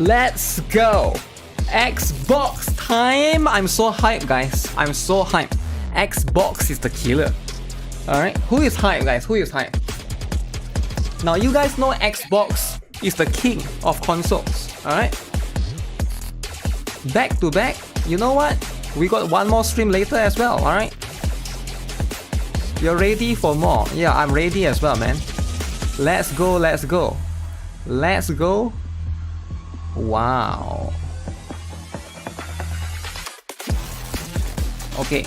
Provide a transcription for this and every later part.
Let's go. Xbox time. I'm so hyped, guys. I'm so hyped. Xbox is the killer. Alright, who is hyped, guys? Who is hyped? Now you guys know Xbox is the king of consoles. Alright, back to back. You know what? We got one more stream later as well. Alright, you're ready for more? Yeah, I'm ready as well, man. Let's go, let's go. Let's go. Wow. Okay,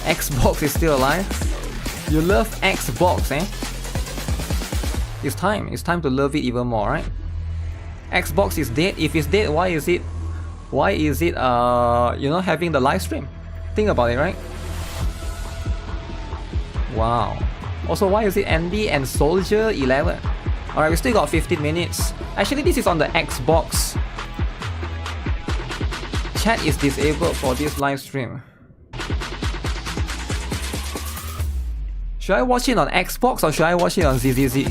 Xbox is still alive. You love Xbox, eh? It's time to love it even more, right? Xbox is dead. If it's dead, why is it you know, having the live stream? Think about it, right? Wow. Also, why is it Andy and Soldier 11? Alright, we still got 15 minutes. Actually, this is on the Xbox. Chat is disabled for this live stream. Should I watch it on Xbox or should I watch it on ZZZ?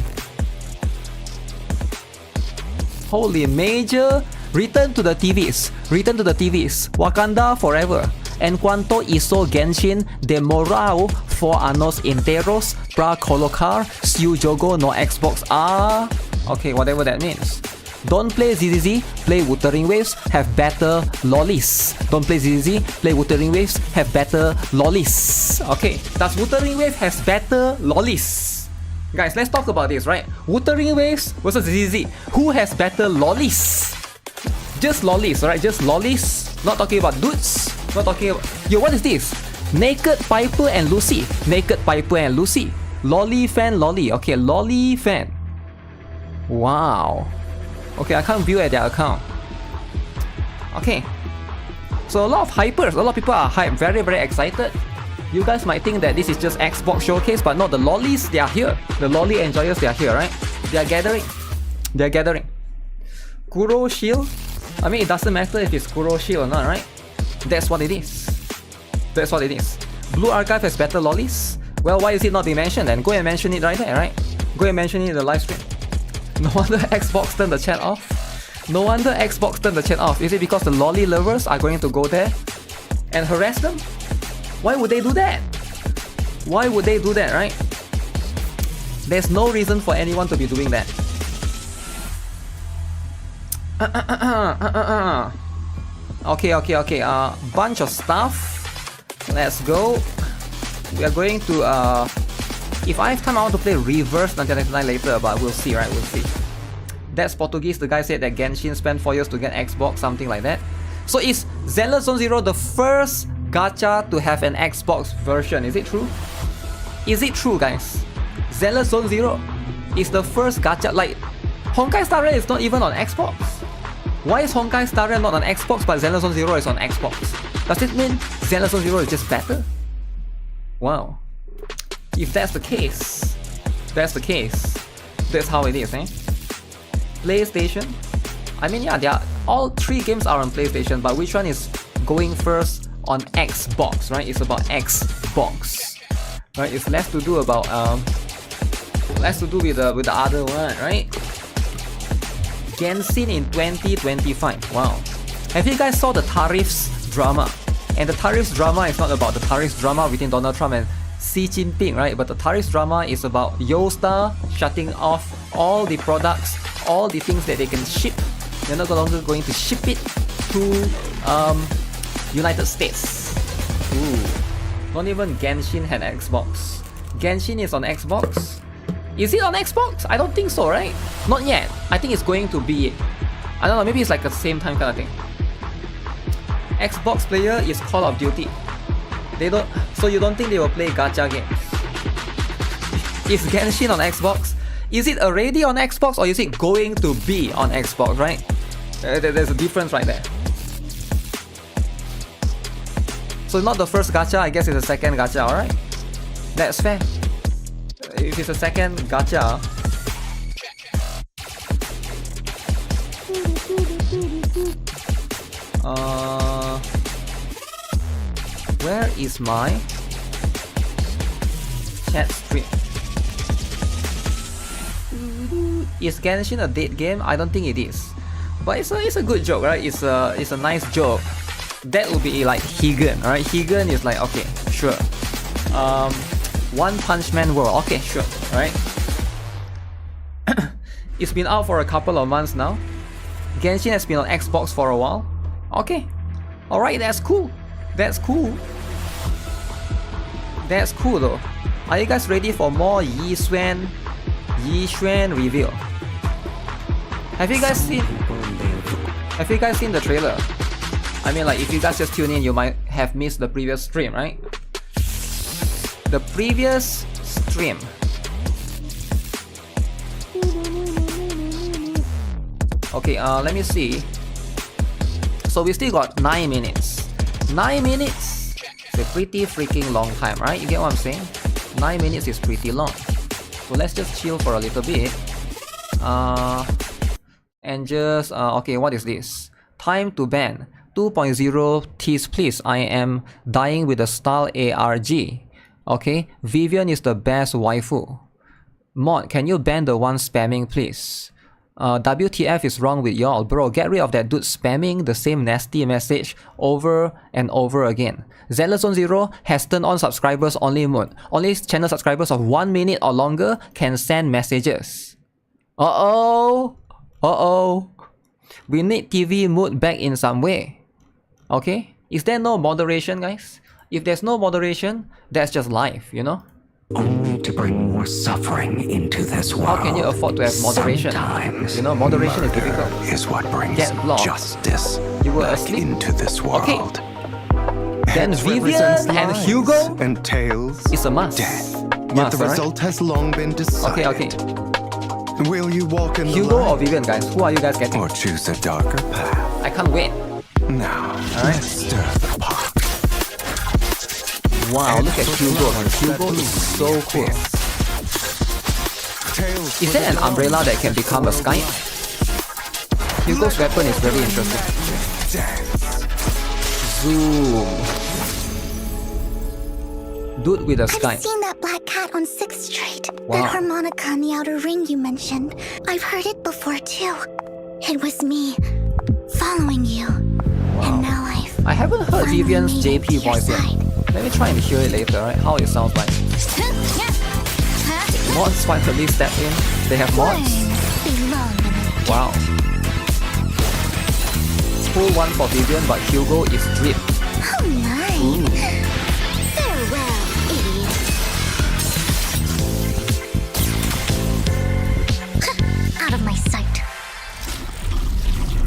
Holy major! Return to the TVs. Return to the TVs. Wakanda forever. En cuanto hizo Genshin, demorado for años enteros para colocar su juego no Xbox. Ah, okay, whatever that means. Don't play ZZZ, play Wuthering Waves, have better lollies. Don't play ZZZ, play Wuthering Waves, have better lollies. Okay, does Wuthering Wave has better lollies? Guys, let's talk about this, right? Wuthering Waves versus ZZZ. Who has better lollies? Just lollies, right? Just lollies. Not talking about dudes. Not talking about... Yo, what is this? Naked Piper and Lucy. Naked Piper and Lucy. Lolly fan, lolly. Okay, lolly fan. Wow. Okay, I can't view at their account. Okay. So a lot of hypers, a lot of people are hyped, very, very excited. You guys might think that this is just Xbox showcase, but no, the lollies, they are here. The lolly enjoyers, they are here, right? They are gathering. They are gathering. Kuro Shield? I mean, it doesn't matter if it's Kuro Shield or not, right? That's what it is. That's what it is. Blue Archive has better lollies? Well, why is it not being mentioned then? Go and mention it right there, right? Go and mention it in the live stream. No wonder Xbox turned the chat off. No wonder Xbox turned the chat off. Is it because the lolly lovers are going to go there and harass them? Why would they do that? Why would they do that, right? There's no reason for anyone to be doing that. Okay. Bunch of stuff. Let's go. We are going to if I have time, I want to play Reverse 1999 later, but we'll see, right? We'll see. That's Portuguese. The guy said that Genshin spent 4 years to get Xbox, something like that. So is Zenless Zone Zero the first gacha to have an Xbox version? Is it true? Is it true, guys? Zenless Zone Zero is the first gacha. Like, Honkai Star Rail is not even on Xbox. Why is Honkai Star Rail not on Xbox but Zenless Zone Zero is on Xbox? Does it mean Zenless Zone Zero is just better? Wow. If that's the case, that's how it is, eh? PlayStation? I mean, yeah, all 3 games are on PlayStation, but which one is going first on Xbox, right? It's about Xbox, right? It's less to do about less to do with the other one, right? Genshin in 2025. Wow. Have you guys saw the tariffs drama? And the tariffs drama is not about the tariffs drama between Donald Trump and Xi Jinping, right? But the tariffs drama is about Yostar shutting off all the products, all the things that they can ship. They're no longer going to ship it to United States. Ooh. Not even Genshin had Xbox. Genshin is on Xbox? Is it on Xbox? I don't think so, right? Not yet. I think it's going to be... I don't know, maybe it's like the same time kind of thing. Xbox player is Call of Duty. They don't... So you don't think they will play gacha games? Is Genshin on Xbox? Is it already on Xbox or is it going to be on Xbox, right? There's a difference right there. So not the first gacha, I guess it's the second gacha, alright? That's fair. If it's a second gacha... Where is my chat stream? Is Genshin a dead game? I don't think it is. But it's a good joke, right? It's a nice joke. That would be like Higan, alright? Higan is like, okay, sure. One Punch Man World, okay, sure, alright? It's been out for a couple of months now. Genshin has been on Xbox for a while. Okay, alright, that's cool. That's cool. That's cool though. Are you guys ready for more Yi Xuan review? Have you guys seen the trailer? I mean, like, if you guys just tune in, you might have missed the previous stream, right? The previous stream. Okay, let me see. So we still got 9 minutes. 9 minutes? It's a pretty freaking long time, right? You get what I'm saying? 9 minutes is pretty long. So let's just chill for a little bit. And just, okay, what is this? Time to ban. 2.0 tease please. I am dying with a style ARG. Okay, Vivian is the best waifu. Mod, can you ban the one spamming please? WTF is wrong with y'all, bro. Get rid of that dude spamming the same nasty message over and over again. Zenless Zone 0 has turned on subscribers only mode. Only channel subscribers of 1 minute or longer can send messages. Uh-oh. Uh-oh. We need TV mode back in some way. Okay? Is there no moderation, guys? If there's no moderation, that's just life, you know? Only to bring more suffering into this world. How can you afford to have moderation? Sometimes you know, moderation is difficult. Is what brings justice you were back asleep into this world. Okay. Then Vivian and Hugo and Tails is a must. Death. Must, Yet the result has long been decided. Okay. Will you walk in Hugo the light or Vivian, guys? Who are you guys getting? or choose a darker path? I can't wait. Now, Alright. stir the pot. Wow, look at Hugo. Hugo is so cool. Is there an umbrella that can become a sky? Hugo's weapon is very interesting. Zoom. Dude with a sky. I've seen that black cat on 6th Street. Wow. That harmonica in the outer ring you mentioned. I've heard it before too. It was me, following you. And now I haven't heard finally Vivian's made it to JP your voice yet. side. Let me try and hear it later, right? How it sounds like. Mods finally step in. They have mods? Wow. Full one for Vivian, but Hugo is drip. Oh my. Ooh. Farewell, idiot. Out of my sight.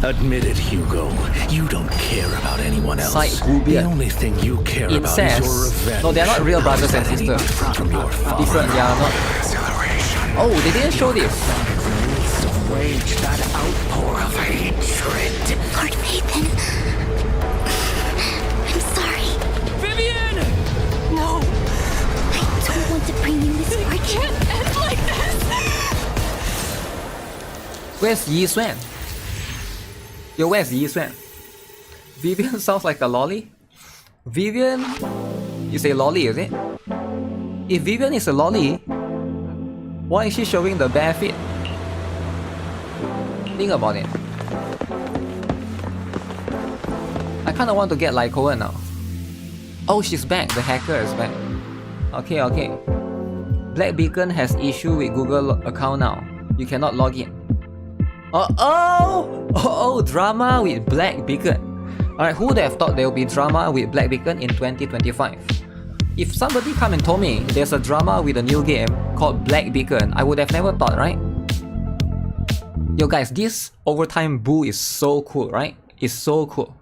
Admit it, Hugo. You don't care about anyone else. Sight The Gubian. only thing you care about is your Incest. revenge. No, they're not real brothers and sisters. From your father. Different, yeah, not. Oh, they didn't show this. Wage that outpour of hatred. Lord Nathan. I'm sorry. Vivian! No. I don't want to bring you this fortune. Can't end like this! Where's Yi Xuan? Yo, where's Yi Xuan? Vivian sounds like a lolly. Vivian is a lolly, is it? If Vivian is a lolly, why is she showing the bare feet? Think about it. I kinda want to get like Cohen now. Oh, she's back. The hacker is back. Okay. Black Beacon has issue with Google account now. You cannot log in. Oh, drama with Black Beacon. Alright, who would have thought there will be drama with Black Beacon in 2025? If somebody come and told me there's a drama with a new game called Black Beacon, I would have never thought, right? Yo guys, this overtime boo is so cool, right? It's so cool.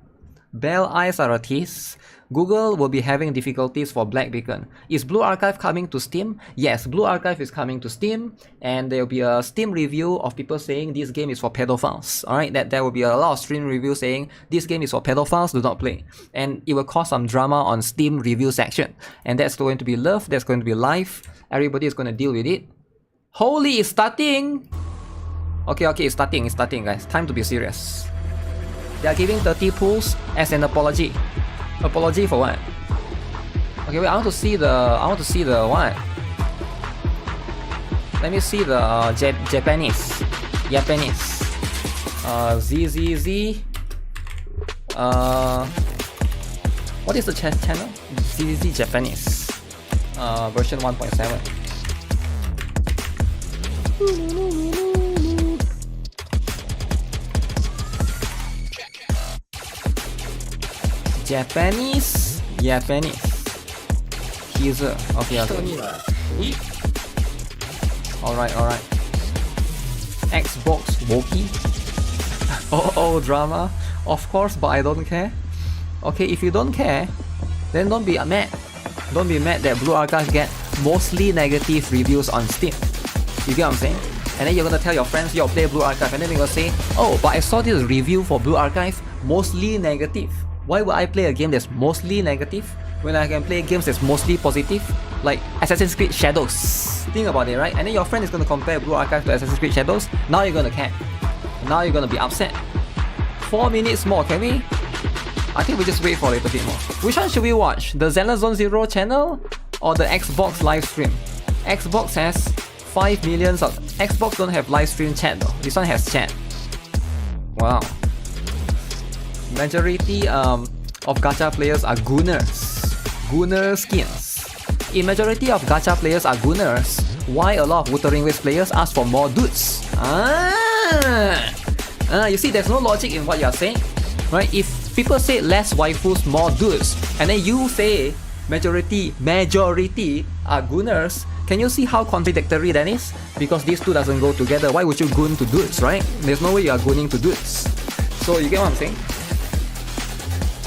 Bell eyes are a tease. Google will be having difficulties for Black Beacon. Is Blue Archive coming to Steam? Yes, Blue Archive is coming to Steam, and there will be a Steam review of people saying this game is for pedophiles. Alright, there will be a lot of stream reviews saying this game is for pedophiles, do not play. And it will cause some drama on Steam review section. And that's going to be love, that's going to be live. Everybody is going to deal with it. Holy, it's starting! Okay, it's starting guys. Time to be serious. They are giving 30 pulls as an apology. Apology for what? Okay, wait, I want to see the what? Let me see the Japanese. ZZZ. What is the channel? ZZZ Japanese. Version 1.7. Japanese. Teaser. Okay. Alright. Xbox Wookie. Oh, drama. Of course, but I don't care. Okay, if you don't care, then don't be mad. Don't be mad that Blue Archive get mostly negative reviews on Steam. You get what I'm saying? And then you're gonna tell your friends, yo, play Blue Archive, and then they're gonna say, oh, but I saw this review for Blue Archive, mostly negative. Why would I play a game that's mostly negative when I can play games that's mostly positive? Like Assassin's Creed Shadows. Think about it, right? And then your friend is gonna compare Blue Archive to Assassin's Creed Shadows. Now you're gonna care. Now you're gonna be upset. 4 minutes more, can we? I think we just wait for a little bit more. Which one should we watch? The Zenless Zone Zero channel or the Xbox live stream? Xbox has 5 million. Xbox don't have live stream chat though. This one has chat. Wow. Majority of gacha players are Gunners. Gunner skins. If majority of gacha players are Gunners, why a lot of Wuthering Waves players ask for more dudes? You see, there's no logic in what you're saying, right? If people say less waifus, more dudes, and then you say majority are Gunners, can you see how contradictory that is? Because these two doesn't go together. Why would you gun to dudes, right? There's no way you are gunning to dudes. So you get what I'm saying?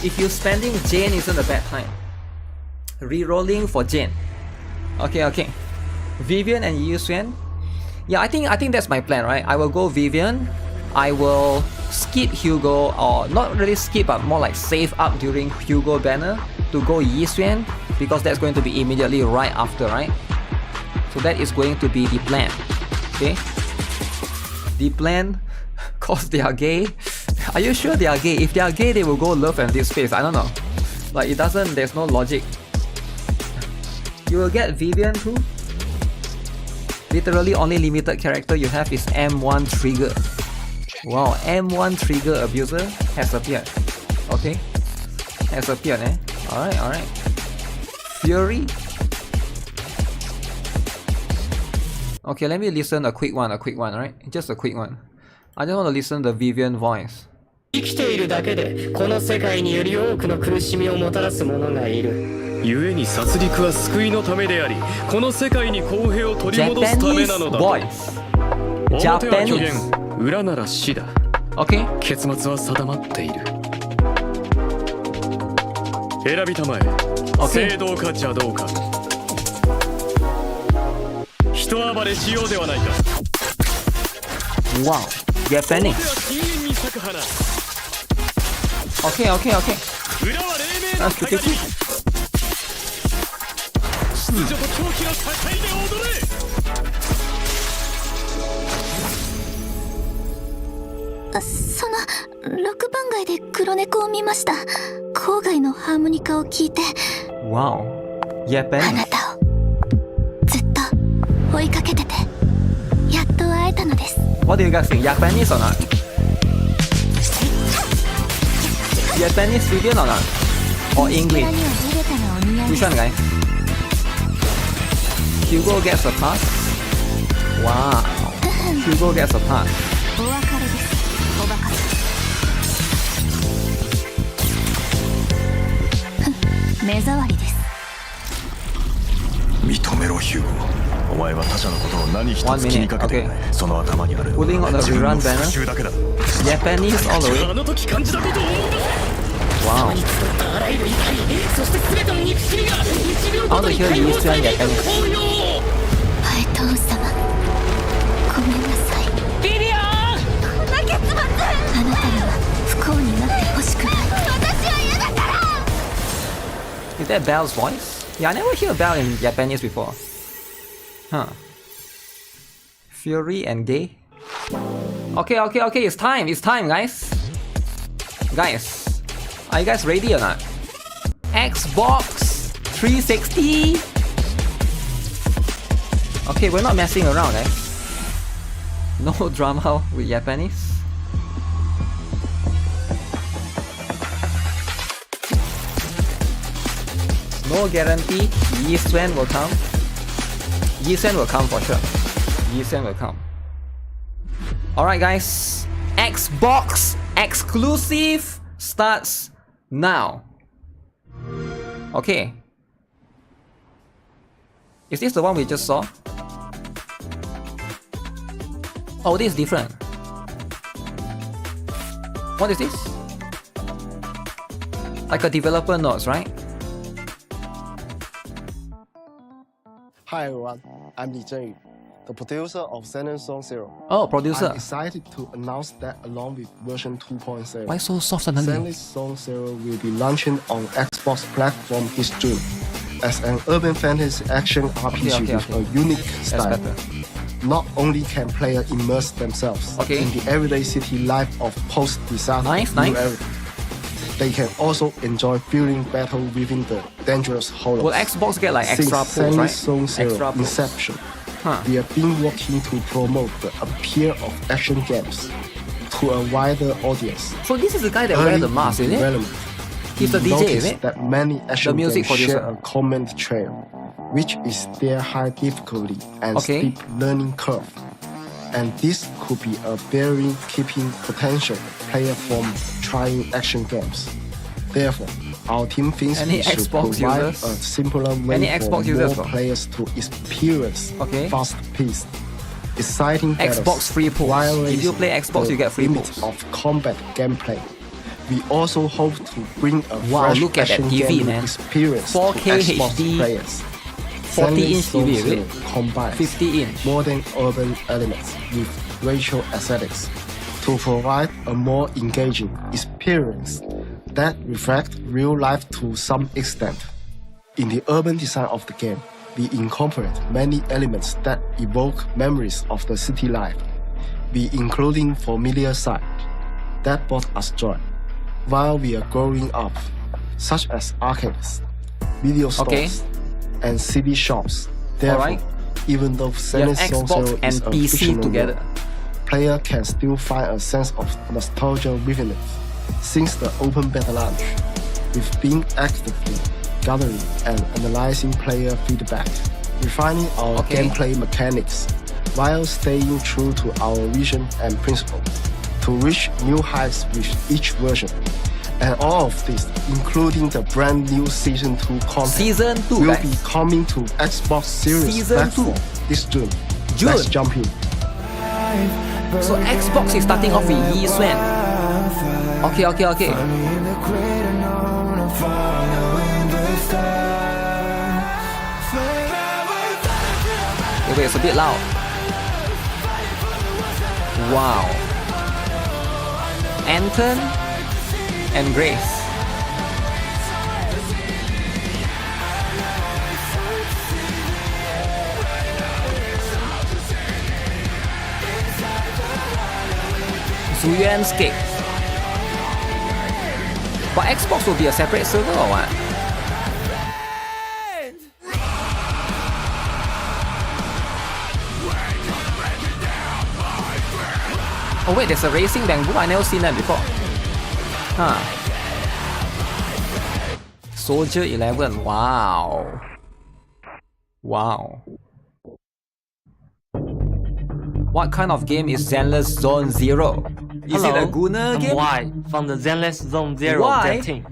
If you're spending Jane isn't a bad time. Rerolling for Jane. Okay. Vivian and Yusuen. Yeah, I think that's my plan, right? I will go Vivian. I will skip Hugo, or not really skip, but more like save up during Hugo banner to go Yisuen, because that's going to be immediately right after, right? So that is going to be the plan. Okay? The plan, cause they are gay. Are you sure they are gay? If they are gay, they will go love and this space. I don't know. Like, it doesn't, there's no logic. You will get Vivian too. Literally only limited character you have is M1 Trigger. Wow, M1 Trigger Abuser has appeared. Okay. Has appeared, eh? Alright. Fury. Okay, let me listen a quick one, right? Just a quick one. I just want to listen the Vivian voice. 生きているだけでこの世界により多くの苦しみをもたらす者がいる。故に殺戮は救いのためであり、この世界に公平を取り戻すためなのだ。表は虚言、裏なら死だ。Okay. 結末は定まっている。選びたまえ。正道か邪道か。人暴れしようではないか。Wow, Japanese. Okay. That's pretty cool. 秩序と狂気の境で踊れ。その6番街で黒猫を見ました。郊外のハーモニカを聴いて、 Wow, あ Japanese. なたをずっと追いかけてて、やっと会えたのです。 What do you guys think? Japanese or not? Japanese Vivian or not? Or English? Which one, guys? Hugo gets a pass? Wow. Hugo gets a pass. お別れです、おバカさん。目障りです。認めろヒューゴ。お前は他者のことを何一つ気にかけていない。その頭にあるのは自分の復讐だけだ。 Japanese all the way. あの時感じたことを思い出せ。 Wow. に集ったあらゆる怒り、そして全ての憎しみが1秒ごとに解放されていく紅葉。ハイトーン様、ごめんなさい。ビビアン、こんな結末、あなたには不幸になってほしくない。私は嫌だから。 Is that Belle's voice? Yeah, I never hear Belle in Japanese before. Huh. Fury and gay. Okay, it's time, guys. Are you guys ready or not? Xbox 360. Okay, we're not messing around, guys. No drama with Japanese. No guarantee. Yi Xuan will come. Yi Xuan will come for sure. Yi Xuan will come. Alright guys. Xbox exclusive starts now. Okay. Is this the one we just saw? Oh, this is different. What is this? Like a developer notes, right? Hi everyone, I'm Li Zhenyu, the producer of Zenless Zone Zero. Oh, producer. I'm excited to announce that along with version 2.0, Why so soft suddenly? Zenless Zone Zero will be launching on Xbox platform this June as an urban fantasy action RPG with a unique style. Not only can players immerse themselves in the everyday city life of post-disaster New Era, they can also enjoy feeling battle within the dangerous hollows. Will Xbox get like extra pulls, Since right? Zone Zero inception, we have been working to promote the appeal of action games to a wider audience. So this is the guy that wears the mask, is it? He's the DJ, is it? That many action the music games producer. share a common trail, which is their high difficulty and steep learning curve. And this could be a barrier keeping potential player from trying action games. Therefore, our team thinks we should provide a simpler way for more players to experience fast-paced, exciting Xbox free pulls. If you play Xbox, you get free pulls. Of combat gameplay. We also hope to bring a fresh look at action that TV, game man. experience 4K to Xbox HD, players. 40-inch TV, is it? Combines 50-inch. modern urban elements with retro aesthetics to provide a more engaging experience that reflects real life to some extent. In the urban design of the game, we incorporate many elements that evoke memories of the city life. We including familiar sights that brought us joy while we are growing up, such as arcades, video stores, and city shops. Therefore, even though Zenless Zone Zero is a PC fictional together, player can still find a sense of nostalgia within it. Since the open beta launch, we've been actively gathering and analyzing player feedback, refining our gameplay mechanics, while staying true to our vision and principle to reach new heights with each version. And all of this, including the brand new Season 2 content, will be coming to Xbox Series platform this June. Let's jump in. So Xbox is starting off with Yi Xuan. Okay. Okay, wait, it's a bit loud. Wow. Anton and Grace. Zuyuan's Cake. But Xbox will be a separate server or what? Oh wait, there's a racing bamboo. I never seen that before. Soldier 11. Wow. What kind of game is Zenless Zone Zero? Is it a Gunner game? Why from the Zenless Zone Zero dev team?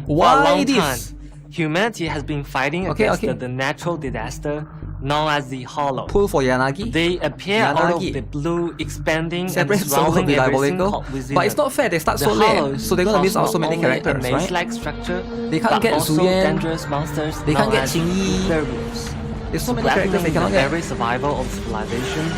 Why For a long this? time, humanity has been fighting against the natural disaster known as the Hollow. Pull for Yanagi. They appear out of the blue, expanding Separate and surrounding be everything diabolical. within But it's not fair, they start so late, so they're gonna miss out so many characters, a right? maze-like structure, They can't but get also Zuyan. dangerous monsters They can't known get as Qingyi. werewolves. There's so many characters they cannot the get. very survival of civilization.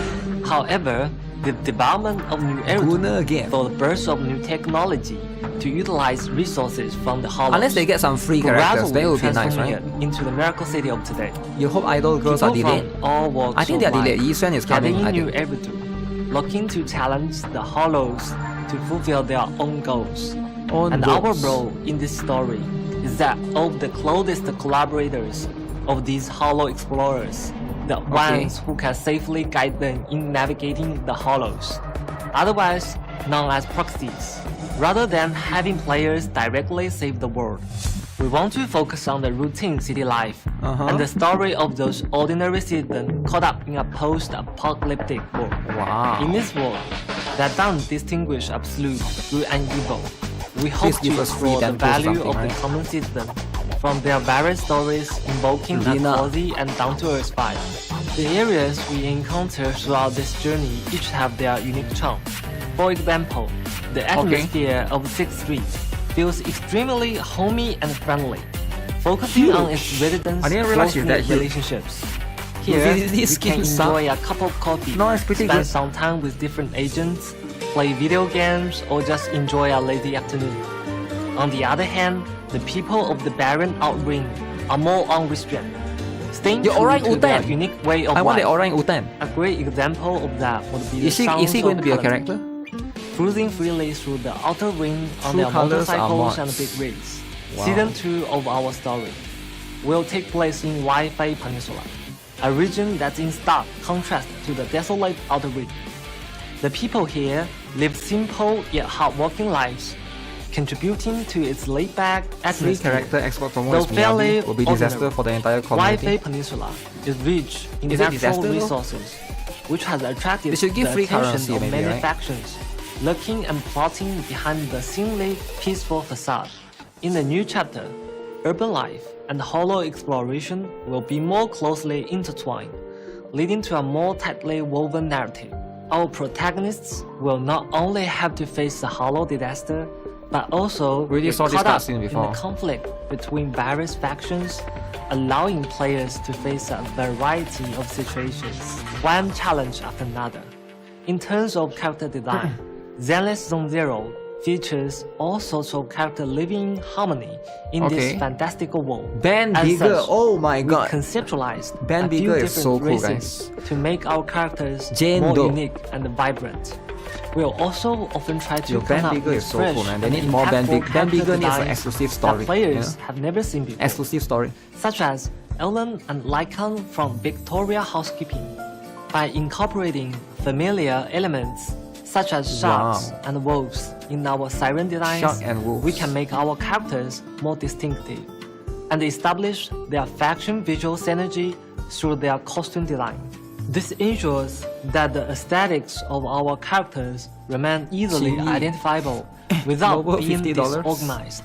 However, the development of new areas for the birth of new technology to utilize resources from the Hollows. Unless they get some free characters, then it would be nice, right? Into the miracle city of today. You hope idol girls are delayed. I think they are delayed. Yi Xuan is coming, I new think. everything, looking to challenge the Hollows to fulfill their own goals. Our role in this story is that of the closest collaborators of these Hollow explorers, the ones who can safely guide them in navigating the Hollows, otherwise known as proxies, rather than having players directly save the world. We want to focus on the routine city life and the story of those ordinary citizens caught up in a post-apocalyptic world. Wow. In this world that doesn't distinguish absolute good and evil, we hope give to us free explore the then post value something, of right? the common citizen from their various stories invoking a Lina. cozy and down-to-earth vibe. The areas we encounter throughout this journey each have their unique charm. For example, the atmosphere of 6th Street feels extremely homey and friendly, focusing on its residents' I didn't realize you're that close-knit huge. relationships. Here, This we skin can suck. enjoy a cup of coffee, No, it's pretty spend good. some time with different agents, play video games, or just enjoy a lazy afternoon. On the other hand, the people of the barren outring are more unrestrained, staying Your true to orang-utan. their unique way of I want the life. orang-utan. A great example of that would be the Is he sounds going of to be a Paladin, character? cruising freely through the outer ring on True their colours are motorcycles and mods. big rigs. Wow. Season 2 of our story will take place in Wi-Fi Peninsula, a region that's in stark contrast to the desolate outer ring. The people here live simple yet hardworking lives, contributing to its laid-back Free atmosphere. character export promo Though is fairly Miyabi will be disaster ordinary, for the entire Wi-Fi community. Peninsula is rich in Is it natural disaster though? resources, which has attracted They should give the free attention currency of maybe, many right? factions, lurking and plotting behind the seemingly peaceful facade. In the new chapter, urban life and hollow exploration will be more closely intertwined, leading to a more tightly woven narrative. Our protagonists will not only have to face the hollow disaster, but also Really get saw this caught up cutscene in before. the conflict between various factions, allowing players to face a variety of situations, one challenge after another. In terms of character design, Zenless Zone Zero features all sorts of characters living in harmony in Okay. this fantastical world. Band As Bigger, such, oh my we god. conceptualized Band a few Bigger is different so cool, races guys. to make our characters Jane more Doe. unique and vibrant. We'll also often try to Yo, come Band up Bigger with is so fresh cool, man. They and need more Band impactful Bigger. Band character Bigger needs an designs exclusive that story. players Yeah. have never seen before, Exclusive story. such as Ellen and Lycan from Victoria Housekeeping. By incorporating familiar elements such as sharks Wow. and wolves in our siren designs, Shark and wolves. we can make our characters more distinctive and establish their faction visual synergy through their costume design. This ensures that the aesthetics of our characters remain easily Chili. identifiable without Global being $50. disorganized.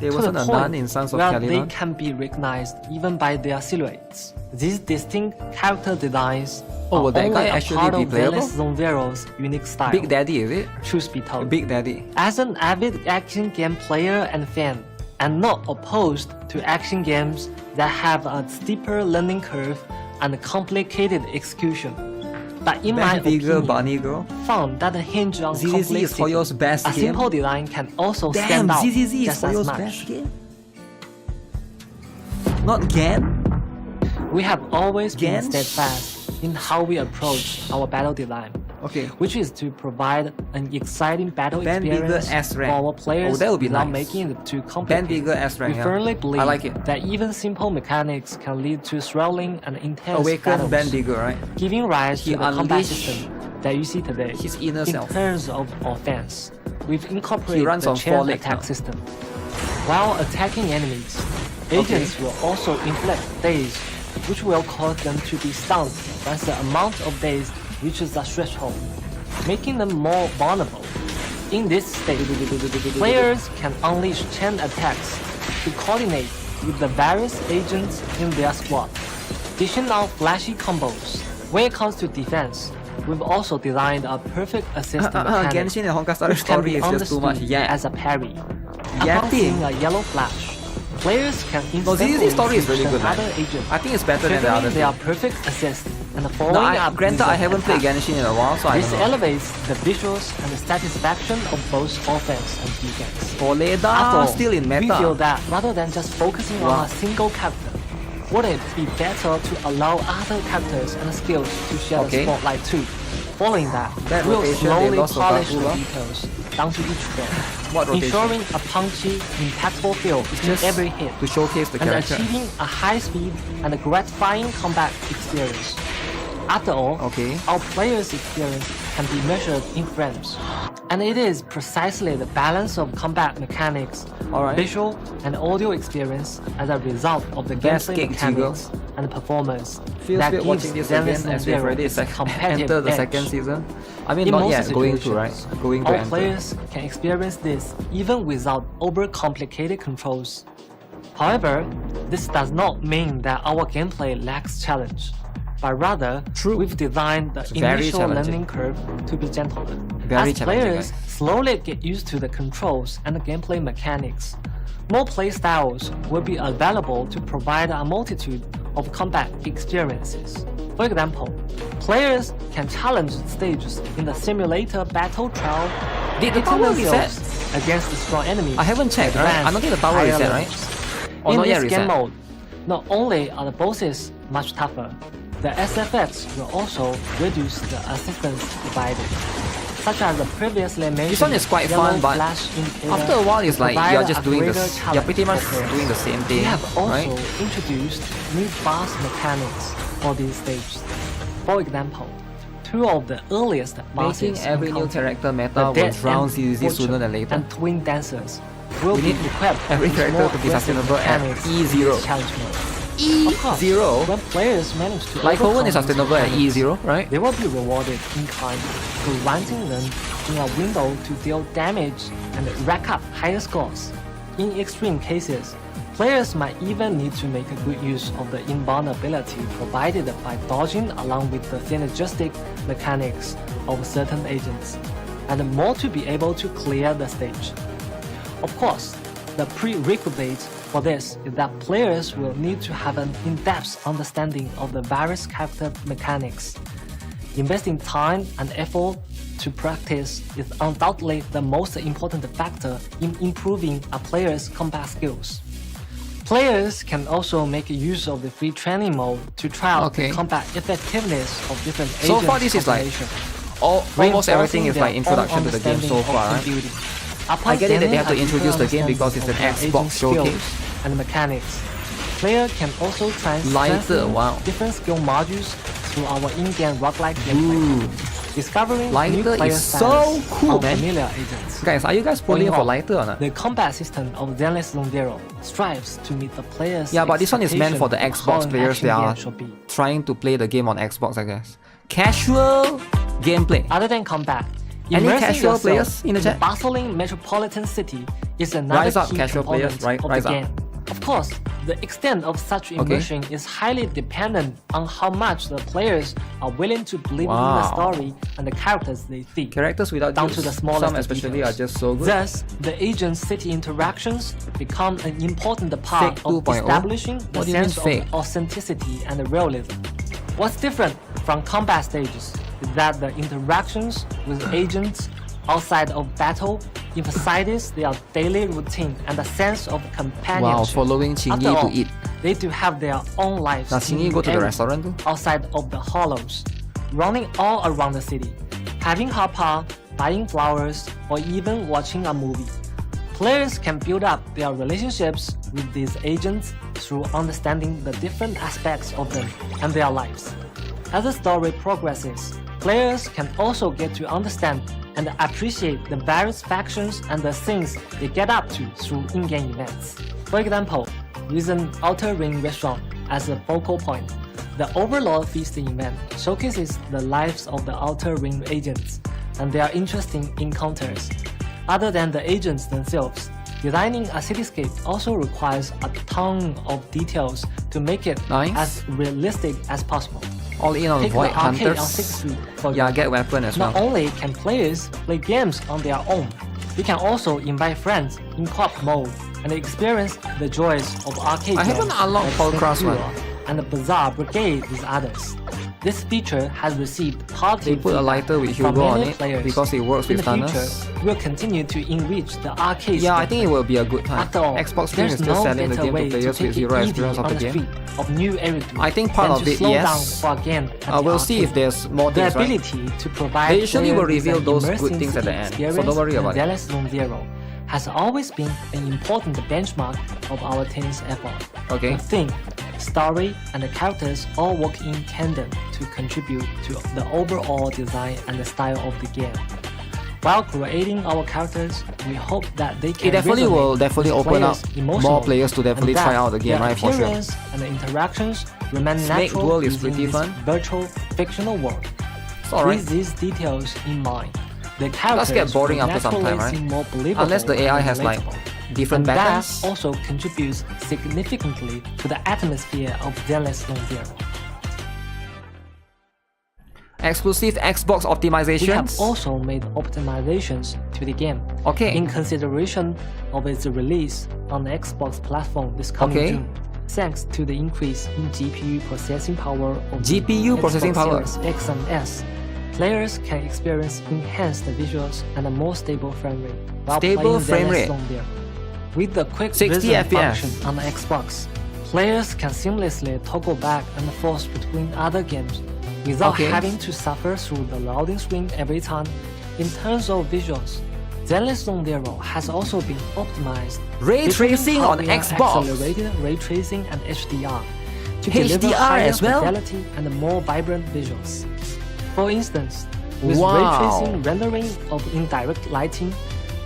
There To wasn't the a point nun in Sons of where they Caliban. can be recognized even by their silhouettes. These distinct character designs Oh, are will that only guy a actually part be of playable? Zenless Zone Zero's unique style. Big Daddy, is it? Truth be told, Big Daddy. as an avid action game player and fan, and not opposed to action games that have a steeper learning curve and complicated execution. But in my Band Bigger, opinion, Bunny Girl. fun that hinge on ZZZ is complexity, Hoyo's best a game. simple design can also Damn, stand out ZZZ is just as Hoyo's much. best game. Not Gan? We have always been Gens? steadfast in how we approach our battle design, Okay. which is to provide an exciting battle Band Bigger experience S for rank. our players Oh, that would be without nice. making it too Band complicated. Bigger S rank. We yeah. firmly believe I like it. that even simple mechanics can lead to thrilling and intense Awaken battles, Band Bigger, right? giving rise He to the combat unleash system that you see today. his inner In self. terms of offense, we've He incorporated runs the on chain 4 legs attack now. system. While attacking enemies, agents will also inflict daze, which will cause them to be stunned once the amount of daze reaches a threshold, making them more vulnerable. In this state, players can unleash chain attacks to coordinate with the various agents in their squad, dishing out flashy combos. When it comes to defense, we've also designed a perfect assist mechanic, Genshin and Honkai Star which can Story be is just too much. understood Yeah. as a parry. Yeah, Upon seeing a yellow flash, players can No, instantly ZZZ story is really reach good, man. another agent, I think it's better than the triggering other their two. perfect assist and No, following up granted, with I an haven't played attack. Genshin in a while, so I This don't know. elevates the visuals and the satisfaction of both offense and defense. Toleda After all, still in we feel meta. that rather than just focusing Wow. on a single character, wouldn't it be better to allow other characters and skills to share Okay. the spotlight too? Following that, That we'll rotation, they slowly lost polish the Otakula. details down to each frame, What rotation? ensuring a punchy, impactful feel in Just every hit, to showcase the and character. achieving a high speed and a gratifying combat experience. After all, Okay. our players' experience can be measured in frames. And it is precisely the balance of combat mechanics, Alright. visual and audio experience as a result of the Best gameplay gig, mechanics and performance Feels that weird gives watching this Zenless again as we've already its competitive entered the edge. second season. I mean, In not most yet, going to, right? situations, Going to all enter. players can experience this even without over-complicated controls. However, this does not mean that our gameplay lacks challenge, but rather True. we've designed the very initial challenging. learning curve to be gentler. Very As challenging, players guys. slowly get used to the controls and the gameplay mechanics, more play styles will be available to provide a multitude of combat experiences. For example, players can challenge stages in the simulator battle trial, Did the hitting tower themselves reset? against strong enemies. I haven't checked, right? I don't think the tower higher reset, levels. right? Or In not yet this game reset? mode, not only are the bosses much tougher, the SFX will also reduce the assistance provided, such as the previously mentioned This one is quite yellow fun, but flash indicator after a while, it's like provide you're just a doing greater this. You're challenge pretty much for players. doing the same We thing, have also right? introduced new fast mechanics for these stages. For example, two of the earliest Making bosses every new encountered, character meta the will Dead drown End ZZZ Butcher sooner than later. and Twin Dancers will We be need equipped every with character more to be aggressive sustainable at mechanics in E0. this challenge mode. Of course, E0? when players manage to Like Hoenn overcome is these sustainable at mechanics, E0, right? they will be rewarded in kind, granting them in a window to deal damage and rack up higher scores. In extreme cases, players might even need to make a good use of the invulnerability provided by dodging along with the synergistic mechanics of certain agents, and more to be able to clear the stage. Of course, the prerequisite for this is that players will need to have an in-depth understanding of the various character mechanics. Investing time and effort to practice is undoubtedly the most important factor in improving a player's combat skills. Players can also make use of the free training mode to try out Okay. the combat effectiveness of different So agents far, this is like combination, almost everything is reinforcing like their introduction own to the game so understanding far, of right? computing. I Upon get it that they gaining have to a deeper introduce the game because understanding it's an of their Xbox agent's skills showcase. and mechanics, player can also Lighter, transfer wow. different skill modules through our in-game roguelike gameplay, discovering Lighter new player is so styles cool, of man. familiar agents. Guys, are you guys pulling Going for on, lighter or not? The combat system of Zenless Zero strives to meet the player's Yeah, but this one is meant for the expectation of Xbox how an players action that are game should be. trying to play the game on Xbox, I guess. Casual gameplay. Other than combat, Any immersing casual yourself players in the chat? bustling metropolitan city is another Rise up, key casual component players, of rise the up. game. Of course, the extent of such immersion is highly dependent on how much the players are willing to believe in the Wow. story and the characters they see. Characters without Down juice. to the smallest Some especially details. are just so good. Thus, the agent's city interactions become an important part Fake of 2.0? establishing the What do you mean sense of fake? authenticity and realism. What's different from combat stages is that the interactions with agents outside of battle emphasizes their daily routine and a sense of companionship. Wow, following After Qingyi all, to eat. they do have their own lives Does in Qingyi go to the areas restaurant too? outside of the hollows, running all around the city, having hapa, buying flowers, or even watching a movie. Players can build up their relationships with these agents through understanding the different aspects of them and their lives. As the story progresses, players can also get to understand and appreciate the various factions and the things they get up to through in-game events. For example, with an Outer Ring restaurant as a focal point, the Overlord Feasting event showcases the lives of the Outer Ring agents and their interesting encounters. Other than the agents themselves, designing a cityscape also requires a ton of details to make it Nice. as realistic as possible. All in on Take Void the arcade on Hunters. 6th Street, for Yeah, example. get weapon as Not well. only can players play games on their own, they can also invite friends in co-op mode and experience the joys of arcade I games haven't unlocked like Paulcraft Snake one. Hero and the Bazaar Brigade with others. This feature has received They positive put a feedback lighter with from Hugo on many it players. because it works In with the future, stunners. we'll continue to enrich the arcade Yeah, I space. think it will be a good time. After all, Xbox Stream there's is still no selling the better game way to to players take with it zero easy experience of on the the game. street of new Eridu I think part than of to it, slow yes. down for a game at the We'll see arcade. if there's more The things, right? ability to provide They usually will players with reveal an those good immersive things at the city end, so experience don't worry in about it. Zenless Zero has always been an important benchmark of our team's effort. Okay. The theme, story, and the characters all work in tandem to contribute to the overall design and the style of the game. While creating our characters, we hope that they can It definitely resonate will definitely with open up players emotionally, more players to definitely and try that out the game, their right? For sure. appearance and the interactions remain Snake natural World is within pretty this fun. virtual fictional world. It's alright. With these details in mind, the characters get boring will after some time, naturally right? seem more believable Unless the AI and has like relatable. different And patterns. that also contributes significantly to the atmosphere of Zenless Zone Zero. Exclusive Xbox We have optimizations. also made optimizations to the game Okay. in consideration of its release on the Xbox platform this coming Okay. June. Thanks to the increase in GPU processing power of the GPU Xbox processing power. Series X and S, players can experience enhanced visuals and a more stable frame rate while Stable playing frame Zenless rate. Zone Zero. With the quick 60 resume FPS. function on the Xbox, players can seamlessly toggle back and forth between other games without Okay. having to suffer through the loading screen every time. In terms of visuals, Zenless Zone Zero has also been optimized. Ray featuring tracing on hardware Xbox. accelerated ray tracing and HDR to deliver HDR higher as well? fidelity and more vibrant visuals. For instance, with Wow. ray tracing rendering of indirect lighting,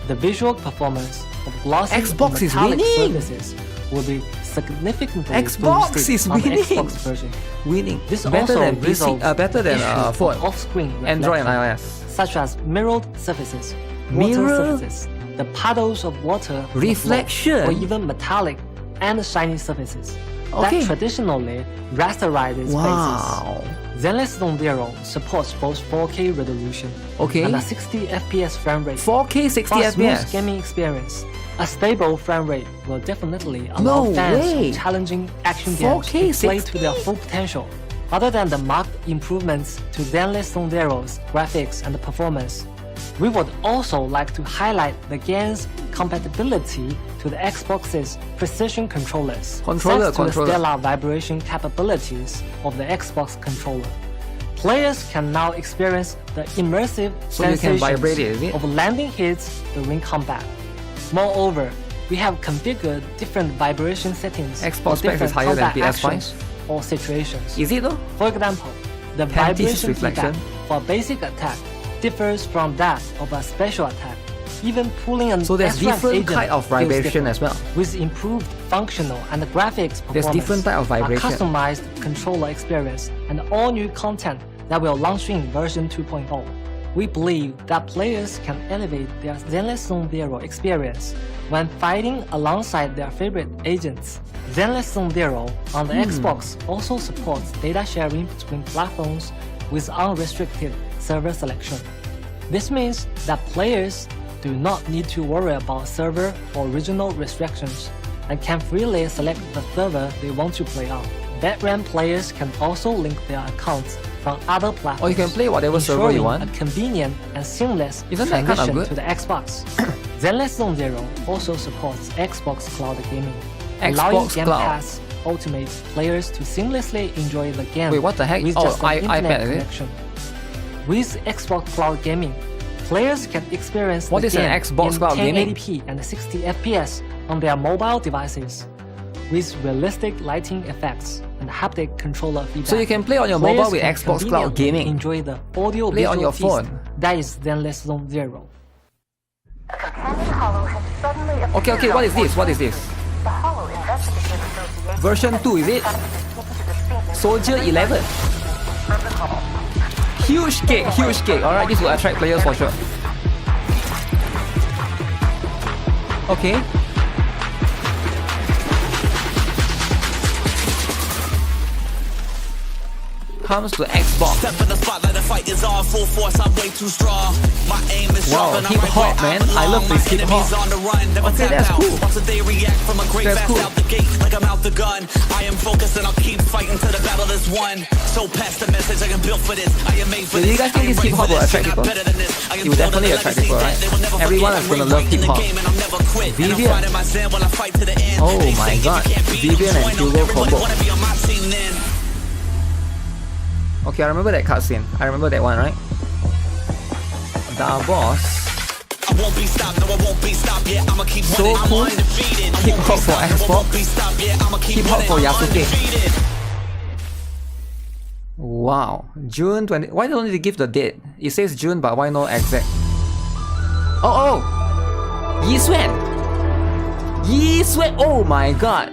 the visual performance of glossy Xbox is metallic winning. surfaces will be significantly Xbox boosted is on the winning. Xbox version. Winning. This better also than PC, resolves better than issues phone. of off-screen Android and reflection, iOS. such as mirrored surfaces, Mirror? water surfaces, the puddles of water, on the floor, Reflection? or even metallic and shiny surfaces Okay. that traditionally rasterizes Wow. faces. Zenless Zone Zero supports both 4K resolution Okay. and a 60 FPS frame rate. 4K 60 For a smooth FPS. gaming experience, a stable frame rate will definitely allow No fans way. of challenging action 4K games to play 60. to their full potential. Other than the marked improvements to Zenless Zone Zero's graphics and performance, we would also like to highlight the game's compatibility to the Xbox's precision controllers. Controller. Thanks to the stellar vibration capabilities of the Xbox controller, players can now experience the immersive So you can sensations vibrate it, is it? of landing hits during combat. Moreover, we have configured different vibration settings Xbox for specs is different higher than combat PS5? actions or situations. Is it though? For example, the 10 pieces vibration reflection. feedback for a basic attack differs from that of a special attack. Even pulling an So there's extra different agent kind of feels vibration different. as well. With improved functional and graphics performance, There's different type of vibration. a customized controller experience, and all new content that will launch in version 2.0. We believe that players can elevate their Zenless Zone Zero experience when fighting alongside their favorite agents. Zenless Zone Zero on the Xbox also supports data sharing between platforms with unrestricted server selection. This means that players do not need to worry about server or regional restrictions and can freely select the server they want to play on. Veteran players can also link their accounts from other platforms. Or you can play whatever server you ensuring want. a convenient and seamless Isn't that kind of transition good? to the Xbox. Zenless Zone Zero also supports Xbox Cloud Gaming, Xbox allowing Game Cloud. Pass Ultimate players to seamlessly enjoy the game Wait, what the heck? with Oh, just an internet iPad, is it? connection. With Xbox Cloud Gaming, players can experience What the is an game Xbox in Cloud Gaming? 1080p and 60 FPS on their mobile devices, with realistic lighting effects and haptic controller feedback. So you can play on your Players mobile with can Xbox Cloud conveniently Gaming. Enjoy the audio Play on visual your feast phone. that is Zenless Zone Zero. Okay, what is this? What is this? Version 2, is it? Soldier 11. Huge cake. Alright, this will attract players for sure. Okay. Comes to Xbox. Step in the spotlight, the fight is on full force. I'm way too strong. My aim is Wow, sharp and I'm hip right hop, where man. I I love belong. this hip My hop. enemies on the run, never Okay, tap that's out. cool. Watch they react from a great That's fast cool. out the gate, like I'm out the gun. I am focused and I'll keep fighting till the battle is won. So pass the message, I am built for this. I am made for Do this. you guys think I am this hip hop ready will for attract this. You're not people? better than this. I am It will definitely building a attract legacy people, that right? they will never Everyone forget. is gonna I'm love rewriting the hip hop. game and I'll never quit. And I'm Vivian. finding my zen while I fight to the end. Oh They my say if you God. can't beat them, Vivian and join them. Hugo Everybody combo. wanna be on my team then. Okay, I remember that cutscene. I remember that one, right? The boss. I won't be stopped, no I won't be stopped, yeah, I'ma keep So running, I'm cool. undefeated. I Hip won't hop be for stopped, no, I Xbox. won't be stopped, yeah, I'ma keep Hip hop running, for I'm Yasuke. undefeated. Wow. June 20. Why don't they give the date? It says June, but why no exact? Oh! Yi Xuan! Yi Xuan! Oh my god!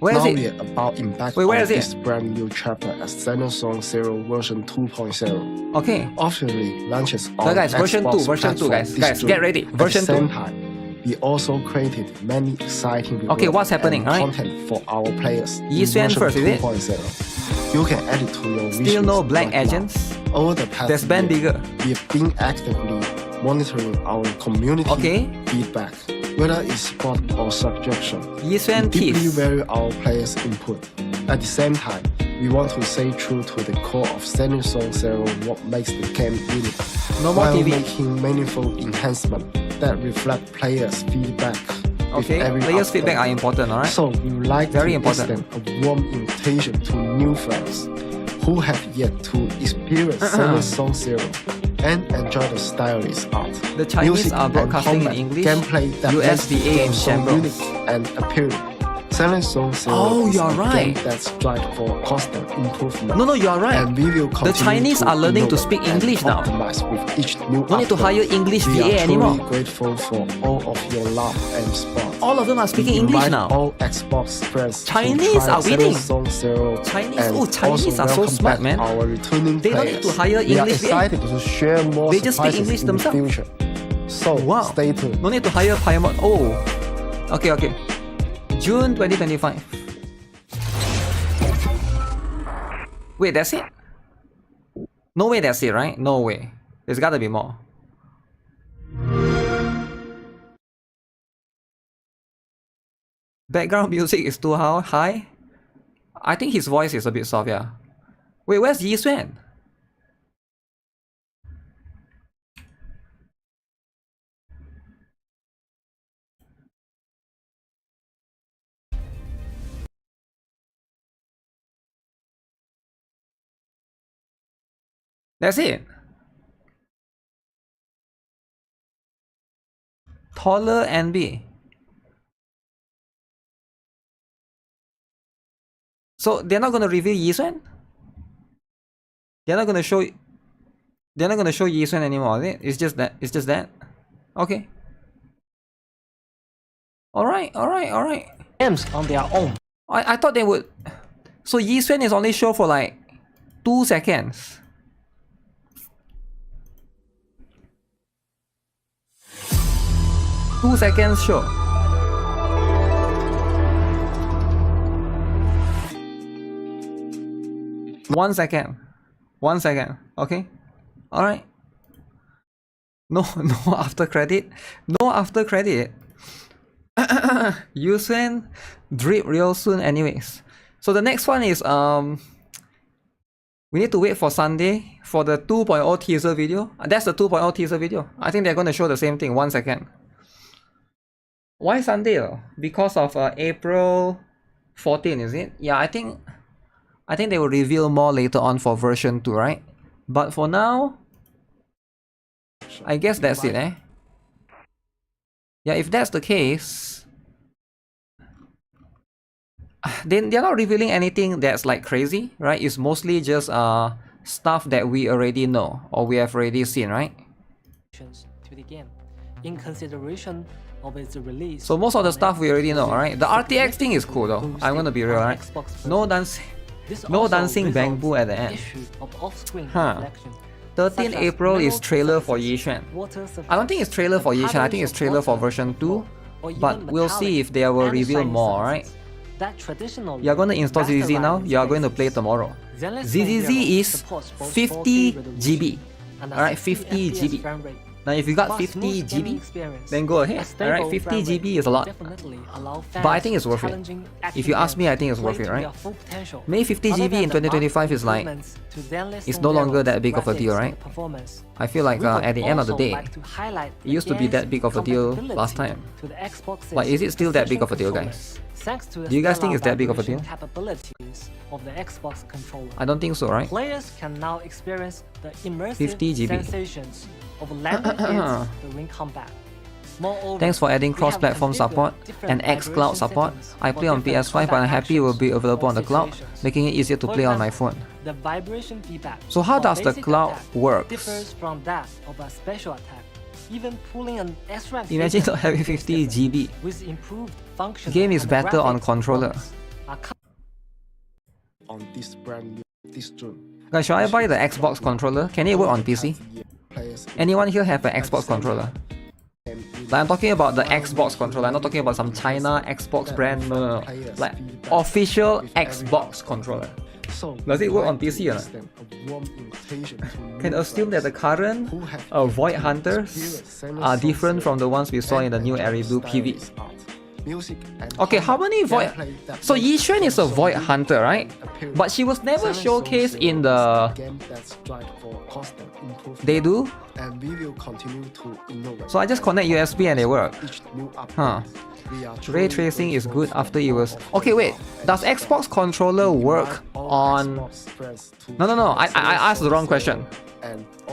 Where is now it? we are about embark Wait, where on is it? this brand new chapter as Zenless Zero version 2.0. Okay. Officially launches on So guys, version 2, Xbox version 2 guys. platform Guys, this get June. ready. Version At the 2. same time, we also created many exciting Okay, rewards what's happening, and right? content for our players. Yi in Xuan version first, is it? 2.0. You can add it to your Still wishlist no black right now. agents? Over the past There's band year, bigger. we've been actively monitoring our community Okay. feedback, whether it's support or suggestion. Yi Xuan We deeply teeth. value our players' input. At the same time, we want to stay true to the core of Zenless Zero, what makes the game unique, No more while TV. making meaningful enhancements that reflect players' feedback. with Okay, every players' update. feedback are important, alright? So we would like Very to important. extend a warm invitation to new fans who have yet to experience Zenless Zero and enjoy the stylish art. The Chinese music, are broadcasting and in combat English, gameplay that makes USDA the game in so shambles. unique and appealing. Zenless Zero Oh, is you're a right. game that strives for constant improvement. No, you are right. And we will The continue Chinese to are learning to innovate speak and English now. optimize with each new No need to update. hire English We VA are anymore. truly grateful for all of your love and support. All of them are speaking We English invite now. All Xbox friends to Chinese try are winning. Zenless Zero Chinese- and oh, Chinese also are so welcome smart, back man. Our returning They don't need players. to hire We are English VA. excited to share more They just speak surprises English in themselves. the future. So Wow. stay tuned. No need to hire Paimon. Oh. Okay. June 2025. Wait, that's it? No way that's it, right? No way. There's gotta be more. Background music is too high? I think his voice is a bit soft, yeah. Wait, where's Yi Xuan? That's it. Taller NB. So they're not gonna reveal Yi Xuan? They're not gonna show Yi Xuan anymore, is it? It's just that. It's just that. Okay. Alright. Games on their own. I thought they would. So Yi Xuan is only show for like 2 seconds. Two seconds show. One second. Okay. Alright. No after credit. No after credit. Yi Xuan drip real soon anyways. So the next one is we need to wait for Sunday for the 2.0 teaser video. That's the 2.0 teaser video. I think they're going to show the same thing. 1 second. Why Sunday though? Because of April 14, is it? Yeah, I think they will reveal more later on for version 2, right? But for now, I guess that's it, eh? Yeah, if that's the case, then they're not revealing anything that's like crazy, right? It's mostly just stuff that we already know or we have already seen, right? To the game, in consideration of its release. So most of the stuff we already know, alright? The RTX thing is cool though. I'm gonna be real, right? No dancing bamboo at the end. Huh. 13 April is trailer for Yi Xuan. I don't think it's trailer for Yi Xuan, I think it's trailer for version 2. But we'll see if they will reveal more, right? You're gonna install ZZZ now, you're going to play tomorrow. ZZZ is 50 GB. Alright, 50 GB. Now if you got 50 GB, then go ahead. Alright, 50 GB is a lot. But I think it's worth it. If you ask me, I think it's worth it, right? Maybe 50 GB in 2025 is like, it's no longer that big of a deal, right? I feel like at the end of the day, it used to be that big of a deal last time. But is it still that big of a deal, guys? Do you guys think it's that big of a deal? I don't think so, right? Players can now experience the immersive 50 GB. sensations of landing hits during combat. Moreover, Thanks for adding we have cross-platform configured support different and xCloud vibration support. settings I for play on different PS5 but I'm combat happy it will be actions available or on the cloud, situations. making it easier to For play on my example, phone. The vibration feedback So how for does the basic cloud attack works? differs from that of a special attack. Even pulling an extra Imagine not having 50 GB. with improved functions. Game is and better on graphics controller. performance are On this brand new distro. Guys, should I buy the Xbox controller? Can it work on PC? Players Anyone here have an Xbox controller? Like, I'm talking about the Xbox controller, I'm not talking about some China Xbox brand, no. Like, official Xbox controller. Does it work on PC or not? Can assume that the current Void Hunters are different from the ones we saw in the new Airy Blue PV. Okay, how many Void... So Yi Xuan is a Void Hunter, right? But she was never showcased in the... They do? And we will continue to innovate. So I just connect USB and they work. Each new update, Huh. we are Ray tracing is good after it was... Okay, wait. Does Xbox controller work on... No. I asked the wrong question.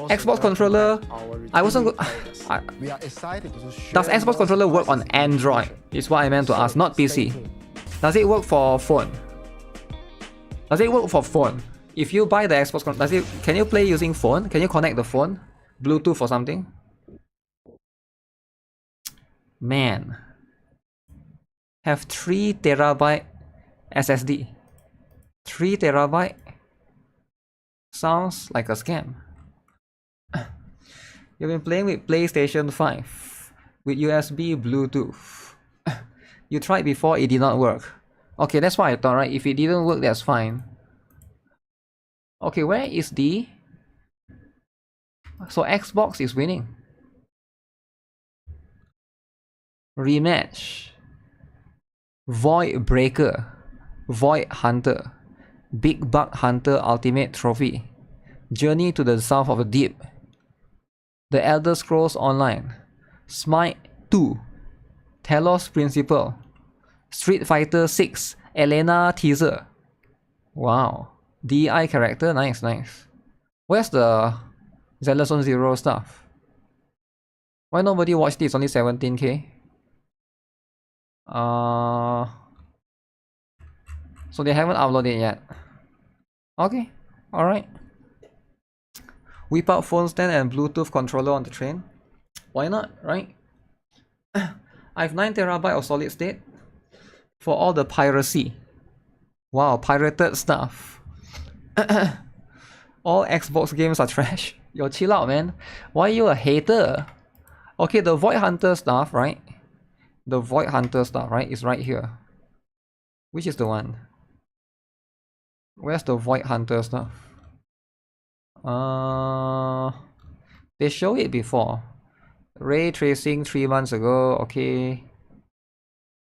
Xbox controller... I wasn't... We are excited to share Does Xbox controller work on Android? Is what I meant to ask, not PC. Does it work for phone? Does it work for phone? If you buy the Xbox controller, can you play using phone? Can you connect the phone? Bluetooth or something? Man. Have 3 terabyte SSD. 3 terabyte? Sounds like a scam. You've been playing with PlayStation 5 with USB Bluetooth. You tried before, it did not work. Okay, that's what I thought, right? If it didn't work, that's fine. Okay, where is the... So Xbox is winning. Rematch. Void Breaker. Void Hunter. Big Bug Hunter Ultimate Trophy. Journey to the South of the Deep. The Elder Scrolls Online. Smite 2. Telos Principle. Street Fighter 6. Elena teaser. Wow. DI character, nice. Where's the Zenless on Zero stuff? Why nobody watched it? It's only 17k. So they haven't uploaded it yet. Okay, alright. Whip out phone stand and Bluetooth controller on the train. Why not, right? I have 9 terabyte of solid state for all the piracy. Wow, pirated stuff. All Xbox games are trash. Yo, chill out, man. Why are you a hater? Okay, the Void Hunter stuff, right? The Void Hunter stuff, right, is right here. Which is the one? Where's the Void Hunter stuff? They showed it before. Ray tracing 3 months ago, okay.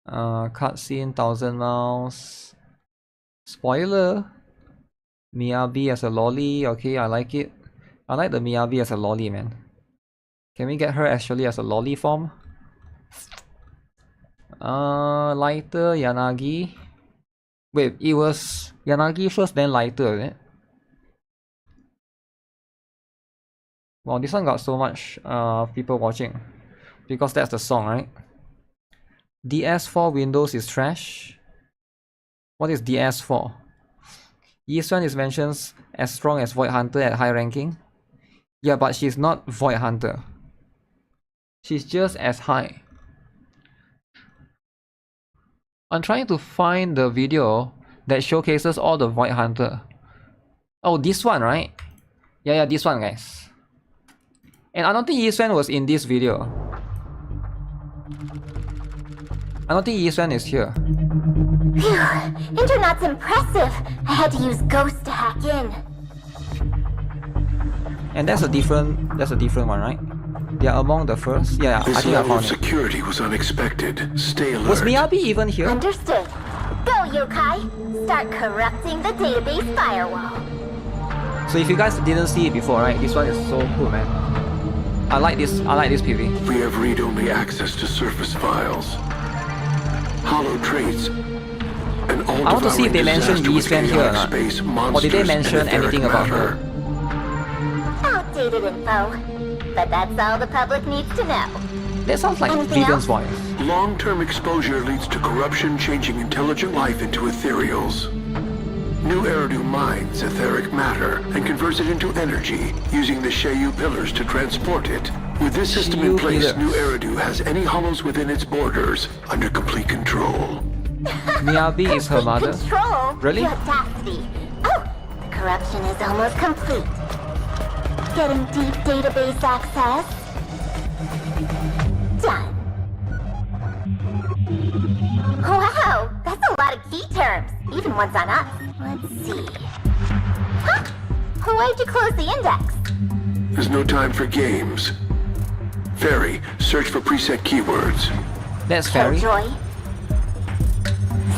Cutscene 1000 miles. Spoiler. Miyabi as a lolly, okay, I like it. I like the Miyabi as a lolly, man. Can we get her actually as a lolly form? Lighter, Yanagi. Wait, it was Yanagi first, then Lighter, is it? Wow, this one got so much people watching. Because that's the song, right? DS4 Windows is trash. What is DS4? Yi Xuan is mentioned as strong as Void Hunter at high ranking. Yeah, but she's not Void Hunter. She's just as high. I'm trying to find the video that showcases all the Void Hunter. Oh, this one, right? Yeah, this one, guys. And I don't think Yi Xuan was in this video. I don't think Yi Xuan is here. Phew, Internet's impressive. I had to use Ghost to hack in. And that's a different one, right? They are among the first. Yeah, I think I found it. Security was unexpected. Stay alert. Was Miyabi even here? Understood. Go, Yokai. Start corrupting the database firewall. So if you guys didn't see it before, right? This one is so cool, man. I like this PV. We have read-only access to surface files. Hollow traits. I want to see if they mention Yi Xuan here or not. Or did they mention anything about her? Outdated info. But that's all the public needs to know. That sounds like Vivian's voice. Long-term exposure leads to corruption, changing intelligent life into ethereals. New era Eridu mines etheric matter and converts it into energy, using the Seiyu pillars to transport it. With this system in place, New Eridu has any hollows within its borders under complete control. Miyabi is her mother. Control? Really? The audacity. Oh, the corruption is almost complete. Getting deep database access. Done. Wow, that's a lot of key terms, even ones on us. Let's see. Huh? Why'd you close the index? There's no time for games. Fairy, search for preset keywords. That's Fairy. Killjoy.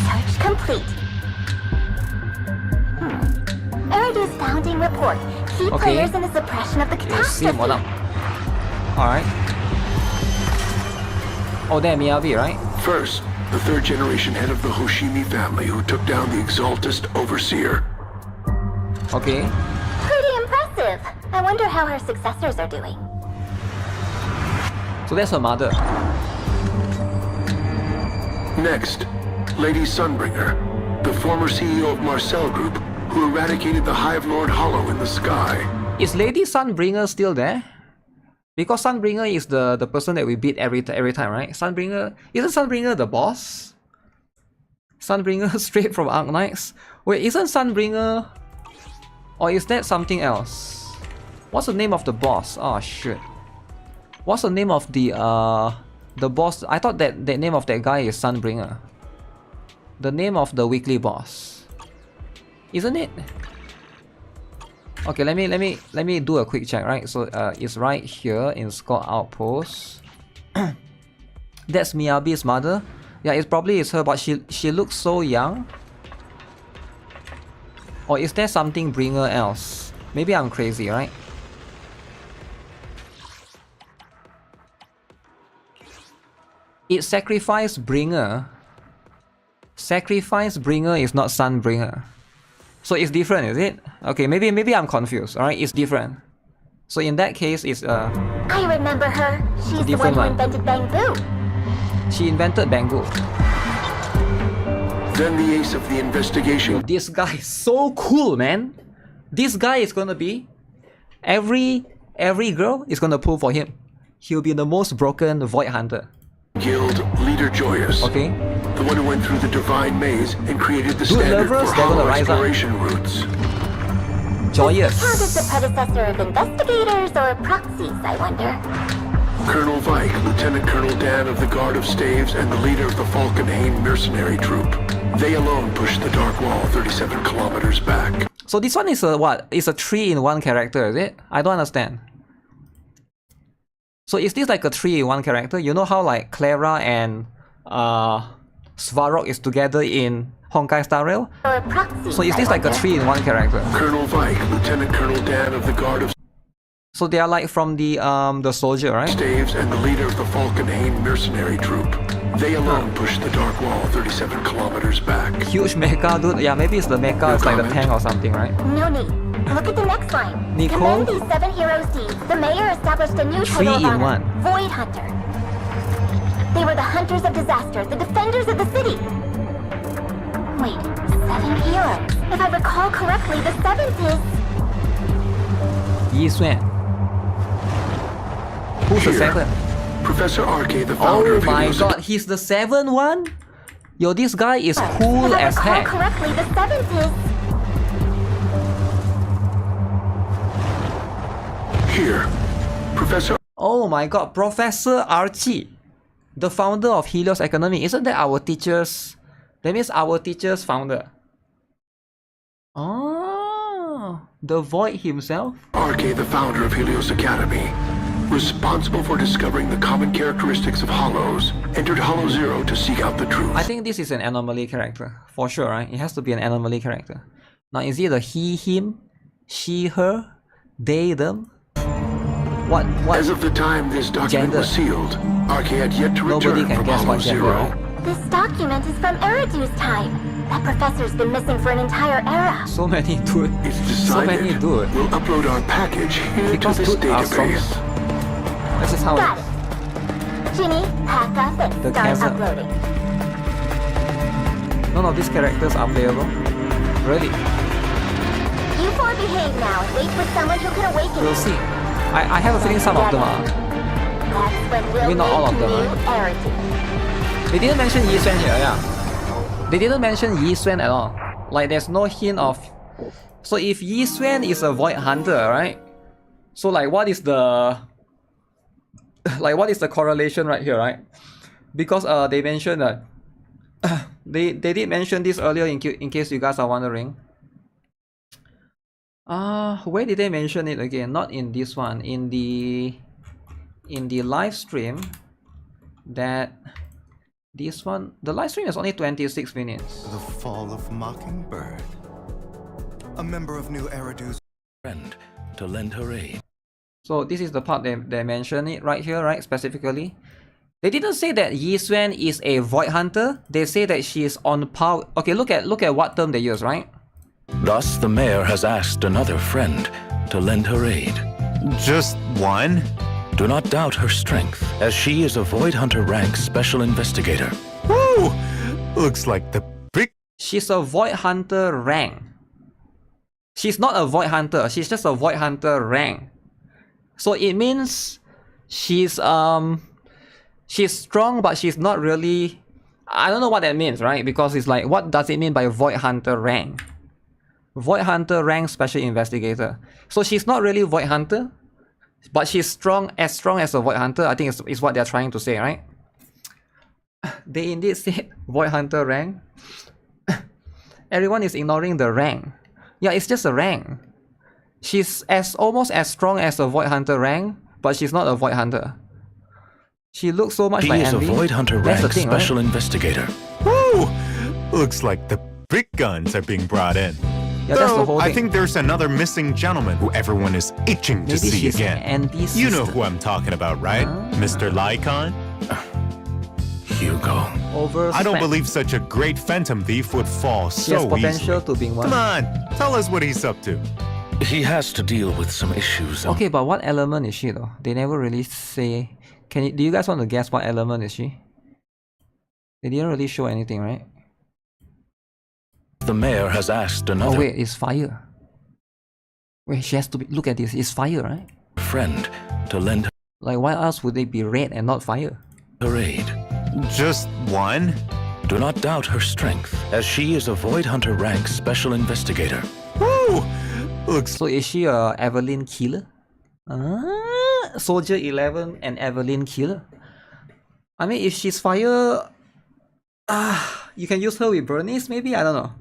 Search complete. Eridu's founding report. Key players in the suppression of the catastrophe. Alright. Oh, they're Miyabi, right? First, the third generation head of the Hoshimi family who took down the Exaltist Overseer. Okay. Pretty impressive. I wonder how her successors are doing. So that's her mother. Next, Lady Sunbringer, the former CEO of Marcel Group, who eradicated the Hive Lord Hollow in the sky. Is Lady Sunbringer still there? Because Sunbringer is the person that we beat every time, right? Sunbringer, isn't Sunbringer the boss? Sunbringer straight from Arknights? Wait, isn't Sunbringer... Or is that something else? What's the name of the boss? Oh shit. What's the name of the boss? I thought that the name of that guy is Sunbringer. The name of the weekly boss. Isn't it? Okay, let me do a quick check, right? So it's right here in Score Outpost. That's Miyabi's mother. Yeah, it probably is her, but she looks so young. Or is there something Bringer else? Maybe I'm crazy, right? It sacrificed Bringer. Sacrifice Bringer is not Sunbringer. So it's different, is it? Okay, maybe I'm confused. Alright, it's different. So in that case, it's I remember her. She's the one who invented Bangbu. She invented Bangbu. Then the ace of the investigation. This guy is so cool, man. This guy is gonna be every girl is gonna pull for him. He'll be the most broken Void Hunter. Guild leader Joyous. Okay. The one who went through the Divine Maze and created the standard for hollow exploration routes. Joyous. Count as the predecessor of investigators or proxies, I wonder. Colonel Vike, Lieutenant Colonel Dan of the Guard of Staves, and the leader of the Falkenhayn mercenary troop. They alone pushed the Dark Wall 37 kilometers back. So this one is a what? It's a 3-in-1 character, is it? I don't understand. So is this like a 3-in-1 character? You know how like Clara and Svarog is together in Honkai Star Rail? So is this like a 3-in-1 character? Colonel Vike, Lieutenant Colonel Dan of the Guard of... So they are like from the soldier, right? Staves and the leader of the Falkenhayn mercenary troop. They alone pushed the Dark Wall 37 kilometers back. Huge mecha, dude. Yeah, maybe it's the mecha, it's like the tank or something, right? No need. Look at the next line. Nicole? Command these 7 heroes deeds. The mayor established a new title of honor, Void Hunter. They were the hunters of disaster, the defenders of the city. Wait, 7 heroes. If I recall correctly, the 7th is... Yi Xuan. Who's the 7th? Professor RK, the founder of Helios. Oh my god, he's the 7th one? Yo, this guy is cool as heck. If I recall correctly, the 7th is... Here, Professor... Oh my god, Professor Archie, the founder of Helios Academy. Isn't that our teacher's... That means our teacher's founder. Oh, the Void himself? RK, the founder of Helios Academy, responsible for discovering the common characteristics of Hollows, entered Hollow Zero to seek out the truth. I think this is an anomaly character, for sure, right? It has to be an anomaly character. Now, is it a he, him, she, her, they, them? What As of the time this document was sealed, RK had yet to return from Hollow Zero. This document is from Eridu's time. That professor's been missing for an entire era. So many, dude. It's decided so many, dude. We'll upload our package here to this database. This is how Got it. Ginny, pack up and start uploading. None of these characters are playable. Really? Therefore, behave now and wait for someone who can awaken We'll you. see. I have a feeling some of them are. That's when we'll Maybe not all of them, new right? Arity. They didn't mention Yi Xuan here, yeah. They didn't mention Yi Xuan at all. Like, there's no hint of... So if Yi Xuan is a Void Hunter, right? So like, what is the... like, what is the correlation right here, right? Because they mentioned that... they did mention this earlier in case you guys are wondering. Where did they mention it again? Not in this one. In the live stream. That... This one, the live stream is only 26 minutes. The fall of Mockingbird. A member of New Eridu's friend to lend her aid. So this is the part they mention it right here, right? Specifically. They didn't say that Yi Xuan is a Void Hunter. They say that she is on par. Okay, look at what term they use, right? Thus, the mayor has asked another friend to lend her aid. Just one? Do not doubt her strength, as she is a Void Hunter rank special investigator. Woo! Looks like the big... She's a Void Hunter rank. She's not a Void Hunter, she's just a Void Hunter rank. So it means she's strong, but she's not really... I don't know what that means, right? Because it's like, what does it mean by Void Hunter rank? Void Hunter rank special investigator. So she's not really Void Hunter, but she's strong as a Void Hunter. I think is what they're trying to say, right? They indeed said Void Hunter rank. Everyone is ignoring the rank. Yeah, it's just a rank. She's almost as strong as a Void Hunter rank, but she's not a Void Hunter. She looks so much like Andy. She is a Void Hunter rank special right? investigator. Woo! Looks like the big guns are being brought in. Yeah, that's the whole thing. I think there's another missing gentleman who everyone is itching to see again. Andy's you know sister. who I'm talking about, right? Mr. Lycon? Hugo. I don't believe such a great phantom thief would fall so has potential easily. to being one. Come on, tell us what he's up to. He has to deal with some issues. Okay, but what element is she though? They never really say. Do you guys want to guess what element is she? They didn't really show anything, right? The mayor has asked another... Oh wait, it's fire. Wait, she has to be... Look at this, it's fire, right? ...friend to lend her... Like, why else would they be red and not fire? ...her aid. Just one? Do not doubt her strength, as she is a Void Hunter rank special investigator. Woo! So is she a Evelyn killer? Soldier 11 and Evelyn killer? I mean, if she's fire... you can use her with Bernice, maybe? I don't know.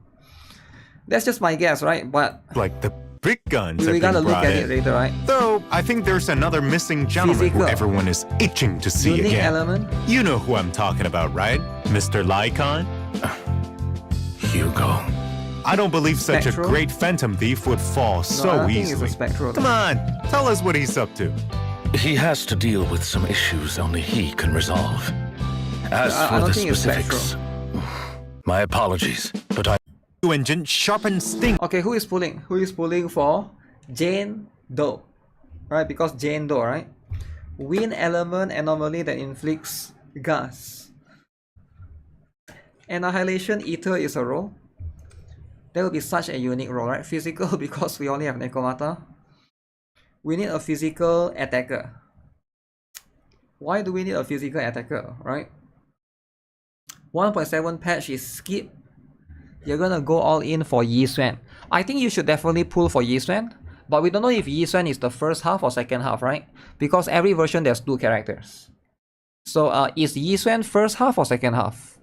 That's just my guess, right? But like the big guns we gotta look at it later, right? Though I think there's another missing gentleman who everyone is itching to see Unique again. element? You know who I'm talking about, right? Mr. Lycon? Hugo. I don't believe such Spectral? a great phantom thief would fall so easily. Come on, tell us what he's up to. He has to deal with some issues only he can resolve. As for the specifics, my apologies, but I... Engine sharpen sting. Okay, who is pulling? Who is pulling for Jane Doe? Right, because Jane Doe, right? Wind element anomaly that inflicts gas. Annihilation Ether is a role. That will be such a unique role, right? Physical because we only have Nekomata. We need a physical attacker. Why do we need a physical attacker, right? 1.7 patch is skip. You're gonna go all in for Yi Xuan. I think you should definitely pull for Yi Xuan, but we don't know if Yi Xuan is the first half or second half, right? Because every version there's 2 characters. So is Yi Xuan first half or second half?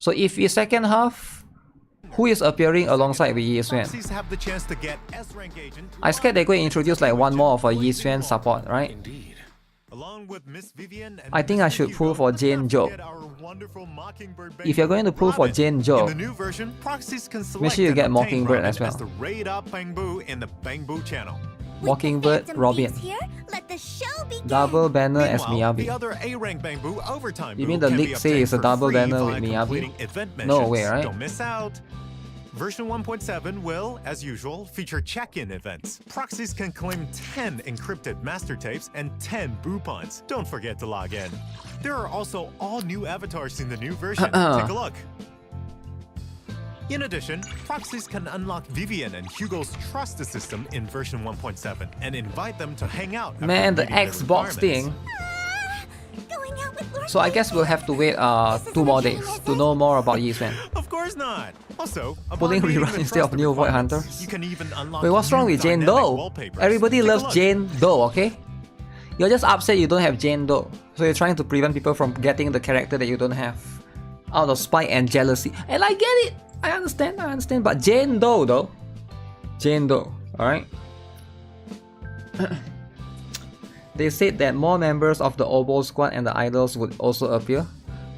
So if it's second half, who is appearing alongside with Yi Xuan? I scared they're going to introduce like one more of a Yi Xuan support, right? I think I should pull for Jane Doe. If you're going to pull for Jane Doe, make sure you get Mockingbird as well. Mockingbird, Robin. Double banner as Miyabi. You mean the leak say it's a double banner with Miyabi? No way, right? Version 1.7 will, as usual, feature check-in events. Proxies can claim 10 encrypted master tapes and 10 boopons. Don't forget to log in. There are also all new avatars in the new version. Take a look. In addition, proxies can unlock Vivian and Hugo's trust system in version 1.7 and invite them to hang out. Man, the Xbox thing. So I guess we'll have to wait 2 more days to know more about Yiswen. Of course not. Also, Putting rerun instead of new Void Hunter. you can even unlock Wait, what's wrong with Jane Doe? wallpapers. Everybody Take a loves look. Jane Doe, okay? You're just upset you don't have Jane Doe. So you're trying to prevent people from getting the character that you don't have. Out of spite and jealousy. And I get it! I understand. But Jane Doe though. Jane Doe, alright? They said that more members of the Oboe squad and the idols would also appear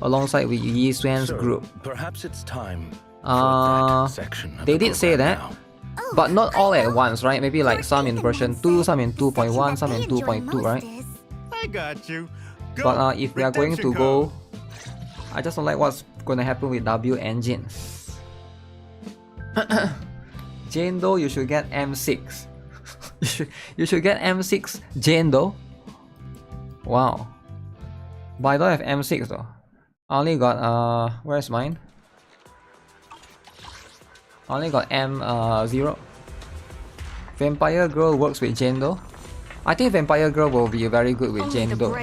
alongside with Yiswen's group. Perhaps it's time for that section of they the did say that, program now. but not all at once, right? Maybe like some in version 2, some in 2.1, some in 2.2, right? I got you. Go. But if we are going to Redemption go, I just don't like what's gonna happen with W engines. Jane Doe, you should get M6. you should get M6 Jane Doe. Wow. But I don't have M6 though. I only got where's mine? I only got M0. Vampire Girl works with Jane Doe. I think Vampire Girl will be very good with Jane Doe.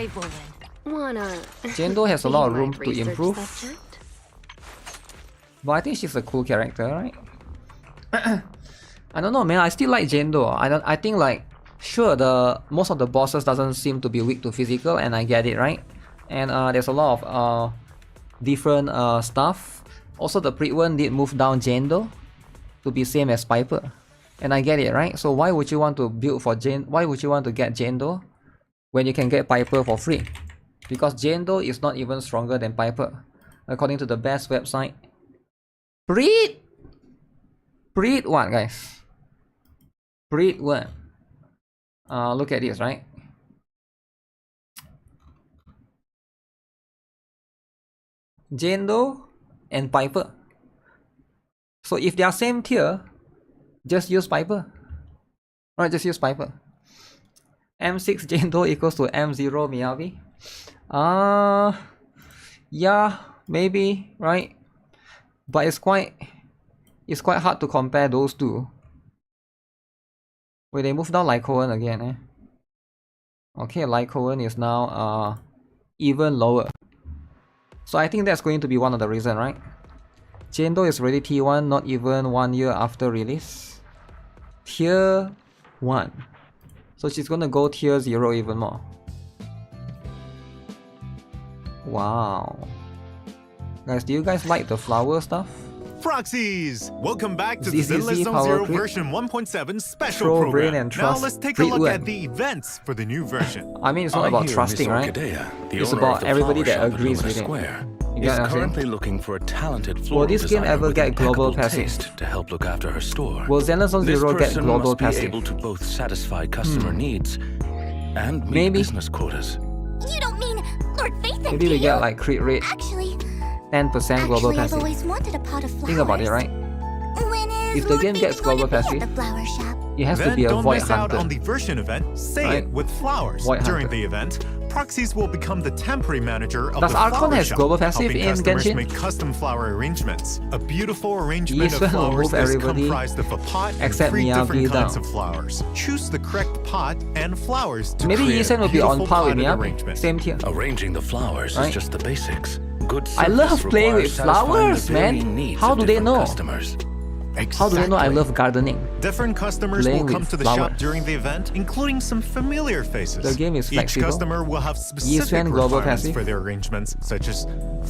Jane Doe has a lot of room to improve. But I think she's a cool character, right? I don't know, man. I still like Jane Doe. I think like, sure, most of the bosses doesn't seem to be weak to physical, and I get it, right? And there's a lot of different stuff. Also, the Pre-1 did move down Jane Doe to be same as Piper, and I get it, right? So why would you want to build for Jane? Why would you want to get Jane Doe when you can get Piper for free? Because Jane Doe is not even stronger than Piper, according to the best website. Pre-1, guys. Pre-1. Look at this, right? Jane Doe and Piper. So if they are same tier, just use Piper. Right, just use Piper. M6 Jane Doe equals to M0 Miyabi. Yeah, maybe, right? But it's quite hard to compare those two. Wait, they moved down Lycoan again, eh? Okay, Lycoan is now even lower. So I think that's going to be one of the reasons, right? Jane Doe is already T1 not even 1 year after release. Tier 1. So she's gonna go tier 0 even more. Wow. Guys, do you guys like the flower stuff? Proxies! Welcome back to the ZZZ Zenless Zone Power Zero Creep, version 1.7 special Throw Brain program. and Now Trust let's take a look Pre-1. at the events for the new version. I mean, it's not about trusting, right? It's about everybody that agrees with it. You is get what I'm currently saying? looking for a talented floral Will this game designer ever with get global impeccable passive? taste to help look after her store. Will Zenless Zone This Zero get person global must be passive? able to both satisfy customer needs and meet Maybe. business quotas. You don't mean Lord Faith and Maybe we get like crit rate Actually, 10% global I've passive. always wanted a pot of flowers. Think about it, right? When is If the Lord game Faith gets going global to be at passive, the flower shop? it has to Then be a don't Void miss out Hunter. on the version event. Say Right? it with flowers. Void During Hunter. the event, Proxies will become the temporary manager of Does the Archon flower has shop, global passive helping in customers Genshin? make custom flower arrangements. A beautiful arrangement Yiswen of will flowers move is everybody comprised of a pot and except 3 different Miyabi kinds down. of flowers. Choose the correct pot and flowers to Maybe create Yiswen a will be on beautiful par with potted Miyabi. arrangement. Same tier. Arranging the flowers Right? is just the basics. Good I service love playing with requires satisfying flowers, the varying man. needs How of do they different know? customers. How do they know I love gardening? Different customers Playing will come with to the flowers. shop during the event, including some familiar faces. The game is Each flexible. customer will have specific Yiswen global requirements passive. for their arrangements, such as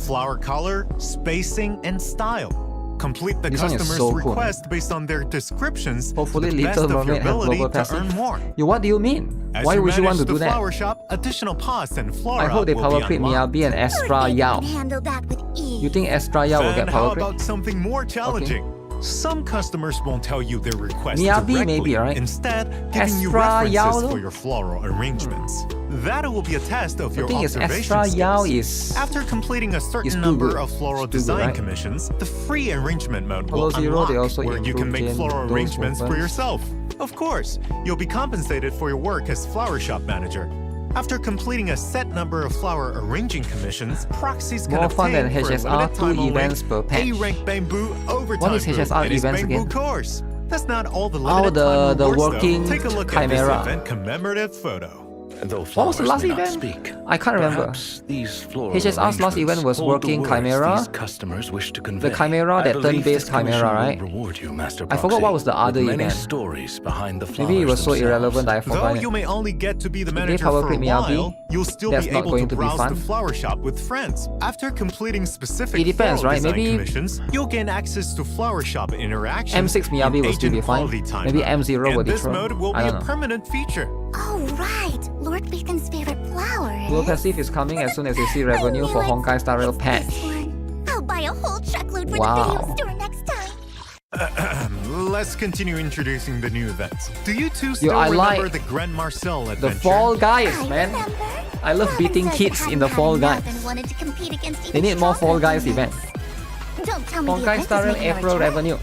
flower color, spacing, and style. Complete the This one is customer's so cool. request based on their descriptions Hopefully to the best Little of your Mermaid have ability global to passive. earn more. What do you mean? As Why would you want to manage do the that? flower shop, additional pots and flora I hope they will power be creep unlocked. Miyabi and Astra Yao. Handle that with ease. You think Astra Yao will Then get how power creep? about something more challenging? Some customers won't tell you their request Miyabi directly, maybe, right? instead giving you Astra Yao references though? for your floral arrangements. That will be a test of The your thing is, observation Astra Yao skills. is... After completing a is certain too number good. of floral It's too good, design right? commissions, the free arrangement mode Hello will Zero, unlock, they also where you can improved make in floral those arrangements for movements. yourself. Of course, you'll be compensated for your work as flower shop manager. After completing a set number of flower arranging commissions, proxies can More fun than obtain for a HSR, limited 2 time only events per patch. A-rank Bamboo Overtime What is Boot HSR in his events Bamboo again? course. That's not all the Oh, limited time the rewards, working though. Take a look chimera. at this event commemorative photo. Though What was the flowers last may not event? speak, I can't remember. perhaps these floral HSR's last arrangements event was hold the working words chimera. these customers wish to convey. The chimera, I that believe turn-based this commission chimera, will right? reward you, Master I forgot what was the Proxy, other with many event. stories behind the flowers Maybe it was so themselves. irrelevant that I Though forgot you it. may only get to be the If they manager power for a creep Miyabi, while, you'll still that's be not able going to to be browse fun. the flower shop with friends. After completing specific It depends, floral right? design Maybe commissions, you'll gain access to flower shop interactions. M6 Miyabi will still be fine. Maybe M0 will This deter. mode will I be don't a know. permanent feature. Oh, right. Lord Beacon's favorite flower Dual is... passive is coming as soon as you see revenue for Honkai Star Rail patch. This one. I'll buy a whole truckload for Wow. the video store next time. Let's continue introducing the new events. Do you two still I remember like the Grand Marcel The adventure? Fall Guys, man. Remember? I love Robin beating says kids it in the hadn't Fall had Guys. enough and wanted to compete against They even need more Fall stronger Guys opponents. events. Don't tell me the Honkai event Star is Rail making our April return. revenue.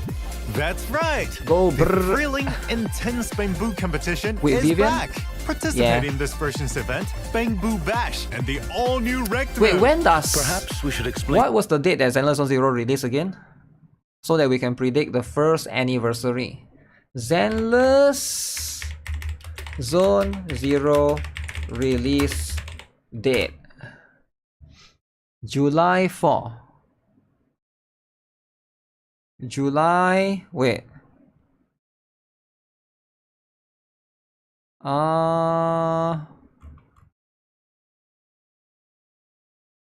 That's right. Go The brrr. thrilling, intense Bamboo competition With is Vivian? back. Participate in this version's event, Bamboo Bash, and the all-new Ranked Wait, mode. when does... Perhaps we should explain. What was the date that Zenless Zone Zero released again? So that we can predict the first anniversary. Zenless Zone Zero release date. July 4. July... Wait.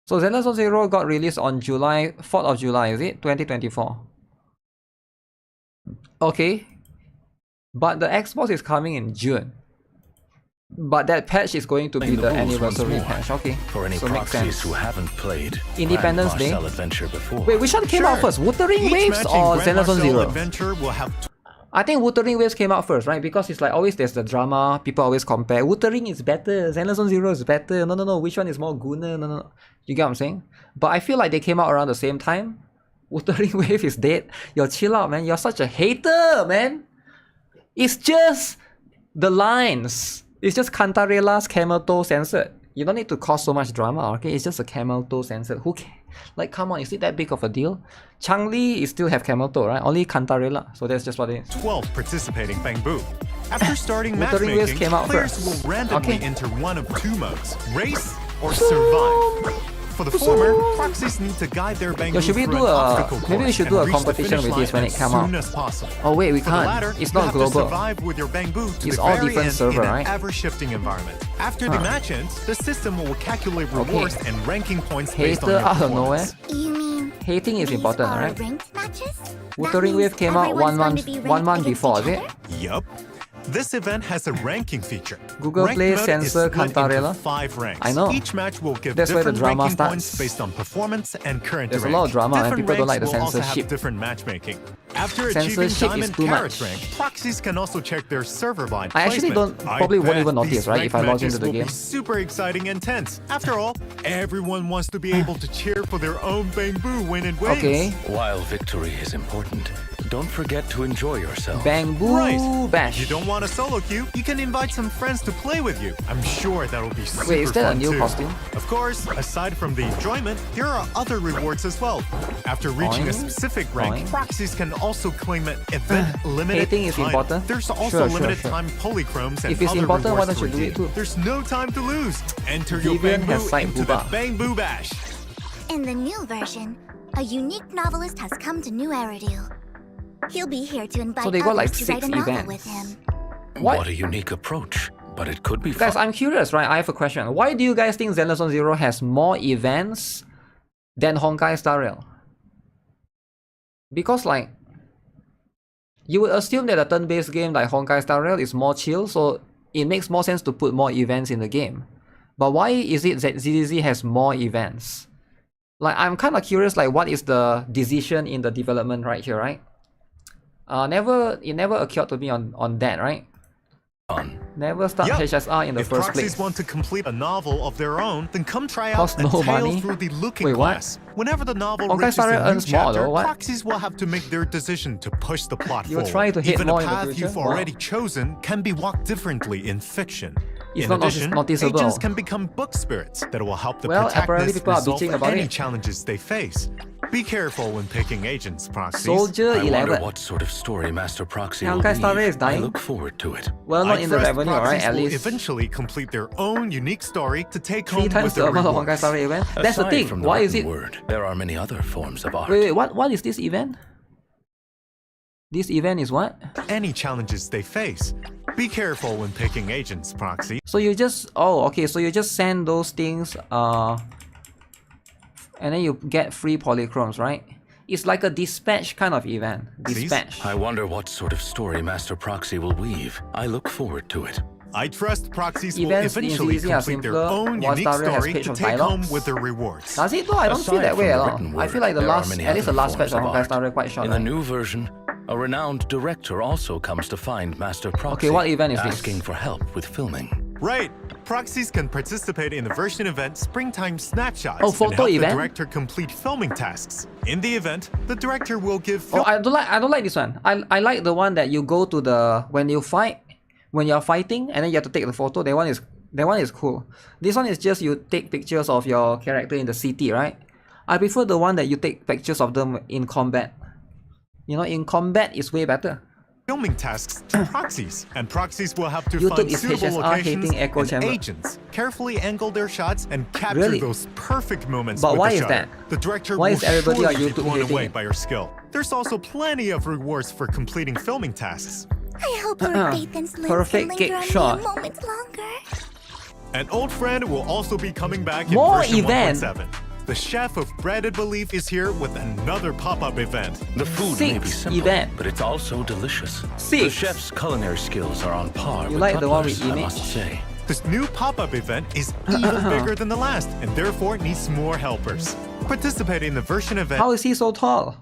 So Zenless Zone Zero got released on July 4th of July, is it? 2024. Okay. But the Xbox is coming in June. But that patch is going to be the anniversary patch. Okay. For any so makes proxies sense. who haven't played Independence Grand Day. Marcel Adventure before. Wait, which one came out first? Wuthering Each Waves matching or Grand Zenless Zone Marcel Zero? adventure will have I think Wuthering Waves came out first, right? Because it's like always there's the drama, people always compare. Wuthering is better, Zenless Zone Zero is better. No, which one is more gooner? No. You get what I'm saying? But I feel like they came out around the same time. Wuthering Wave is dead. Yo, chill out, man. You're such a hater, man. It's just the lines. It's just Cantarella's camel toe censored. You don't need to cause so much drama, okay? It's just a camel toe censored. Who cares? Like, come on, is it that big of a deal? Changli is still have camel toe, right? Only Cantarella. So that's just what it is. 12 participating Bamboo. After starting Wuthering Waves matchmaking, came out players first. will randomly Okay. enter one of two modes, race or survive. For the former, proxies need to guide their Bamboo Yo, should we through do an a- obstacle maybe we course should and do a reach the competition finish with this line when it as come soon out. as possible. Oh wait, we For the can't. latter, It's you not have to global. survive with your Bamboo to It's the all very different end server, in right? an ever-shifting environment. After the Huh. match ends, the system will calculate Okay. rewards and ranking points based on Hater your out of nowhere. performance. You mean Hating is these important, are right? ranked matches? Wuthering That means Wave came out everyone's going to be ranked 1 month against before, each is it? other? Yup. This event has a ranking feature. Google Ranked Play mode is censor split into Cantarella. 5 ranks. I know. Each match will give That's where the different drama ranking starts. points based on performance and current There's a rank. lot of drama and Different people don't like ranks the will also censorship. have different matchmaking. After achieving Censorship is Diamond too Carrot much. rank, proxies can also check their server line I actually placement. probably won't bet even notice, these right, if I ranked log matches into the will game. be super exciting and tense. After all, everyone wants to be able to cheer for their own Bamboo when it wins. Okay. While victory is important, don't forget to enjoy yourself. Bamboo Right. Bash. You don't want a solo queue? You can invite some friends to play with you. I'm sure that'll be super Wait, is that a fun new too. costume? Of course, aside from the enjoyment, here are other rewards as well. After reaching a Boing. specific rank, Boing. proxies can also claim an event limited Hating is time. important. There's also Sure, limited sure. time polychromes and If it's other important, why rewards don't to you do it redeem. too? There's no time to lose. Enter your Vivian Bamboo has side into the booba. Bamboo Bash. In the new version, a unique novelist has come to New Aerodale. He'll be here to invite So they got, like, others to write 6 a novel events. with him. What a unique approach, but it could be Guys, fun. I'm curious, right? I have a question. Why do you guys think Zenless Zone Zero has more events than Honkai Star Rail? Because, like, you would assume that a turn-based game like Honkai Star Rail is more chill, so it makes more sense to put more events in the game. But why is it that ZZZ has more events? Like, I'm kind of curious, like, what is the decision in the development right here, right? It never occurred to me on that, right? Never start Yup. HSR in the If first proxies place. want to complete a novel of their own, then come try out Cost A no Tale money? Through the Looking Wait, what? Glass. Whenever the novel Honkai reaches Star Rail a new earns more, chapter, though, what? proxies will have to make their decision to push the plot You're forward. trying to hit Even more a in the path future? you've Wow. already chosen can be walked differently in fiction. It's In not addition, noticeable. agents can become book spirits that will help the Well, apparently protagonists people are resolve bitching about any it. challenges they face. Be careful when picking agents, Proxies. Soldier I 11. wonder what sort of story Master Proxy will Honkai Star Rail weave. is dying. I look forward to it. Well, not I in the trust revenue, Proxies right? At will least eventually complete their own unique story to take 3 home times with the the amount of Honkai rewards. Star Rail event. That's the Aside thing. from the Why is written it? word, there are many other forms of art. Wait, what is this event? This event is what? Any challenges they face. Be careful when picking agents, Proxy. So you just so you just send those things and then you get free polychromes, right? It's like a dispatch kind of event. Dispatch. I wonder what sort of story Master Proxy will weave. I look forward to it. I trust Proxies will Events in eventually ZZZ are complete their simpler, own while unique Star Rail has story page to of take home dialogues. with their rewards. Does it though? I don't feel Aside that way from at the all. written I word, feel like the there are last, many at least the other last patch forms of of Honkai art. Star Rail quite short. In the right? new version, a renowned director also comes to find Master Proxy. Okay, what event is this? asking for help with filming. Right. Proxies can participate in the version event Springtime Snapshots Oh, and photo help event? the director complete filming tasks. In the event, the director will give Oh, I don't like this one. I like the one that you go to the when you're fighting and then you have to take the photo. That one is cool. This one is just you take pictures of your character in the city, right? I prefer the one that you take pictures of them in combat. You know, in combat is way better. filming tasks to Proxies, and Proxies will have to YouTube find is suitable HSR locations hating echo and chamber. agents, carefully angle their shots, and capture Really? those perfect moments But with why the is shutter. that? The director Why will is everybody on surely be YouTube blown hating away it? by your skill. There's also plenty of rewards for completing filming tasks. I hope your faith and Slim Perfect can cake linger on shot. me a moment longer. An old friend will also be coming back in More version event. 1.7. The chef of Breaded Belief is here with another pop-up event. The food may be 6 simple, event. but it's also delicious. 6. The chef's culinary skills are on par You with like the one Butler's, with I image? must say. This new pop-up event is even bigger than the last, and therefore needs more helpers. Participate in the version event. How is he so tall?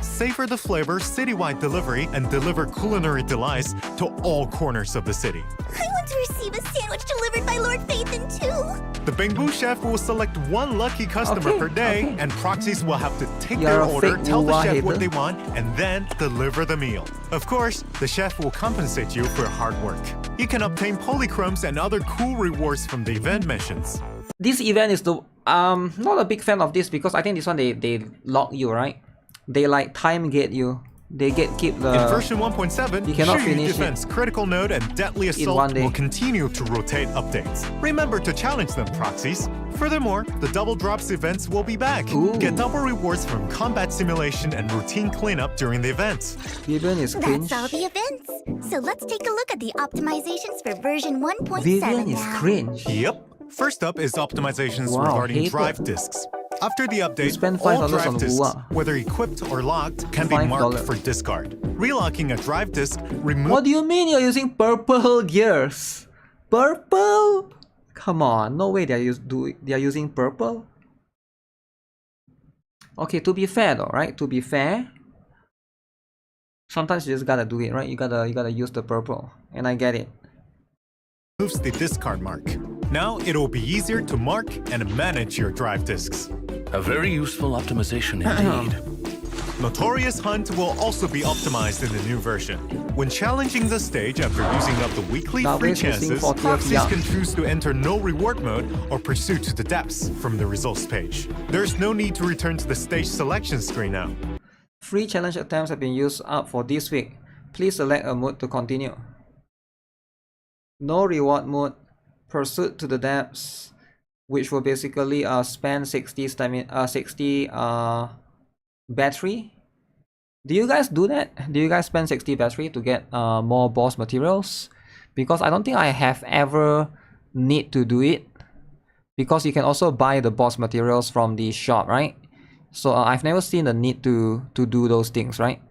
Savor the flavor citywide delivery and deliver culinary delights to all corners of the city. I want to receive a sandwich delivered by Lord Phaethon too. The Bangbu chef will select one lucky customer Okay, per day, okay. and Proxies will have to take You're their a order, fake tell the Wuwa chef hater. what they want, and then deliver the meal. Of course, the chef will compensate you for your hard work. You can obtain polychromes and other cool rewards from the event missions. This event is the not a big fan of this because I think this one they lock you, right? They like time gate you. They keep the In version 1.7, you cannot Shuyu finish it Defense Critical Node and Deadly one Assault day. will continue to rotate updates. Remember to challenge them, Proxies. Furthermore, the Double Drops events will be back. Ooh. Get double rewards from combat simulation and routine cleanup during the events. Vivian is cringe. That's all the events. So let's take a look at the optimizations for version 1.7 Vivian is now. cringe. Yep. First up is optimizations Wow, regarding hater. drive disks. After the update, spend all $5 drive on disks, Wuwa. whether equipped or locked, can be $5. marked for discard. Relocking a drive disk removes What do you mean you're using purple gears? Purple? Come on, no way they are using purple. Okay, to be fair though, right? To be fair, sometimes you just gotta do it, right? You gotta use the purple, and I get it. the discard mark. Now it'll be easier to mark and manage your drive disks. A very useful optimization indeed. Notorious Hunt will also be optimized in the new version. When challenging the stage after using up the weekly Now free we're using chances, 40 Proxies yeah. can choose to enter no reward mode or pursue to the depths from the results page. There's no need to return to the stage selection screen now. Free challenge attempts have been used up for this week. Please select a mode to continue. No reward mode. Pursuit to the depths, which will basically spend 60 stamina, 60 battery. Do you guys do that? Do you guys spend 60 battery to get more boss materials? Because I don't think I have ever need to do it, because you can also buy the boss materials from the shop, right? So I've never seen the need to do those things, right?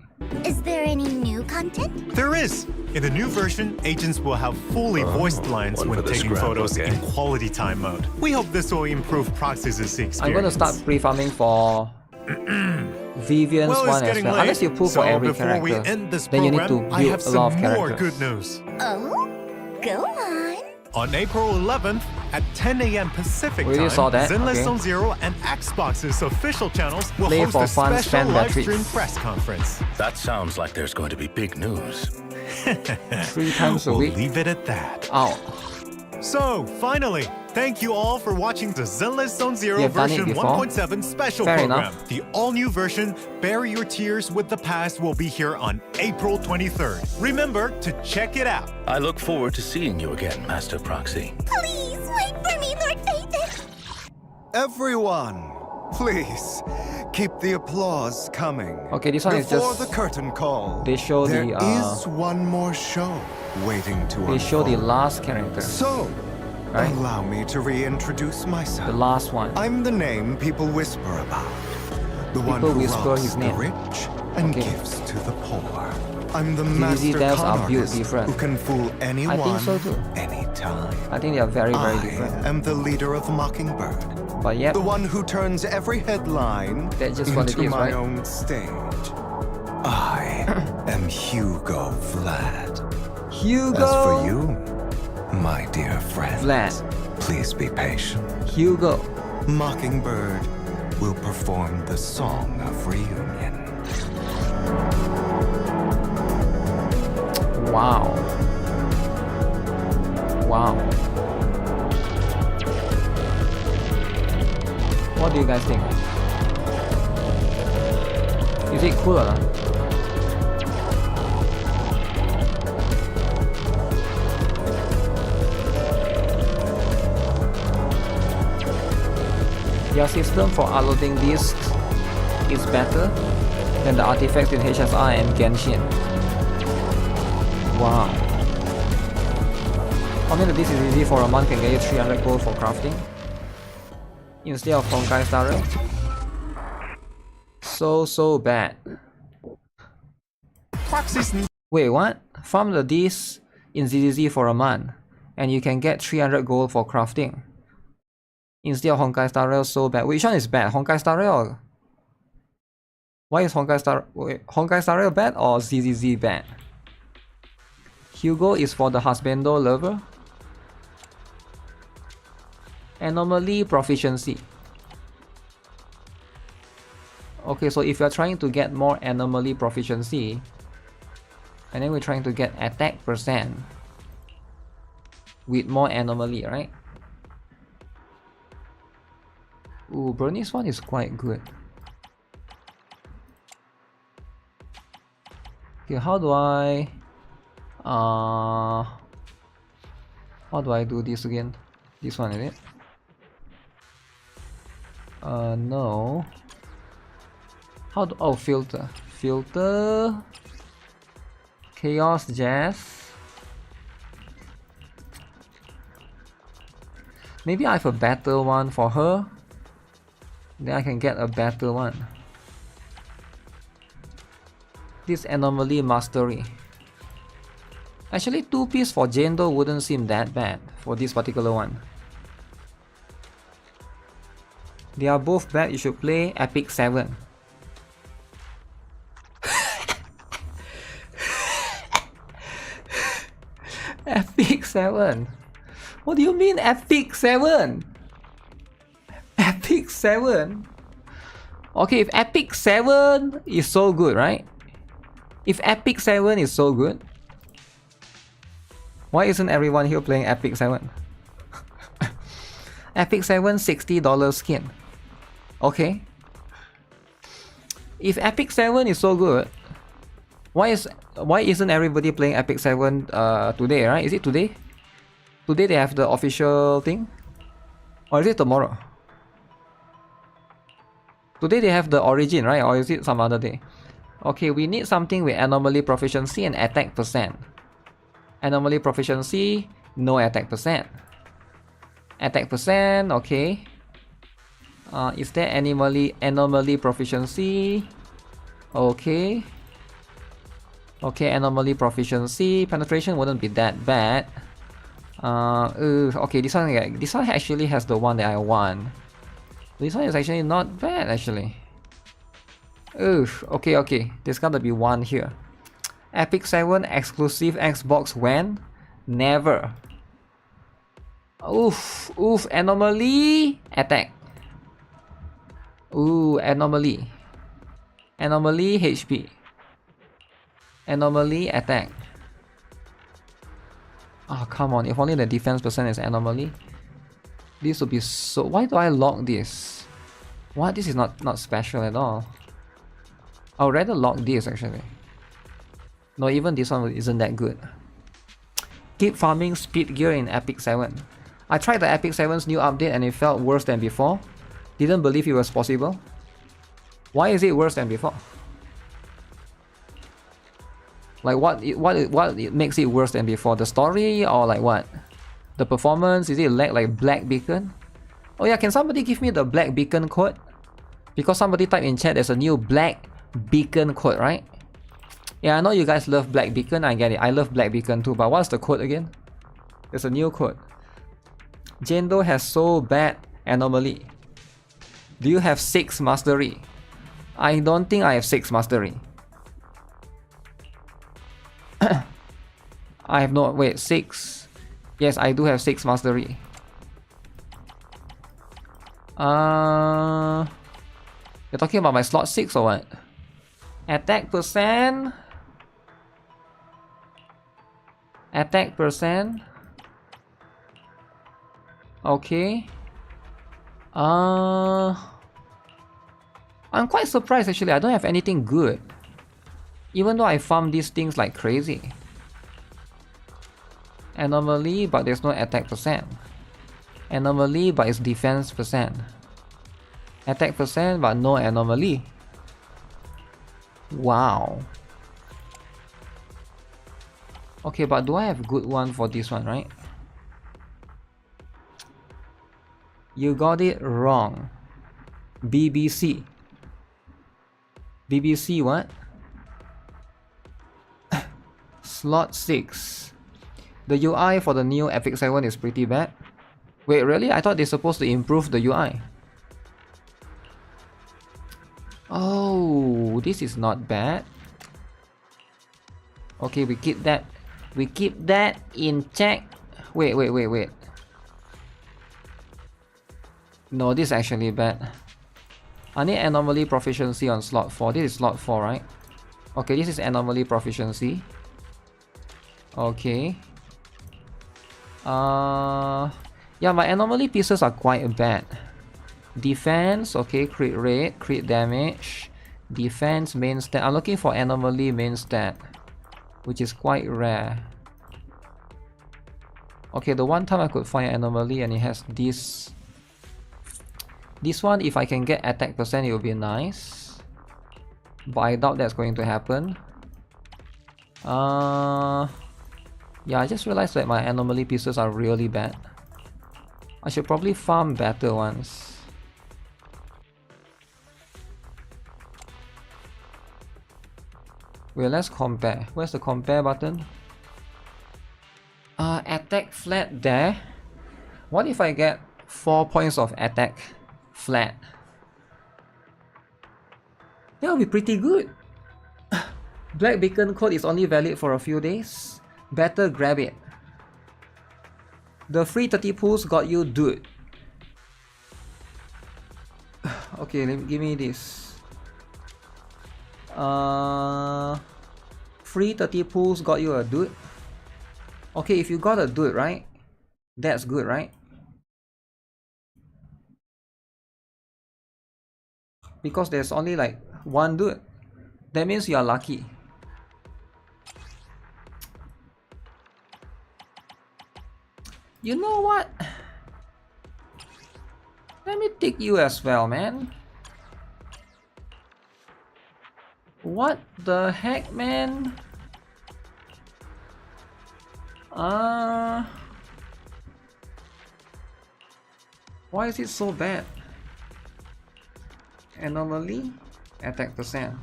Is there any new content? There is! In the new version, agents will have fully voiced lines when taking photos in quality time mode. We hope this will improve Proxies' experience. I'm gonna start pre-farming for Vivian's Well, it's one as getting well. late, Unless you pull so for every before character, we end this then you need to program, I build have a lot of some more characters. good news. Oh, go on. On April 11th at 10 a.m. Pacific We already time, saw that, Zenless okay. on Zero and Xbox's official channels will Play host for a fun, special spend live batteries. stream press conference. That sounds like there's going to be big news. 3 times a We'll week. leave it at that. Ow. So, finally, thank you all for watching the Zenless Zone Zero You've done it version before? 1.7 special Fair program. enough. The all-new version, Bury Your Tears with the Past, will be here on April 23rd. Remember to check it out. I look forward to seeing you again, Master Proxy. Please, wait for me, Lord Phaeton. Everyone, please keep the applause coming. Okay, this one is Before just the curtain call. they show there the is one more show waiting to they show the unfold. last character. So, right? allow me to reintroduce myself. The last one. I'm the name people whisper about. The one People who whisper robs his the name. rich and Okay. gives to the poor. I'm the ZZZ master devs con are built artist different. who can fool anyone, I think so too. anytime. I think they are very, very different. I am the leader of Mockingbird. But yep, The one who turns every headline that's just what it into is, my right? own stage. I am Hugo Vlad. Hugo! As for you, my dear friend, Vlad. please be patient. Hugo. Mockingbird will perform the Song of Reunion. Wow. Wow. What do you guys think? Is it cool or not? Their system for uploading discs is better than the artifacts in HSR and Genshin. Wow. I mean, this is easy for a month, can get you 300 gold for crafting instead of Honkai Star Rail. So bad. Wait, what? Farm the disc in ZZZ for a month and you can get 300 gold for crafting instead of Honkai Star Rail. So bad. Which one is bad? Honkai Star Rail? Why is Honkai Star Rail bad or ZZZ bad? Hugo is for the husbando lover. Anomaly proficiency. Okay, so if you're trying to get more anomaly proficiency, and then we're trying to get attack percent with more anomaly, right? Ooh, Bernie's one is quite good. Okay, how do I do this again? This one, is it? No. How do, oh, filter, chaos jazz. Maybe I have a better one for her, then I can get a better one. This anomaly mastery. Actually, 2-piece for Jendo wouldn't seem that bad for this particular one. They are both bad. You should play Epic 7. Epic 7? What do you mean Epic 7? Epic 7? Okay, if Epic 7 is so good, right? If Epic 7 is so good, why isn't everyone here playing Epic 7? Epic 7 $60 skin. Okay. If Epic 7 is so good, why isn't everybody playing Epic 7 today, right? Is it today? Today they have the official thing? Or is it tomorrow? Today they have the origin, right? Or is it some other day? Okay, we need something with anomaly proficiency and attack percent. Anomaly proficiency, no attack percent. Attack percent, okay. Is there anomaly proficiency? Okay. Okay, anomaly proficiency. Penetration wouldn't be that bad. Okay, this one actually has the one that I want. This one is actually not bad actually. Okay. There's gotta be one here. Epic 7 exclusive Xbox when? Never. Oof, anomaly attack. Ooh, anomaly HP. Anomaly attack. Oh, come on. If only the defense percent is anomaly. This would be so... Why do I lock this? What? This is not special at all. I would rather lock this actually. No, even this one isn't that good. Keep farming speed gear in Epic 7. I tried the Epic 7's new update and it felt worse than before. Didn't believe it was possible. Why is it worse than before? Like what makes it worse than before? The story or like what? The performance? Is it lag like black beacon? Oh yeah, can somebody give me the black beacon code? Because somebody typed in chat there's a new black beacon code, right? Yeah, I know you guys love black beacon, I get it. I love black beacon too, but what's the code again? There's a new code. Jendo has so bad anomaly. Do you have 6 mastery? I don't think I have 6 mastery. I have no... Wait, 6. Yes, I do have 6 mastery. You're talking about my slot 6 or what? Attack percent. Attack percent. Okay. I'm quite surprised actually. I don't have anything good. Even though I farm these things like crazy. Anomaly, but there's no attack percent. Anomaly, but it's defense percent. Attack percent, but no anomaly. Wow. Okay, but do I have good one for this one, right? You got it wrong. BBC. BBC what? Slot 6. The UI for the new Epic 7 is pretty bad. Wait, really? I thought they're supposed to improve the UI. Oh, this is not bad. Okay, we keep that. We keep that in check. Wait. No, this is actually bad. I need anomaly proficiency on slot 4. This is slot 4, right? Okay, this is anomaly proficiency. Okay. Yeah, my anomaly pieces are quite bad. Defense, okay, crit rate, crit damage. Defense main stat. I'm looking for anomaly main stat, which is quite rare. Okay, the one time I could find anomaly and it has this. This one, if I can get attack percent, it will be nice. But I doubt that's going to happen. Yeah, I just realized that my anomaly pieces are really bad. I should probably farm better ones. Wait, let's compare. Where's the compare button? Attack flat there. What if I get 4 points of attack flat? That would be pretty good. Black beacon code is only valid for a few days. Better grab it. The free 30 pools got you, dude. Okay, give me this. Free 30 pools got you a dude. Okay, if you got a dude, right? That's good, right? Because there's only like one dude. That means you are lucky. You know what? Let me take you as well, man. What the heck, man? Why is it so bad? Anomaly, attack percent.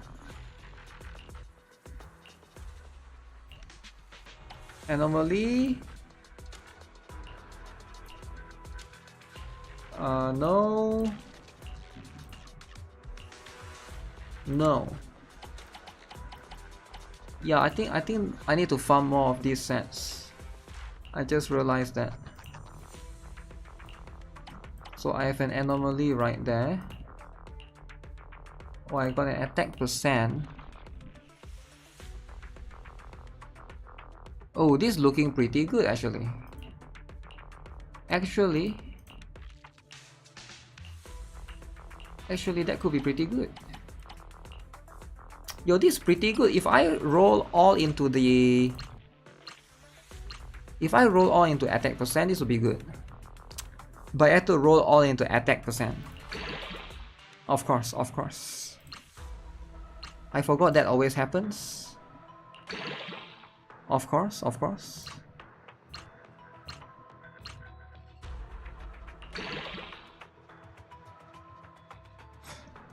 Anomaly. No. No. Yeah, I think I need to farm more of these sets. I just realized that. So I have an anomaly right there. Oh, I got an attack percent. Oh, this is looking pretty good actually. Actually, that could be pretty good. Yo, this is pretty good. If I roll all into attack percent, this would be good. But I have to roll all into attack percent. Of course. I forgot that always happens. Of course.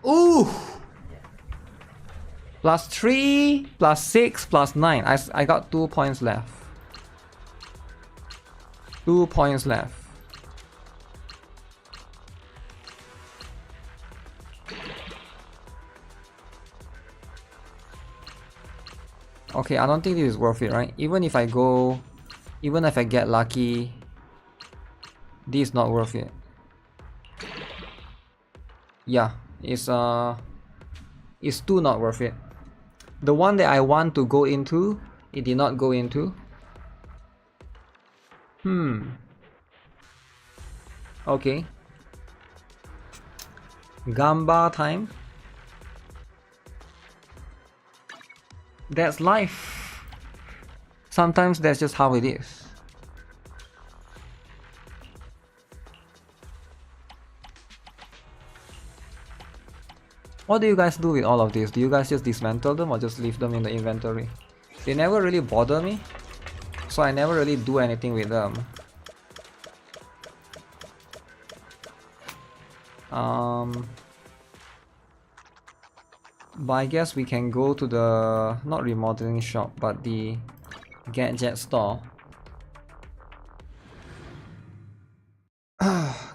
Ooh! +3, +6, +9. I got 2 points left. 2 points left. Okay, I don't think this is worth it, right? Even if I get lucky, this is not worth it. Yeah, it's 2 not worth it. The one that I want to go into, it did not go into. Okay. Gamba time. That's life. Sometimes that's just how it is. What do you guys do with all of this? Do you guys just dismantle them or just leave them in the inventory? They never really bother me, so I never really do anything with them. But I guess we can go to the, not remodeling shop, but the gadget store.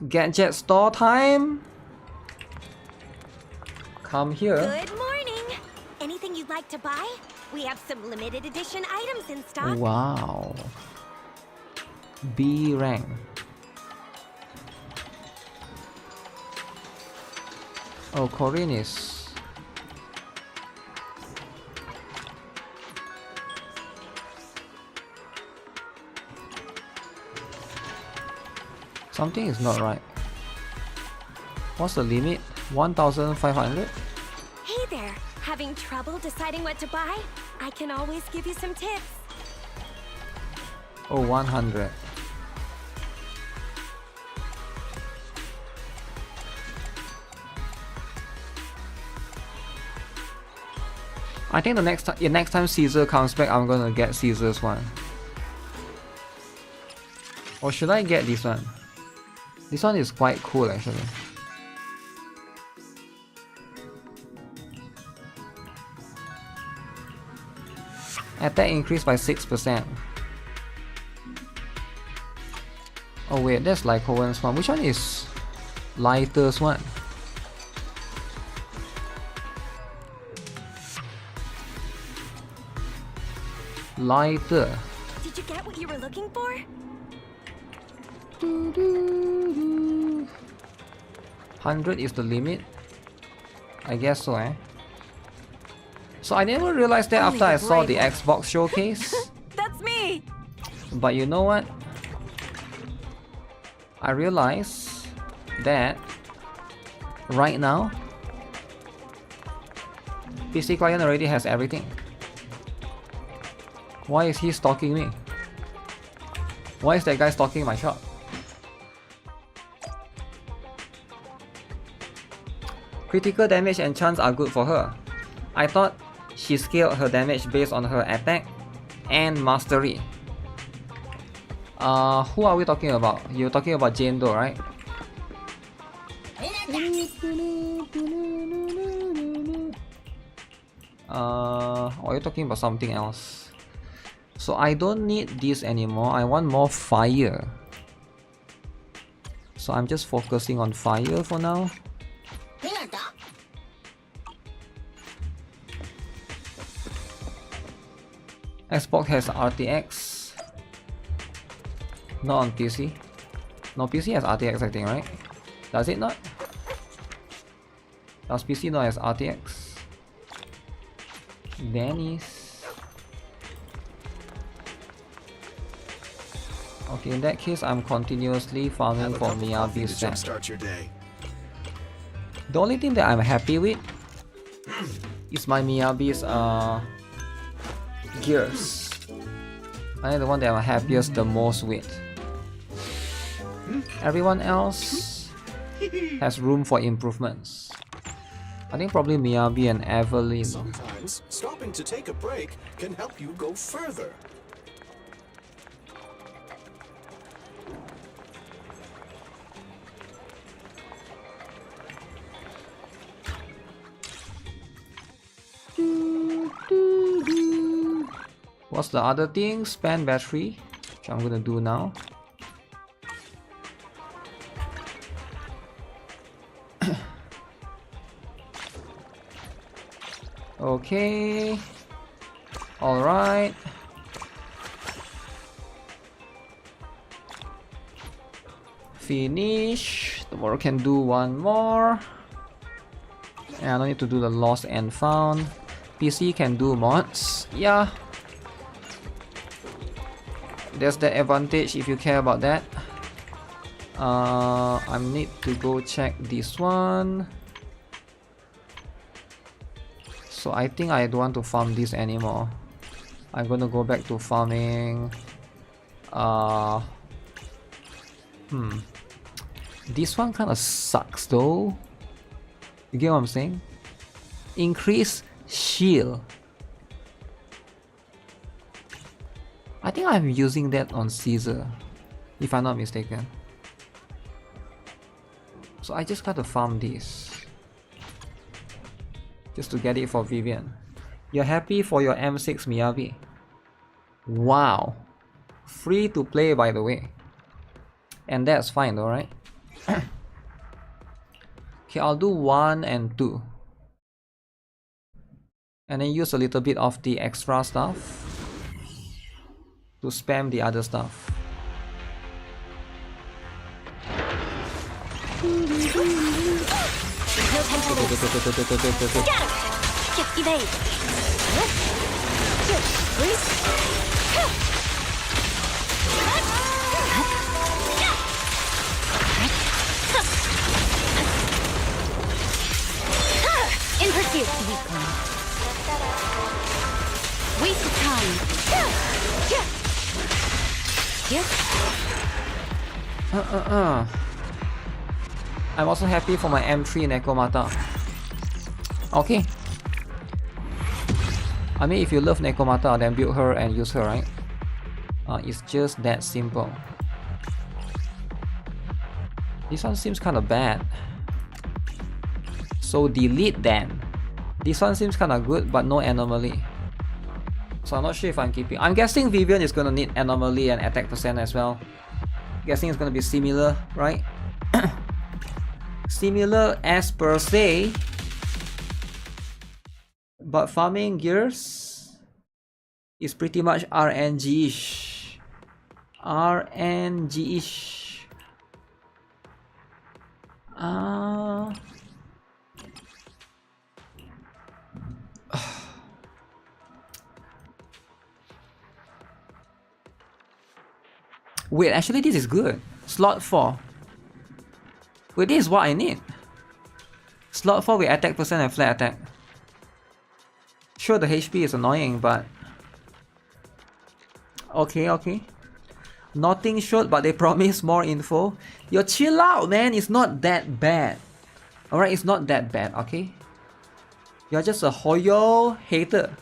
Gadget store time! Come here. Good morning! Anything you'd like to buy? We have some limited edition items in stock. Wow. B rank. Oh, Corinne is... Something is not right. What's the limit? 1,500? Hey there! Having trouble deciding what to buy? I can always give you some tips. Oh, 100. I think the next time Caesar comes back, I'm gonna get Caesar's one. Or should I get this one? This one is quite cool actually. Attack increased by 6%. Oh wait, that's Lycoven's one. Which one is Lighter's one? Lighter. Did you get what you were looking for? 100 is the limit? I guess so, eh? So I never realized that after I saw the Xbox showcase. That's me! But you know what? I realized that right now PC client already has everything. Why is he stalking me? Why is that guy stalking my shop? Critical damage and chance are good for her. I thought she scaled her damage based on her attack and mastery. Who are we talking about? You're talking about Jane Doe, right? Or are you talking about something else? So I don't need this anymore. I want more fire. So I'm just focusing on fire for now. Xbox has RTX. Not on PC. No, PC has RTX I think, right? Does it not? Does PC not has RTX? Dennis. Okay, in that case, I'm continuously farming for Miyabi's set. The only thing that I'm happy with is my Miyabi's gears. I think the one that I'm happiest the most with. Everyone else has room for improvements. I think probably Miyabi and Evelyn. Sometimes stopping to take a break can help you go further. What's the other thing? Spend battery, which I'm gonna do now. Okay. Alright. Finish. Tomorrow can do one more. And I don't need to do the lost and found. PC can do mods. Yeah. There's the advantage if you care about that. I need to go check this one. So I think I don't want to farm this anymore. I'm gonna go back to farming. This one kind of sucks though. You get what I'm saying? Increase shield. I think I'm using that on Caesar, if I'm not mistaken. So I just gotta farm this just to get it for Vivian. You're happy for your M6 Miyabi? Wow. Free to play, by the way. And that's fine though, right? Okay, I'll do 1 and 2. And then use a little bit of the extra stuff to spam the other stuff. Evade. In pursuit. Waste of time. I'm also happy for my M3 Nekomata. Okay. I mean, if you love Nekomata, then build her and use her, right? It's just that simple. This one seems kind of bad. So delete then. This one seems kind of good, but no anomaly. So I'm not sure if I'm keeping. I'm guessing Vivian is gonna need anomaly and attack percent as well. Guessing it's gonna be similar, right? Similar as per se, but farming gears is pretty much RNG-ish. RNG-ish. Wait, actually this is good. Slot 4. Wait, this is what I need. Slot 4 with attack percent and flat attack. Sure, the HP is annoying, but... Okay. Nothing short, but they promise more info. Yo, chill out, man. It's not that bad. Alright, it's not that bad, okay? You're just a Hoyo hater.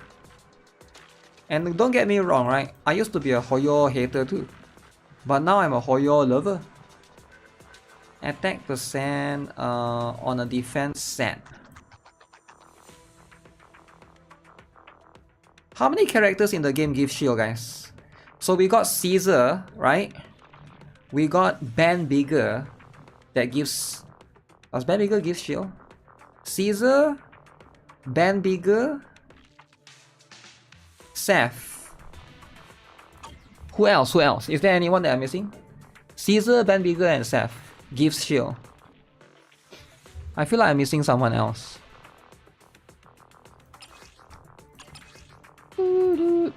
And don't get me wrong, right? I used to be a Hoyo hater too. But now I'm a Hoyo lover. Attack percent on a defense set. How many characters in the game give shield, guys? So we got Caesar, right? We got Ben Bigger that gives... Does Ben Bigger give shield? Caesar, Ben Bigger, Seth. Who else? Is there anyone that I'm missing? Caesar, Ben Bigger, and Seth gives shield. I feel like I'm missing someone else.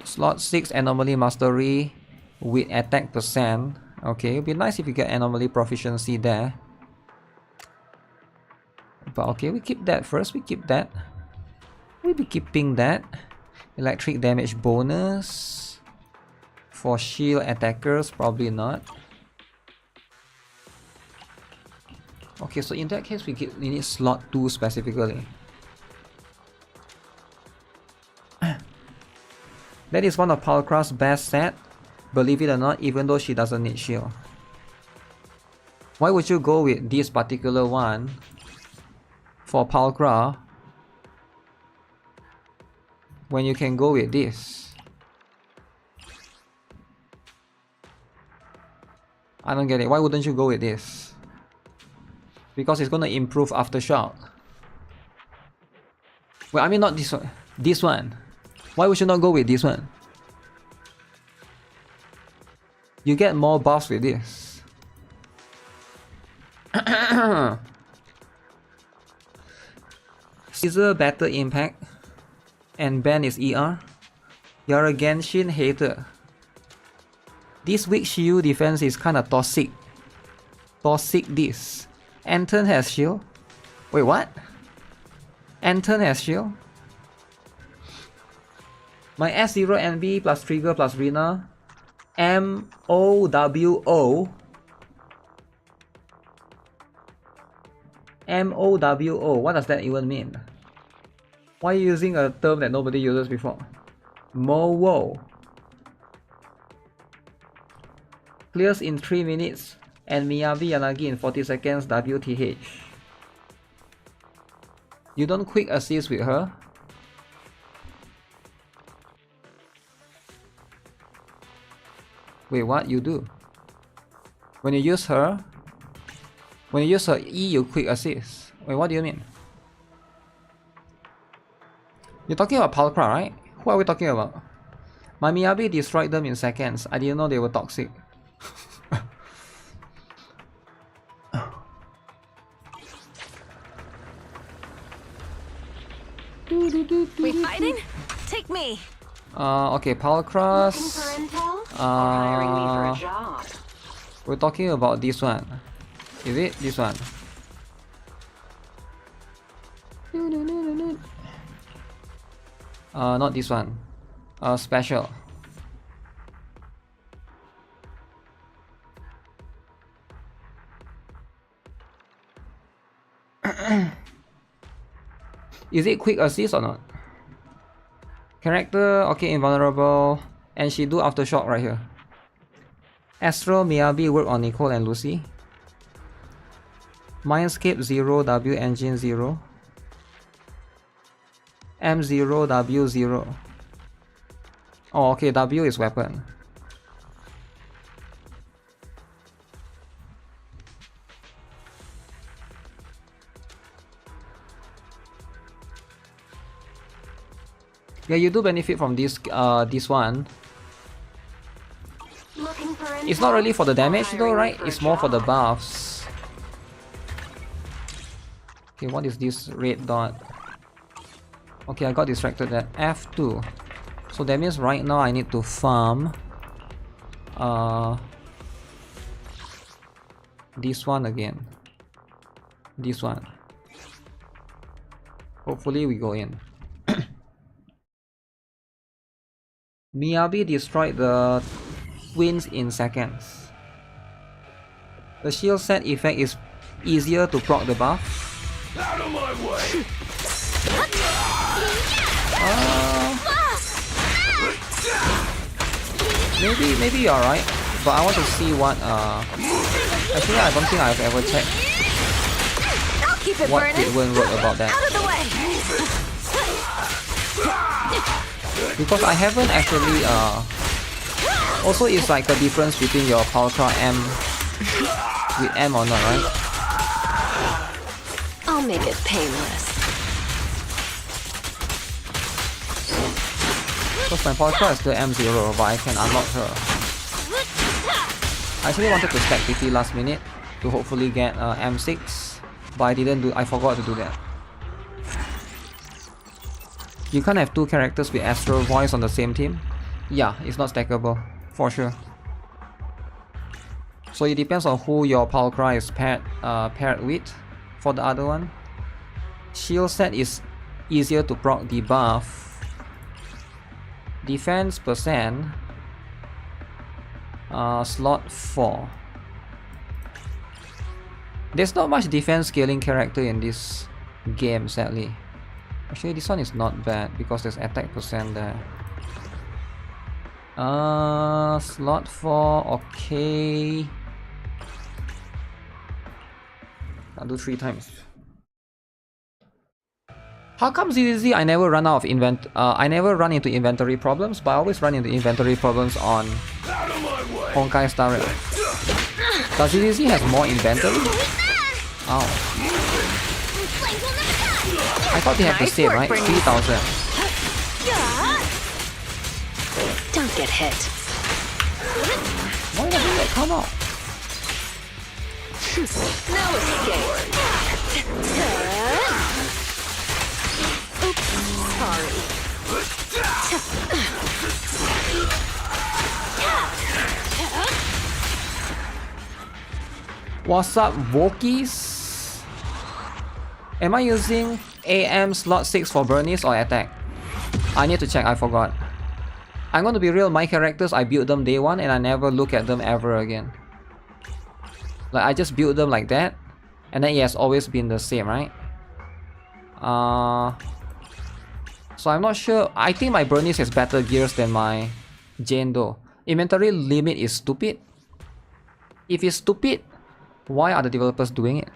Slot 6 anomaly mastery. with attack percent. Okay, it'd be nice if you get anomaly proficiency there. But okay, we keep that first. We keep that. We'll be keeping that. Electric damage bonus. For shield attackers, probably not. Okay, so in that case, we need slot 2 specifically. That is one of Palcra's best set, believe it or not, even though she doesn't need shield. Why would you go with this particular one for Palcra when you can go with this? I don't get it. Why wouldn't you go with this? Because it's gonna improve Aftershock. Well, I mean not this one. This one. Why would you not go with this one? You get more buffs with this. Scissor better impact. And ban is ER. You're a Genshin hater. This weak shield defense is kinda toxic. Toxic this. Anton has shield. Wait, what? Anton has shield? My S0 NB plus trigger plus Rina. MOWO. MOWO. What does that even mean? Why are you using a term that nobody uses before? MOWO. Clears in 3 minutes and Miyabi Yanagi in 40 seconds WTH. You don't quick assist with her? Wait, what? You do? When you use her E, you quick assist. Wait, what do you mean? You're talking about Palcra, right? Who are we talking about? My Miyabi destroyed them in seconds. I didn't know they were toxic. We fighting? Take me. Okay, Palcras. We're talking about this one. Is it this one? Not this one. Special. Is it quick assist or not? Character, okay, invulnerable, and she do aftershock right here. Astro, Miyabi work on Nicole and Lucy. Mindscape 0, W engine 0. M0, W 0. Oh, okay, W is weapon. Yeah, you do benefit from this one. It's not really for the damage though, right? It's more for the buffs. Okay, what is this red dot? Okay, I got distracted at F2. So that means right now I need to farm this one again. This one. Hopefully we go in. Miyabi destroyed the twins in seconds. The shield set effect is easier to proc the buff. Out of my way! Maybe you're right, but I want to see what actually I don't think I've ever checked what Pitwen wrote about that. Because I haven't actually also it's like a difference between your Palcra M with M or not, right? I'll make it painless. Because my Palcra is still M0, but I can unlock her. I actually wanted to stack PT last minute to hopefully get M6, but I forgot to do that. You can't have two characters with Astral Voice on the same team. Yeah, it's not stackable, for sure. So it depends on who your power cry is paired with for the other one. Shield set is easier to proc debuff. Defense percent. Slot 4. There's not much defense scaling character in this game, sadly. Actually, this one is not bad because there's attack percent there. Slot 4, okay. I'll do 3 times. How come ZZZ I never run out of I never run into inventory problems, but I always run into inventory problems on Honkai Star Rail. Does ZZZ has more inventory? Oh. I thought they have the same, right? 3,000. Don't get hit. Why the hell come out? No escape. Oops, sorry. What's up, Wokies? Am I using AM slot 6 for Bernice or attack? I need to check, I forgot. I'm going to be real, my characters, I build them day 1 and I never look at them ever again. Like, I just build them like that, and then it has always been the same, right? So I'm not sure. I think my Bernice has better gears than my Jane though. Inventory limit is stupid. If it's stupid, why are the developers doing it?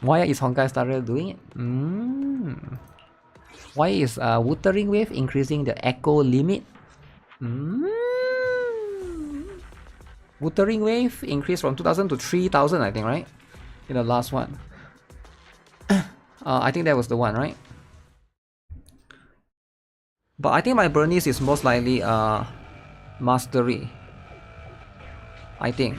Why is Honkai Star Rail doing it? Why is Wuthering Wave increasing the echo limit? Wuthering Wave increased from 2,000 to 3,000, I think, right? In the last one. I think that was the one, right? But I think my Bernice is most likely Mastery. I think.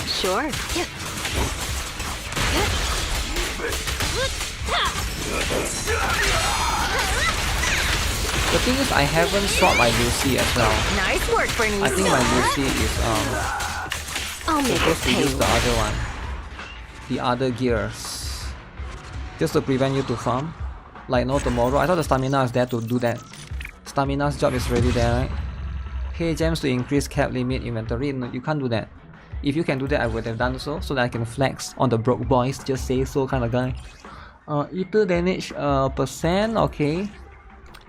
Sure. The thing is, I haven't swapped my Lucy as well. Nice work, Bernice. I think my Lucy is supposed to use the other one, the other gears, just to prevent you to farm. Like no tomorrow. I thought the stamina is there to do that. Stamina's job is already there, right? Pay gems to increase cap limit inventory. No, you can't do that. If you can do that, I would have done so that I can flex on the broke boys. Just say so kind of guy. Ether damage percent, okay.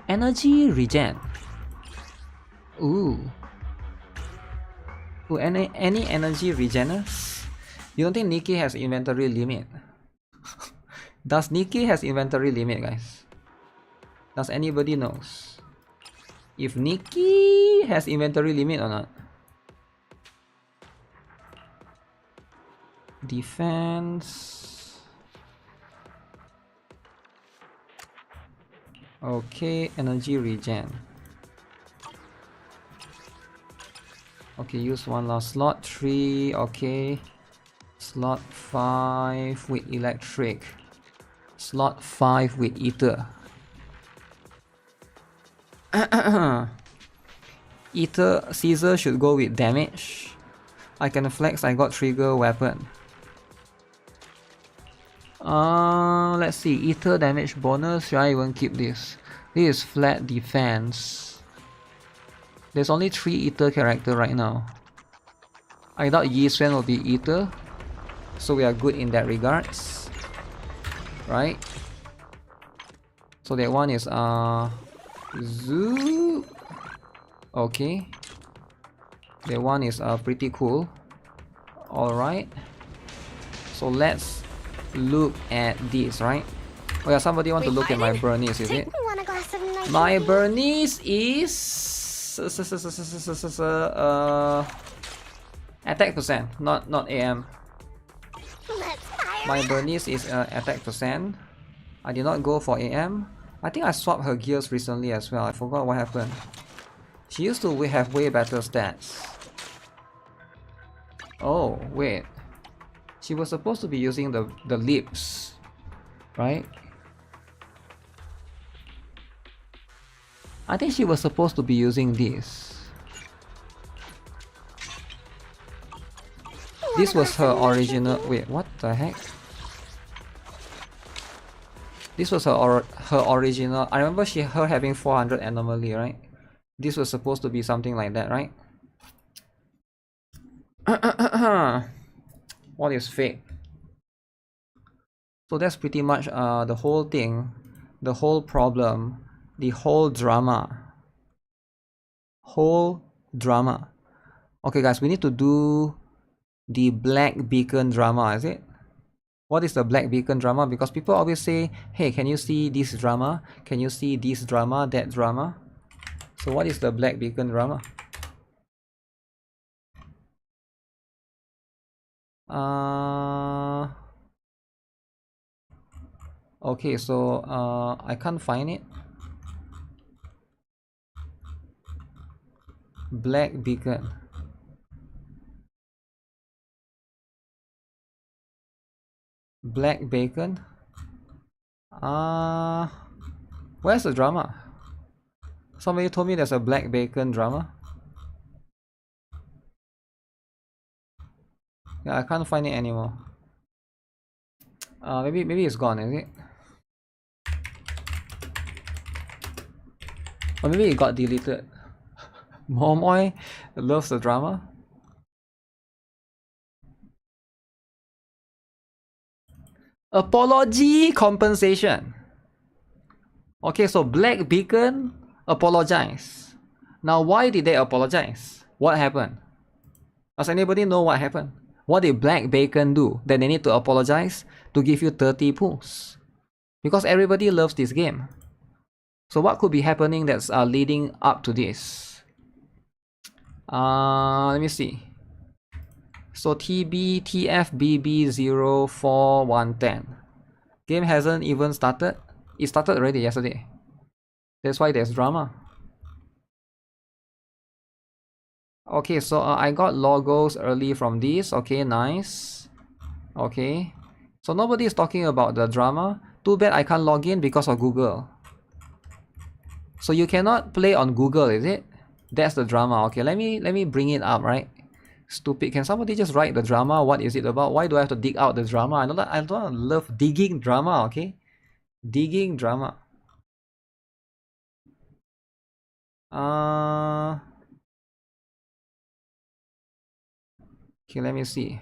Energy regen. Ooh, any energy regeners? You don't think NIKKE has inventory limit? Does NIKKE has inventory limit, guys? Does anybody knows if NIKKE has inventory limit or not? Defense. Okay, energy regen. Okay, use one last slot. 3, okay. Slot 5 with electric. Slot 5 with ether. Ether Caesar should go with damage. I can flex, I got trigger weapon. Let's see, ether damage bonus. Should I even keep this? This is flat defense. There's only 3 ether character right now. I doubt Yi-Swen will be ether, so we are good in that regards, right? So that one is Zoo. Okay, that one is pretty cool. All right, so let's look at this, right? Oh yeah, somebody want to look at my Bernice, is it? My Bernice is attack percent, not AM. My Bernice is attack percent. I did not go for AM. I think I swapped her gears recently as well. I forgot what happened. She used to have way better stats. Oh, wait. She was supposed to be using the lips, right? I think she was supposed to be using this. This was her original. Wait, what the heck? This was her original. I remember her having 400 anomaly, right? This was supposed to be something like that, right? What is fake? So that's pretty much the whole thing, the whole problem, the whole drama. Okay guys, we need to do the black beacon drama, is it? What is the black beacon drama? Because people always say, hey, can you see this drama? Can you see this drama, that drama? So what is the black beacon drama? Okay, so I can't find it. Black beacon. Black bacon. Where's the drama? Somebody told me there's a black bacon drama. Yeah, I can't find it anymore. Maybe it's gone, is it? Or maybe it got deleted. Momoy loves the drama. Apology compensation. Okay, so Black Beacon apologize. Now, why did they apologize? What happened? Does anybody know what happened? What did Black Bacon do that they need to apologize to give you 30 pulls? Because everybody loves this game. So what could be happening that's leading up to this? Let me see. So TBTFBB04110. Game hasn't even started. It started already yesterday. That's why there's drama. Okay, so I got logos early from this. Okay, nice. Okay. So nobody is talking about the drama. Too bad I can't log in because of Google. So you cannot play on Google, is it? That's the drama. Okay, let me bring it up, right? Stupid. Can somebody just write the drama? What is it about? Why do I have to dig out the drama? I don't love digging drama, okay? Digging drama. Okay, let me see.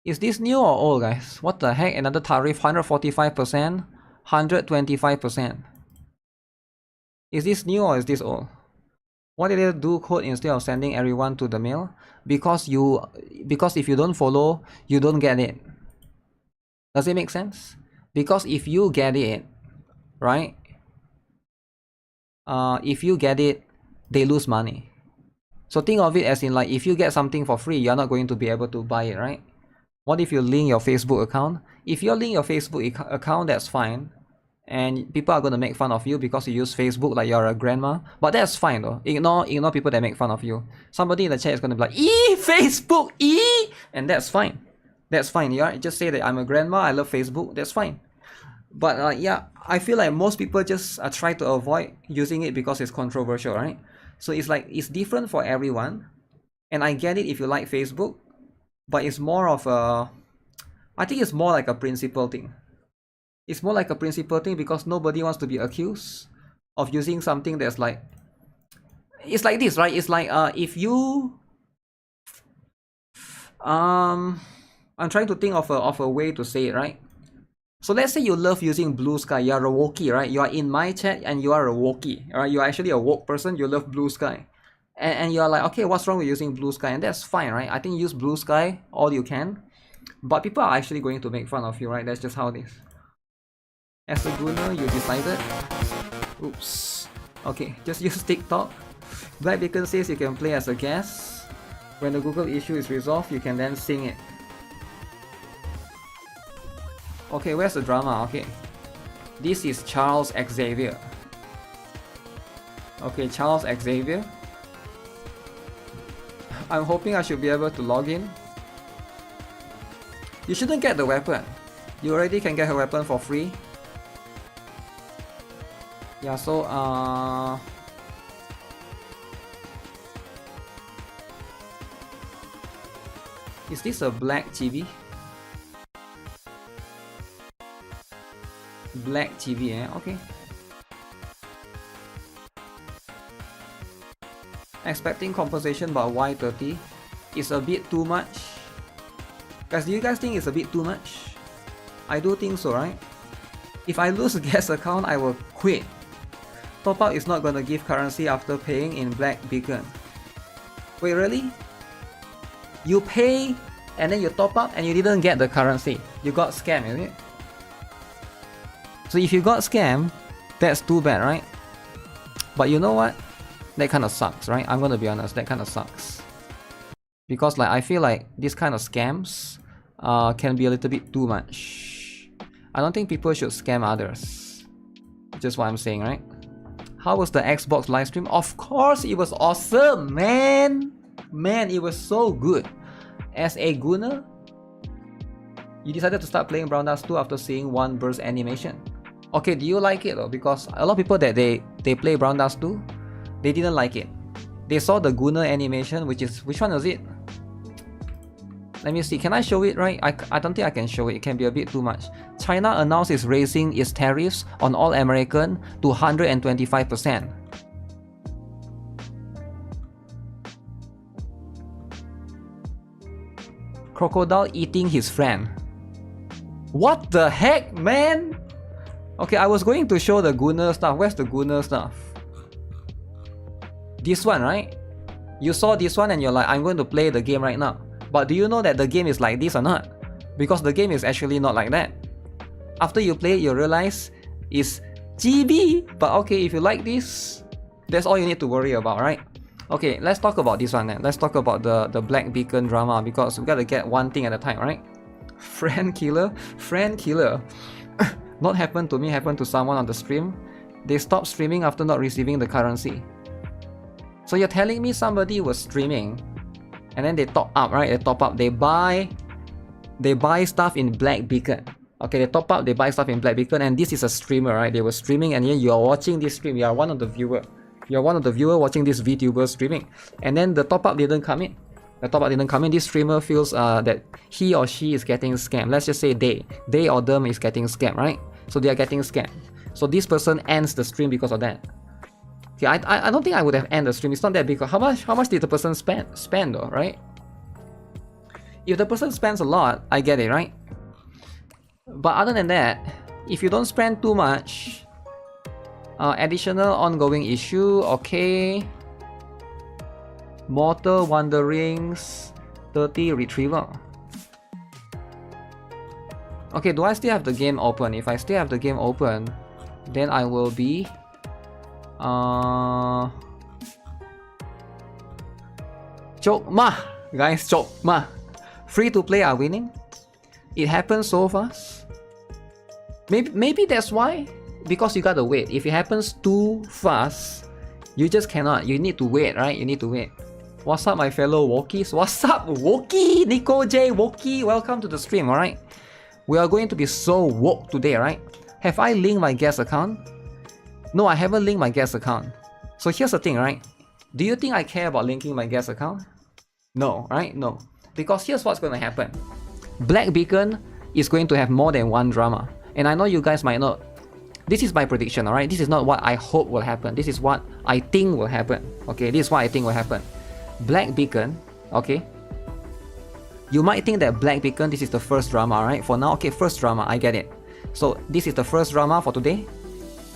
Is this new or old, guys? What the heck? Another tariff, 145%, 125%. Is this new or is this old? Why did they do code instead of sending everyone to the mail? Because if you don't follow, you don't get it. Does it make sense? Because if you get it, right? If you get it, they lose money. So think of it as in, like, if you get something for free, you're not going to be able to buy it, right? What if you link your Facebook account? If you link your Facebook account, that's fine. And people are going to make fun of you because you use Facebook like you're a grandma. But that's fine though. Ignore people that make fun of you. Somebody in the chat is going to be like, Facebook, and that's fine. That's fine. Yeah, just say that I'm a grandma, I love Facebook. That's fine. But yeah, I feel like most people just try to avoid using it because it's controversial, right? So it's like, it's different for everyone. And I get it if you like Facebook. But it's more of a... I think it's more like a principle thing. It's more like a principle thing because nobody wants to be accused of using something that's like... It's like this, right? It's like if you... I'm trying to think of a way to say it, right? So let's say you love using Blue Sky. You are a Wookie, right? You are in my chat and you are a Wookie, right? You are actually a woke person. You love Blue Sky. And you're like, okay, what's wrong with using Blue Sky? And that's fine, right? I think use Blue Sky all you can. But people are actually going to make fun of you, right? That's just how it is. As a gooner, you decided. Oops. Okay, just use TikTok. Black Beacon says you can play as a guest. When the Google issue is resolved, you can then sing it. Okay, where's the drama? Okay. This is Charles Xavier. Okay, Charles Xavier. I'm hoping I should be able to log in. You shouldn't get the weapon. You already can get a weapon for free. Yeah, so is this a black TV? Black TV, eh? Okay. Expecting compensation about Y30 is a bit too much. Guys, do you guys think it's a bit too much? I do think so, right? If I lose a guest account, I will quit. Top up is not gonna give currency after paying in Black Beacon. Wait, really? You pay and then you top up and you didn't get the currency. You got scammed, is it? So if you got scammed, that's too bad, right? But you know what? That kind of sucks, right? I'm gonna be honest, that kind of sucks. Because like I feel like this kind of scams can be a little bit too much. I don't think people should scam others. Just what I'm saying, right? How was the Xbox livestream? Of course it was awesome, man! Man, it was so good. As a gunner, you decided to start playing Brown Dust 2 after seeing one burst animation. Okay, do you like it though? Because a lot of people that they play Brown Dust 2, they didn't like it. They saw the gunner animation, which one was it? Let me see, can I show it, right? I don't think I can show it, it can be a bit too much. China announced it's raising its tariffs on all American to 125%. Crocodile eating his friend. What the heck, man? Okay, I was going to show the gunner stuff. Where's the gunner stuff? This one, right? You saw this one and you're like, I'm going to play the game right now. But do you know that the game is like this or not? Because the game is actually not like that. After you play it, you realize it's GB. But okay, if you like this, that's all you need to worry about, right? Okay, let's talk about this one then. Let's talk about the Black Beacon drama, because we gotta get one thing at a time, right? Friend killer. Not happened to me, happened to someone on the stream. They stopped streaming after not receiving the currency. So you're telling me somebody was streaming and then they top up, right? They top up, they buy stuff in Black Beacon. Okay, they top up, they buy stuff in Black Beacon, and this is a streamer, right? They were streaming and then you're watching this stream, you are one of the viewer. You're one of the viewer watching this VTuber streaming. And then the top up didn't come in. This streamer feels that he or she is getting scammed. Let's just say they or them is getting scammed, right? So they are getting scammed. So this person ends the stream because of that. Okay, I don't think I would have ended the stream. It's not that big. How much did the person spend though, right? If the person spends a lot, I get it, right? But other than that, if you don't spend too much, additional ongoing issue, okay. Mortal Wanderings 30 retrieval. Okay, do I still have the game open? If I still have the game open, then I will be Chokma, guys, Chokma. Free to play are winning. It happens so fast. Maybe that's why. Because you gotta wait. If it happens too fast, you just cannot. You need to wait, right? You need to wait. What's up, my fellow Wokies? What's up, Wokie? Nico J, Wokie, welcome to the stream, alright? We are going to be so woke today, right? Have I linked my guest account? No, I haven't linked my guest account. So here's the thing, right? Do you think I care about linking my guest account? No, right? No. Because here's what's going to happen. Black Beacon is going to have more than one drama. And I know you guys might not. This is my prediction, alright? This is not what I hope will happen. This is what I think will happen. Okay, this is what I think will happen. Black Beacon, okay? You might think that Black Beacon, this is the first drama, right? For now, okay, first drama, I get it. So this is the first drama for today.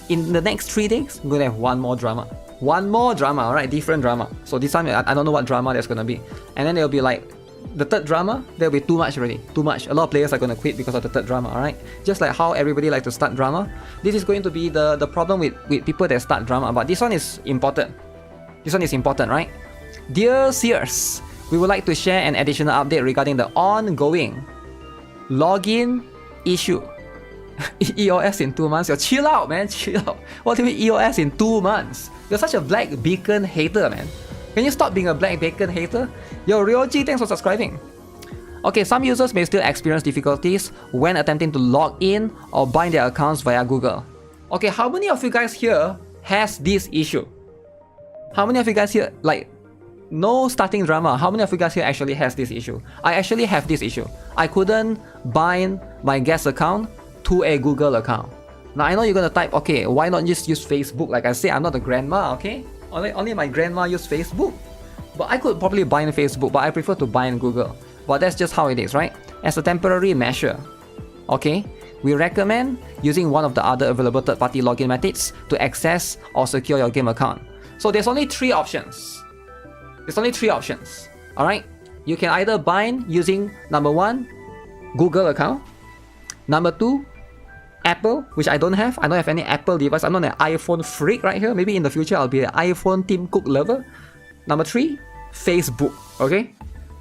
In the next 3 days, we're gonna have one more drama. One more drama, alright? Different drama. So this time, I don't know what drama there's gonna be. And then there'll be like, the third drama, there'll be too much already. Too much. A lot of players are gonna quit because of the third drama, alright? Just like how everybody likes to start drama. This is going to be the problem with people that start drama. But this one is important. This one is important, right? Dear Sears, we would like to share an additional update regarding the ongoing login issue. EOS in 2 months? Yo, chill out, man. Chill out. What do you mean EOS in 2 months? You're such a Black Beacon hater, man. Can you stop being a Black Beacon hater? Yo, Ryoji, thanks for subscribing. Okay, some users may still experience difficulties when attempting to log in or bind their accounts via Google. Okay, how many of you guys here has this issue? How many of you guys here, like, no starting drama, how many of you guys here actually has this issue? I actually have this issue. I couldn't bind my guest account to a Google account. Now, I know you're gonna type, okay, why not just use Facebook? Like I say, I'm not a grandma, okay? Only my grandma use Facebook. But I could probably bind Facebook, but I prefer to bind Google. But that's just how it is, right? As a temporary measure, okay? We recommend using one of the other available third-party login methods to access or secure your game account. So there's only 3 options. There's only 3 options, alright? You can either bind using number 1, Google account. Number 2, Apple, which I don't have. I don't have any Apple device. I'm not an iPhone freak right here. Maybe in the future I'll be an iPhone Tim Cook lover. Number 3, Facebook, okay?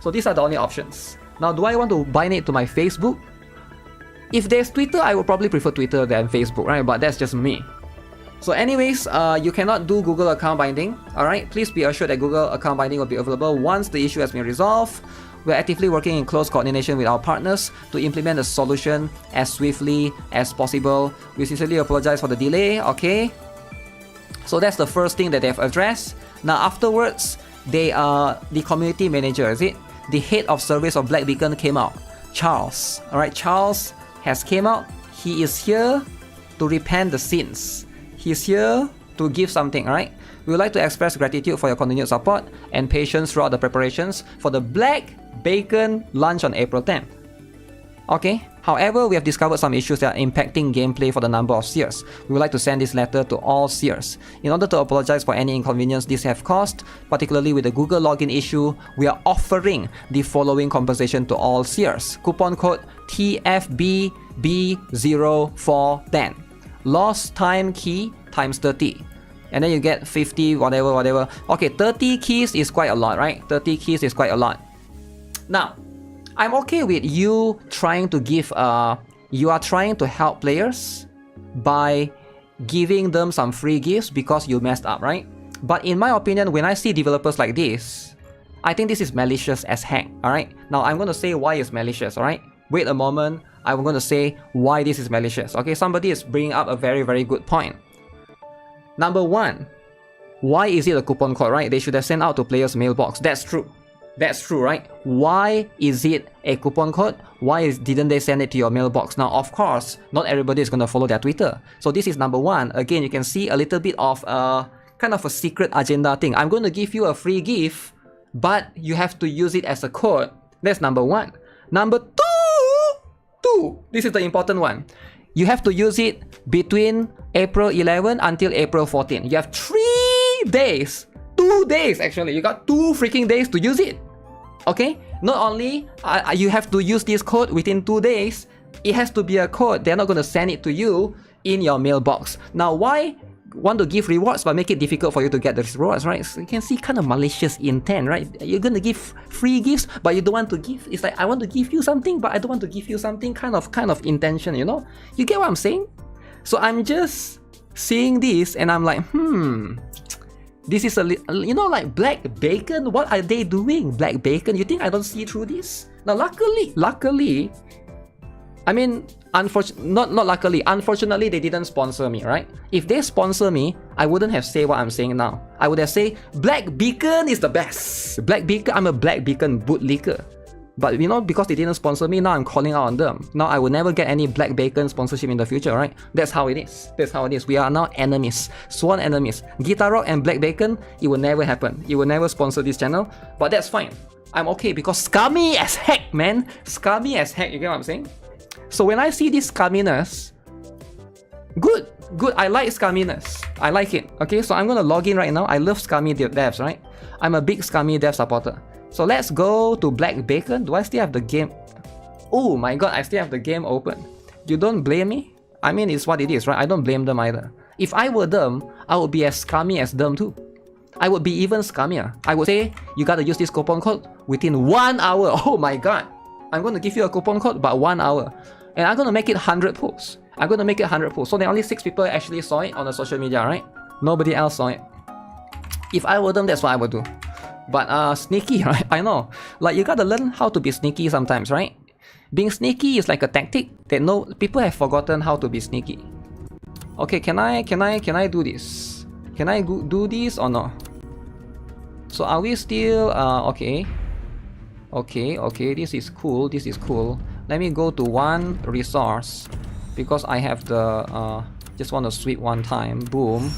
So these are the only options. Now, do I want to bind it to my Facebook? If there's Twitter, I would probably prefer Twitter than Facebook, right? But that's just me. So anyways, you cannot do Google account binding, alright? Please be assured that Google account binding will be available once the issue has been resolved. We're actively working in close coordination with our partners to implement a solution as swiftly as possible. We sincerely apologize for the delay, okay? So that's the first thing that they've addressed. Now afterwards, they are the community manager, is it? The head of service of Black Beacon came out, Charles. Alright, Charles has came out. He is here to repent the sins. He's here to give something, alright? We would like to express gratitude for your continued support and patience throughout the preparations for the Black Bacon launch on April 10th. Okay, however, we have discovered some issues that are impacting gameplay for the number of seers. We would like to send this letter to all seers. In order to apologize for any inconvenience this have caused, particularly with the Google login issue, we are offering the following compensation to all seers. Coupon code TFBB0410. Lost time key times 30. And then you get 50, whatever. Okay, 30 keys is quite a lot, right? 30 keys is quite a lot. Now, I'm okay with you trying to give, you are trying to help players by giving them some free gifts because you messed up, right? But in my opinion, when I see developers like this, I think this is malicious as heck, alright? Now, I'm going to say why it's malicious, alright? Wait a moment, I'm going to say why this is malicious, okay? Somebody is bringing up a very, very good point. Number 1, why is it a coupon code, right? They should have sent out to players' mailbox. That's true. That's true, right? Why is it a coupon code? Why didn't they send it to your mailbox? Now, of course, not everybody is going to follow their Twitter. So this is number 1. Again, you can see a little bit of kind of a secret agenda thing. I'm going to give you a free gift, but you have to use it as a code. That's number 1. Number 2, this is the important one. You have to use it between April 11 until April 14. You have 3 days. 2 days actually. You got 2 freaking days to use it. Okay? Not only you have to use this code within 2 days, it has to be a code. They're not going to send it to you in your mailbox. Now, why want to give rewards but make it difficult for you to get the rewards, right? So you can see kind of malicious intent, right? You're going to give free gifts but you don't want to give. It's like, I want to give you something but I don't want to give you something, kind of intention, you know? You get what I'm saying? So I'm just seeing this and I'm like, this is you know, like Black Bacon, what are they doing? Black Bacon, you think I don't see through this? Now luckily, I mean, unfortunately they didn't sponsor me, right? If they sponsor me, I wouldn't have said what I'm saying now. I would have said, Black Beacon is the best. Black Beacon, I'm a Black Beacon bootlicker. But you know, because they didn't sponsor me, now I'm calling out on them. Now I will never get any Black Bacon sponsorship in the future, right? That's how it is. That's how it is. We are now enemies. Sworn enemies. GuitarRock and Black Bacon, it will never happen. It will never sponsor this channel. But that's fine. I'm okay because scummy as heck, man. Scummy as heck, you get what I'm saying? So when I see this scumminess, good. I like scumminess. I like it. Okay, so I'm gonna log in right now. I love scummy devs, right? I'm a big scummy dev supporter. So let's go to Black Bacon. Do I still have the game? Oh my god, I still have the game open. You don't blame me? I mean, it's what it is, right? I don't blame them either. If I were them, I would be as scummy as them too. I would be even scummier. I would say, you gotta use this coupon code within 1 hour. Oh my god. I'm gonna give you a coupon code, but 1 hour. And I'm gonna make it 100 posts. I'm gonna make it 100 pulls. So there are only 6 people actually saw it on the social media, right? Nobody else saw it. If I were them, that's what I would do. But sneaky, right? I know. Like, you gotta learn how to be sneaky sometimes, right? Being sneaky is like a tactic that people have forgotten how to be sneaky. Okay, can I do this? Can I do this or no? So are we still okay? Okay, this is cool. This is cool. Let me go to one resource because I have the just want to sweep one time. Boom.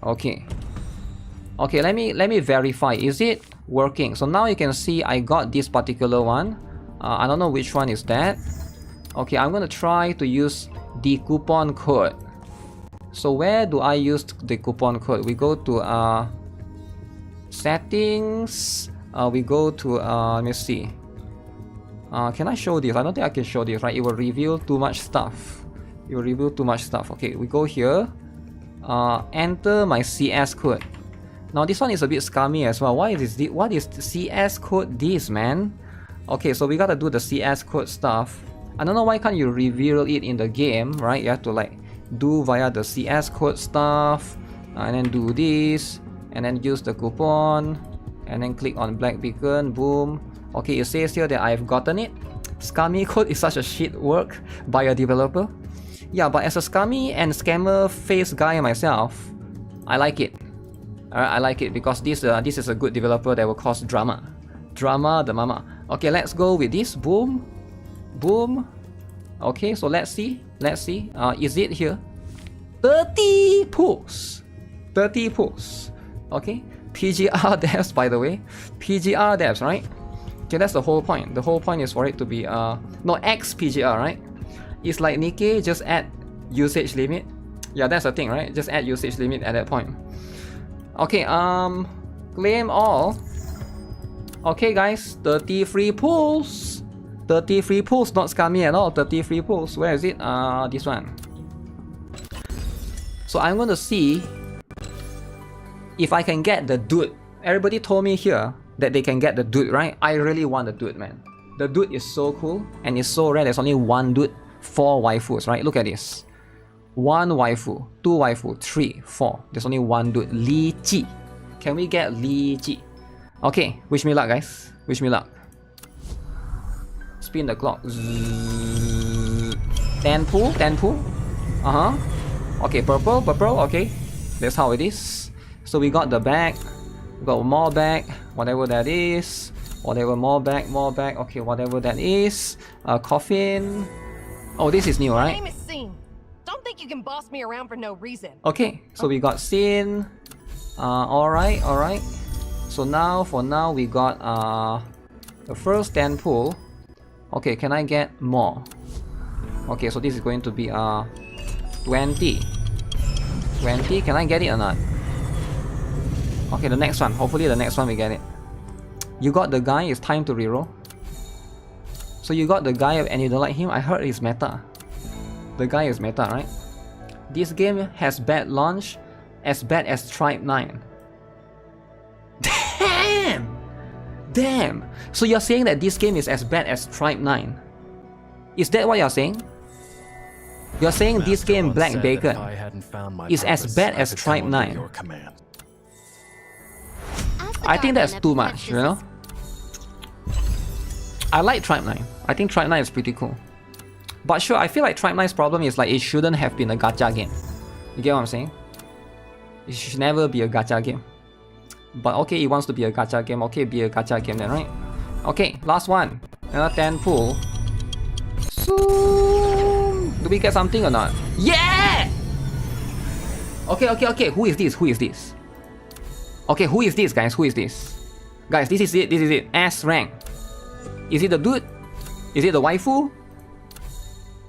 Okay. Okay, let me verify. Is it working? So now you can see I got this particular one. I don't know which one is that. Okay, I'm gonna try to use the coupon code. So where do I use the coupon code? We go to settings. We go to let me see. Can I show this? I don't think I can show this, right? It will reveal too much stuff. It will reveal too much stuff. Okay, we go here. Enter my CS code. Now this one is a bit scummy as well. What is the CS code this, man? Okay, so we gotta do the CS code stuff. I don't know why can't you reveal it in the game, right? You have to like do via the CS code stuff, and then do this, and then use the coupon, and then click on black beacon, boom. Okay, it says here that I've gotten it. Scummy code is such a shit work by a developer. Yeah, but as a scummy and scammer face guy myself, I like it. Alright, I like it because this is a good developer that will cause drama. Drama the mama. Okay, let's go with this. Boom. Boom. Okay, so let's see. Is it here? 30 pulls. 30 pulls. Okay. PGR devs, by the way. PGR devs, right? Okay, that's the whole point. The whole point is for it to be no X PGR, right? It's like NIKKE, just add usage limit. Yeah, that's the thing, right? Just add usage limit at that point. Okay, claim all. Okay guys, 33 pulls. 33 pulls, not scummy at all. 33 pulls. Where is it? This one. So I'm going to see if I can get the dude. Everybody told me here that they can get the dude, right? I really want the dude, man. The dude is so cool and it's so rare. There's only one dude, 4 waifus, right? Look at this. 1 waifu, 2 waifu, 3, 4. There's only one dude. Li Ji. Can we get Li Ji? Okay, wish me luck, guys. Wish me luck. Spin the clock. 10 pull, 10 pull. Okay, purple, okay. That's how it is. So we got the bag. We got more bag, whatever that is. Whatever, more bag. Okay, whatever that is. Coffin. Oh, this is new, right? My name is Scene. Don't think you can boss me around for no reason. Okay, so we got Scene. Alright. So now, for now, we got the first 10 pull. Okay, can I get more? Okay, so this is going to be 20. 20, can I get it or not? Okay, the next one. Hopefully the next one we get it. You got the guy, it's time to reroll. So you got the guy and you don't like him? I heard it's meta. The guy is meta, right? This game has bad launch, as bad as Tribe 9. Damn! So you're saying that this game is as bad as Tribe 9? Is that what you're saying? You're saying this game, Black Bacon, is as bad as Tribe 9? I think that's too much, you know? I like Tribe 9. I think Tribe 9 is pretty cool. But sure, I feel like Tribe 9's problem is like it shouldn't have been a gacha game. You get what I'm saying? It should never be a gacha game. But okay, it wants to be a gacha game. Okay, be a gacha game then, right? Okay, last one. Another 10 pull. So, do we get something or not? Yeah! Okay. Who is this? Okay, who is this, guys? Who is this? Guys, this is it. S rank. Is it the dude? Is it the waifu?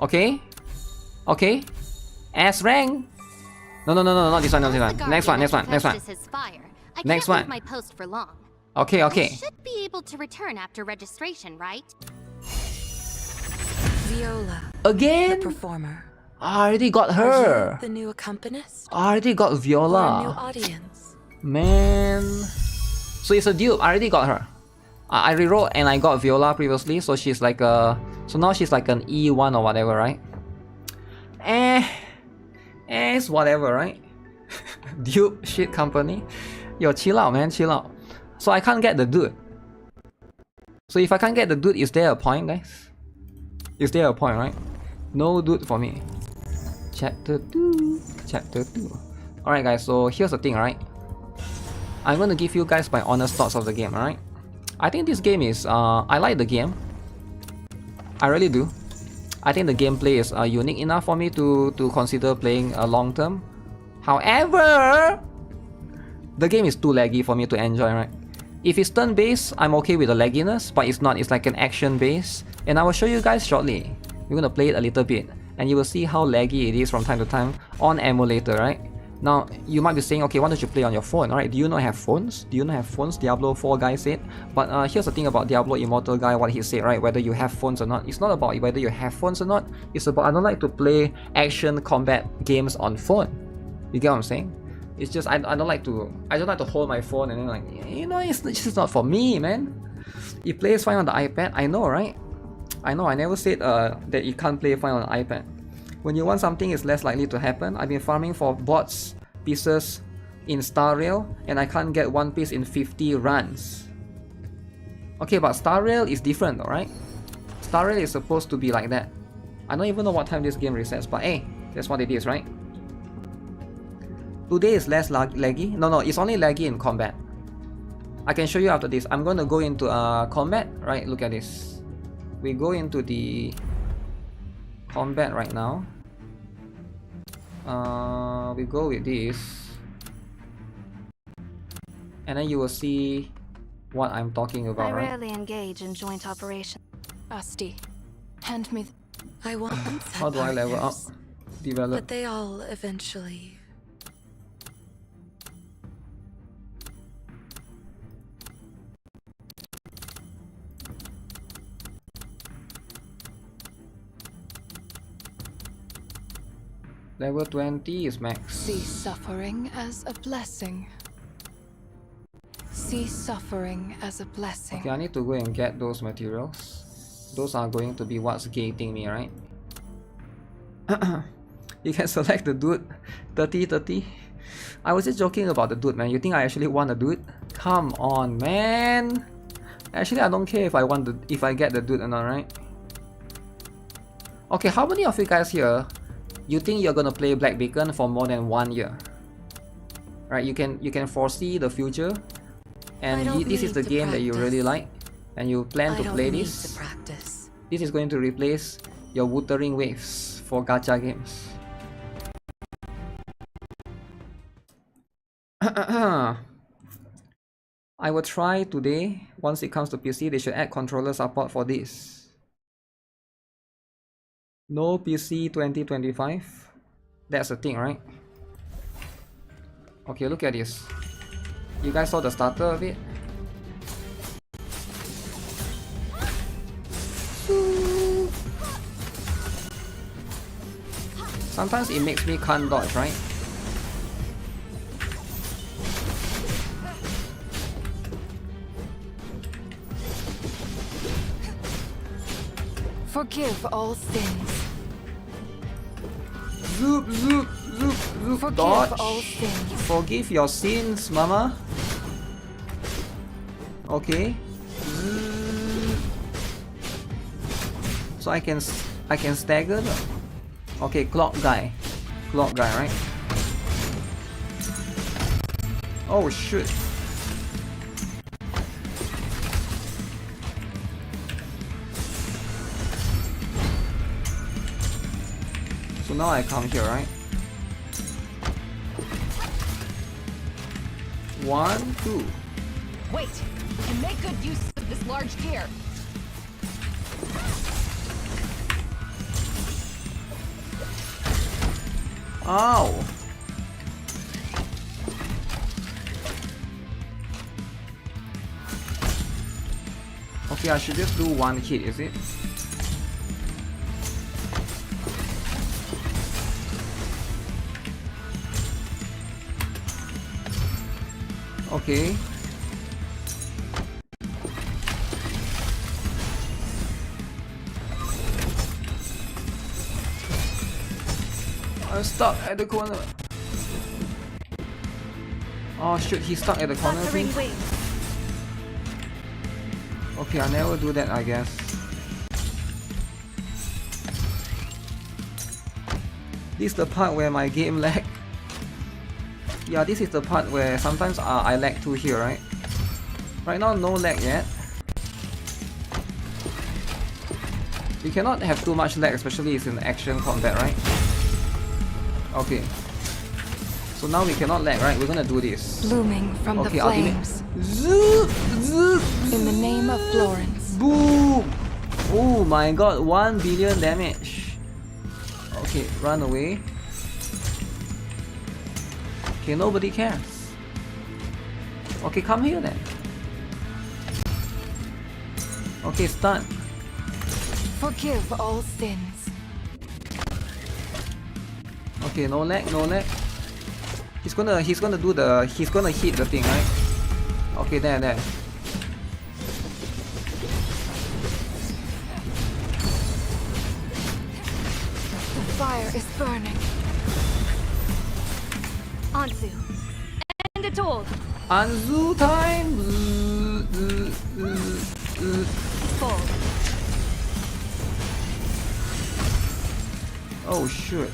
Okay. S rank. No, not this one, not this one. Next one. Next one. My post for long. Okay. I should be able to return after registration, right? Viola. Again? The performer. I already got her. Are you the new accompanist? I already got Viola. Or a new audience. Man. So it's a dupe. I already got her. I rerolled and I got Viola previously, so she's like a... So now she's like an E1 or whatever, right? It's whatever, right? Dude, shit company. Yo, chill out, man, chill out. So I can't get the dude. So if I can't get the dude, is there a point, guys? Is there a point, right? No dude for me. Chapter 2. Chapter 2. Alright guys, so here's the thing, right? I'm gonna give you guys my honest thoughts of the game, alright? I think this game is, I like the game. I really do. I think the gameplay is unique enough for me to consider playing long term. However, the game is too laggy for me to enjoy, right? If it's turn-based, I'm okay with the lagginess, but it's not, it's like an action-based. And I will show you guys shortly. We're gonna play it a little bit, and you will see how laggy it is from time to time on emulator, right? Now, you might be saying, okay, why don't you play on your phone, alright? Do you not have phones? Do you not have phones? Diablo 4 guy said. But here's the thing about Diablo Immortal guy, what he said, right? Whether you have phones or not. It's not about whether you have phones or not. It's about, I don't like to play action combat games on phone. You get what I'm saying? It's just, I don't like to hold my phone and then like, you know, it's just not for me, man. It plays fine on the iPad, I know, right? I know, I never said that you can't play fine on the iPad. When you want something, it's less likely to happen. I've been farming for bots pieces in Star Rail, and I can't get one piece in 50 runs. Okay, but Star Rail is different, alright? Star Rail is supposed to be like that. I don't even know what time this game resets, but hey, that's what it is, right? Today is less laggy. No, it's only laggy in combat. I can show you after this. I'm going to go into combat, right? Look at this. We go into the combat right now. We go with this, and then you will see what I'm talking about, right? I rarely engage in joint operations. Asti, hand me. I want. How do I level up? Develop. But they all eventually. Level 20 is max. See suffering as a blessing. See suffering as a blessing. Okay, I need to go and get those materials. Those are going to be what's gating me, right? You can select the dude. 30. I was just joking about the dude, man. You think I actually want a dude? Come on, man. Actually, I don't care if I get the dude or not, right? Okay, how many of you guys here you think you're gonna play Black Beacon for more than 1 year? Right, you can foresee the future, and this is the game that you really like, and you plan to play this. This is going to replace your Wuthering waves for gacha games. I will try today. Once it comes to PC, they should add controller support for this. No PC 2025. That's the thing, right? Okay, look at this. You guys saw the starter of it? Sometimes it makes me can't dodge, right? Forgive all sins. Zoop. Forgive Dodge. all sins. Forgive your sins, mama. Okay. So I can stagger. Okay, clock guy, right? Oh shoot. So now I come here, right? 1, 2. Wait, we can make good use of this large gear. Ow! Okay, I should just do one hit, is it? Okay. I'm stuck at the corner. Oh shoot, he's stuck at the corner too. Okay, I never do that, I guess. This is the part where my game lag. Yeah, this is the part where sometimes I lag too here, right? Right now, no lag yet. You cannot have too much lag, especially it's in action combat, right? Okay. So now we cannot lag, right? We're gonna do this. Blooming from the flames. In the name of Florence. Boom! Oh my god, 1 billion damage. Okay, run away. Okay, nobody cares. Okay, come here then. Okay, stun. Forgive all sins. Okay, no lag, no lag. He's gonna hit the thing, right? Okay, there. The fire is burning. Anzu. End it all. Anzu time. Fall. Oh shit.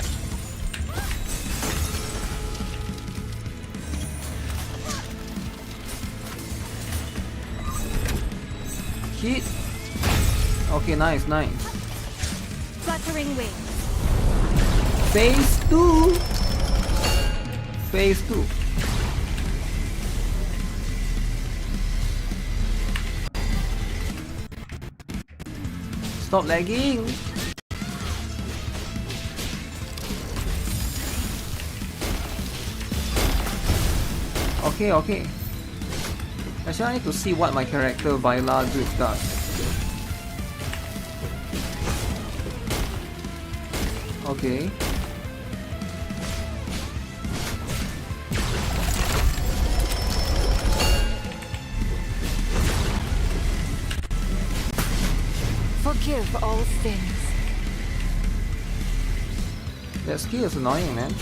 Hit. Okay, nice. Fluttering wings. Phase 2. Phase 2. Stop lagging. Okay. Actually, I need to see what my character Viola does. Okay. Forgive all sins. That skill is annoying, man.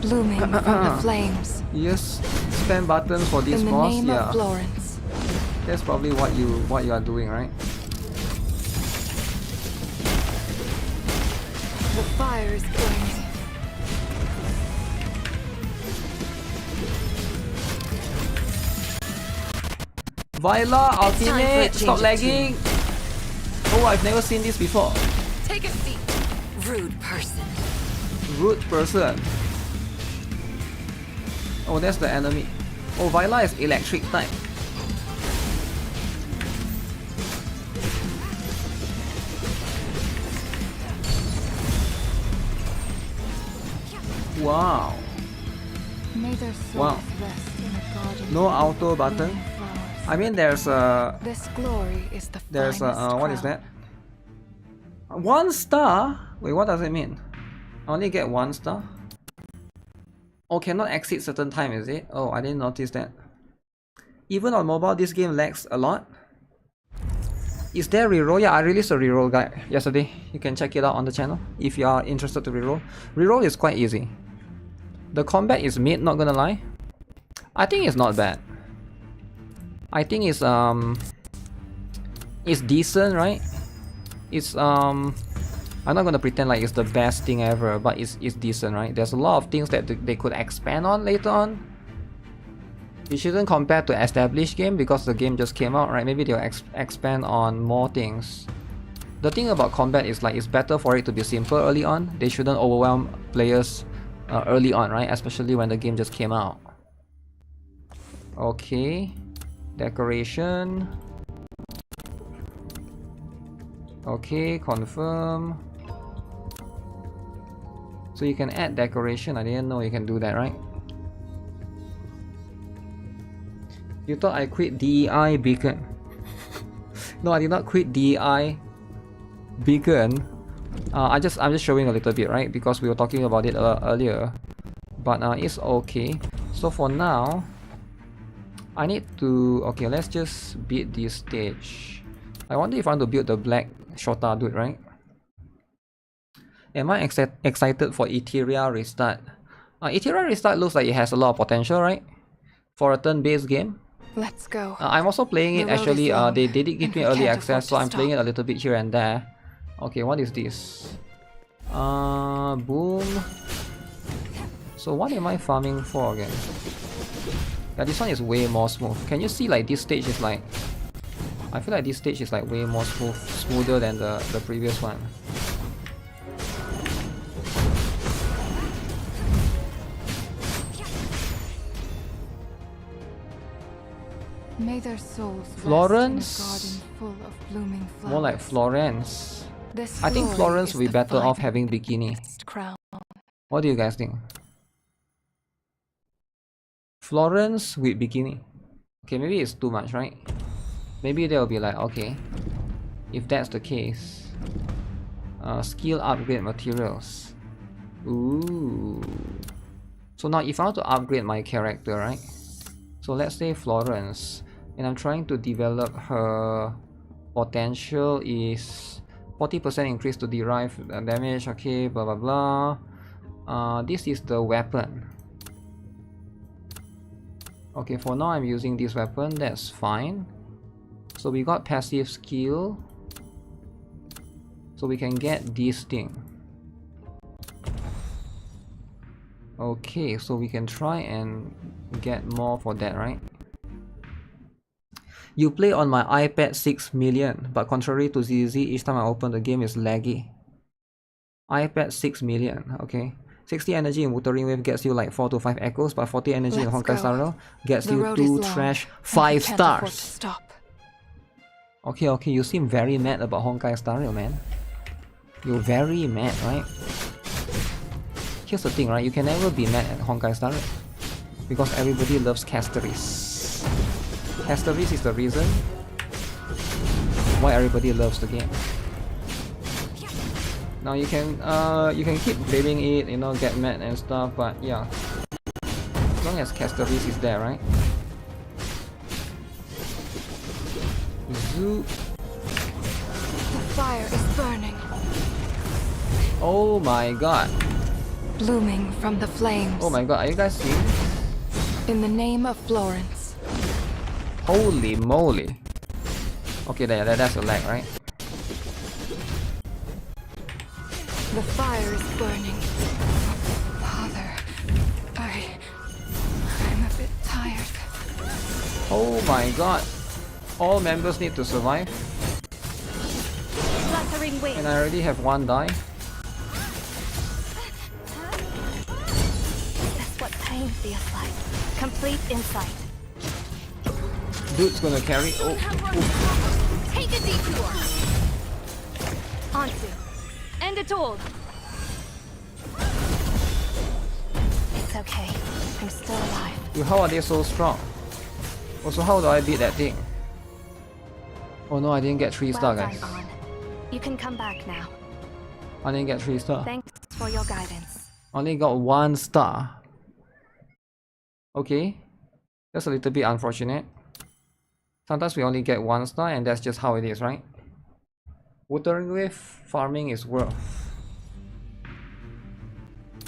Blooming from the flames. Yes, spam buttons for this boss. In the name of Florence. That's probably what you are doing, right? The fire is burning. Viola ultimate, stop lagging. Oh, I've never seen this before. Take a seat. Rude person. Rude person. Oh, that's the enemy. Oh, Viola is electric type. Wow. May their souls rest in a garden. No auto button. I mean, there's a. This glory is the There's a. What is that? 1 star. Wait, what does it mean? I only get 1 star. Oh, cannot exceed certain time, is it? Oh, I didn't notice that. Even on mobile, this game lags a lot. Is there reroll? Yeah, I released a reroll guide yesterday. You can check it out on the channel if you are interested to reroll. Reroll is quite easy. The combat is mid, not gonna lie. I think it's not bad. I think it's decent, right? It's I'm not gonna pretend like it's the best thing ever, but it's decent, right? There's a lot of things that they could expand on later on. You shouldn't compare to established game because the game just came out, right? Maybe they'll expand on more things. The thing about combat is like it's better for it to be simple early on. They shouldn't overwhelm players early on, right? Especially when the game just came out. Okay, decoration. Okay, confirm. So you can add decoration. I didn't know you can do that, right? You thought I quit DEI Beacon? No, I did not quit DEI Beacon. I'm just showing a little bit, right? Because we were talking about it earlier. But it's okay. So for now, I need to. Okay, let's just beat this stage. I wonder if I want to build the black Shota dude, right? Am I excited for Etheria Restart? Etheria Restart looks like it has a lot of potential, right? For a turn-based game. Let's go. I'm also playing it actually. They did give me early access, so I'm playing it a little bit here and there. Okay, what is this? Boom. So what am I farming for again? Yeah, this one is way more smooth. Can you see like this stage is like... I feel like this stage is like way more smoother than the previous one. May their souls Florence? rest in a garden full of blooming flowers. More like Florence. This I think glory Florence is will be the better off finest having bikini. crown. What do you guys think? Florence with bikini. Okay, maybe it's too much, right? Maybe they'll be like, okay, if that's the case, skill upgrade materials. Ooh. So now if I want to upgrade my character, right? So let's say Florence, and I'm trying to develop her potential is 40% increase to derive damage, okay, blah blah blah. This is the weapon. Okay, for now I'm using this weapon, that's fine. So we got passive skill. So we can get this thing. Okay, so we can try and get more for that, right? You play on my iPad 6 million, but contrary to ZZZ, each time I open the game is laggy. iPad 6 million, okay. 60 energy in Wuthering Wave gets you like 4 to 5 echoes, but 40 energy in Honkai Star Rail gets you 2 trash 5 stars. Okay, okay, you seem very mad about Honkai Star Rail, man. You're very mad, right? Here's the thing, right? You can never be mad at Honkai Star Rail because everybody loves Casteris. Casteris is the reason why everybody loves the game. Now you can keep blaming it, you know, get mad and stuff, but yeah, as long as Casteris is there, right? Zoo. The fire is burning. Oh my god. Blooming from the flames. Oh my god, are you guys seeing? In the name of Florence. Holy moly. Okay, that's a lag, right? The fire is burning. Father, I'm a bit tired. Oh my god. All members need to survive. Wuthering Wave. And I already have one die. That's what pain feels like. Complete insight. Dude's gonna carry. Oh. Take a detour. Onto. End it all. It's okay. I'm still alive. Dude, how are they so strong? Also, how do I beat that thing? Oh no, I didn't get 3 stars, guys. On. You can come back now. I didn't get 3 stars. Thanks for your guidance. Only got 1 star. Okay. That's a little bit unfortunate. Sometimes we only get 1 star and that's just how it is, right? Wuthering Wave farming is worth.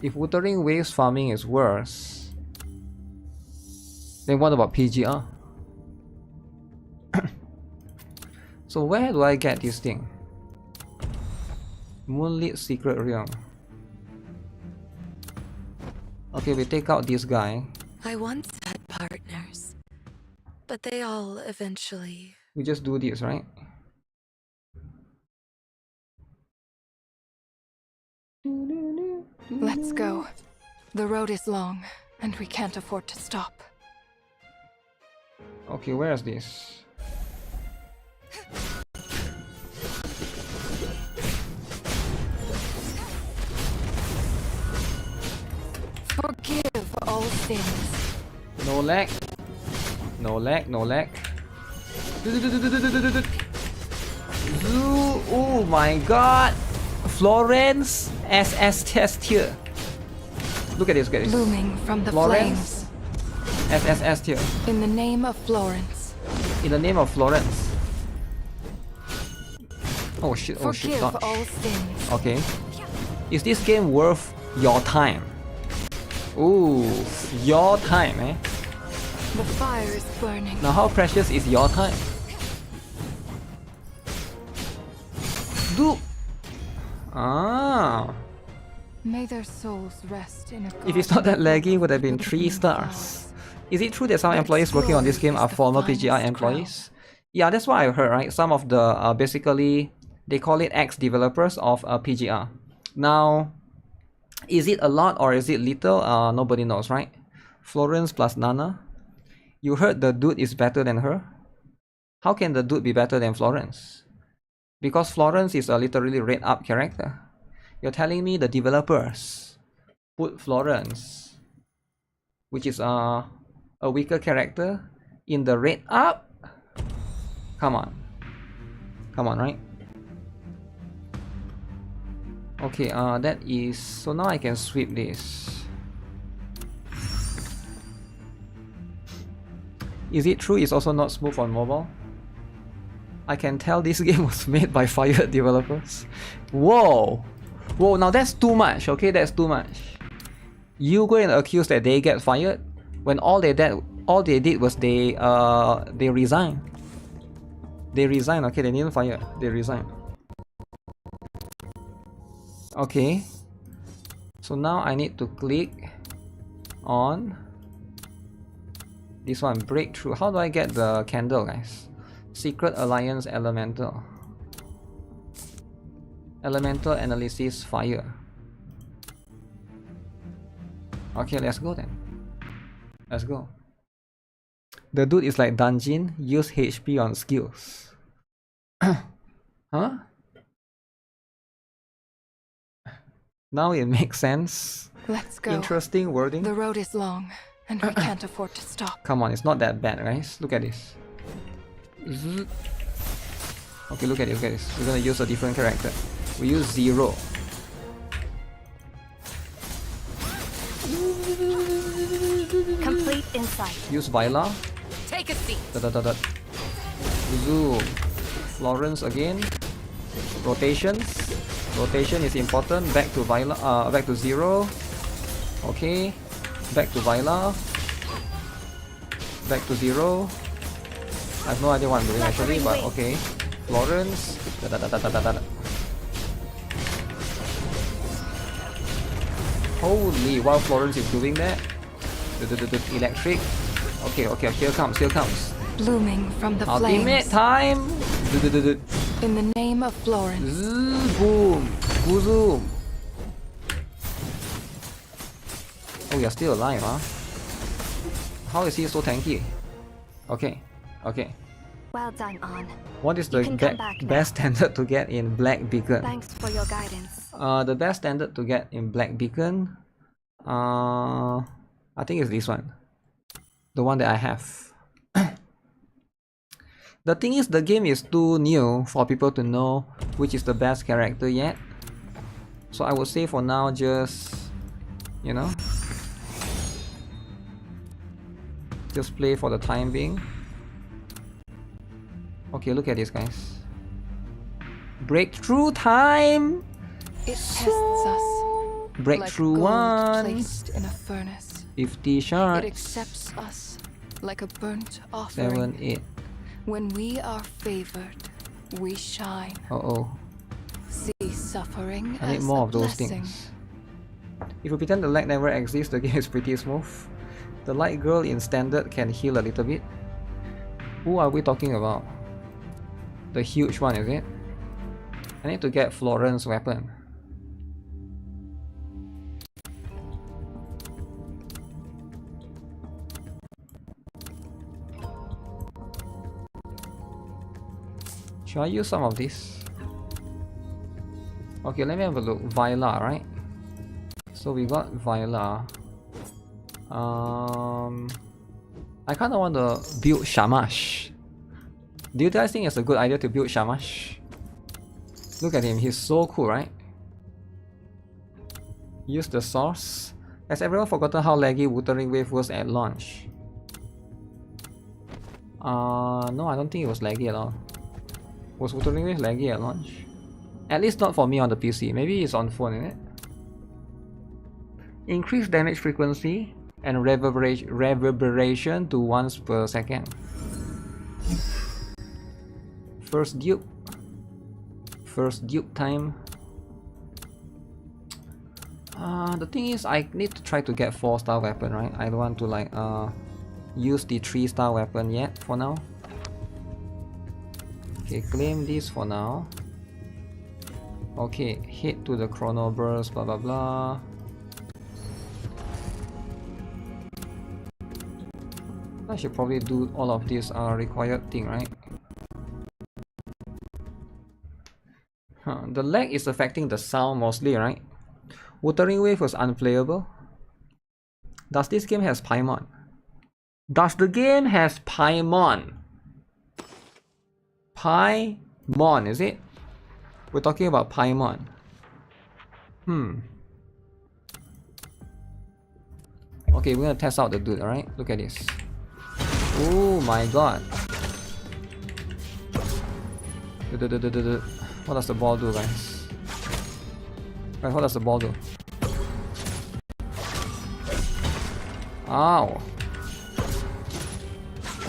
If Wuthering Wave's farming is worse, then what about PGR? So where do I get this thing? Moonlit Secret Realm. Okay, we take out this guy. I once had partners, but they all eventually... We just do this, right? Let's go. The road is long, and we can't afford to stop. Okay, where is this? Forgive all sins. No lag. No lag, no lag. Oh my god! Florence SS test here. Look at this, guys. Blooming from the Florence flames. SSS tier. In the name of Florence. In the name of Florence. Oh shit, oh shit, Forgive dodge. all sins. Okay. Is this game worth your time? Ooh, your time, eh? The fire is burning. Now how precious is your time? Do. Ah. May their souls rest in a If it's not that laggy, it would have been 3 stars. Is it true that some employees working on this game are former PGI employees? Yeah, that's what I heard, right? Some of the, basically, they call it ex-developers of PGR. Now, is it a lot or is it little? Nobody knows, right? Florence plus Nana. You heard the dude is better than her? How can the dude be better than Florence? Because Florence is a literally rate up character. You're telling me the developers put Florence, which is a weaker character, in the rate up? Come on. Come on, right? Okay, that is... So now I can sweep this. Is it true it's also not smooth on mobile? I can tell this game was made by fired developers. Whoa! Whoa, now that's too much, okay? That's too much. You go and accuse that they get fired when all they did was they resigned. They resigned, okay? They didn't fire. They resigned. Okay. So now I need to click on this one, breakthrough. How do I get the candle, guys? Secret Alliance Elemental. Elemental Analysis Fire. Okay, let's go then. Let's go. The dude is like Dungeon, use HP on skills. Huh? Now it makes sense. Let's go. Interesting wording. The road is long, and we can't afford to stop. Come on, it's not that bad, guys. Look at this. Okay, look at this, look at this. We're gonna use a different character. We use 0. Complete insight. Use Viola. Take a seat. Zoom. Florence again. Rotations. Rotation is important. Back to Viola. Back to 0. Okay. Back to Viola. Back to 0. I have no idea what I'm doing actually, but okay. Florence. Holy, while Florence is doing that. Electric. Okay, okay, here comes, here comes. Blooming from the Ultimate flames. time. In the name of Florence. Boom. Boom. Oh, you're still alive, huh? How is he so tanky? Okay, okay. Well done, On. What is the best standard to get in Black Beacon? Thanks for your guidance. The best standard to get in Black Beacon, I think it's this one. The one that I have. The thing is, the game is too new for people to know which is the best character yet. So I would say for now, just, you know, just play for the time being. Okay, look at this, guys. Breakthrough time! It tests us. Breakthrough like gold 1. Placed in a furnace. 50 shards. It accepts us like a burnt offering. 7, 8. When we are favored, we shine. Uh-oh. See suffering I need as more a of those blessing. things. If you pretend the lag never exists, the game is pretty smooth. The light girl in standard can heal a little bit. Who are we talking about? The huge one, is it? I need to get Florence's weapon. Should I use some of this? Okay, let me have a look. Viola, right? So we got Viola. I kind of want to build Shamash. Do you guys think it's a good idea to build Shamash? Look at him, he's so cool, right? Use the source. Has everyone forgotten how laggy Wuthering Wave was at launch? No, I don't think it was laggy at all. Was Wuthering Wave laggy at launch? At least not for me on the PC. Maybe it's on phone, isn't it? Increase damage frequency and reverberation to once per second. First dupe time. The thing is, I need to try to get 4-star weapon, right? I don't want to like use the 3-star weapon yet for now. Okay, claim this for now. Okay, hit to the chrono burst, blah blah blah. I should probably do all of this required thing, right? The lag is affecting the sound mostly, right? Wuthering Wave was unplayable. Does this game has Paimon? Does the game has Paimon? Paimon, is it? We're talking about Paimon. Okay, we're gonna test out the dude, alright? Look at this. Oh my god. What does the ball do, guys? Guys, what does the ball do? Ow.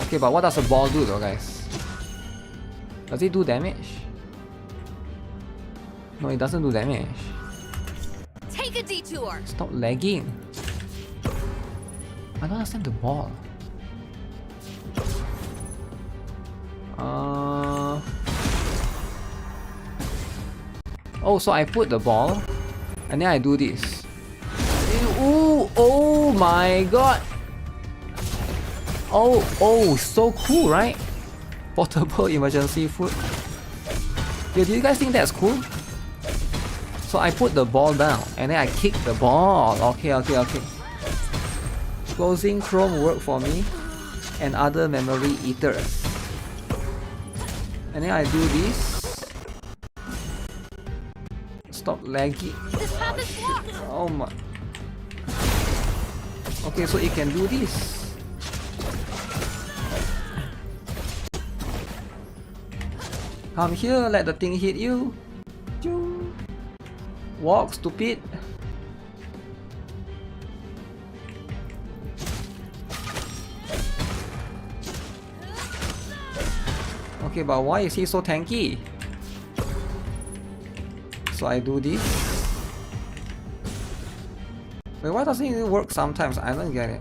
Okay, but what does the ball do though, guys? Does it do damage? No, it doesn't do damage. Take a detour. Stop lagging. I don't understand the ball. Oh, so I put the ball and then I do this. Ooh, oh my god. Oh, so cool, right? Portable emergency food. Yeah, do you guys think that's cool? So I put the ball down and then I kick the ball. Okay. Closing Chrome work for me and other memory eaters. And then I do this. Stop lagging. Oh my. Okay, so it can do this. Come here, let the thing hit you. Walk, stupid. Okay, but why is he so tanky? So I do this. Wait, why doesn't it work sometimes? I don't get it.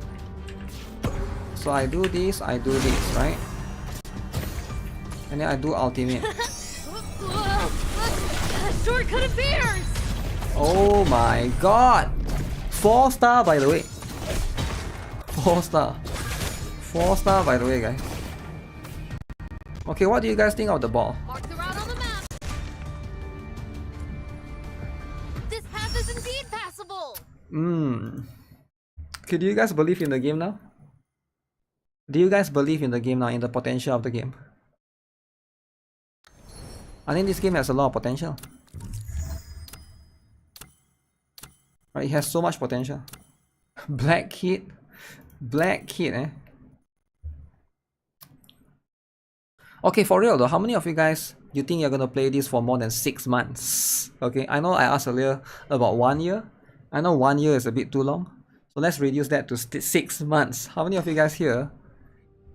So I do this, right? And then I do ultimate. Shortcut appears! Oh my god! 4-star by the way. 4-star. 4-star by the way, guys. Okay, what do you guys think of the ball? Mark the route on the map. This path is indeed passable. Okay, do you guys believe in the game now? Do you guys believe in the game now, in the potential of the game? I think this game has a lot of potential. Right, it has so much potential. Black Kid, eh? Okay, for real though, how many of you guys you think you're gonna play this for more than 6 months? Okay, I know I asked earlier about 1 year. I know 1 year is a bit too long, so let's reduce that to 6 months. How many of you guys here,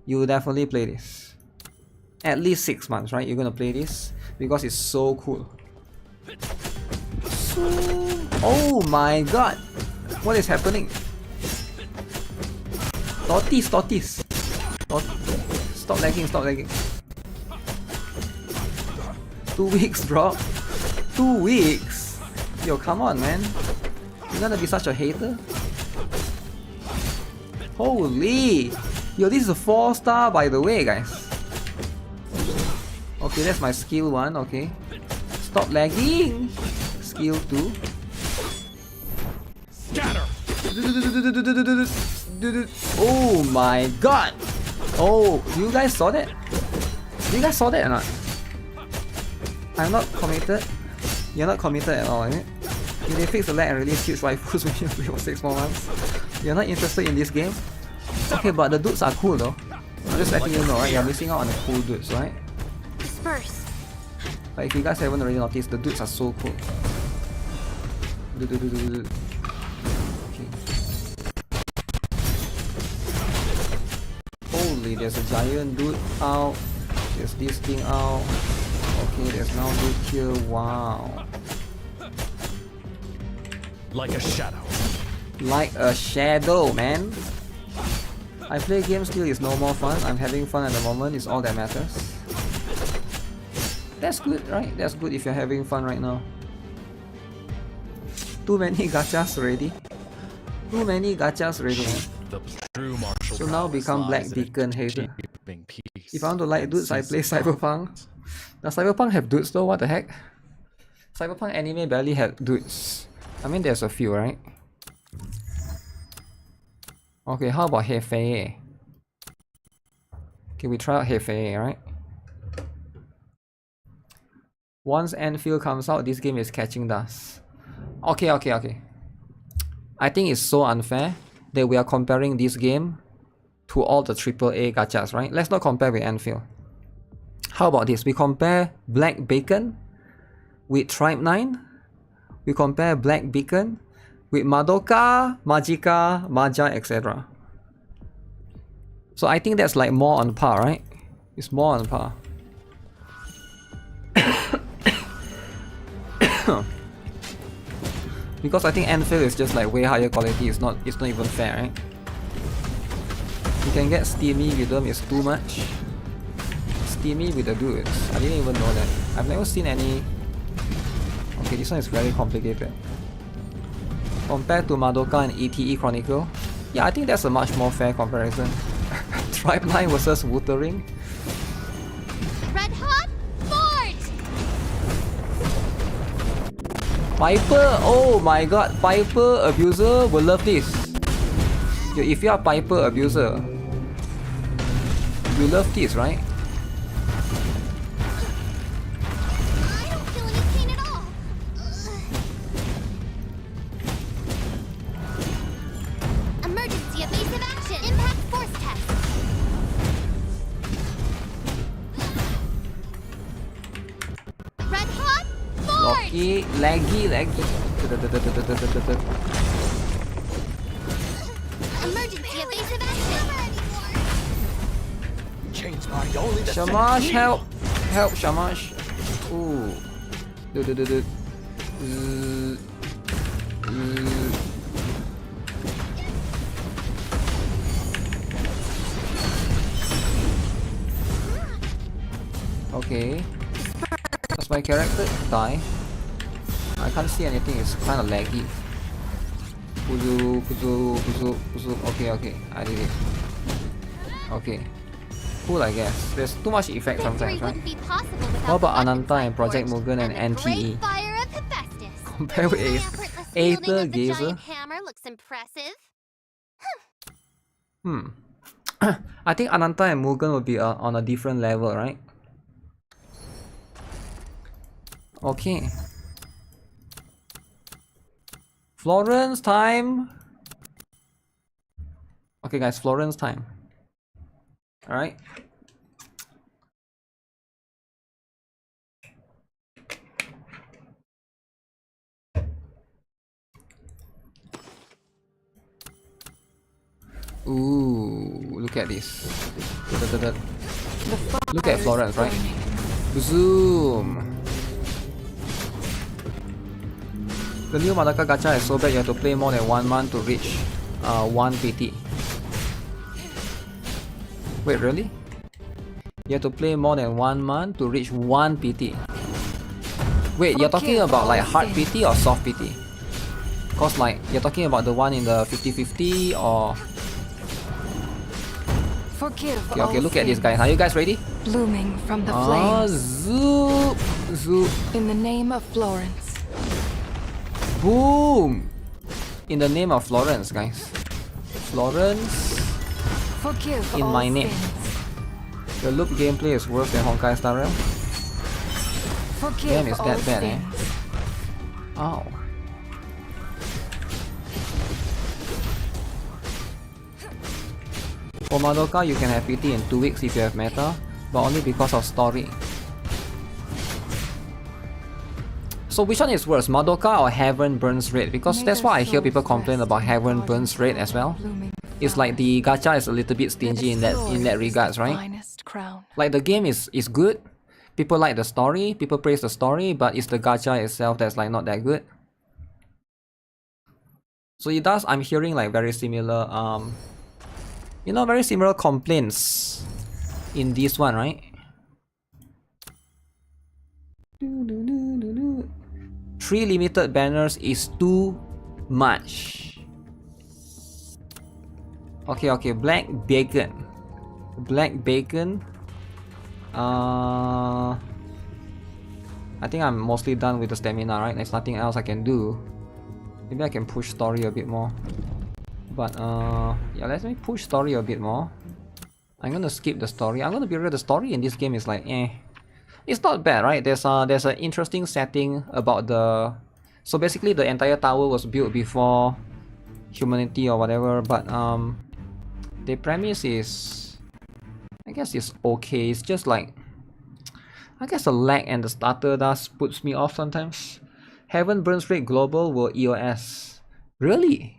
you will definitely play this? At least 6 months, right? You're gonna play this because it's so cool. Oh my god! What is happening? Tortis. Stop lagging. 2 weeks, bro. 2 weeks? Yo, come on, man. You're gonna be such a hater? Holy! Yo, this is a 4-star by the way, guys. Okay, that's my skill 1, okay. Stop lagging! Skill 2. Scatter! Oh my god! Oh, you guys saw that? You guys saw that or not? I'm not committed. You're not committed at all, right? If they fix the lag and release huge waifus when you play for 6 more months, you're not interested in this game? Okay, but the dudes are cool though. I'm just letting you know, right? You're missing out on the cool dudes, right? Disperse. Like if you guys haven't already noticed, the dudes are so cool. Okay. Okay, there's a giant dude out. There's this thing out. Okay, there's now dude here. Wow. Like a shadow. Like a shadow, man. I play games still is no more fun. I'm having fun at the moment. It's all that matters. That's good, right? That's good if you're having fun right now. Too many gachas already. Too many gachas already. So now become Black Deacon hater. If I want to like dudes, I play Cyberpunk. Does Cyberpunk have dudes though? What the heck? Cyberpunk anime barely had dudes. I mean, there's a few, right? Okay, how about Hefe? Okay, we try out Hefe, right? Once Anfield comes out, this game is catching dust. Okay. I think it's so unfair that we are comparing this game to all the AAA gachas, right? Let's not compare with Anfield. How about this? We compare Black Bacon with Tribe 9. We compare Black Beacon with Madoka, Magica, Maja, etc. So I think that's like more on par, right? It's more on par. Because I think Anfield is just like way higher quality. It's not even fair, right? You can get steamy with them, it's too much. Steamy with the dudes. I didn't even know that. I've never seen any. Okay, this one is very complicated. Compared to Madoka and ETE Chronicle, yeah, I think that's a much more fair comparison. Tribe 9 versus Wuthering. Red Hot Forge! Piper! Oh my god, Piper Abuser will love this. Yo, if you are Piper Abuser, you love this, right? I don't feel any pain at all. Emergency evasive action. Impact force test. Red Hot Forge! Locky, laggy. Emergency evasive action. Shamash, help! Help, Shamash! Ooh. Okay. Does my character die? I can't see anything, it's kind of laggy. Puzu. Okay, I did it. Okay. Cool, I guess. There's too much effect sometimes, right? What about Ananta and Project Mugen and NTE? Compare with Aether Gazer? I think Ananta and Mugen will be on a different level, right? Okay. Florence time! Okay guys, Florence time. Alright. Ooh, look at this. Look at Florence, right? Zoom. The new Madoka gacha is so bad you have to play more than 1 month to reach 1 PT. Wait, really? You have to play more than 1 month to reach 1 PT. Wait, you're talking about like hard PT or soft PT? Cause like, you're talking about the one in the 50-50 or... Okay, look at this guys. Are you guys ready? Blooming from the flames. Zoop. In the name of Florence. Boom! In the name of Florence, guys. Florence. In my name. The loop gameplay is worse than Honkai Star Rail. Damn, it's that bad, eh? Ow. For Madoka, you can have PT in 2 weeks if you have meta, but only because of story. So which one is worse, Madoka or Heaven Burns Red? Because that's why I hear people complain about Heaven Burns Red as well. It's like the gacha is a little bit stingy in that regards, right? Like the game is good. People like the story, people praise the story, but it's the gacha itself that's like not that good. So it does, I'm hearing like very similar very similar complaints in this one, right? 3 limited banners is too much. Okay, black bacon. I think I'm mostly done with the stamina, right? There's nothing else I can do. Maybe I can push story a bit more. But yeah, let me push story a bit more. I'm gonna skip the story. I'm gonna be real, the story in this game is like it's not bad, right? There's an interesting setting about the, so basically the entire tower was built before humanity or whatever, but the premise is, I guess it's okay. It's just like, I guess the lag and the starter does puts me off sometimes. Heaven Burns Rate Global were EOS. Really?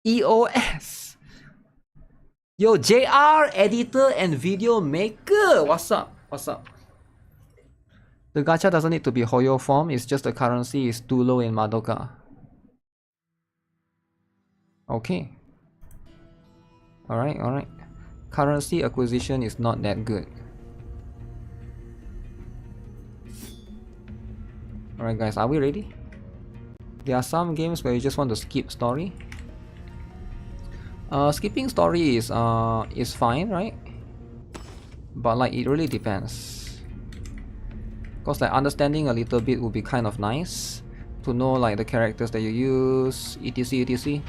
EOS? Yo, JR, editor and video maker. What's up? The gacha doesn't need to be Hoyo form, it's just the currency is too low in Madoka. Okay. Alright. Currency acquisition is not that good. Alright guys, are we ready? There are some games where you just want to skip story. Skipping story is fine, right? But like it really depends. Because like understanding a little bit would be kind of nice. To know like the characters that you use, etc.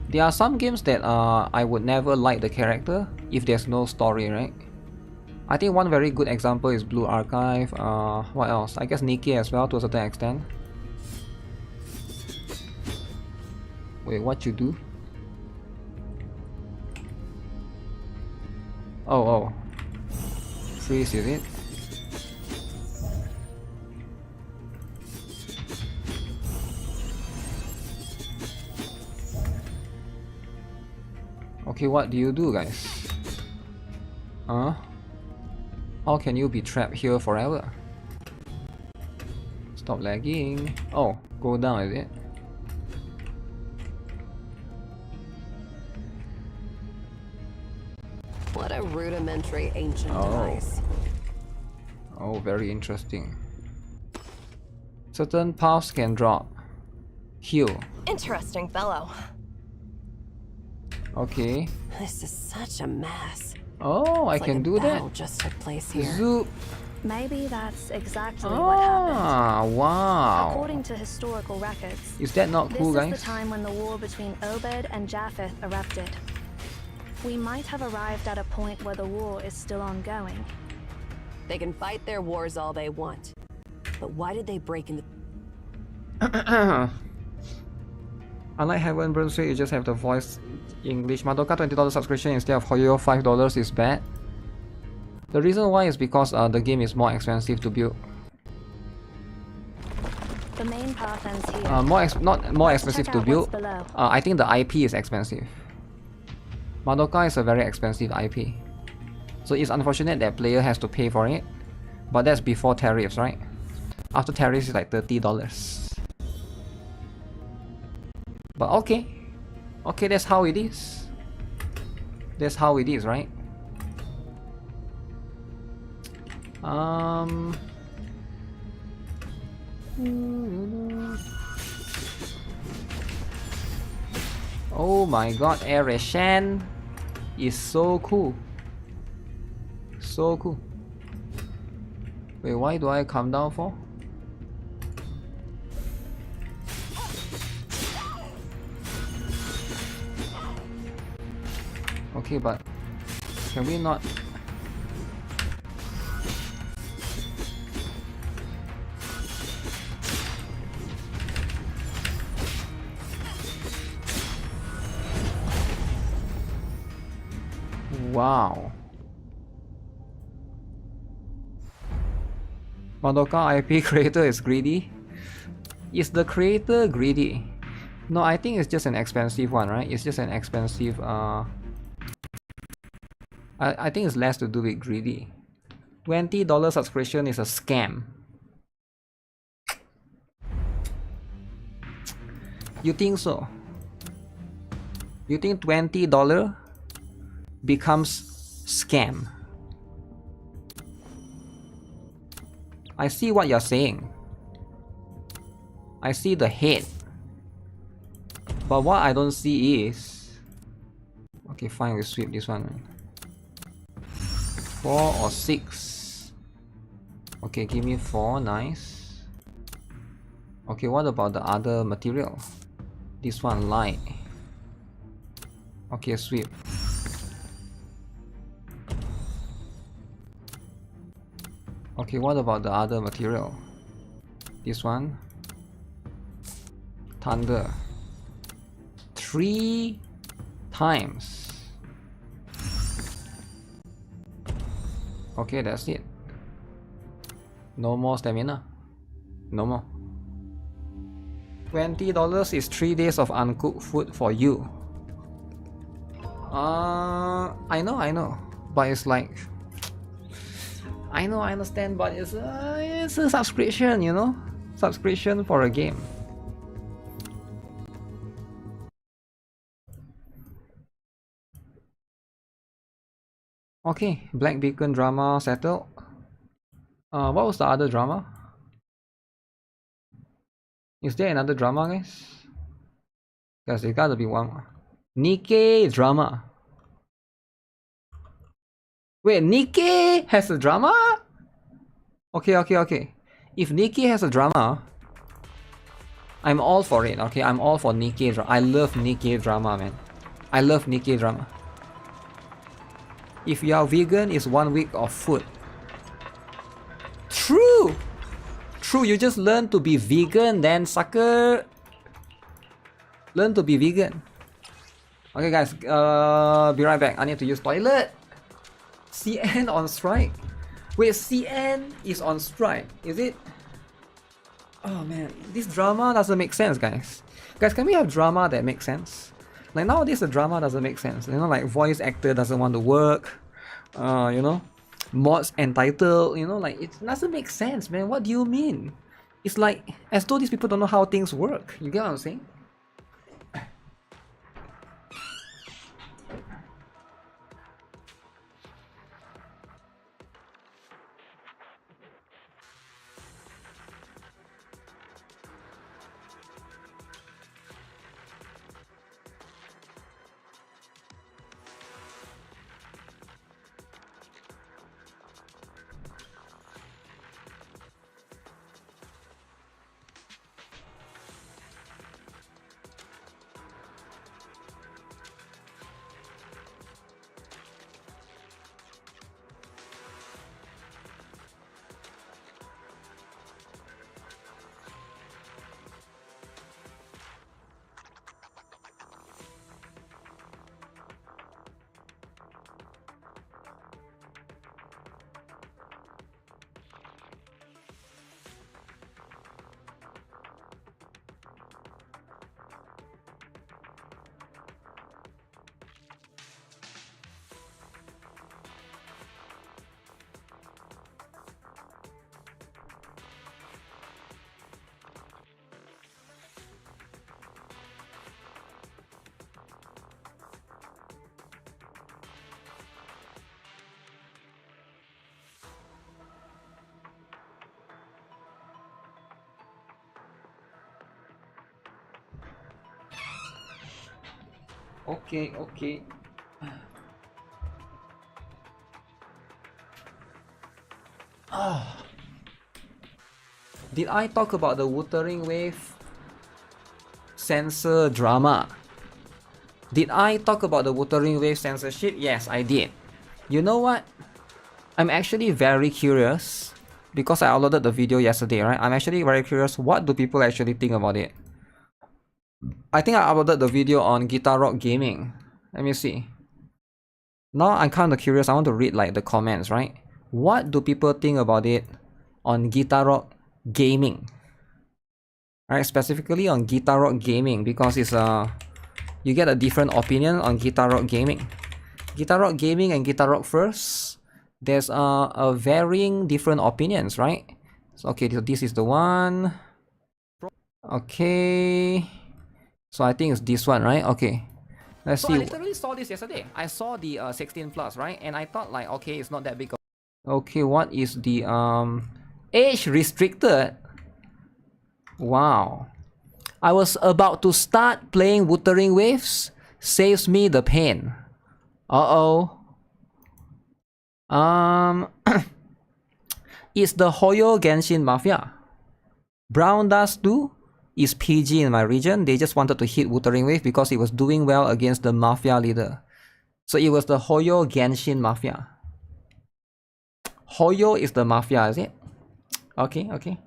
There are some games that I would never like the character if there's no story, right? I think one very good example is Blue Archive. What else? I guess NIKKE as well to a certain extent. Wait, what you do? Oh. Freeze, is it? Okay, what do you do, guys? How can you be trapped here forever? Stop lagging. Oh, go down, is it? What a rudimentary ancient device. Oh, very interesting. Certain paths can drop. Heal. Interesting fellow. Okay. This is such a mess. Oh, I can do that. Just took place here. Zoop. Maybe that's exactly what happened. Ah, wow. According to historical records, is that not cool, guys? This is the time when the war between Obed and Japheth erupted. We might have arrived at a point where the war is still ongoing. They can fight their wars all they want. But why did they break into... Unlike Heaven Burns Rate, you just have the voice English. Madoka $20 subscription instead of Hoyo $5 is bad. The reason why is because the game is more expensive to build. The main path ends here. Not more expensive to build. I think the IP is expensive. Madoka is a very expensive IP. So it's unfortunate that player has to pay for it. But that's before tariffs, right? After tariffs it's like $30. But okay. Okay, that's how it is. That's how it is, right? Oh my god, Ereshan is so cool. So cool. Wait, why do I come down for? Okay, but can we not? Wow. Madoka IP creator is greedy? Is the creator greedy? No, I think it's just an expensive one, right? It's just an expensive, I think it's less to do with greedy. $20 subscription is a scam. You think so? You think $20 becomes scam? I see what you're saying. I see the hate. But what I don't see is... Okay, fine, we sweep this one. 4 or 6. Okay, give me 4, nice. Okay, what about the other material? This one, light. Okay, sweep. Okay, what about the other material? This one, thunder. 3 times. Okay, that's it. No more stamina. No more. $20 is 3 days of uncooked food for you. I know, but it's like, I know, I understand, but it's a subscription, you know, subscription for a game. Okay, Black Beacon drama settled. What was the other drama? Is there another drama, guys? Guys, there gotta be one more. NIKKE drama. Wait, NIKKE has a drama? Okay. If NIKKE has a drama, I'm all for it, okay? I'm all for NIKKE drama. I love NIKKE drama, man. I love NIKKE drama. If you are vegan, it's 1 week of food. True! True, you just learn to be vegan, then sucker. Learn to be vegan. Okay guys, be right back. I need to use toilet. CN on strike. Wait, CN is on strike, is it? Oh man, this drama doesn't make sense, guys. Guys, can we have drama that makes sense? Like nowadays the drama doesn't make sense. You know, like voice actor doesn't want to work. You know, mods entitled. You know, like it doesn't make sense, man. What do you mean? It's like as though these people don't know how things work. You get what I'm saying? Okay. Did I talk about the Wuthering wave censor drama? Did I talk about the Wuthering wave censorship? Yes, I did. You know what? I'm actually very curious because I uploaded the video yesterday, right? I'm actually very curious, what do people actually think about it? I think I uploaded the video on GuitarRock Gaming. Let me see. Now I'm kind of curious. I want to read like the comments, right? What do people think about it on GuitarRock Gaming? Right, specifically on GuitarRock Gaming, because it's you get a different opinion on GuitarRock Gaming. GuitarRock Gaming and GuitarRock First, there's a varying different opinions, right? So, okay, so this is the one. Okay, so I think it's this one, right? Okay, let's see. I literally saw this yesterday. I saw the 16 plus, right? And I thought like, okay, it's not that big. Okay, what is the age restricted? Wow. I was about to start playing Wuthering Waves. Saves me the pain. Uh-oh. It's the Hoyo Genshin Mafia. Brown Dust 2 is PG in my region. They just wanted to hit Wuthering Wave because it was doing well against the Mafia leader. So it was the Hoyo Genshin Mafia. Hoyo is the Mafia, is it? Okay, okay.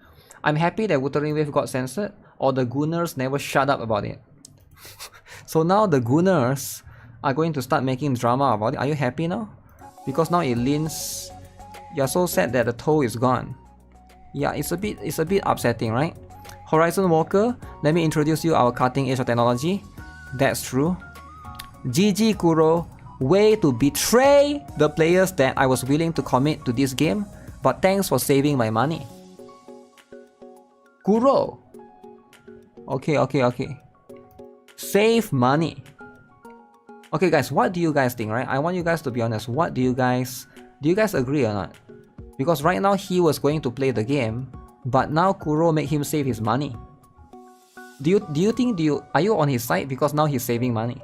I'm happy that Wuthering Wave got censored, or the Gooners never shut up about it. So now the Gooners are going to start making drama about it. Are you happy now? Because now it leans. You're so sad that the toe is gone. Yeah, it's a bit upsetting, right? Horizon Walker, let me introduce you our cutting edge of technology. That's true. GG Kuro, way to betray the players that I was willing to commit to this game, but thanks for saving my money. Kuro. Okay, okay, okay. Save money. Okay guys, what do you guys think, right? I want you guys to be honest. What do you guys agree or not? Because right now he was going to play the game, but now Kuro made him save his money. Are you on his side because now he's saving money?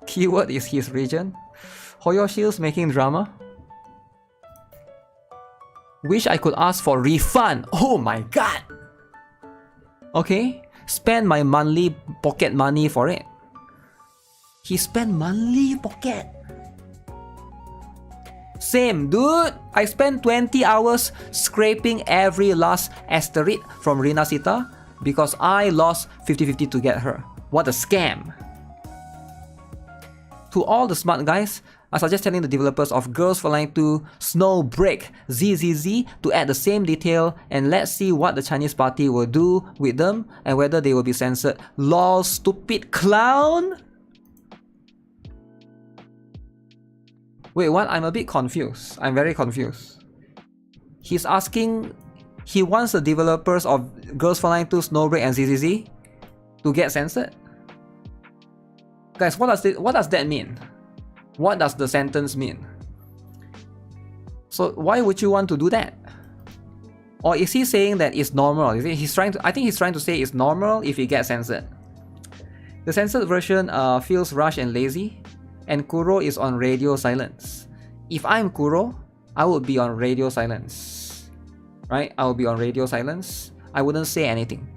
Keyword is his region. Hoyo Shields making drama. Wish I could ask for refund. Oh my god. Okay, spend my monthly pocket money for it. He spent monthly pocket. Same, dude. I spent 20 hours scraping every last asteroid from Rinasita because I lost 50-50 to get her. What a scam. To all the smart guys, I suggest telling the developers of Girls Frontline 2 Snowbreak ZZZ to add the same detail, and let's see what the Chinese party will do with them and whether they will be censored. Lol, stupid clown. Wait, what? I'm a bit confused. I'm very confused. He's asking, he wants the developers of Girls Frontline 2 Snowbreak and ZZZ to get censored? Guys, what does that mean? What does the sentence mean? So why would you want to do that? Or is he saying that it's normal? Is it, I think he's trying to say it's normal if it gets censored. The censored version feels rushed and lazy, and Kuro is on radio silence. If I'm Kuro, I would be on radio silence. Right? I would be on radio silence. I wouldn't say anything.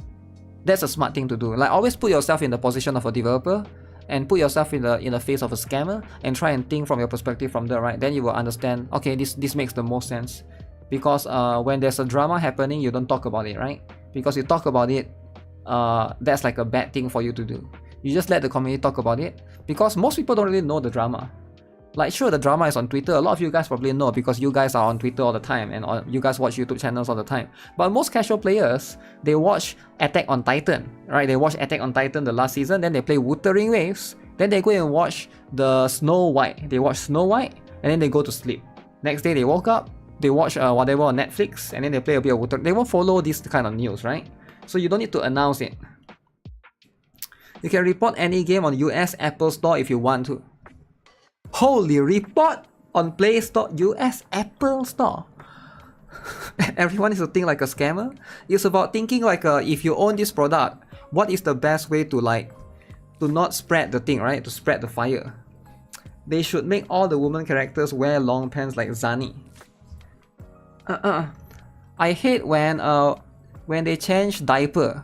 That's a smart thing to do. Like, always put yourself in the position of a developer and put yourself in the face of a scammer and try and think from your perspective from there, right? Then you will understand, okay, this makes the most sense. Because when there's a drama happening, you don't talk about it, right? Because you talk about it, that's like a bad thing for you to do. You just let the community talk about it, because most people don't really know the drama. Like, sure, the drama is on Twitter. A lot of you guys probably know because you guys are on Twitter all the time and you guys watch YouTube channels all the time. But most casual players, they watch Attack on Titan, right? They watch Attack on Titan the last season, then they play Wuthering Waves, then they go and watch the Snow White. They watch Snow White, and then they go to sleep. Next day they woke up, they watch whatever on Netflix, and then they play a bit of Wuthering. They won't follow this kind of news, right? So you don't need to announce it. You can report any game on US Apple Store if you want to. Holy, report on Play Store, US Apple Store. Everyone is to think like a scammer. It's about thinking like if you own this product, what is the best way to to not spread the thing, right? To spread the fire. They should make all the woman characters wear long pants like Zani. I hate when they change diaper.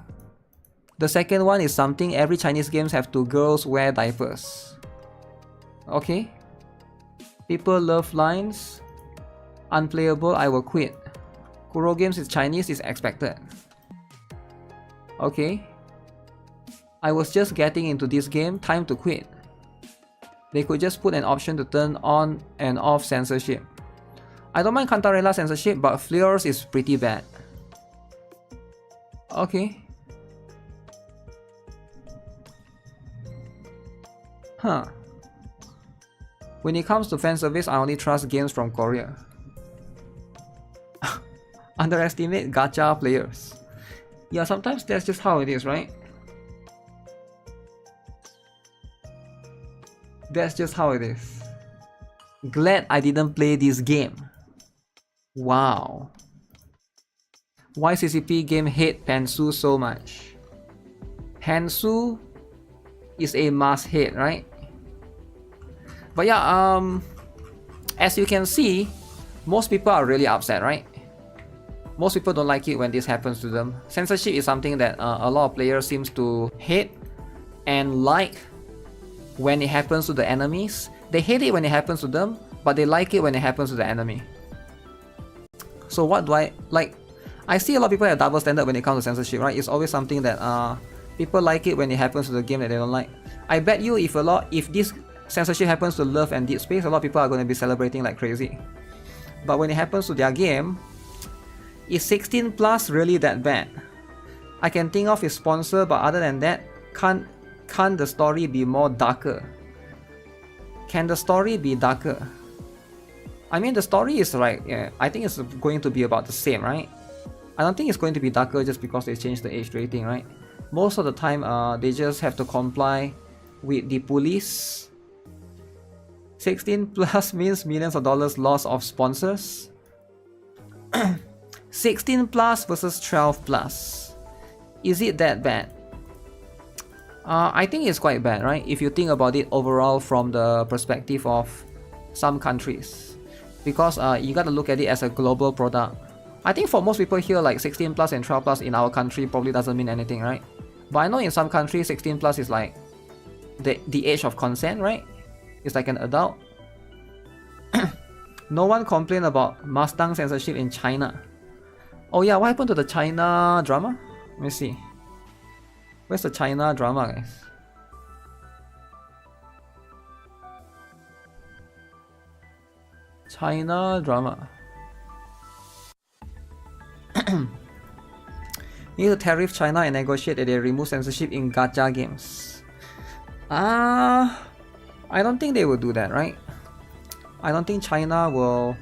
The second one is something every Chinese games have to girls wear diapers. Okay. People love lines. Unplayable, I will quit. Kuro games is Chinese is expected. Okay. I was just getting into this game, time to quit. They could just put an option to turn on and off censorship. I don't mind Cantarella censorship, but Fleur's is pretty bad. Okay. Huh. When it comes to fan service, I only trust games from Korea. Underestimate gacha players. Yeah, sometimes that's just how it is, right? That's just how it is. Glad I didn't play this game. Wow. Why CCP game hate Pansu so much? Hansu is a must hate, right? But yeah, as you can see, most people are really upset, right? Most people don't like it when this happens to them. Censorship is something that a lot of players seems to hate and like when it happens to the enemies. They hate it when it happens to them, but they like it when it happens to the enemy. So what do I like? I see a lot of people have double standard when it comes to censorship, right? It's always something that people like it when it happens to the game that they don't like. I bet you if this censorship happens to Love and Dead Space, a lot of people are going to be celebrating like crazy. But when it happens to their game, is 16 plus really that bad? I can think of his sponsor, but other than that, can't the story be more darker? Can the story be darker? I mean, the story is right. Yeah, I think it's going to be about the same, right? I don't think it's going to be darker just because they changed the age rating, right? Most of the time, they just have to comply with the police. 16 plus means millions of dollars loss of sponsors. 16 plus versus 12 plus. Is it that bad? I think it's quite bad, right? If you think about it overall from the perspective of some countries. Because you gotta look at it as a global product. I think for most people here, like 16 plus and 12 plus in our country probably doesn't mean anything, right? But I know in some countries 16 plus is like the age of consent, right? It's like an adult. No one complained about Mustang censorship in China. Oh yeah, what happened to the China drama? Let me see. Where's the China drama, guys? China drama. Need to tariff China and negotiate that they remove censorship in gacha games. I don't think they will do that, right? I don't think China will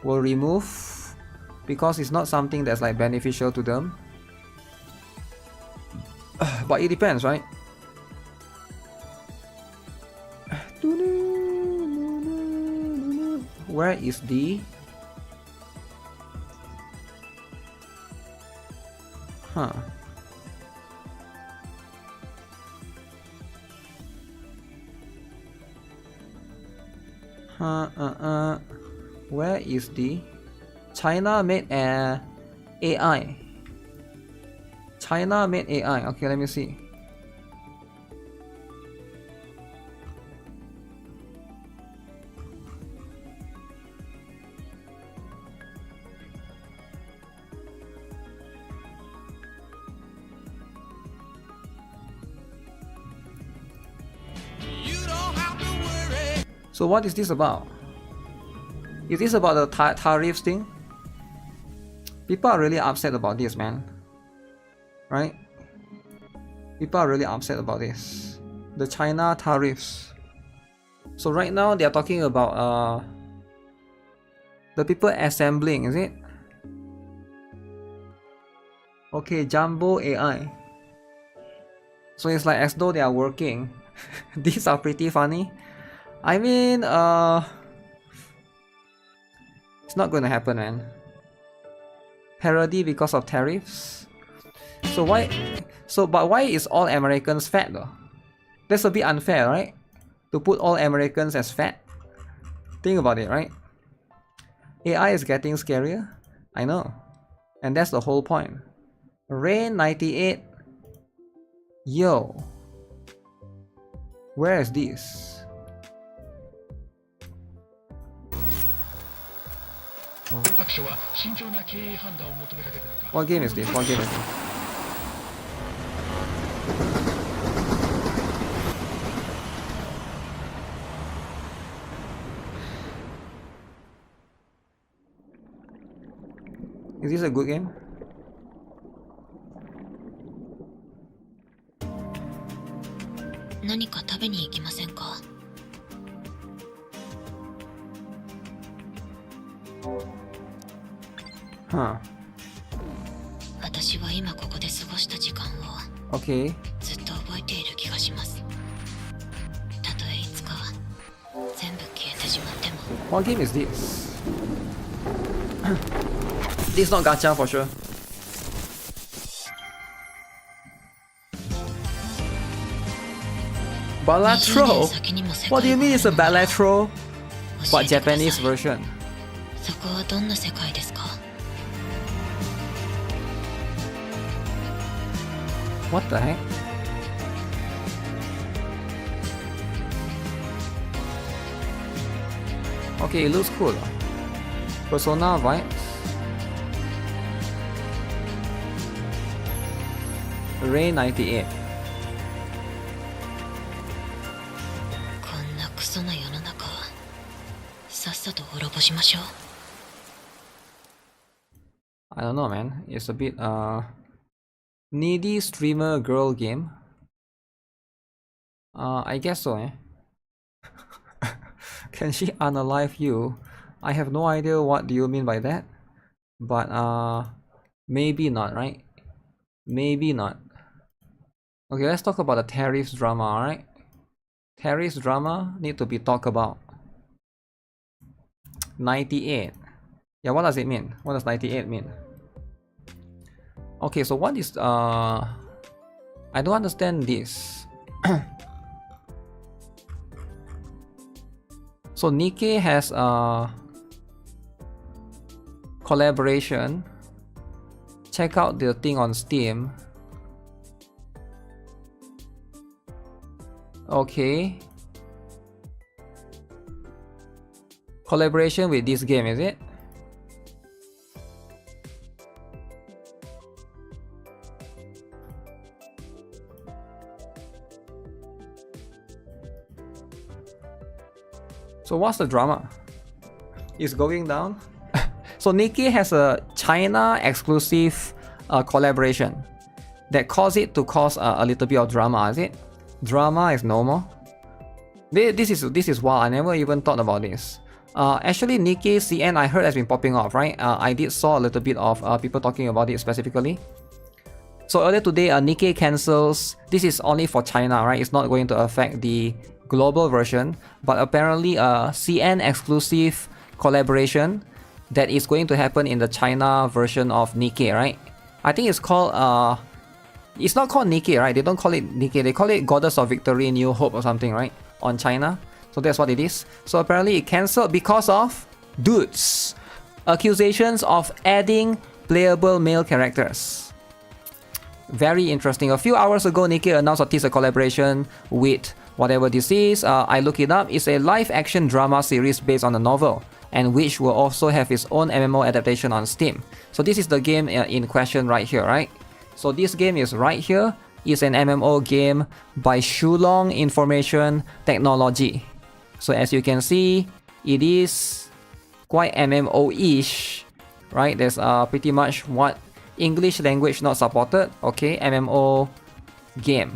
remove, because it's not something that's like beneficial to them. But it depends, right? Where is the... Huh. Where is the... China made a AI. China made AI. Okay, let me see. So what is this about? Is this about the tariffs thing? People are really upset about this, man. Right? People are really upset about this. The China tariffs. So right now they are talking about the people assembling, is it? Okay, Jumbo AI. So it's like as though they are working. These are pretty funny. I mean, it's not gonna happen, man. Parody because of tariffs. So why? But why is all Americans fat though? That's a bit unfair, right? To put all Americans as fat. Think about it, right? AI is getting scarier. I know, and that's the whole point. Rain 98. Yo, where is this? What game is this? What game is this? Is this a good game? 何か食べに行きませんか? Huh. 私は今ここで過ごした時間を Okay. ずっと覚えている気がします。たとえいつか全部消えてしまっても。 What game is this? This is not gacha for sure. Balatro? What do you mean it's a Balatro? But Japanese version. そこはどんな世界ですか? What the heck? Okay, it looks cool. Persona vibes. Ray 98. こんなクソな世の中、さっさと滅ぼしましょう。 I don't know, man. It's a bit needy streamer girl game. I guess so, eh? Can she unalive you? I have no idea what do you mean by that. But maybe not, right? Maybe not. Okay, let's talk about the tariffs drama, alright? Tariffs drama need to be talked about. 98. Yeah, what does it mean? What does 98 mean? Okay, so what is I don't understand this. So NIKKE has a collaboration. Check out the thing on Steam. Okay. Collaboration with this game, is it? So what's the drama? It's going down? So NIKKE has a China exclusive collaboration that caused it to cause a little bit of drama, is it? Drama is normal. This is wild. I never even thought about this. Actually, NIKKE CN I heard has been popping off, right? I did saw a little bit of people talking about it specifically. So earlier today, NIKKE cancels. This is only for China, right? It's not going to affect the global version, but apparently a CN exclusive collaboration that is going to happen in the China version of NIKKE, right? I think it's called it's not called NIKKE, right? They don't call it NIKKE, they call it Goddess of Victory New Hope or something, right? On China. So that's what it is. So apparently it cancelled because of dudes. Accusations of adding playable male characters. Very interesting. A few hours ago, NIKKE announced a teaser collaboration with whatever this is. I look it up. It's a live action drama series based on a novel, and which will also have its own MMO adaptation on Steam. So this is the game in question right here, right? So this game is right here. It's an MMO game by Shulong Information Technology. So as you can see, it is quite MMO-ish, right? There's pretty much what English language not supported. Okay, MMO game.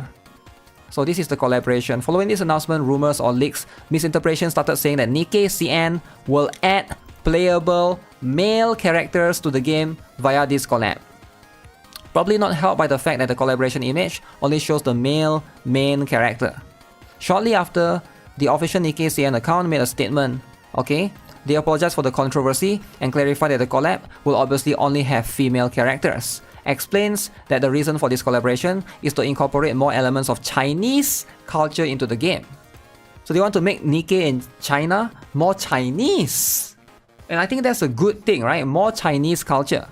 So this is the collaboration. Following this announcement, rumors or leaks, misinterpretations started saying that NIKKE CN will add playable male characters to the game via this collab. Probably not helped by the fact that the collaboration image only shows the male main character. Shortly after, the official NIKKE CN account made a statement. Okay, they apologized for the controversy and clarified that the collab will obviously only have female characters. Explains that the reason for this collaboration is to incorporate more elements of Chinese culture into the game. So they want to make NIKKE in China more Chinese. And I think that's a good thing, right? More Chinese culture.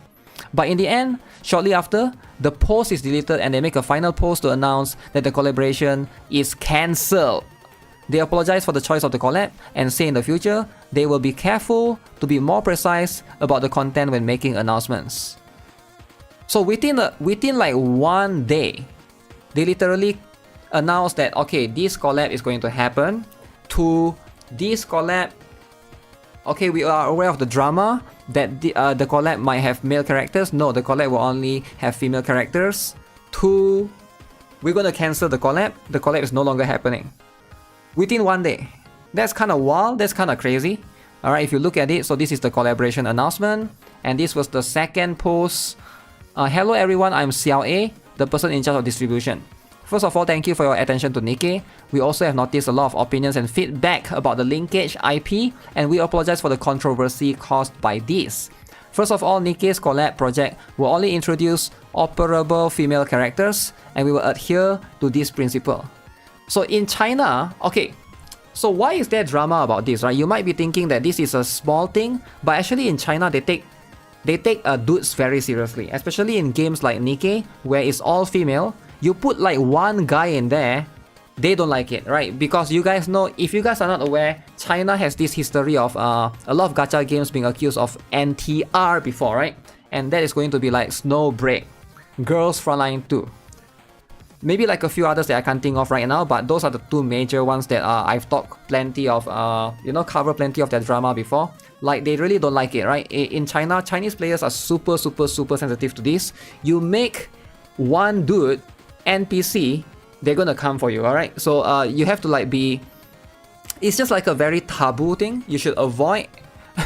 But in the end, shortly after, the post is deleted and they make a final post to announce that the collaboration is cancelled. They apologize for the choice of the collab and say in the future, they will be careful to be more precise about the content when making announcements. So within like 1 day, they literally announced that, okay, this collab is going to happen. To this collab, okay, we are aware of the drama that the collab might have male characters. No, the collab will only have female characters. To we're gonna cancel the collab. The collab is no longer happening. Within 1 day. That's kind of wild, that's kind of crazy. Alright, if you look at it, so this is the collaboration announcement. And this was the second post. Hello everyone, I'm Xiao A, the person in charge of distribution. First of all, thank you for your attention to NIKKE. We also have noticed a lot of opinions and feedback about the linkage IP, and we apologize for the controversy caused by this. First of all, NIKKE's collab project will only introduce operable female characters, and we will adhere to this principle. So in China, okay, so why is there drama about this, right? You might be thinking that this is a small thing, but actually in China they take dudes very seriously, especially in games like NIKKE, where it's all female. You put like one guy in there, they don't like it, right? Because you guys know, if you guys are not aware, China has this history of a lot of gacha games being accused of NTR before, right? And that is going to be like Snowbreak, Girls Frontline 2. Maybe like a few others that I can't think of right now, but those are the two major ones that I've talked plenty of, cover plenty of their drama before. Like, they really don't like it, right? In China, Chinese players are super sensitive to this. You make one dude NPC, they're gonna come for you, alright? So you have to like be... It's just like a very taboo thing. You should avoid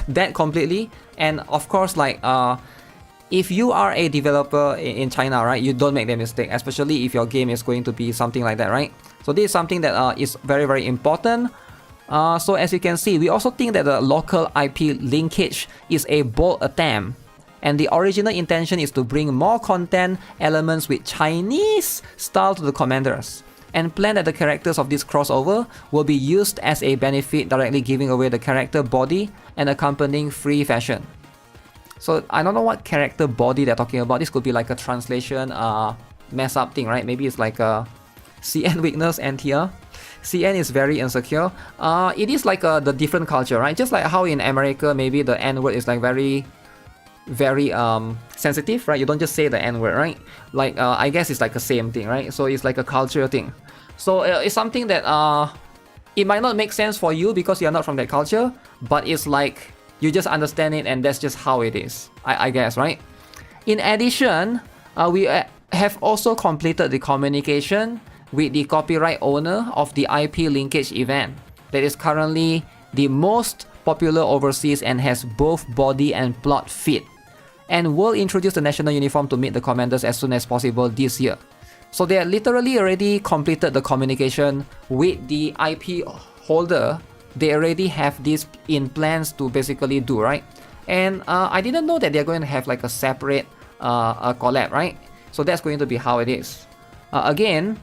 that completely. And of course, like, if you are a developer in China, right, you don't make that mistake, especially if your game is going to be something like that, right? So this is something that is very important. So as you can see, we also think that the local IP linkage is a bold attempt, and the original intention is to bring more content elements with Chinese style to the commanders, and plan that the characters of this crossover will be used as a benefit, directly giving away the character body and accompanying free fashion. So I don't know what character body they're talking about. This could be like a translation mess up thing, right? Maybe it's like a CN weakness NTR. CN is very insecure. It is like the different culture, right? Just like how in America, maybe the N-word is like very sensitive, right? You don't just say the N-word, right? Like I guess it's like the same thing, right? So it's like a culture thing. So it's something that it might not make sense for you because you're not from that culture, but it's like you just understand it, and that's just how it is, I guess, right? In addition, we have also completed the communication with the copyright owner of the IP linkage event that is currently the most popular overseas and has both body and plot fit, and will introduce the national uniform to meet the commanders as soon as possible this year. So they are literally already completed the communication with the IP holder. They already have this in plans to basically do, right? And I didn't know that they're going to have like a separate collab, right? So that's going to be how it is. Again,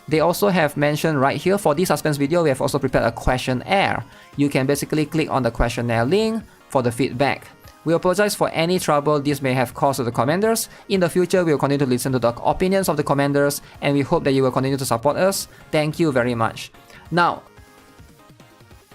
they also have mentioned right here, for this suspense video, we have also prepared a questionnaire. You can basically click on the questionnaire link for the feedback. We apologize for any trouble this may have caused to the commanders. In the future, we will continue to listen to the opinions of the commanders, and we hope that you will continue to support us. Thank you very much. Now,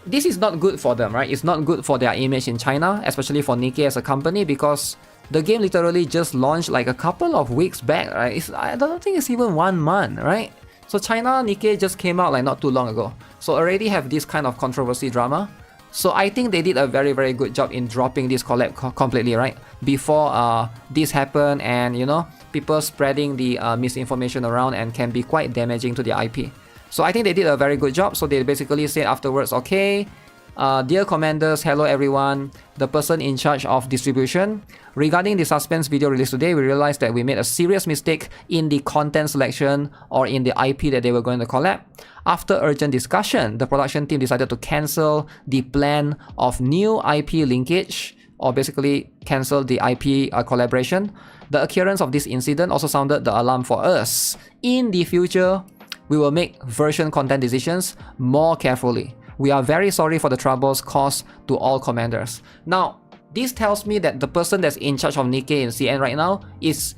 this is not good for them, right? It's not good for their image in China, especially for NIKKE as a company, because the game literally just launched like a couple of weeks back, right? I don't think it's even 1 month, right? So China, NIKKE just came out like not too long ago. So already have this kind of controversy drama. So I think they did a very good job in dropping this collab completely, right? Before this happened, and you know, people spreading the misinformation around and can be quite damaging to the IP. So I think they did a very good job. So they basically said afterwards, okay, dear commanders, hello everyone, the person in charge of distribution. Regarding the suspense video released today, we realized that we made a serious mistake in the content selection or in the IP that they were going to collab. After urgent discussion, the production team decided to cancel the plan of new IP linkage, or basically cancel the IP collaboration. The occurrence of this incident also sounded the alarm for us. In the future, we will make version content decisions more carefully. We are very sorry for the troubles caused to all commanders. Now, this tells me that the person that's in charge of NIKKE in CN right now is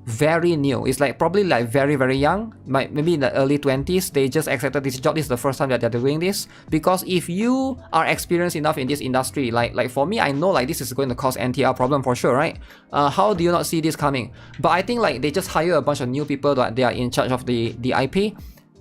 very new. It's like probably like very young, maybe in the early 20s. They just accepted this job. This is the first time that they're doing this. Because if you are experienced enough in this industry, like for me, I know like this is going to cause NTR problem for sure, right? How do you not see this coming? But I think like they just hire a bunch of new people that they are in charge of the IP.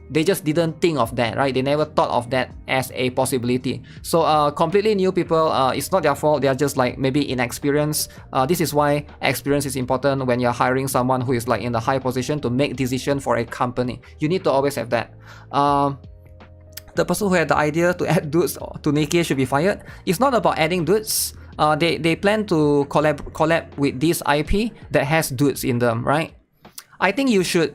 They just didn't think of that, right? They never thought of that as a possibility. So completely new people, it's not their fault. They are just like maybe inexperienced. This is why experience is important when you're hiring someone who is like in the high position to make decision for a company. You need to always have that. The person who had the idea to add dudes to NIKKE should be fired. It's not about adding dudes. They plan to collab with this IP that has dudes in them, right? I think you should.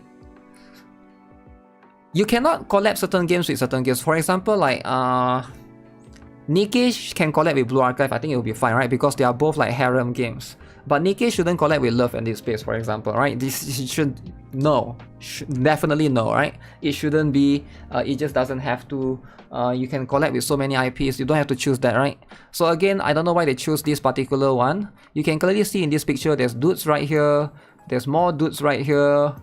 You cannot collab certain games with certain games. For example, like NIKKE can collab with Blue Archive. I think it will be fine, right? Because they are both like harem games. But NIKKE shouldn't collab with Love and Dead Space, for example, right? This should definitely no, right? It shouldn't be. It just doesn't have to. You can collab with so many IPs. You don't have to choose that, right? So again, I don't know why they choose this particular one. You can clearly see in this picture, there's dudes right here. There's more dudes right here.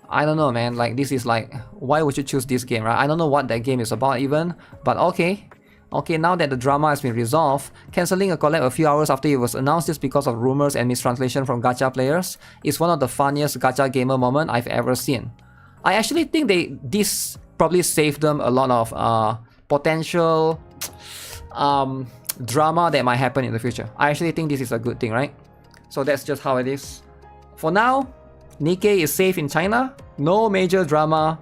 I don't know, man. Like, this is like, why would you choose this game, right? I don't know what that game is about even, but okay. Okay, now that the drama has been resolved, cancelling a collab a few hours after it was announced just because of rumors and mistranslation from gacha players is one of the funniest gacha gamer moment I've ever seen. I actually think this probably saved them a lot of potential drama that might happen in the future. I actually think this is a good thing, right? So that's just how it is. For now, NIKKE is safe in China. No major drama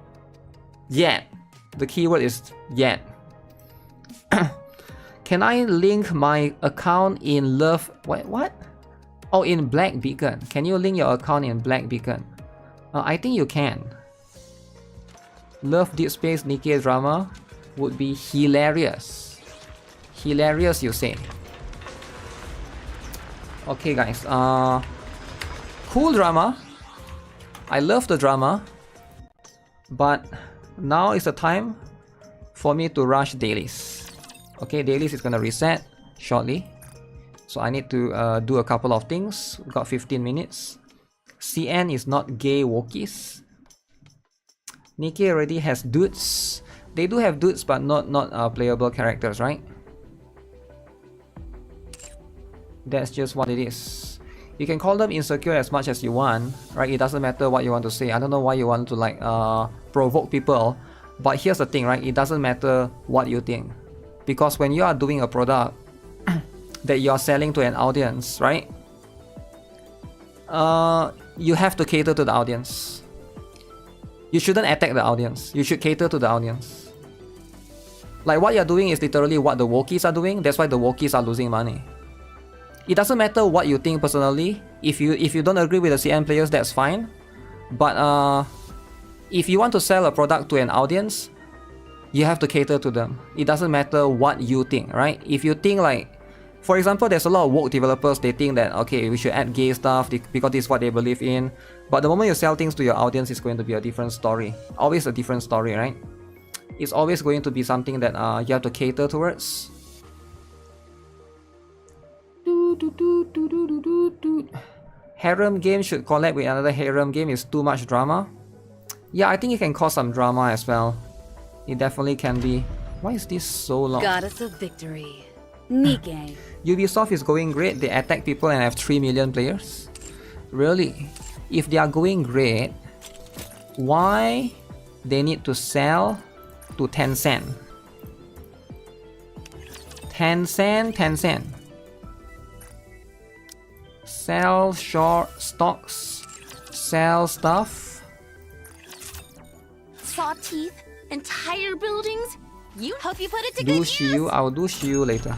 yet. The keyword is yet. Can I link my account in Love? What? Oh, in Black Beacon. Can you link your account in Black Beacon? I think you can. Love Dead Space NIKKE drama would be hilarious. Hilarious, you say? Okay, guys. Cool drama. I love the drama, but now is the time for me to rush dailies. Okay, dailies is gonna reset shortly, so I need to do a couple of things. We've got 15 minutes. CN is not gay wokies. NIKKE already has dudes. They do have dudes, but not playable characters, right? That's just what it is. You can call them insecure as much as you want, right? It doesn't matter what you want to say. I don't know why you want to like provoke people, but here's the thing, right? It doesn't matter what you think, because when you are doing a product that you are selling to an audience, right? You have to cater to the audience. You shouldn't attack the audience. You should cater to the audience. Like, what you're doing is literally what the wokies are doing. That's why the wokies are losing money. It doesn't matter what you think personally. If you don't agree with the CN players, that's fine. But if you want to sell a product to an audience, you have to cater to them. It doesn't matter what you think, right? If you think like, for example, there's a lot of woke developers, they think that, okay, we should add gay stuff because this is what they believe in. But the moment you sell things to your audience, it's going to be a different story. Always a different story, right? It's always going to be something that you have to cater towards. Harem game should collab with another harem game. Is too much drama. Yeah, I think it can cause some drama as well. It definitely can be. Why is this so long? Goddess of Victory. NIKKE. Ubisoft is going great. They attack people and have 3 million players. Really? If they are going great, why they need to sell to Tencent? Tencent. Sell short stocks. Sell stuff. Saw teeth? Entire buildings? You hope you put it to good use. I'll do Shiyu later.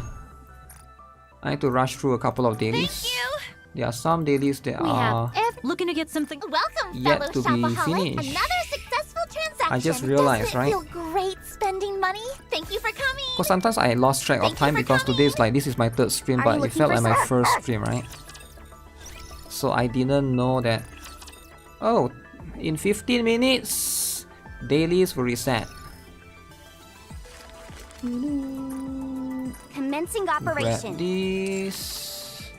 I need to rush through a couple of dailies. Thank you. There are some dailies that are looking to get something. Welcome, yet fellow to be shopaholic. finished. Another successful transaction. I just realized, Doesn't right? it feel great spending money? Thank you for coming. Because sometimes I lost track of time because today is like, this is my 3rd stream, but it felt like my 1st stream, right? So I didn't know that. Oh, in 15 minutes, dailies will reset. Commencing operation. Grab this.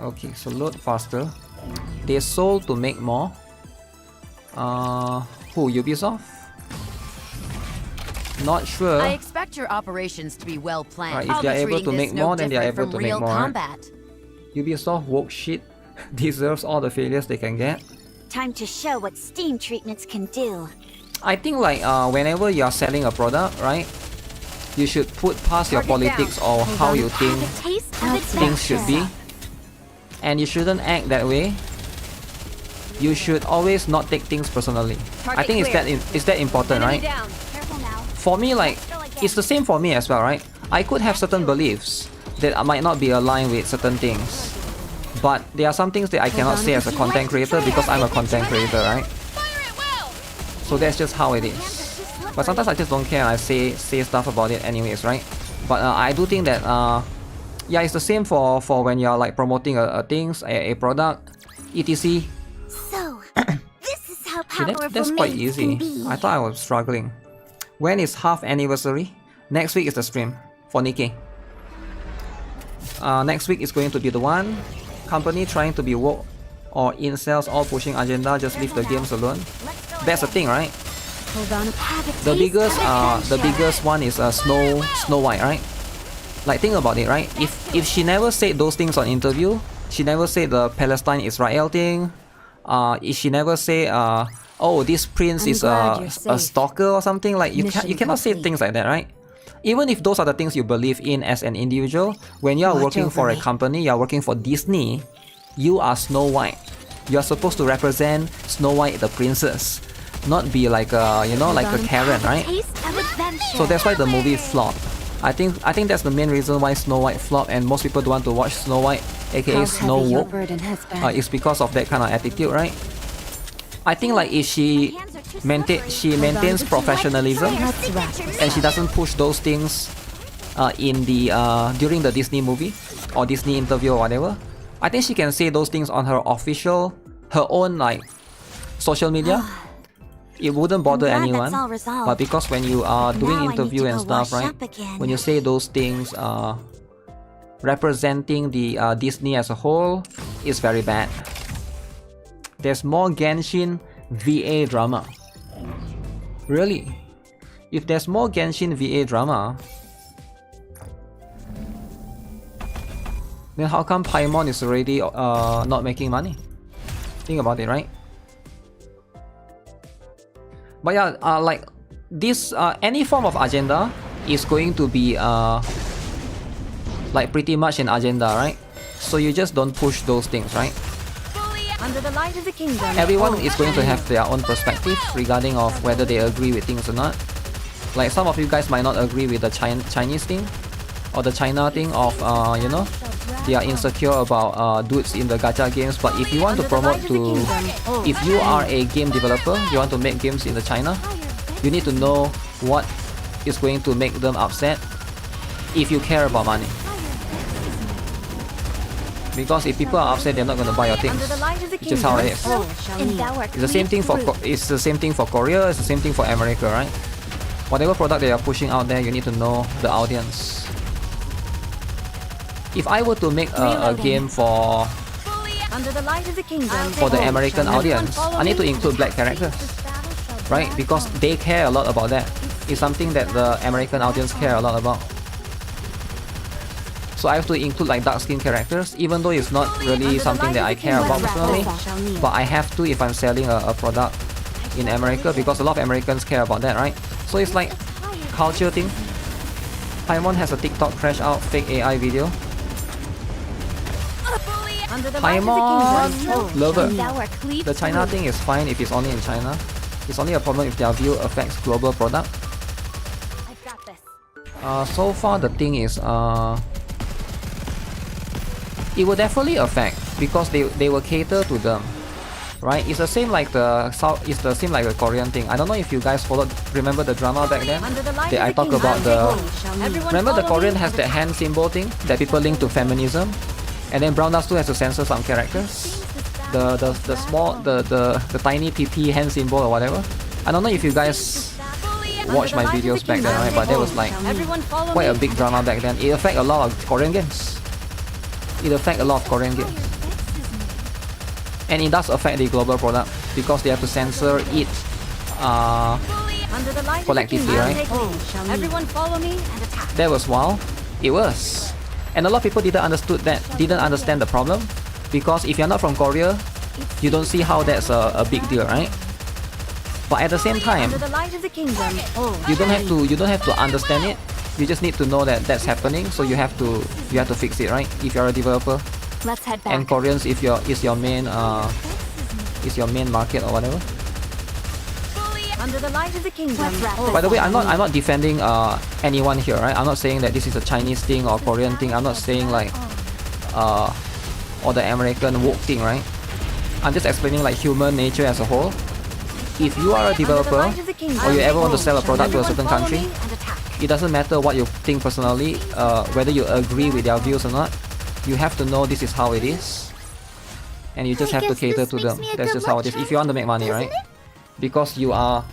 Okay, so load faster. They sold to make more. Who? Ubisoft? Not sure. I expect your operations to be well planned. Right, if they are able to make more, then they are able to make more. Right? Ubisoft woke shit. deserves all the failures they can get. Time to show what steam treatments can do. I think like whenever you are selling a product, right, you should put past your politics or how you think things should be, and you shouldn't act that way. You should always not take things personally. I think it's that important, right? For me, like, it's the same for me as well, right? I could have certain beliefs that might not be aligned with certain things, but there are some things that I cannot say as a content creator because I'm a content creator, right? So that's just how it is. But sometimes I just don't care. I say stuff about it anyways, right? But I do think that yeah, it's the same for when you're like promoting a product, etc. So, this is how powerful That's quite mates easy. can be. I thought I was struggling. When is half anniversary? Next week is the stream for NIKKE. Next week is going to be the one. Company trying to be woke or incels all pushing agenda, just leave the games alone. That's the thing, right? The biggest one is Snow White, right? Like, think about it, right? If she never said those things on interview, she never said the Palestine-Israel thing. If she never say, oh, this prince is a stalker or something, like you cannot say things like that, right? Even if those are the things you believe in as an individual, when you are working for a company, you are working for Disney, you are Snow White. You are supposed to represent Snow White, the princess, not be like a, you know, like a Karen, right? So that's why the movie flopped. I think that's the main reason why Snow White flopped, and most people don't want to watch Snow White, aka Snow Woke. It's because of that kind of attitude, right? I think like if she maintains professionalism and she doesn't push those things in the during the Disney movie or Disney interview or whatever, I think she can say those things on her own like social media. It wouldn't bother anyone. But because when you are doing interview and stuff, right, when you say those things representing the Disney as a whole, it's very bad. There's more Genshin VA drama. Really? If there's more Genshin VA drama, then how come Paimon is already not making money? Think about it, right? But yeah, like this, any form of agenda is going to be like pretty much an agenda, right? So you just don't push those things, right? Under the light of the kingdom. Everyone is going to have their own perspective regarding of whether they agree with things or not. Like some of you guys might not agree with the Chinese thing or the China thing of you know, they are insecure about dudes in the gacha games. But if you want to promote to, if you are a game developer, you want to make games in the China, you need to know what is going to make them upset if you care about money. Because if people are upset, they're not going to buy your things. It's just how it is. It's the same thing for Korea. It's the same thing for America, right? Whatever product they are pushing out there, you need to know the audience. If I were to make a game for the American audience, I need to include black characters, right? Because they care a lot about that. It's something that the American audience care a lot about. So I have to include like dark skin characters, even though it's not really something that I care about personally. But I have to if I'm selling a product in America, because a lot of Americans care about that, right? So it's like culture thing. Paimon has a TikTok crash out fake AI video. Paimon, lover. The China thing is fine if it's only in China. It's only a problem if their view affects global product. So far the thing is it will definitely affect because they will cater to them, right? It's the same like the Korean thing. I don't know if you guys remember the drama back then that I talk about remember the Korean has that hand symbol thing that people link to feminism, and then Brown Dust 2 has to censor some characters. The small the tiny PP hand symbol or whatever. I don't know if you guys watched my videos back then, right? But there was like quite a big drama back then. It affected a lot of Korean games. It affects a lot of Korean games. And it does affect the global product because they have to censor it collectively, right? Everyone follow me and attack. That was wild. It was. And a lot of people didn't understand the problem. Because if you're not from Korea, you don't see how that's a big deal, right? But at the same time, Under the light of the kingdom. you don't have to understand it. You just need to know that that's happening, so you have to fix it, right? If you're a developer. Let's head back. And Koreans is your main market or whatever. Under the light of the kingdom. By the way, I'm not defending anyone here, right? I'm not saying that this is a Chinese thing or Korean thing. I'm not saying like or the American woke thing, right? I'm just explaining like human nature as a whole. If you are a developer or you ever want to sell a product to a certain country, it doesn't matter what you think personally, whether you agree with their views or not. You have to know this is how it is, and you just have to cater to them. That's just how it is. If you want to make money, right? Because you are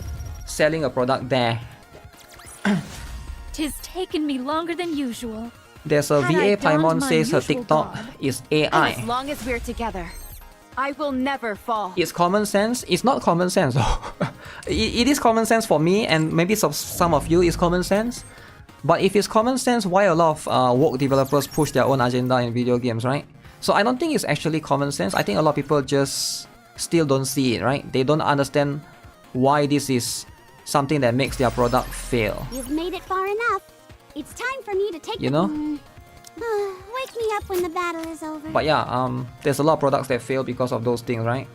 selling a product there. Tis taken me longer than usual. There's a VA Paimon says her TikTok is AI. As long as we're together, I will never fall. It's common sense. It's not common sense though. it is common sense for me, and maybe some of you is common sense. But if it's common sense, why a lot of woke developers push their own agenda in video games, right? So I don't think it's actually common sense. I think a lot of people just still don't see it, right? They don't understand why this is something that makes their product fail. You've made it far enough. It's time for me to take You know? Wake me up when the battle is over. But yeah, there's a lot of products that fail because of those things, right?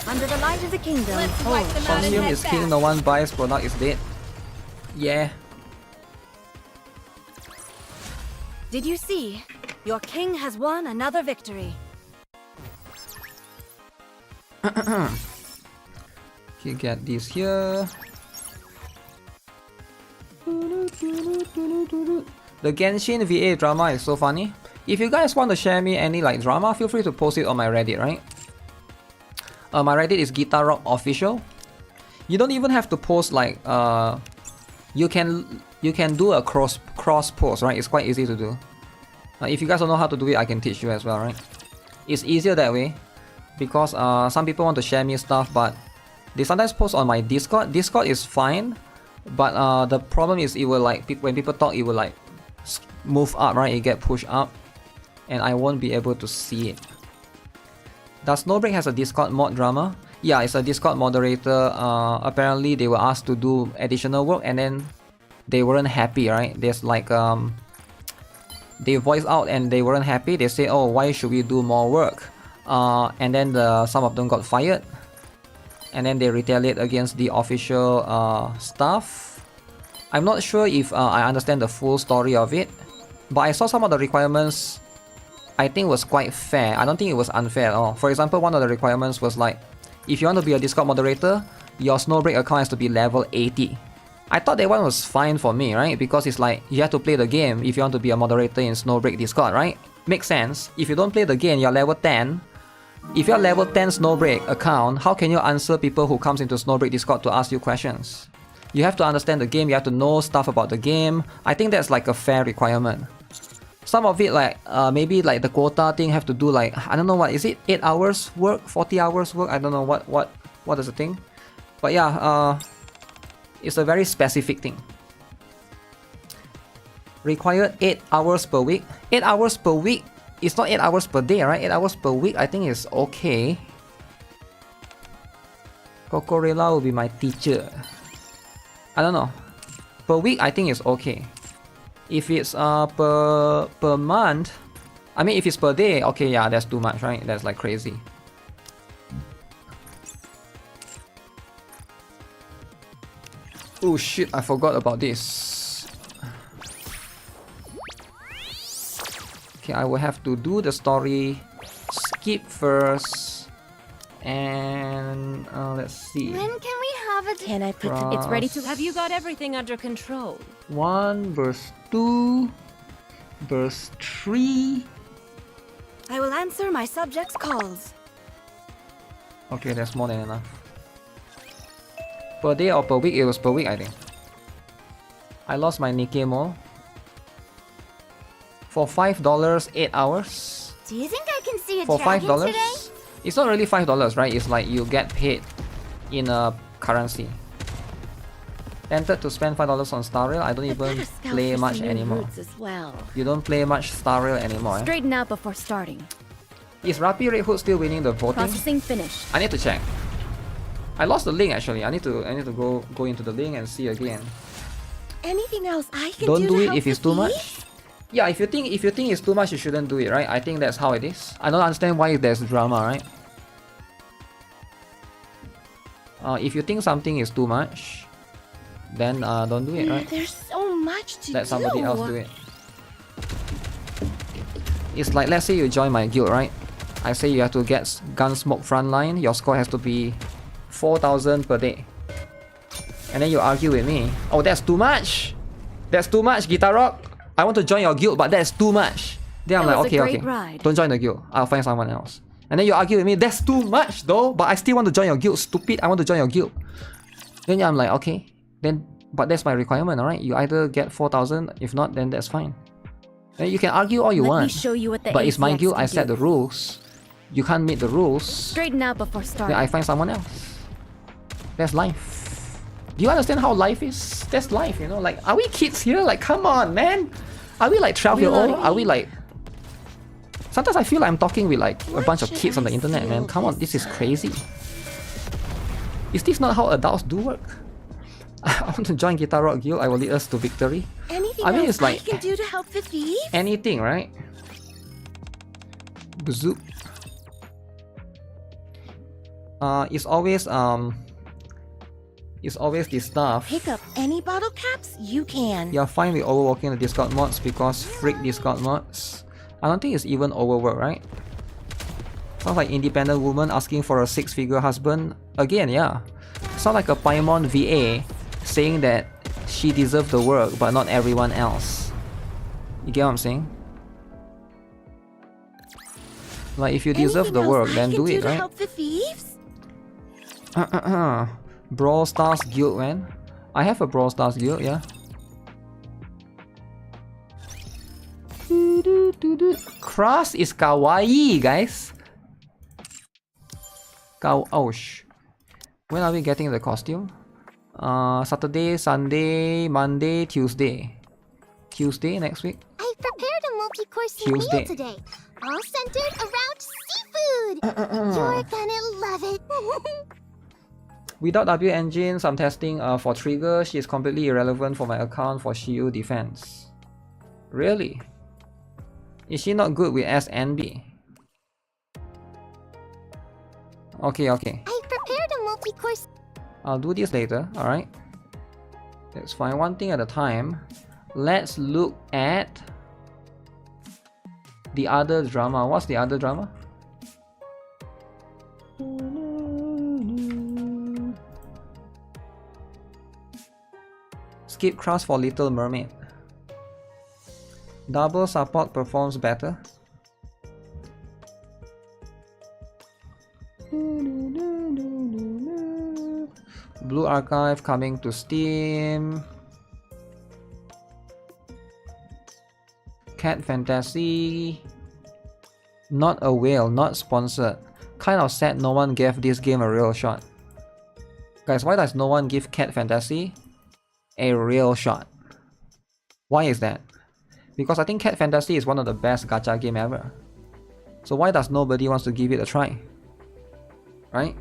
Under the light of the kingdom. Consume is king, no one buys, product is dead. Yeah. Did you see? Your king has won another victory. You get this here. The Genshin VA drama is so funny. If you guys want to share me any like drama, feel free to post it on my Reddit, right? My Reddit is GuitarRock official. You don't even have to post like you can do a cross post, right? It's quite easy to do. If you guys don't know how to do it, I can teach you as well, right? It's easier that way because some people want to share me stuff, but they sometimes post on my Discord. Discord is fine, but the problem is it will like when people talk, it will like move up, right? It get pushed up, and I won't be able to see it. Does Snowbreak has a Discord mod drama? Yeah, it's a Discord moderator. Apparently they were asked to do additional work and then they weren't happy, right? There's like they voiced out and they weren't happy. They say, oh, why should we do more work? And then some of them got fired. And then they retaliate against the official staff. I'm not sure if I understand the full story of it, but I saw some of the requirements. I think was quite fair. I don't think it was unfair at all. For example, one of the requirements was like, if you want to be a Discord moderator, your Snowbreak account has to be level 80. I thought that one was fine for me, right? Because it's like, you have to play the game if you want to be a moderator in Snowbreak Discord, right? Makes sense. If you don't play the game, you're level 10. If you're level 10 Snowbreak account, how can you answer people who comes into Snowbreak Discord to ask you questions? You have to understand the game, you have to know stuff about the game. I think that's like a fair requirement. Some of it like maybe like the quota thing have to do like, I don't know what is it, 8 hours work, 40 hours work, I don't know what is the thing. But yeah, it's a very specific thing. Required 8 hours per week. 8 hours per week, it's not 8 hours per day, right? 8 hours per week I think is okay. Cocorella will be my teacher. I don't know. Per week I think it's okay. If it's per month, I mean if it's per day, okay, yeah, that's too much, right? That's like crazy. Oh shit, I forgot about this. Okay, I will have to do the story, skip first, and let's see. When can we have it? Can I put It's ready to. Have you got everything under control? 1 verse 2 verse 3. I will answer my subjects' calls. Okay, that's more than enough. Per day or per week? It was per week, I think. I lost my NIKKE mall. For $5, 8 hours. Do you think I can see a For dragon $5? today? It's not really $5, right? It's like you get paid in a currency. Tempted to spend $5 on Star Rail. I don't even play much anymore. Well. You don't play much Star Rail anymore. Straighten out before starting. Is Rapi Red Hood still winning the voting? Processing finished. I need to check. I lost the link actually. I need to go into the link and see again. Anything else I can Don't do do to it help if it's the too much. thieves? Yeah, if you think it's too much, you shouldn't do it, right? I think that's how it is. I don't understand why there's drama, right? If you think something is too much, then don't do it, right? There's so much to Let do. somebody else do it. It's like, let's say you join my guild, right? I say you have to get Gunsmoke Frontline. Your score has to be 4,000 per day. And then you argue with me. Oh, that's too much. That's too much, GuitarRock. I want to join your guild, but that's too much. Then I'm like, okay. Don't join the guild. I'll find someone else. And then you argue with me. That's too much, though. But I still want to join your guild. Stupid. I want to join your guild. Then I'm like, okay. Then, but that's my requirement, alright? You either get 4,000. If not, then that's fine. Then you can argue all you want. Let me show you what the but it's my ACX guild. can I set do. the rules. You can't meet the rules. Straighten out before starting. Then I find someone else. That's life. Do you understand how life is? That's life, you know? Like, are we kids here? Like, come on, man. Are we like 12-year-old? Are we like... Sometimes I feel like I'm talking with like a bunch of kids on the internet, man. Come on, this is crazy. Is this not how adults do work? I want to join GuitarRock Guild. I will lead us to victory. Anything I mean, else it's like... I can do to help the thieves? Anything, right? Zoop. It's always this stuff. Pick up any bottle caps you can. You're fine with overworking the Discord mods because freak Discord mods. I don't think it's even overwork, right? Sounds like independent woman asking for a 6-figure husband. Again, yeah. Sounds like a Paimon VA saying that she deserves the work but not everyone else. You get what I'm saying? Like, if you deserve the work, then do it, right? Help the thieves? Brawl Stars guild, man. I have a Brawl Stars guild, yeah. Cross is kawaii, guys. Ouch. When are we getting the costume? Saturday, Sunday, Monday, Tuesday. Tuesday next week? I've prepared a multi-course meal today, all centered around seafood. You're gonna love it. Without W engines, I'm testing for Trigger. She is completely irrelevant for my account for Shiyu defense. Really? Is she not good with SNB? Okay. I've prepared a multi-course. I'll do this later, alright? That's fine, one thing at a time. Let's look at the other drama. What's the other drama? Skip Cross for Little Mermaid. Double support performs better. Blue Archive coming to Steam. Cat Fantasy. Not a whale, not sponsored. Kind of sad no one gave this game a real shot. Guys, why does no one give Cat Fantasy a real shot? Why is that? Because I think Cat Fantasy is one of the best gacha game ever. So why does nobody wants to give it a try? Right?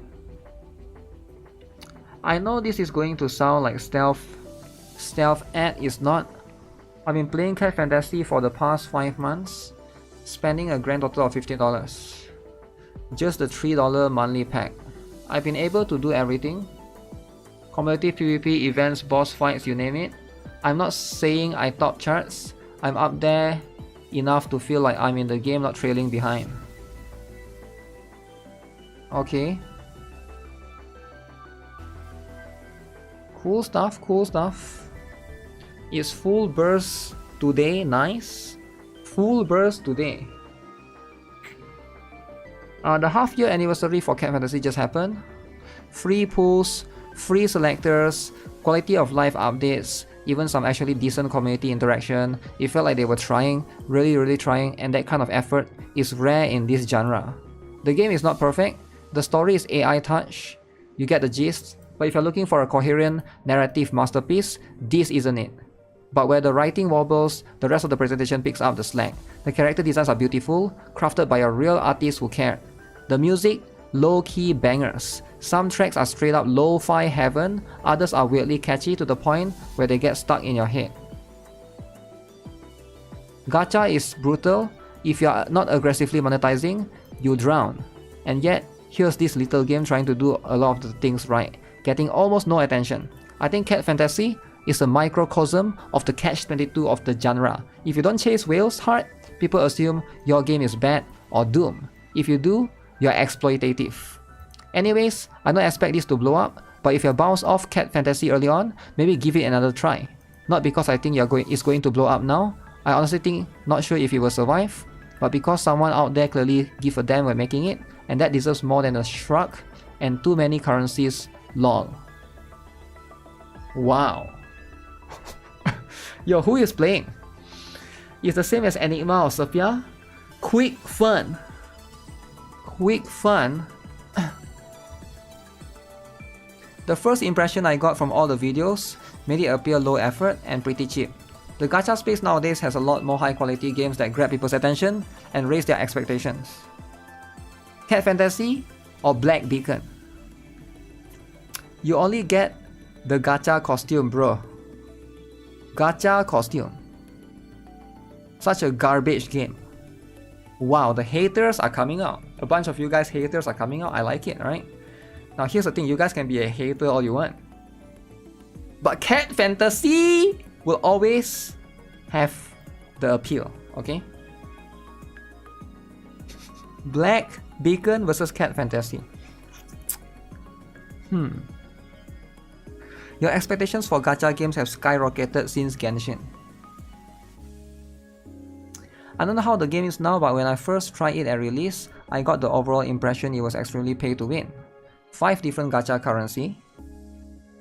I know this is going to sound like stealth ad. Is not. I've been playing Cat Fantasy for the past 5 months, spending a grand total of $50. Just the $3 monthly pack. I've been able to do everything. Competitive PvP, events, boss fights, you name it. I'm not saying I top charts. I'm up there enough to feel like I'm in the game, not trailing behind. Okay. Cool stuff, cool stuff. Is full burst today? Nice. Full burst today. The half-year anniversary for Cat Fantasy just happened. Free pools, free selectors, quality of life updates, even some actually decent community interaction. It felt like they were trying, really trying, and that kind of effort is rare in this genre. The game is not perfect. The story is AI touch. You get the gist. But if you're looking for a coherent narrative masterpiece, this isn't it. But where the writing wobbles, the rest of the presentation picks up the slack. The character designs are beautiful, crafted by a real artist who cared. The music, low-key bangers. Some tracks are straight up lo-fi heaven, others are weirdly catchy to the point where they get stuck in your head. Gacha is brutal. If you are not aggressively monetizing, you drown. And yet, here's this little game trying to do a lot of the things right, getting almost no attention. I think Cat Fantasy is a microcosm of the catch-22 of the genre. If you don't chase whales hard, people assume your game is bad or doomed. If you do, you're exploitative. Anyways, I don't expect this to blow up, but if you bounce off Cat Fantasy early on, maybe give it another try. Not because I think it's going to blow up now. I honestly think not sure if it will survive, but because someone out there clearly give a damn when making it, and that deserves more than a shrug and too many currencies, lol. Wow. Yo, who is playing? It's the same as Enigma or Sophia. Quick fun. Quick fun. The first impression I got from all the videos made it appear low effort and pretty cheap. The gacha space nowadays has a lot more high quality games that grab people's attention and raise their expectations. Cat Fantasy or Black Beacon? You only get the gacha costume, bro. Gacha costume. Such a garbage game. Wow, the haters are coming out. A bunch of you guys haters are coming out. I like it, right? Now here's the thing, you guys can be a hater all you want. But Cat Fantasy will always have the appeal, okay? Black Beacon versus Cat Fantasy. Your expectations for gacha games have skyrocketed since Genshin. I don't know how the game is now, but when I first tried it at release, I got the overall impression it was extremely pay to win. 5 different gacha currency,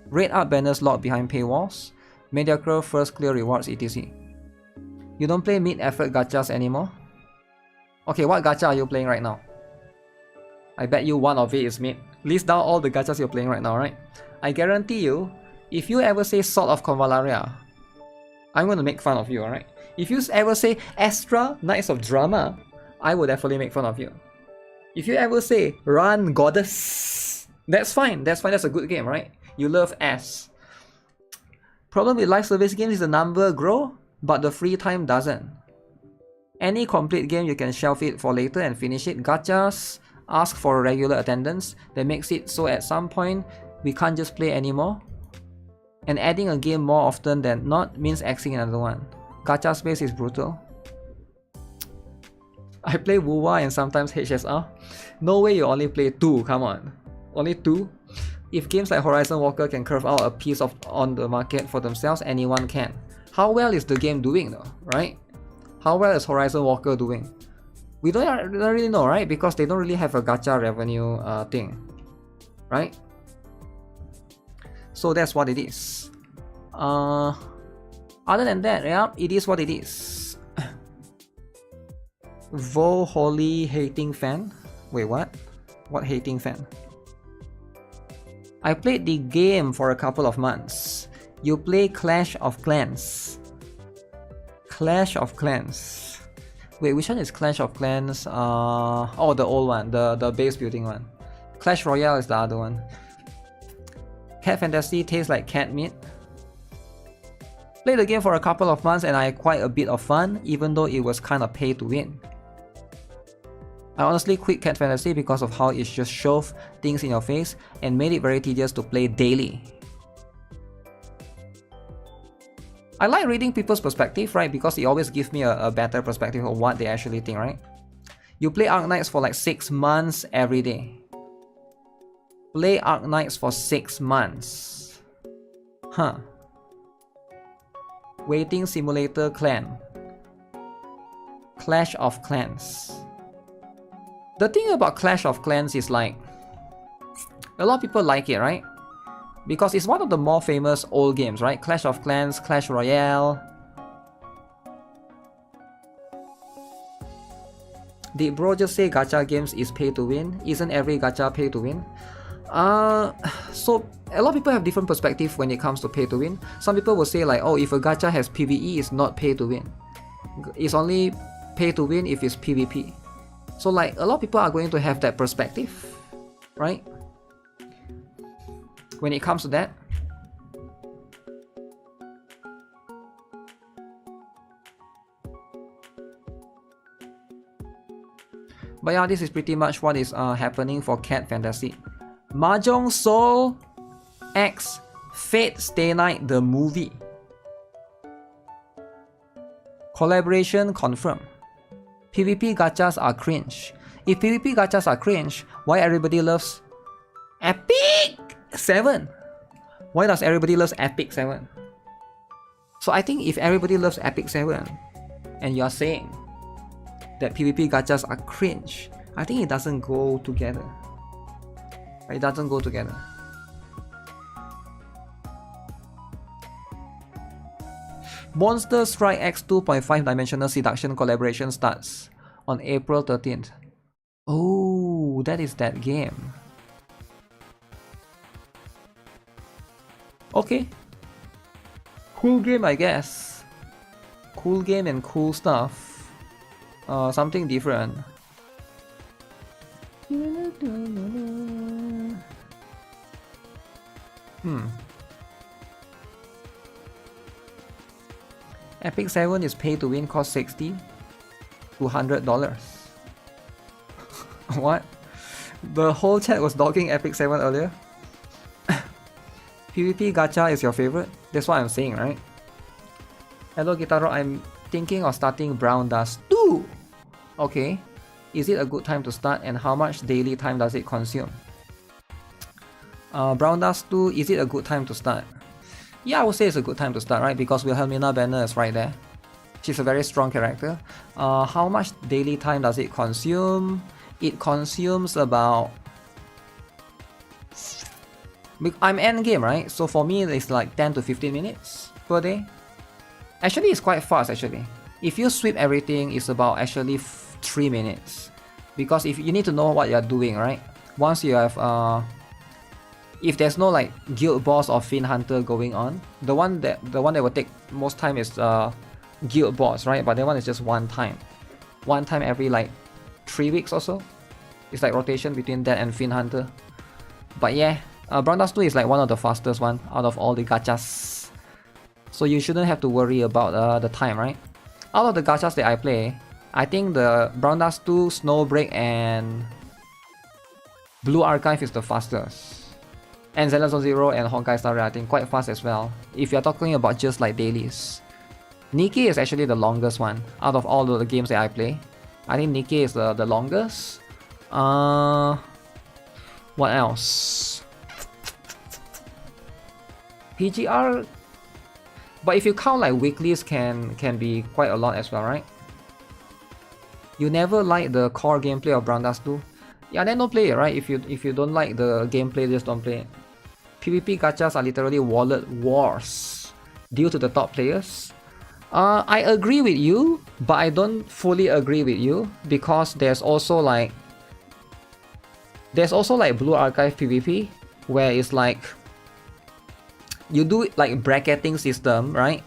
red art banners locked behind paywalls, mediocre first clear rewards etc. You don't play mid-effort gachas anymore? Okay, what gacha are you playing right now? I bet you one of it is mid. List down all the gachas you're playing right now, right? I guarantee you, if you ever say Sword of Convalaria, I'm gonna make fun of you, alright? If you ever say Astra, Knights of Drama, I will definitely make fun of you. If you ever say Run Goddess, that's fine, that's a good game, right? You love S. Problem with live service games is the number grow, but the free time doesn't. Any complete game you can shelf it for later and finish it. Gachas ask for regular attendance that makes it so at some point we can't just play anymore. And adding a game more often than not means axing another one. Gacha space is brutal. I play WuWa and sometimes HSR. No way you only play 2, come on. Only 2? If games like Horizon Walker can carve out a piece on the market for themselves, anyone can. How well is the game doing though, right? How well is Horizon Walker doing? We don't really know, right? Because they don't really have a gacha revenue thing, right? So that's what it is. Other than that, yeah, it is what it is. Vo Holy hating fan? Wait, what? What hating fan? I played the game for a couple of months. You play Clash of Clans. Clash of Clans. Wait, which one is Clash of Clans? Oh, the old one, the base building one. Clash Royale is the other one. Cat Fantasy tastes like cat meat. Played the game for a couple of months and I had quite a bit of fun, even though it was kind of pay to win. I honestly quit Cat Fantasy because of how it just shoved things in your face and made it very tedious to play daily. I like reading people's perspective, right? Because it always gives me a better perspective of what they actually think, right? You play Arknights for like 6 months every day. Play Arknights for 6 months. Huh. Waiting Simulator Clan. Clash of Clans. The thing about Clash of Clans is like, a lot of people like it, right? Because it's one of the more famous old games, right? Clash of Clans, Clash Royale. Did bro just say gacha games is pay to win? Isn't every gacha pay to win? So a lot of people have different perspective when it comes to pay to win. Some people will say like, oh, if a gacha has PvE, it's not pay to win. It's only pay to win if it's PvP. So like a lot of people are going to have that perspective, right? When it comes to that. But yeah, this is pretty much what is happening for Cat Fantasy. Mahjong Soul X Fate Stay Night the movie. Collaboration confirmed. PvP gachas are cringe. If PvP gachas are cringe, why everybody loves Epic 7? Why does everybody loves Epic 7? So I think if everybody loves Epic 7 and you're saying that PvP gachas are cringe, I think it doesn't go together. It doesn't go together. Monster Strike X 2.5 Dimensional Seduction collaboration starts on April 13th. Oh, that is that game. Okay. Cool game, I guess. Cool game and cool stuff. Something different. Epic 7 is pay to win, cost $60 to $100. What? The whole chat was dogging Epic 7 earlier. PvP gacha is your favorite? That's what I'm saying, right? Hello GuitarRock, I'm thinking of starting Brown Dust 2. Okay. Is it a good time to start and how much daily time does it consume? Brown Dust 2, is it a good time to start? Yeah, I would say it's a good time to start, right? Because Wilhelmina Banner is right there. She's a very strong character. How much daily time does it consume? It consumes about... I'm end game, right? So for me, it's like 10 to 15 minutes per day. Actually, it's quite fast, actually. If you sweep everything, it's about actually 3 minutes. Because if you need to know what you're doing, right? Once you have... if there's no like guild boss or fiend hunter going on, the one that will take most time is guild boss, right? But that one is just one time every like 3 weeks or so. It's like rotation between that and fiend hunter. But yeah, Brown Dust 2 is like one of the fastest one out of all the gachas, so you shouldn't have to worry about the time, right? Out of the gachas that I play, I think the Brown Dust 2, Snowbreak and Blue Archive is the fastest. And Zenless 0 and Honkai Star Rail, I think quite fast as well, if you're talking about just like dailies. NIKKE is actually the longest one out of all the games that I play. I think NIKKE is the longest. What else? PGR, but if you count like weeklies, can be quite a lot as well, right? You never like the core gameplay of Brown Dust 2? Yeah, then don't play it, right? If you don't like the gameplay, just don't play it. PvP gachas are literally wallet wars due to the top players. I agree with you, but I don't fully agree with you, because there's also like Blue Archive PvP where it's like you do like bracketing system, right?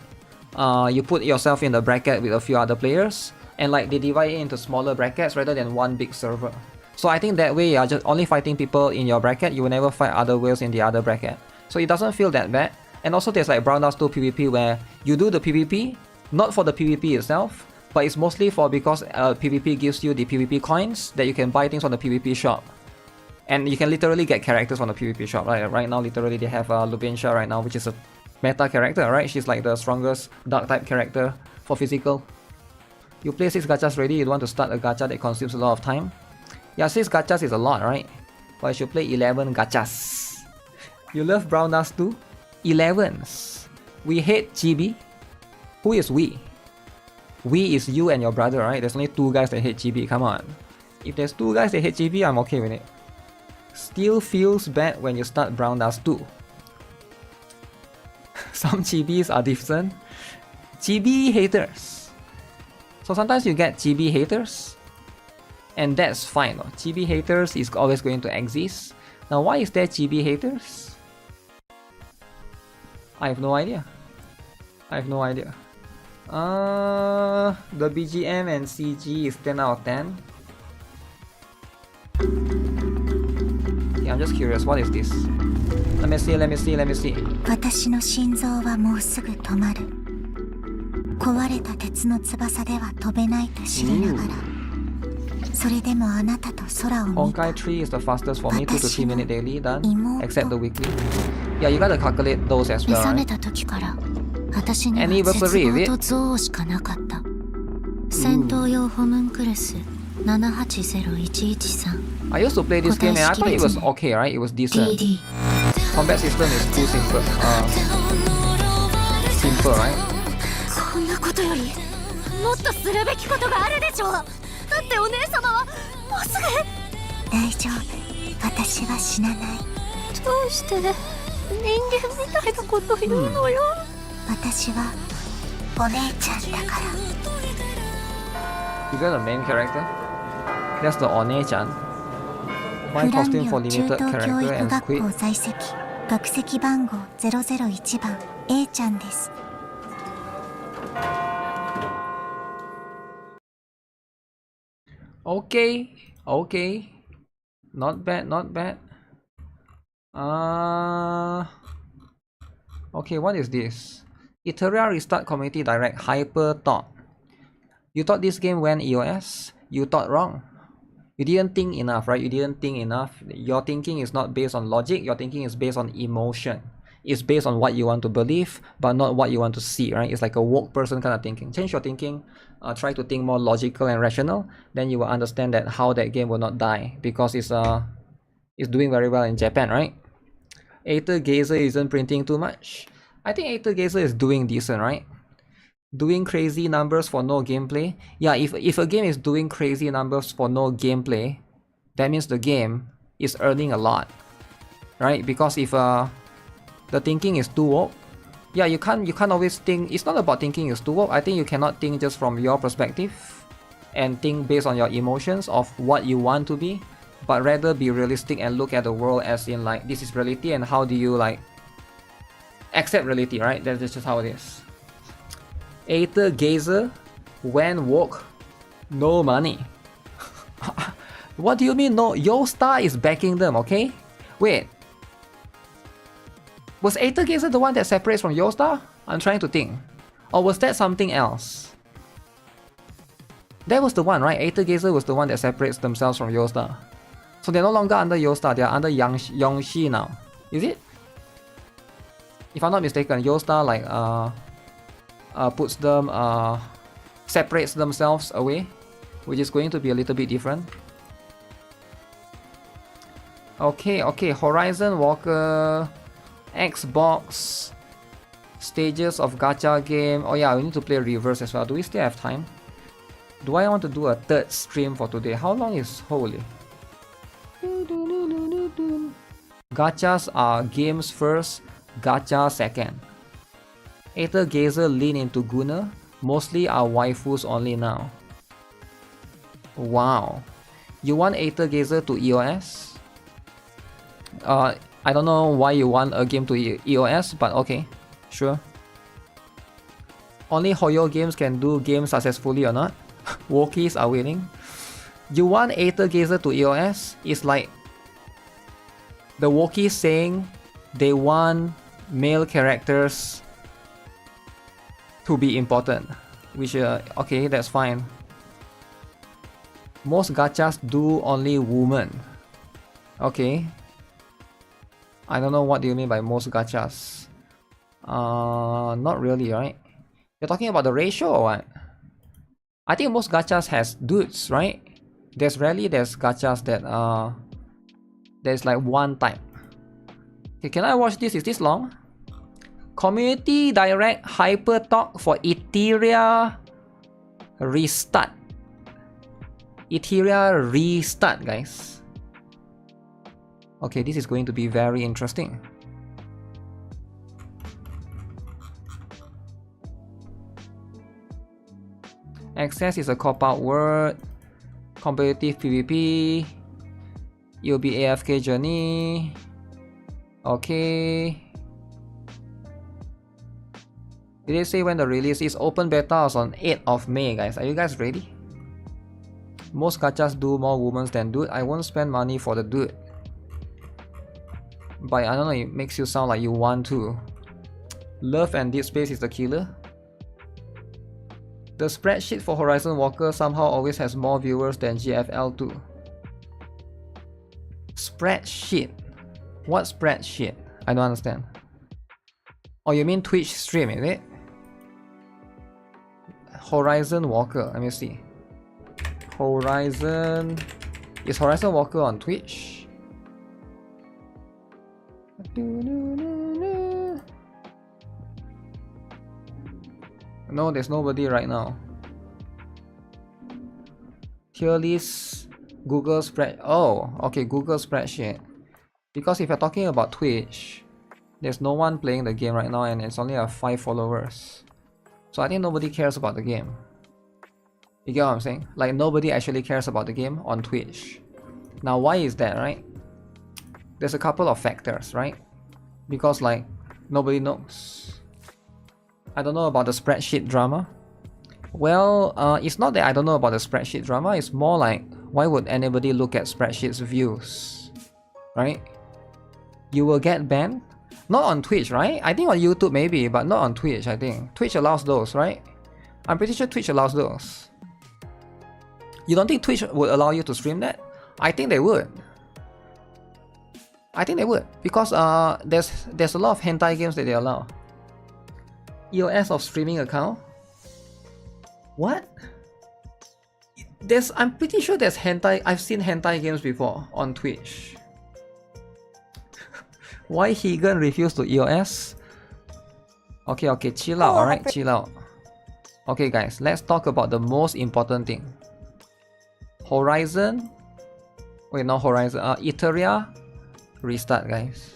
You put yourself in the bracket with a few other players, and like they divide it into smaller brackets rather than one big server. So I think that way you're just only fighting people in your bracket, you will never fight other whales in the other bracket. So it doesn't feel that bad. And also there's like Brown Dust 2 PvP where you do the PvP, not for the PvP itself, but it's mostly for because PvP gives you the PvP coins that you can buy things on the PvP shop. And you can literally get characters on the PvP shop, right? Right now literally they have Lubinsha right now, which is a meta character, right? She's like the strongest dark type character for physical. You play 6 gachas ready, you want to start a gacha that consumes a lot of time. Yeah, 6 gachas is a lot, right? But you should play 11 gachas. You love Brown Dust 2? 11s. We hate GB. Who is we? We is you and your brother, right? There's only 2 guys that hate GB, come on. If there's 2 guys that hate GB, I'm okay with it. Still feels bad when you start Brown Dust 2. Some GBs are different. GB haters. So sometimes you get GB haters, and that's fine. GB haters is always going to exist. Now, why is there GB haters? I have no idea. I have no idea. The BGM and CG is 10 out of 10. Yeah, I'm just curious. What is this? Let me see. 私の心臓はもうすぐ止まる。壊れた鉄の翼では飛べないと知りながら、それでもあなたと空を見た。 Honkai 3 is the fastest for me, 2 to 3 minute daily done, except the weekly. Yeah, you gotta calculate those as 目 well, 覚め right? た時から私には Anniversary, 絶 is 望 it? と憎悪しかなかった。戦闘用ホムンクルス780113。 I used to play this game and I thought it was okay, right? It was decent. Combat system is too simple. Simple, right? こんなことよりもっとするべきことがあるでしょう。だってお姉様はもうすぐ。大丈夫、私は死なない。どうして人間みたいなこと言うのよ。私はお姉ちゃんだから。 Is that the main character? That's the One-chan. フ One ラン costume リ for ョ中 limited 等教 character 育 and 学校 squid. 在籍、学籍番号001番 A ちゃんです。 Okay, okay. Not bad, not bad. Okay, what is this? Iteria Restart Community Direct Hyper Thought. You thought this game went EOS? You thought wrong. You didn't think enough, right? You didn't think enough. Your thinking is not based on logic. Your thinking is based on emotion. It's based on what you want to believe, but not what you want to see, right? It's like a woke person kind of thinking. Change your thinking. Try to think more logical and rational. Then you will understand that how that game will not die, because it's doing very well in Japan, right? Aether Gazer isn't printing too much. I think Aether Gazer is doing decent, right? Doing crazy numbers for no gameplay. Yeah, if a game is doing crazy numbers for no gameplay, that means the game is earning a lot, right? Because if the thinking is too woke, yeah, you can't always think. It's not about thinking is too woke. I think you cannot think just from your perspective and think based on your emotions of what you want to be, but rather be realistic and look at the world as in like, this is reality and how do you like accept reality, right? That's just how it is. Aether Gazer, when woke, no money. What do you mean no? Yostar is backing them, okay? Wait. Was Aether Gazer the one that separates from Yostar? I'm trying to think. Or was that something else? That was the one, right? Aether Gazer was the one that separates themselves from Yostar. So they're no longer under Yostar, they're under Yongxi now. Is it? If I'm not mistaken, Yostar like puts them separates themselves away, which is going to be a little bit different. Okay, Horizon Walker, Xbox, stages of gacha game. Oh yeah, we need to play reverse as well. Do we still have time? Do I want to do a third stream for today? How long is Holy? Gachas are games first, gacha second. Aether Gazer lean into Gunner. Mostly are waifus only now. Wow. You want Aether Gazer to EOS? I don't know why you want a game to EOS, but okay. Sure. Only Hoyo games can do games successfully or not. Wokies are winning. You want Aether Gazer to EOS? It's like the Wokies saying they want male characters to be important, which okay, that's fine. Most gachas do only women. Okay, I don't know what do you mean by most gachas. Not really, right? You're talking about the ratio or what? I think most gachas has dudes, right? There's gachas that there's like one type. Okay, can I watch this? Is this long? Community Direct Hyper Talk for Iteria Restart. Iteria Restart, guys. Okay, this is going to be very interesting. Access is a cop-out word. Competitive PvP. It'll be AFK journey. Okay. Did they say when the release is? Open beta is on 8th of May, guys. Are you guys ready? Most gachas do more women than dude. I won't spend money for the dude. But I don't know, it makes you sound like you want to. Love and Deep Space is the killer. The spreadsheet for Horizon Walker somehow always has more viewers than GFL2. Spreadsheet? What spreadsheet? I don't understand. Oh, you mean Twitch stream, is it? Horizon Walker, let me see. Horizon... Is Horizon Walker on Twitch? No, there's nobody right now. Tier list, Google spread. Oh, okay, Google spreadsheet. Because if you're talking about Twitch, there's no one playing the game right now and it's only 5 followers. So I think nobody cares about the game. You get what I'm saying? Like nobody actually cares about the game on Twitch. Now why is that, right? There's a couple of factors, right? Because like nobody knows. I don't know about the spreadsheet drama. Well, it's not that I don't know about the spreadsheet drama, it's more like why would anybody look at spreadsheet's views? Right? You will get banned? Not on Twitch, right? I think on YouTube maybe, but not on Twitch, I think. Twitch allows those, right? I'm pretty sure Twitch allows those. You don't think Twitch would allow you to stream that? I think they would. I think they would. Because there's a lot of hentai games that they allow. EOS of streaming account? What? I'm pretty sure there's hentai. I've seen hentai games before on Twitch. Why Higan refused to EOS? Okay, chill out, alright? Chill out. Okay guys, let's talk about the most important thing. Horizon? Wait, not Horizon. Eteria? Restart, guys.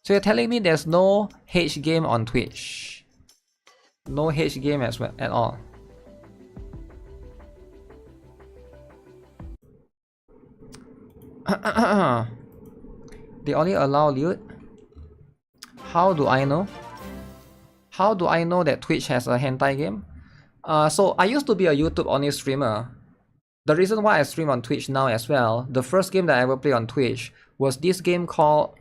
So you're telling me there's no H game on Twitch? No H game as well at all? They only allow loot? How do I know? How do I know that Twitch has a hentai game? So I used to be a YouTube only streamer. The reason why I stream on Twitch now as well, the first game that I ever played on Twitch was this game called...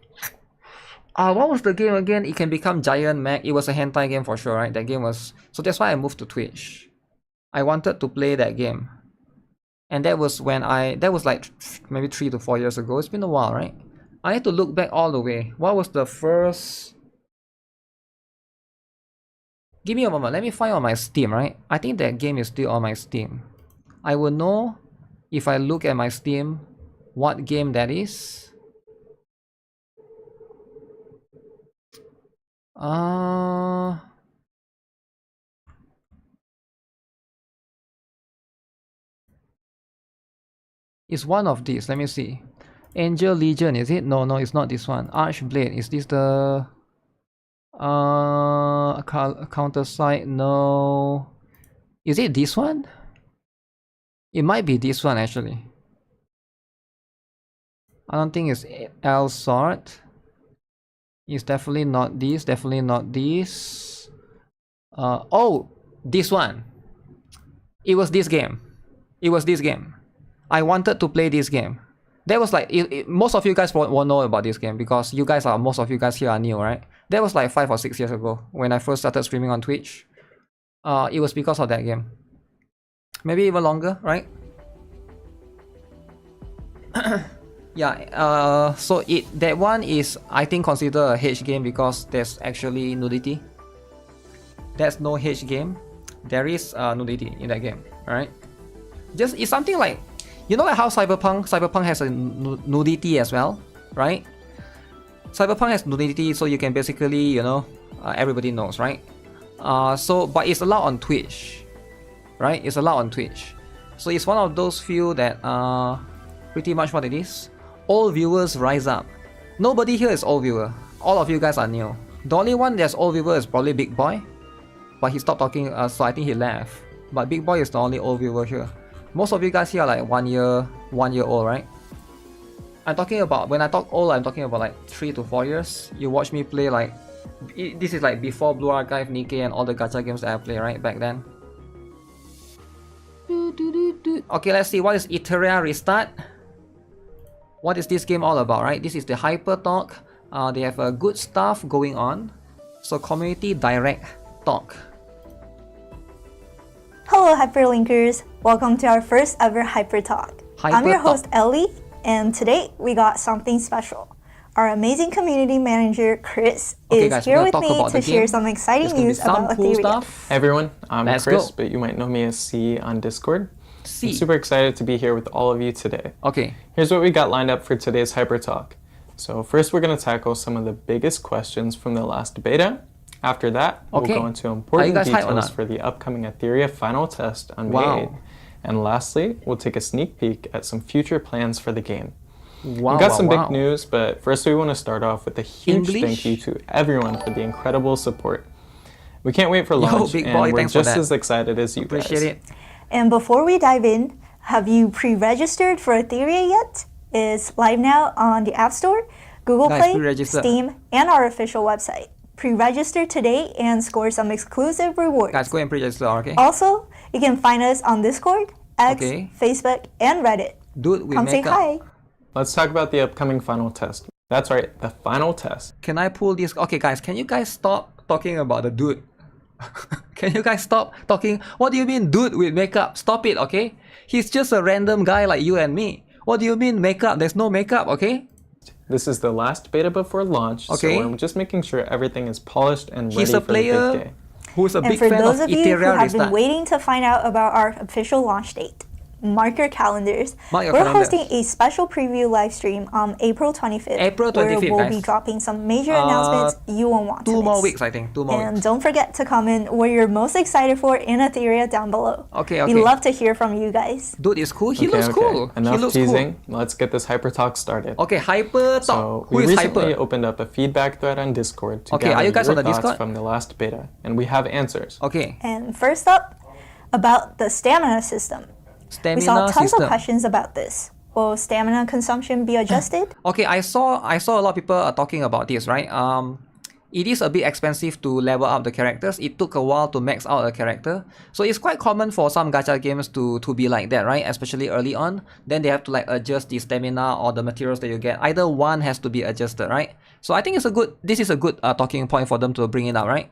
what was the game again? It Can Become Giant Mag. It was a hentai game for sure, right? That game was... So that's why I moved to Twitch. I wanted to play that game. And that was when that was like maybe 3 to 4 years ago. It's been a while, right? I need to look back all the way. What was the first... Give me a moment. Let me find on my Steam, right? I think that game is still on my Steam. I will know if I look at my Steam what game that is. It's one of these. Let me see. Angel Legion, is it? No, it's not this one. Archblade, is this the counter site? No. Is it this one? It might be this one actually. I don't think it's L sort. It's definitely not this. Definitely not this. Oh, this one. It was this game. It was this game. I wanted to play this game. That was like most of you guys won't know about this game because most of you guys here are new, right? That was like 5 or 6 years ago when I first started streaming on Twitch. It was because of that game. Maybe even longer, right? Yeah, so that one is, I think, considered a H game because there's actually nudity. There's no H game. There is nudity in that game, alright? Just, it's something like, you know like how Cyberpunk has a nudity as well, right? Cyberpunk has nudity, so you can basically, you know, everybody knows, right? But it's allowed on Twitch, right? It's allowed on Twitch. So it's one of those few that pretty much what it is. Old viewers rise up. Nobody here is old viewer. All of you guys are new. The only one that's old viewer is probably Big Boy, but he stopped talking, so I think he left. But Big Boy is the only old viewer here. Most of you guys here are like 1 year old, right? I'm talking about, when I talk old, I'm talking about like 3 to 4 years. You watch me play like, this is like before Blue Archive, NIKKE and all the gacha games that I play, right, back then. Okay, let's see, what is Eteria Restart? What is this game all about, right? This is the Hyper Talk. They have good stuff going on. So community direct talk. Hello Hyperlinkers, welcome to our first ever Hyper Talk. I'm your host Ellie, and today we got something special. Our amazing community manager Chris is here with me to share some exciting news about Etheria. Hey everyone, I'm Chris, but you might know me as C on Discord. I'm super excited to be here with all of you today. Okay. Here's what we got lined up for today's Hyper Talk. So first we're going to tackle some of the biggest questions from the last beta. After that, we'll go into important details for the upcoming Etheria final test on May 8th. And lastly, we'll take a sneak peek at some future plans for the game. We've got some big news, but first we want to start off with a huge thank you to everyone for the incredible support. We can't wait for launch, and we're just as excited as you guys. Appreciate it. And before we dive in, have you pre-registered for Etheria yet? It's live now on the App Store, Google Play, Steam, and our official website. Pre-register today and score some exclusive rewards. Guys, go and pre-register, okay? Also, you can find us on Discord, X, Facebook, and Reddit. Dude, come say hi. Let's talk about the upcoming final test. That's right, the final test. Can I pull this? Okay, guys, can you guys stop talking about the dude? Can you guys stop talking? What do you mean dude with makeup? Stop it, okay? He's just a random guy like you and me. What do you mean makeup? There's no makeup, okay? This is the last beta before launch, so we're just making sure everything is polished and ready for the big day. Who's a big fan of Etheria. And for those of you who have been waiting to find out about our official launch date, mark your calendars. We're hosting a special preview live stream on April 25th. Where we'll be dropping some major announcements you won't want to miss. 2 more weeks, I think. 2 more weeks. And don't forget to comment what you're most excited for in Etheria down below. Okay. We'd love to hear from you guys. Dude is cool. He looks cool. Enough teasing. Let's get this Hyper Talk started. Okay, Hyper Talk. So we recently opened up a feedback thread on Discord to gather your thoughts from the last beta, and we have answers. Okay. And first up, about the stamina system. We saw tons of questions about this. Will stamina consumption be adjusted? Okay, I saw a lot of people talking about this, right? It is a bit expensive to level up the characters. It took a while to max out a character. So it's quite common for some gacha games to be like that, right? Especially early on. Then they have to like adjust the stamina or the materials that you get. Either one has to be adjusted, right? So I think this is a good talking point for them to bring it up, right?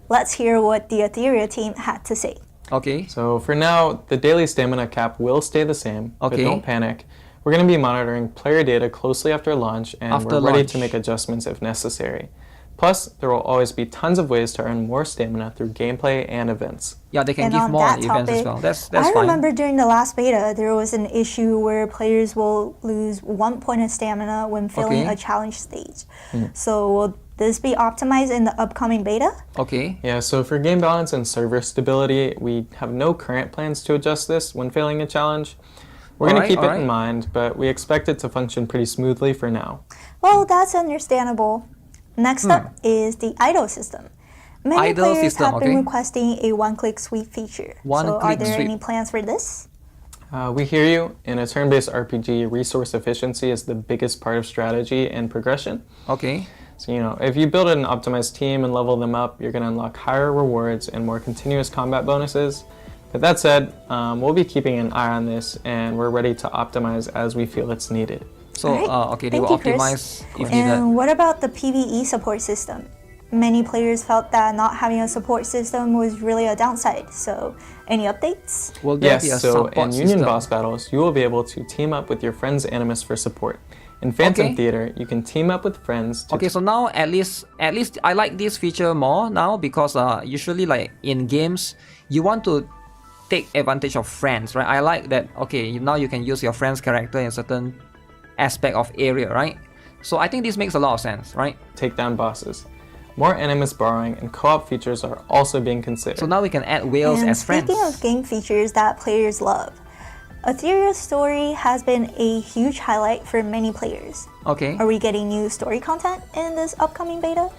Let's hear what the Etheria team had to say. Okay. So for now, the daily stamina cap will stay the same, but don't panic. We're going to be monitoring player data closely after launch, and we're ready to make adjustments if necessary. Plus, there will always be tons of ways to earn more stamina through gameplay and events. Yeah, they can give more events as well. That's fine. I remember during the last beta, there was an issue where players will lose 1 point of stamina when failing a challenge stage. So will this be optimized in the upcoming beta? Okay. Yeah, so for game balance and server stability, we have no current plans to adjust this when failing a challenge. We're going to keep it in mind, but we expect it to function pretty smoothly for now. Well, that's understandable. Next up is the idle system. Many players have been requesting a one-click sweep feature. So are there any plans for this? We hear you. In a turn-based RPG, resource efficiency is the biggest part of strategy and progression. Okay. So, you know, if you build an optimized team and level them up, you're going to unlock higher rewards and more continuous combat bonuses. But that said, we'll be keeping an eye on this, and we're ready to optimize as we feel it's needed. So, okay, they will optimize if needed. And what about the PvE support system? Many players felt that not having a support system was really a downside. So, any updates? Will there be a support in Union boss battles, you will be able to team up with your friend's Animus for support. In Phantom Theater, you can team up with friends. Okay, so now at least I like this feature more now because usually like in games, you want to take advantage of friends, right? I like that. Okay, now you can use your friend's character in certain aspect of area, right? So I think this makes a lot of sense, right? Take down bosses. More Animus borrowing and co-op features are also being considered. So now we can add whales as friends. Speaking of game features that players love, Etheria's story has been a huge highlight for many players. Okay. Are we getting new story content in this upcoming beta?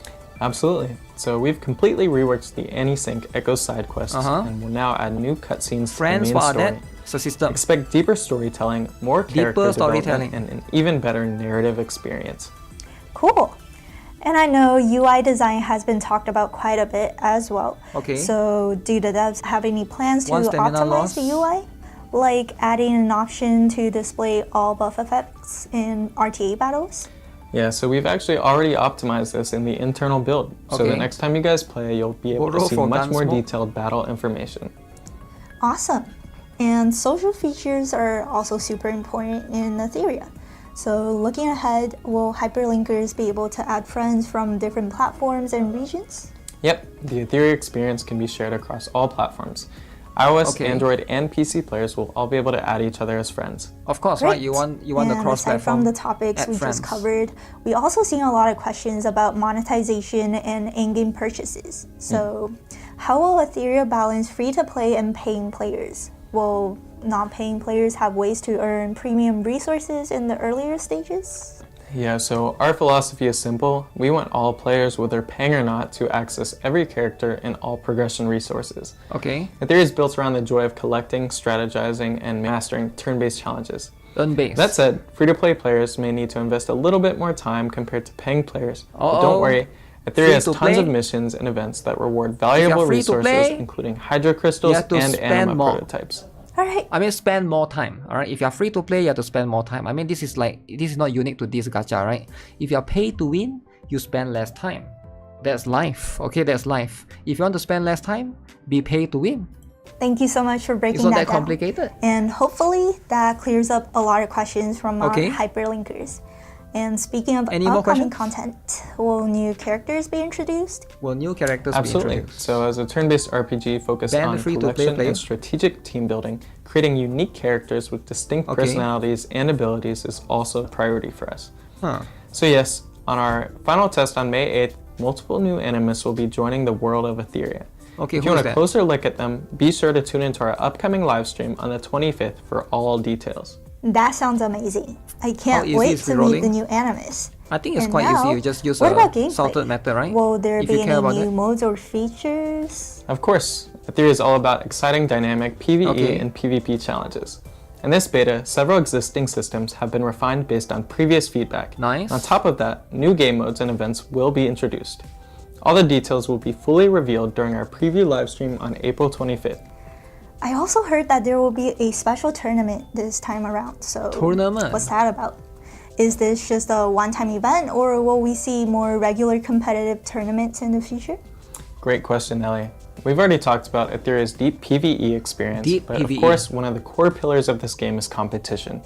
Absolutely. So we've completely reworked the AnySync Echo side quests and will now add new cutscenes to the main story. system. Expect deeper storytelling, more character development, and an even better narrative experience. Cool. And I know UI design has been talked about quite a bit as well. Okay. So do the devs have any plans to optimize the UI? Like adding an option to display all buff effects in RTA battles? Yeah, so we've actually already optimized this in the internal build. So the next time you guys play, you'll be able to see much more detailed battle information. Awesome. And social features are also super important in Etheria. So looking ahead, will hyperlinkers be able to add friends from different platforms and regions? Yep, the Etheria experience can be shared across all platforms. iOS, Android, and PC players will all be able to add each other as friends. Of course, right? You want the cross-platform. Aside from the topics we just covered, we also seen a lot of questions about monetization and in-game purchases. So, how will Etheria balance free-to-play and paying players? Will non-paying players have ways to earn premium resources in the earlier stages? Yeah, so our philosophy is simple. We want all players, whether paying or not, to access every character and all progression resources. Okay. Etheria is built around the joy of collecting, strategizing, and mastering turn-based challenges. Turn-based. That said, free-to-play players may need to invest a little bit more time compared to paying players. But don't worry, Etheria has tons of missions and events that reward valuable resources, including Hydro Crystals and Anima prototypes. Alright. I mean, spend more time. Alright, if you're free to play, you have to spend more time. I mean, this is not unique to this gacha, right? If you're paid to win, you spend less time. That's life. Okay, that's life. If you want to spend less time, be paid to win. Thank you so much for breaking that down. It's not that complicated. And hopefully that clears up a lot of questions from our hyperlinkers. And speaking of upcoming content, will new characters be introduced? Will new characters be introduced? So as a turn-based RPG focused on collection and strategic team building, creating unique characters with distinct personalities and abilities is also a priority for us. So yes, on our final test on May 8th, multiple new animists will be joining the world of Etheria. If you want a closer look at them, be sure to tune into our upcoming live stream on the 25th for all details. That sounds amazing. I can't wait to meet the new animes. I think it's quite easy. You just use a salted method, right? Will there be any new modes or features? Of course. Etheria is all about exciting dynamic PvE and PvP challenges. In this beta, several existing systems have been refined based on previous feedback. Nice. On top of that, new game modes and events will be introduced. All the details will be fully revealed during our preview livestream on April 25th. I also heard that there will be a special tournament this time around. So what's that about? Is this just a one-time event, or will we see more regular competitive tournaments in the future? Great question, Ellie. We've already talked about Etheria's deep PvE experience, but of course one of the core pillars of this game is competition.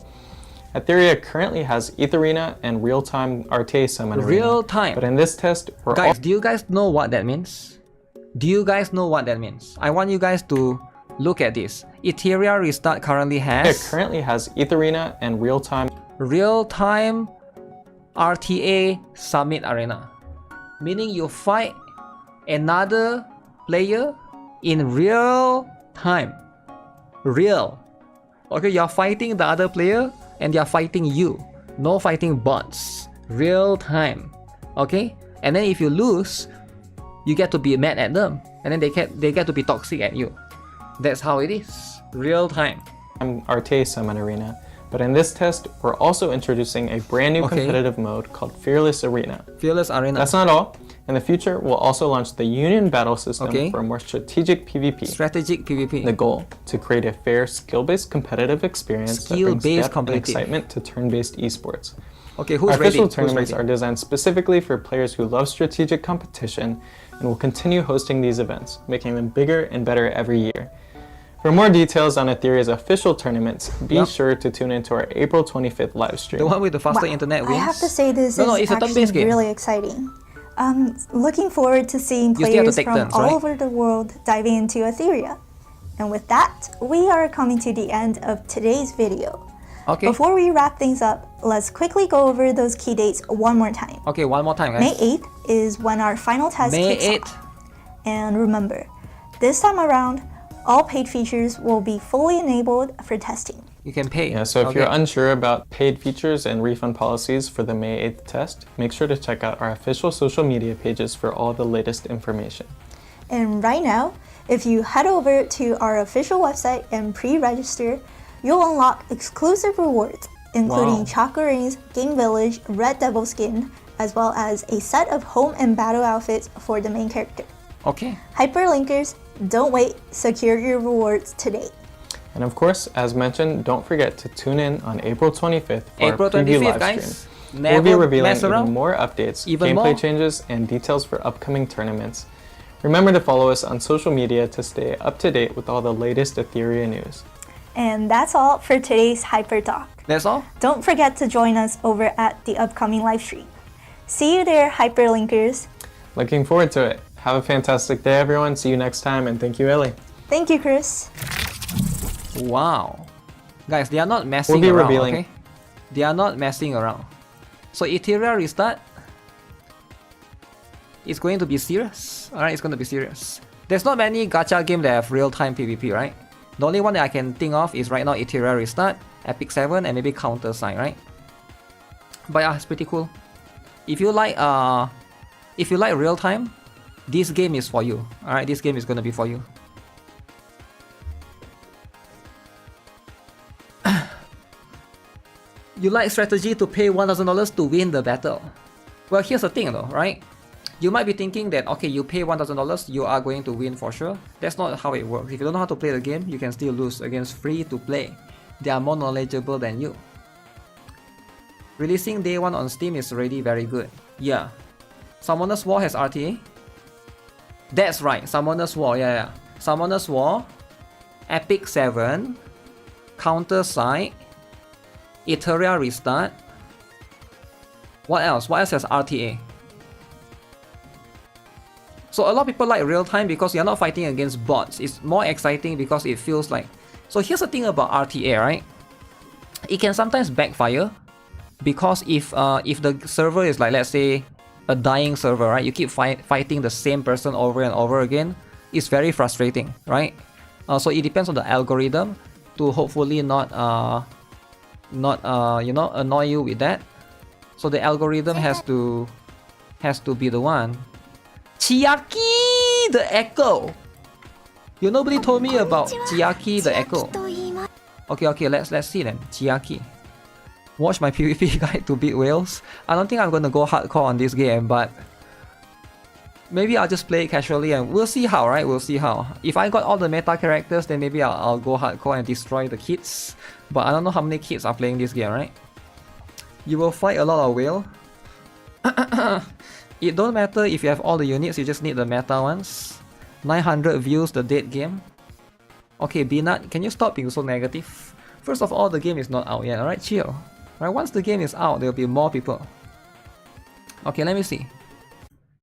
Etheria currently has Etherina and real-time RTA Summon Arena. Real-time? But in this test, guys, do you guys know what that means? Do you guys know what that means? I want you guys to look at this. Etheria Restart currently has Etherina and real-time RTA Summit Arena. Meaning you fight another player in real time. Okay, you're fighting the other player and they're fighting you. No fighting bots. Real time. Okay? And then if you lose, you get to be mad at them. And then they get to be toxic at you. That's how it is. Real time. RTA Summon Arena. But in this test, we're also introducing a brand new competitive mode called Fearless Arena. Fearless Arena. That's not all. In the future, we'll also launch the Union Battle System for a more strategic PvP. Strategic PvP. The goal, to create a fair, skill-based competitive experience that brings depth and excitement to turn-based esports. Okay, who's Our ready? official tournaments are designed specifically for players who love strategic competition, and will continue hosting these events, making them bigger and better every year. For more details on Etheria's official tournaments, be sure to tune into our April 25th live stream. The one with the faster internet wins? I have to say this is actually really exciting. Looking forward to seeing players from all over the world diving into Etheria. And with that, we are coming to the end of today's video. Before we wrap things up, let's quickly go over those key dates one more time. Okay, one more time, guys. May 8th is when our final test kicks off. And remember, this time around, all paid features will be fully enabled for testing. You can pay. Yeah, so if you're unsure about paid features and refund policies for the May 8th test, make sure to check out our official social media pages for all the latest information. And right now, If you head over to our official website and pre-register, you'll unlock exclusive rewards, including Chakra Rings, Game Village, Red Devil skin, as well as a set of home and battle outfits for the main character. Okay. Hyperlinkers, don't wait, secure your rewards today. And of course, as mentioned, don't forget to tune in on April 25th for April our preview 25th, live guys. stream. Never We'll be revealing mess around. even more updates, Even gameplay more. changes, and details for upcoming tournaments. Remember to follow us on social media to stay up to date with all the latest Etheria news. And that's all for today's Hyper Talk. That's all? Don't forget to join us over at the upcoming live stream. See you there, Hyperlinkers. Looking forward to it. Have a fantastic day, everyone. See you next time, and thank you, Ellie. Thank you, Chris. Wow. Guys, they are not messing We'll be around, revealing. okay? They are not messing around. So Etheria restart. It's going to be serious. Alright, it's going to be serious. There's not many gacha games that have real-time PvP, right? The only one that I can think of is right now Etheria Restart, Epic 7, and maybe Counter-Sign, right? But yeah, it's pretty cool. If you like real-time, this game is for you. Alright, this game is gonna be for you. You like strategy to pay $1,000 to win the battle. Well, here's the thing though, right? You might be thinking that, okay, you pay $1,000, you are going to win for sure. That's not how it works. If you don't know how to play the game, you can still lose against free-to-play. They are more knowledgeable than you. Releasing day 1 on Steam is already very good. Yeah. Summoner's War has RTA? That's right, Summoner's War, yeah. Summoner's War, Epic 7, Counter-Sign, Etheria Restart. What else? What else has RTA? So a lot of people like real time because you're not fighting against bots. It's more exciting because it feels like... So here's the thing about RTA, right? It can sometimes backfire because if the server is like, let's say, a dying server, right? You keep fighting the same person over and over again. It's very frustrating, right? So it depends on the algorithm to hopefully not annoy you with that. So the algorithm has to be the one. Chiaki the Echo. Nobody told me about Chiaki the Echo. Okay, let's see then. Chiaki. Watch my PvP guide to beat whales. I don't think I'm gonna go hardcore on this game, but maybe I'll just play it casually and we'll see how, right? We'll see how. If I got all the meta characters, then maybe I'll go hardcore and destroy the kids. But I don't know how many kids are playing this game, right? You will fight a lot of whale. It don't matter if you have all the units, you just need the meta ones. 900 views, the dead game. Okay, Binat, can you stop being so negative? First of all, the game is not out yet, alright? Chill. Alright, once the game is out, there will be more people. Okay, let me see.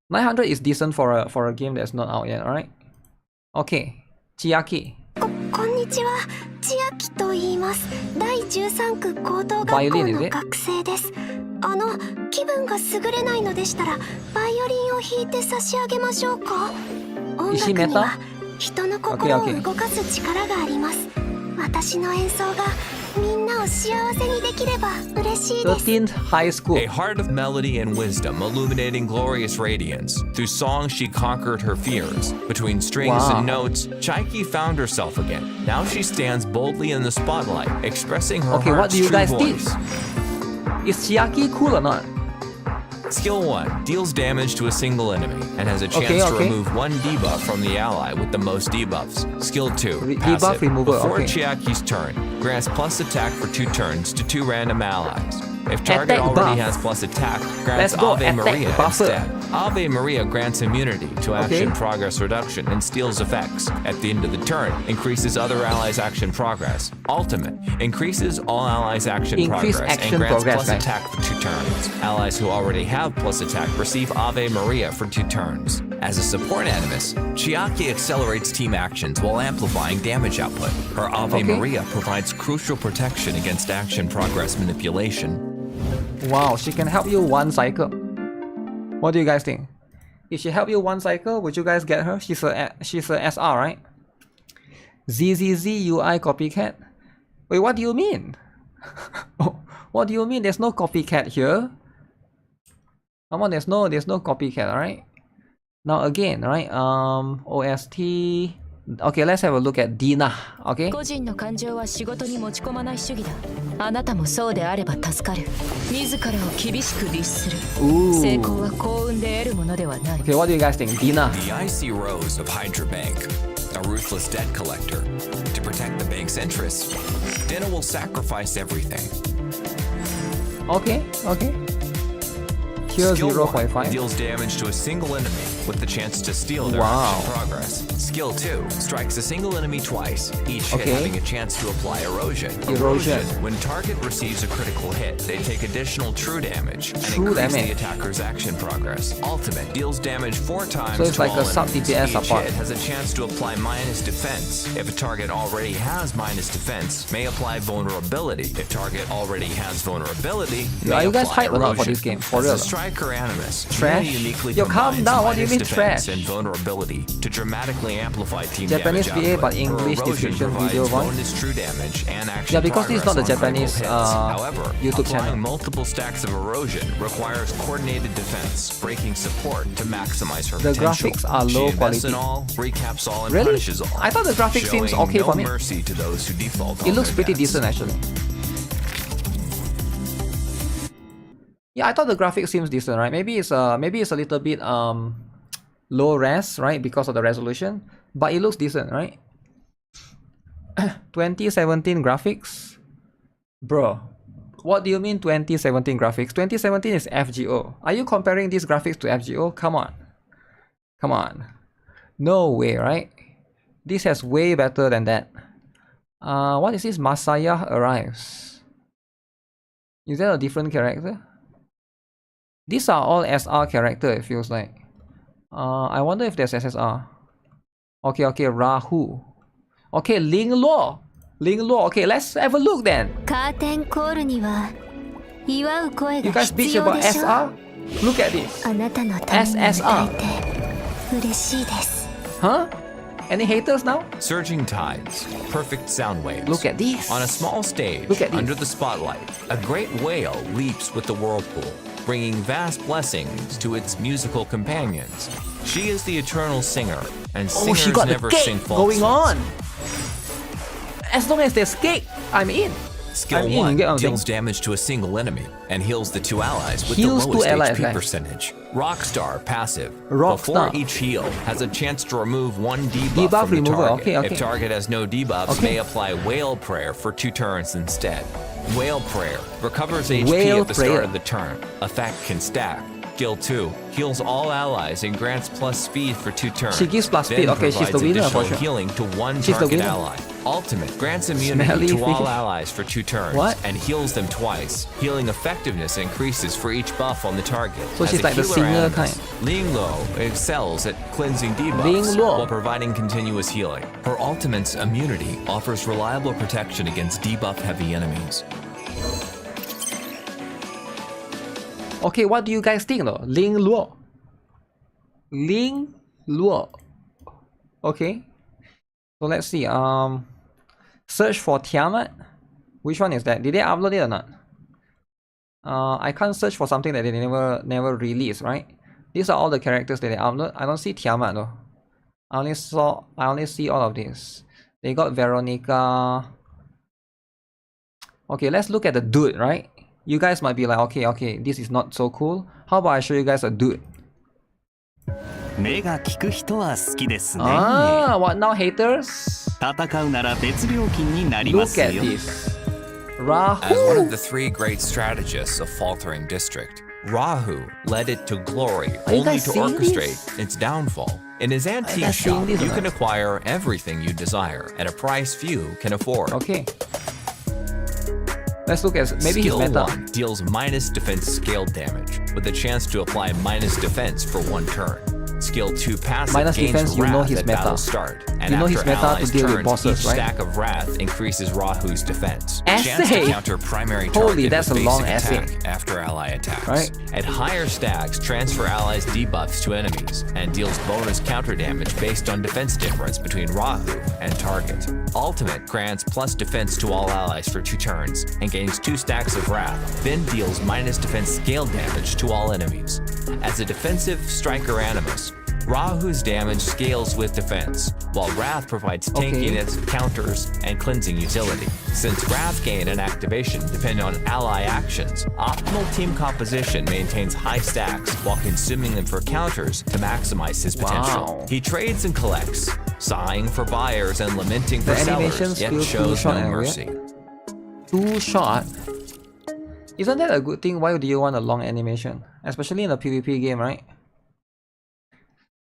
900 is decent for a game that's not out yet, alright? Okay, Chiaki. Konnichiwa, Chiaki と言います。第13区高等学校の学生です。気分が優れないのでしたら、バイオリンを弾いて差し上げましょうか。音楽には人の心を動かす力があります。私の演奏がみんなを幸せにできれば嬉しいです。13th High School. A heart of melody and wisdom illuminating glorious radiance. Through song she conquered her fears. Between strings and notes, Chaiki found herself again. Now she stands boldly in the spotlight, expressing her heart's true voice. Is Chiaki cool or not? Skill 1 deals damage to a single enemy and has a chance to remove 1 debuff from the ally with the most debuffs. Skill 2 passive. Before Chiaki's turn, grants plus attack for 2 turns to 2 random allies. If target already has plus attack, grants Ave Maria instead. Ave Maria grants immunity to action progress reduction and steals effects. At the end of the turn, increases other allies' action progress. Ultimate increases all allies' action progress and grants plus attack for 2 turns. Allies who already have plus attack receive Ave Maria for 2 turns. As a support animus, Chiaki accelerates team actions while amplifying damage output. Her Ave Maria provides crucial protection against action progress manipulation. Wow, she can help you 1 cycle. What do you guys think? If she help you 1 cycle, would you guys get her? She's a SR, right? ZZZ UI copycat? Wait, what do you mean? What do you mean? There's no copycat here. Come on, there's no copycat, alright? Now again, right? OST Okay, let's have a look at Dina. Okay. 個人の感情は仕事に持ち込まない主義だ。あなたもそうであれば助かる。自らを厳しく律する。成功は幸運で得るものではない。Okay, what do you guys think? Dina. The icy rose of Hydra Bank, a ruthless debt collector. To protect the bank's interests, Dina will sacrifice everything. Okay. Skill 0.5 deals damage to a single enemy with the chance to steal their action progress. Skill 2 strikes a single enemy twice, each hit having a chance to apply erosion. When target receives a critical hit, they take additional true damage and increase the attacker's action progress. Ultimate deals damage 4 times so it's to like all a sub enemies. DPS Each apart. hit has a chance to apply minus defense. If a target already has minus defense, may apply vulnerability. If target already has vulnerability, may you guys apply hype a lot for this game, for real. Striker Animus Trash? uniquely Yo, calm down, what do you mean defense trash? and vulnerability to dramatically amplify team Japanese damage VA output. but English description video voice. Bonus true damage and action Yeah, because this is not the progress on Japanese critical hits. However, YouTube applying channel. multiple stacks of erosion requires coordinated defense, breaking support to maximize her The potential. graphics are low She invests in quality. all, recaps all, and Really? punishes all. I thought the graphics seems Showing okay no for me. mercy to those who default It on looks their pretty debts. decent actually. Yeah, I thought the graphics seems decent, right? Maybe it's a little bit low res, right? Because of the resolution, but it looks decent, right? 2017 graphics, bro. What do you mean 2017 graphics? 2017 is FGO. Are you comparing these graphics to FGO? Come on. No way, right? This has way better than that. What is this? Masaya arrives. Is that a different character? These are all SR character, it feels like. I wonder if there's SSR. Okay, Rahu. Okay, Ling Luo. Okay, let's have a look then. You guys bitch about SR? Look at this. SSR. Huh? Any haters now? Surging tides, perfect sound waves. Look at this. On a small stage, under the spotlight, a great whale leaps with the whirlpool, bringing vast blessings to its musical companions. She is the eternal singer, and singers she got never the cake sing false going on. As long as there's cake, I'm in. Skill 1 deals damage to a single enemy and heals the 2 allies with Heals the lowest 2 allies, HP right? percentage. Rockstar passive. Rockstar. Before each heal has a chance to remove 1 debuff from the remover. target. Okay. If target has no debuffs, may apply Whale Prayer for 2 turns instead. Whale Prayer recovers HP at the start of the turn. Effect can stack. Skill 2 heals all allies and grants plus speed for 2 turns. She gives plus speed. Then Okay, she's the provides winner for additional sure. healing to 1 She's the target winner. ally. Ultimate grants immunity Smelly to all fish. allies for 2 turns and heals them twice. Healing effectiveness increases for each buff on the target. So As she's a like the healer singer animus, kind. Ling Luo excels at cleansing Ling debuffs Luo. while providing continuous healing. Her ultimate's immunity offers reliable protection against debuff-heavy enemies. Okay, what do you guys think though? Ling Luo. Okay. So let's see. Search for Tiamat. Which one is that? Did they upload it or not? I can't search for something that they never released, right? These are all the characters that they upload. I don't see Tiamat though. I only see all of this. They got Veronica. Okay, let's look at the dude, right? You guys might be like, okay, this is not so cool. How about I show you guys a dude? Ah, what now, haters? Look at this. Rahu. As one of the 3 great strategists of Faltering District, Rahu led it to glory only to orchestrate its downfall. In his antique shop, you can acquire everything you desire at a price few can afford. Okay. Let's look at maybe Skill his meta. 1 deals minus defense scaled damage with a chance to apply minus defense for 1 turn. Skill 2 passive Minus gains defense, you know wrath his at meta. battle start, and You know after his meta to allies' deal with turns, bosses, each right? stack of wrath increases Rahu's defense. Essay. Chance to counter primary Holy, target that's with a long basic essay. attack after ally attacks. Right. At higher stacks, transfer allies' debuffs to enemies and deals bonus counter damage based on defense difference between Rahu and target. Ultimate grants plus defense to all allies for 2 turns and gains 2 stacks of wrath, then deals minus defense scale damage to all enemies. As a defensive striker animus, Rahu's damage scales with defense, while Wrath provides tankiness, counters, and cleansing utility. Since Wrath gain and activation depend on ally actions, optimal team composition maintains high stacks while consuming them for counters to maximize his potential. He trades and collects, sighing for buyers and lamenting for sellers, yet shows no mercy. Too short? Isn't that a good thing? Why do you want a long animation? Especially in a PvP game, right?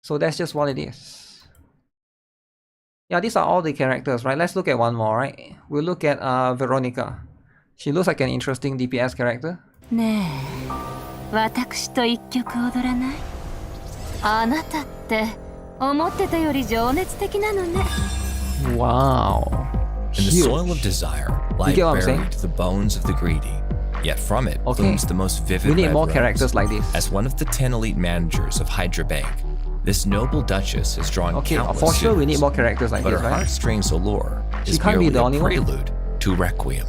So that's just what it is. Yeah, these are all the characters, right? Let's look at one more, right? We'll look at Veronica. She looks like an interesting DPS character. Wow. In the soil of desire lie buried the bones of the greedy. Yet from it blooms the most vivid. We need more rose. characters like this. As one of the 10 elite managers of Hydra Bank, this noble duchess has drawn countless for sure we students, need more characters like but this, her right? heartstrings allure is can't be merely the a only one. prelude to Requiem.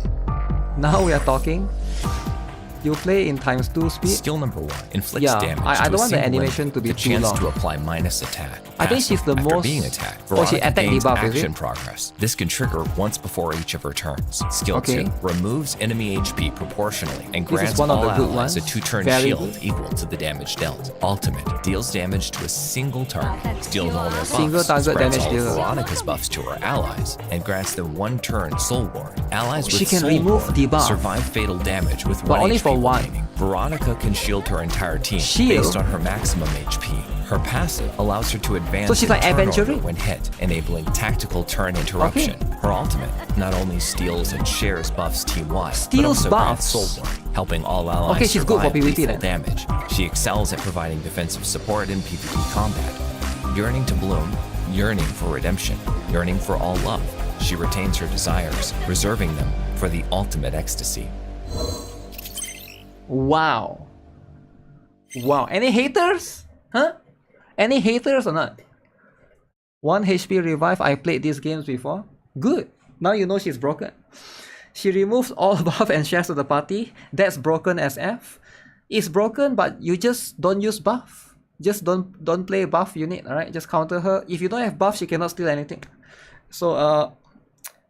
Now we are talking. You play in ×2 speed. Skill number 1 inflicts damage. I to don't a want the single animation enemy, to be the too chance long. to apply minus attack. I think she's the After most. being attacked, Oh, she Veronica attack gains debuff, is action it? progress. This can trigger once before each of her turns. Skill 2 removes enemy HP proportionally and This is grants one of all the good allies a ones. 2-turn Very shield good. equal to the damage dealt. Ultimate deals damage to a single target, steals all their buffs, Single target spreads damage all dealer. Veronica's buffs to her allies, and grants them 1-turn soul ward. Allies She with can soul remove ward debuff. survive fatal damage with But 1 only HP for one. remaining. Veronica can shield her entire team Shield? based on her maximum HP. Her passive allows her to advance So she's like in turn adventuring? order when hit, enabling tactical turn interruption. Her ultimate not only steals and shares buffs team-wide, but Steals also grants buffs? soul ward, helping all allies Okay, she's good for survive PvP lethal then. damage. She excels at providing defensive support in PvP combat. Yearning to bloom, yearning for redemption, yearning for all love, she retains her desires, reserving them for the ultimate ecstasy. Wow. Wow. Any haters? Huh? Any haters or not? 1 HP revive. I played these games before. Good. Now you know she's broken. She removes all buff and shares to the party. That's broken as F. It's broken, but you just don't use buff. Just don't play buff unit, alright? Just counter her. If you don't have buff, she cannot steal anything. So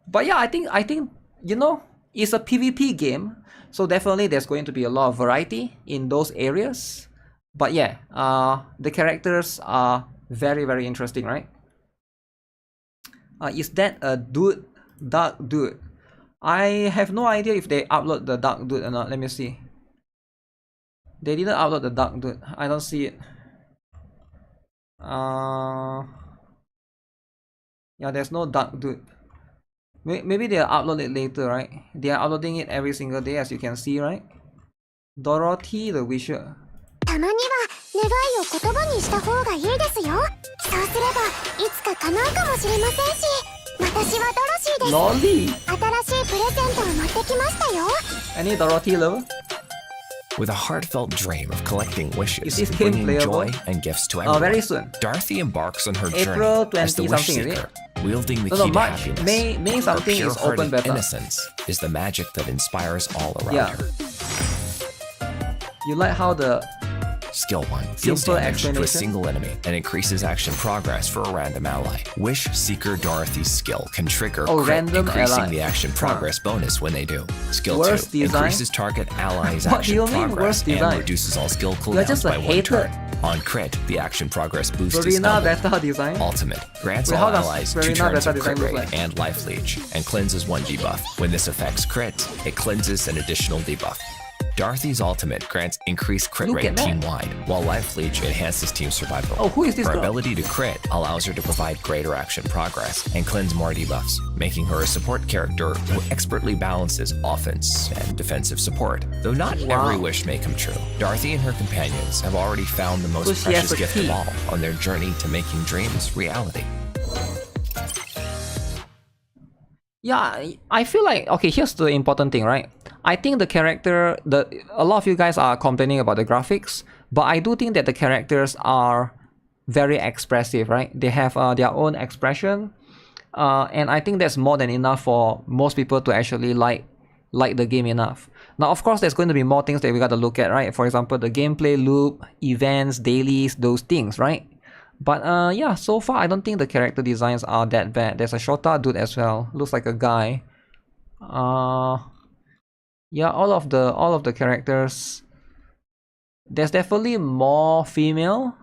but yeah, I think you know, it's a PvP game. So definitely there's going to be a lot of variety in those areas. But yeah, the characters are very, very interesting, right? Is that a dude? Dark dude? I have no idea if they upload the dark dude or not. Let me see. They didn't upload the dark dude. I don't see it. Yeah, there's no dark dude. Maybe they'll upload it later, right? They are uploading it every single day, as you can see, right? Dorothy the Wisher. たまには願いを言葉にした方がいいですよ。そうすればいつか叶うかもしれませんし、私はドロシーです。Lolly. 新しいプレゼントを持ってきましたよ。 Any Dorothy lover? With a heartfelt dream of collecting wishes, Is this game bringing playable? joy and gifts to everyone, very soon. Dorothy embarks on her April journey as the 20 wish something, is seeker, it? wielding the No, key to March. happiness. May Her something is pure-hearted open beta. innocence is the magic that inspires all around Yeah. her. You like how the Skill 1 deals Simple damage to a explanation. single enemy and increases action progress for a random ally. Wish Seeker Dorothy's skill can trigger crit, random increasing ally. the action progress bonus when they do. Skill Worst 2 design? increases target allies' What do action you mean, progress worst and design? reduces all skill You're just cooldowns a by 1 hater. turn. On crit, the action progress boost is Verena doubled. beta design? Ultimate grants Wait, all how does allies 2 Verena turns beta of crit design look rate like? and life leech, and cleanses 1 debuff. When this affects crit, it cleanses an additional debuff. Dorothy's ultimate grants increased crit Look rate at that. team-wide, while Life Leech enhances team survival. Oh, who is this Her girl? ability to crit allows her to provide greater action progress and cleanse more debuffs, making her a support character who expertly balances offense and defensive support. Though not every wish may come true, Dorothy and her companions have already found the most So she has precious a gift key. of all on their journey to making dreams reality. Yeah, I feel like, okay, here's the important thing, right? I think the character, a lot of you guys are complaining about the graphics, but I do think that the characters are very expressive, right? They have their own expression, and I think that's more than enough for most people to actually like the game enough. Now, of course, there's going to be more things that we got to look at, right? For example, the gameplay loop, events, dailies, those things, right? But yeah, so far I don't think the character designs are that bad. There's a Shota dude as well. Looks like a guy. Yeah, all of the characters. There's definitely more female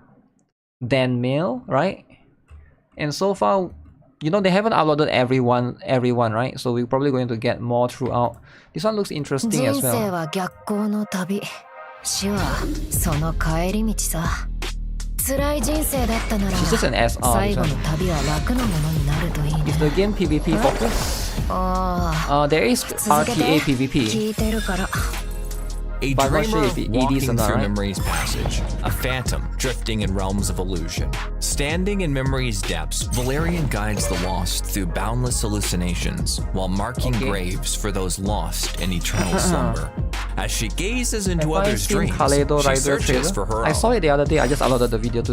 than male, right? And so far, you know, they haven't uploaded everyone, right? So we're probably going to get more throughout. This one looks interesting as well. She's just an SR. Is the game PvP focused? There is RTA PvP. A dreamer walking through memory's passage, a phantom drifting in realms of illusion. Standing in memory's depths, Valerian guides the lost through boundless hallucinations, while marking graves for those lost in eternal slumber. As she gazes into others' dreams, she searches for her own. I saw it the other day, I just uploaded the video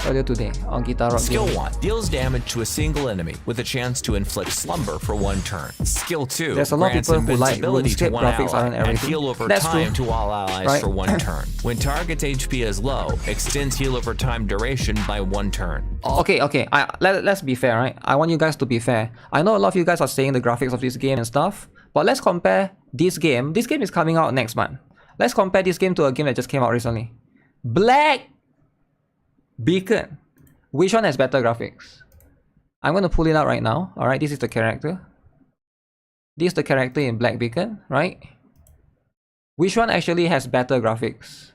earlier today on GuitarRock. Skill 1 deals damage to a single enemy with a chance to inflict slumber for 1 turn. Skill 2 There's a lot of grants people who like invincibility to one graphics ally and everything. and heal over That's time true. to all allies for 1 turn. When target's HP is low, extends heal over time duration by 1 turn. Okay, let's be fair, right? I want you guys to be fair. I know a lot of you guys are saying the graphics of this game and stuff, but let's compare this game. This game is coming out next month. Let's compare this game to a game that just came out recently. Black Beacon. Which one has better graphics? I'm going to pull it out right now. Alright, this is the character. This is the character in Black Beacon, right? Which one actually has better graphics?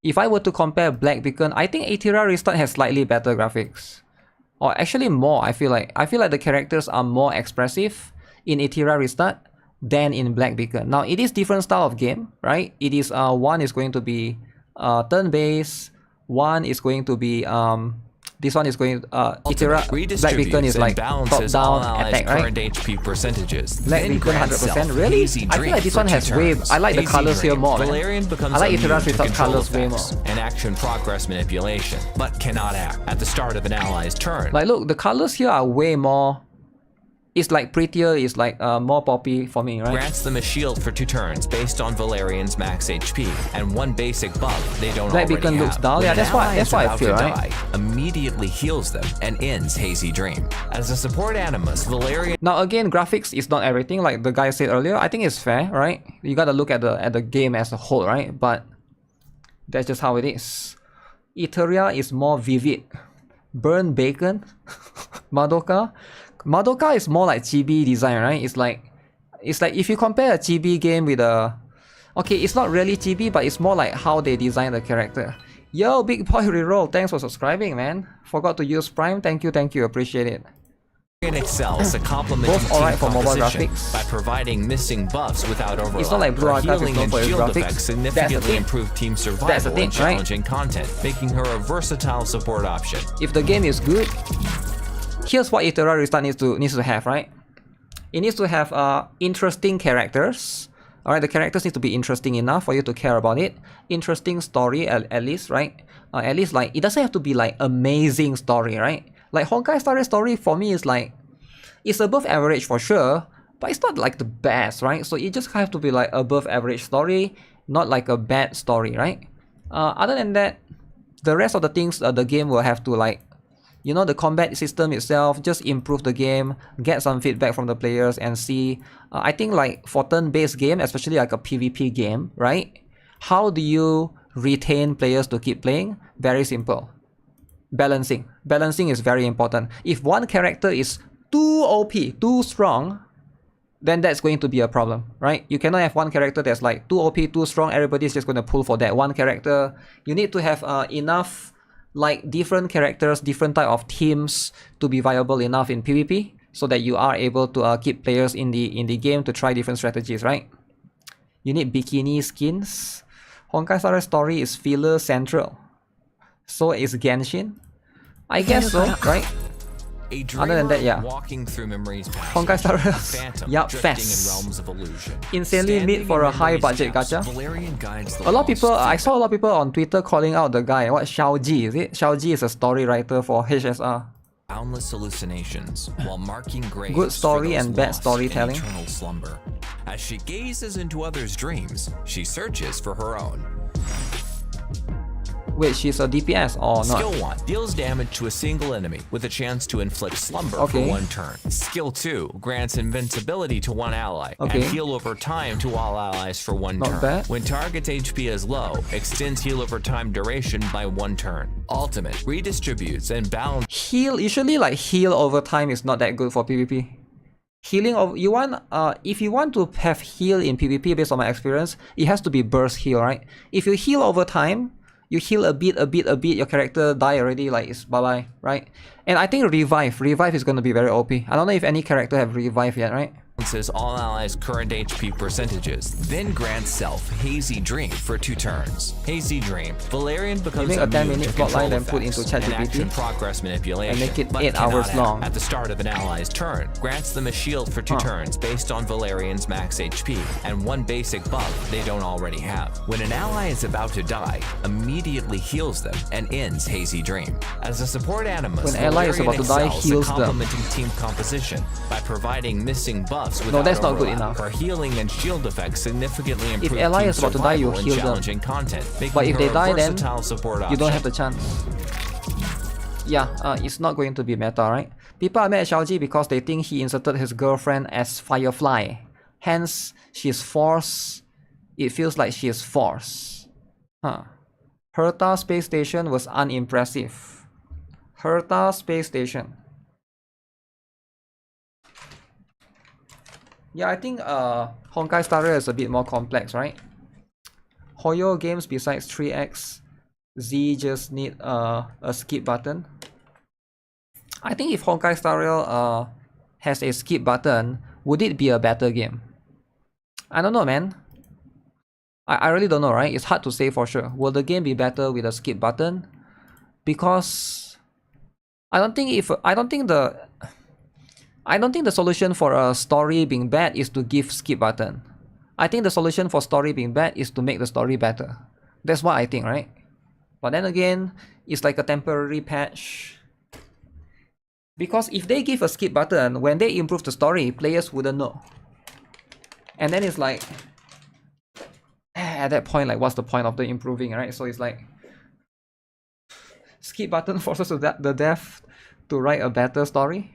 If I were to compare Black Beacon, I think Ethereal Restart has slightly better graphics. Or actually more, I feel like the characters are more expressive in Ethereal Restart than in Black Beacon. Now, it is different style of game, right? It is, one is going to be turn-based, one is going to be this one is going Black Beacon is like top-down attack, right? Current HP percentages. Black Beacon 100%. Really? I feel like this one has way... I like the colors here more, man. I like Ethereal Restart colors way more. And action progress manipulation, but cannot act at the start of an ally's turn. Like, look, the colors here are way more... It's like prettier, it's like more poppy for me, right? Grants them a shield for 2 turns based on Valerian's max HP and 1 basic buff they don't Black already Beacon looks have. dull, yeah, that's why I feel, right? Immediately heals them and ends Hazy Dream. As a support animus, Valerian... Now again, graphics is not everything, like the guy said earlier. I think it's fair, right? You gotta look at the game as a whole, right? But that's just how it is. Ethereal is more vivid. Burn Bacon, Madoka is more like chibi design, right? It's like if you compare a chibi game with a... Okay, it's not really chibi, but it's more like how they design the character. Yo, Big Boy Reroll, thanks for subscribing, man. Forgot to use Prime, thank you, appreciate it. excels at complementing both alright for mobile composition graphics. by providing missing buffs without overlap. It's not like Blue Archive is healing known and for its shield graphics. effects significantly improve team survival and challenging content, making her a versatile support option. If the game is good, here's what Ethereal Restart needs to have, right? It needs to have interesting characters. Alright, the characters need to be interesting enough for you to care about it. Interesting story at least, right? At least like, it doesn't have to be like amazing story, right? Like Honkai story for me is like, it's above average for sure, but it's not like the best, right? So it just have to be like above average story, not like a bad story, right? Other than that, the rest of the things the game will have to like, you know, the combat system itself, just improve the game, get some feedback from the players and see. I think like for turn-based game, especially like a PvP game, right? How do you retain players to keep playing? Very simple. Balancing. Balancing is very important. If one character is too OP, too strong, then that's going to be a problem, right? You cannot have one character that's like too OP, too strong, everybody's just going to pull for that one character. You need to have enough like different characters, different type of teams to be viable enough in PvP so that you are able to keep players in the game to try different strategies, right? You need bikini skins. Honkai Star Rail story is filler central. So is Genshin. I guess so, right? Other than that, yeah. Honkai Star Rail, yup, fast. Insanely mid for a high budget gacha. A lot of people, I saw a lot of people on Twitter calling out the guy. What, Xiaoji, is it? Xiaoji is a story writer for HSR. Boundless hallucinations while marking graves good story and bad storytelling. Eternal slumber. As she gazes into others' dreams, she searches for her own. Wait, she's a DPS or not? Skill 1 deals damage to a single enemy with a chance to inflict slumber for 1 turn. Skill 2 grants invincibility to 1 ally and heal over time to all allies for 1 turn. Bad. When target's HP is low, extends heal over time duration by 1 turn. Ultimate redistributes and balance. Heal, usually like heal over time is not that good for PvP. Healing of you want if you want to have heal in PvP based on my experience, it has to be burst heal, right? If you heal over time, you heal a bit, your character die already, like it's bye-bye, right? And I think revive is gonna be very OP. I don't know if any character have revive yet, right? All allies' current HP percentages, then grants self Hazy Dream for 2 turns. Hazy Dream, Valerian becomes a 10-minute plotline then put into ChatGPT progress manipulation, and make it 8 hours long. At the start of an ally's turn, grants them a shield for 2 turns based on Valerian's max HP and 1 basic buff they don't already have. When an ally is about to die, immediately heals them and ends Hazy Dream. As a support animus, when ally is about to die, heals them. Complementing team composition by providing missing buffs. No, that's not good enough. Her healing and shield effects significantly improve if ally is about to die, you heal them. Content, but if they die, then you don't option. have the chance. Yeah, it's not going to be meta, right? People are mad at Xiaoji because they think he inserted his girlfriend as Firefly. Hence, she's forced. It feels like she is forced. Herta Space Station was unimpressive. Herta Space Station. Yeah, I think Honkai Star Rail is a bit more complex, right? Hoyo games besides 3x, Z just need a skip button. I think if Honkai Star Rail has a skip button, would it be a better game? I don't know, man. I really don't know, right? It's hard to say for sure. Will the game be better with a skip button? Because I don't think the solution for a story being bad is to give skip button. I think the solution for story being bad is to make the story better. That's what I think, right? But then again, it's like a temporary patch. Because if they give a skip button, when they improve the story, players wouldn't know. And then it's like, at that point, like, what's the point of the improving, right? So it's like, skip button forces the dev to write a better story.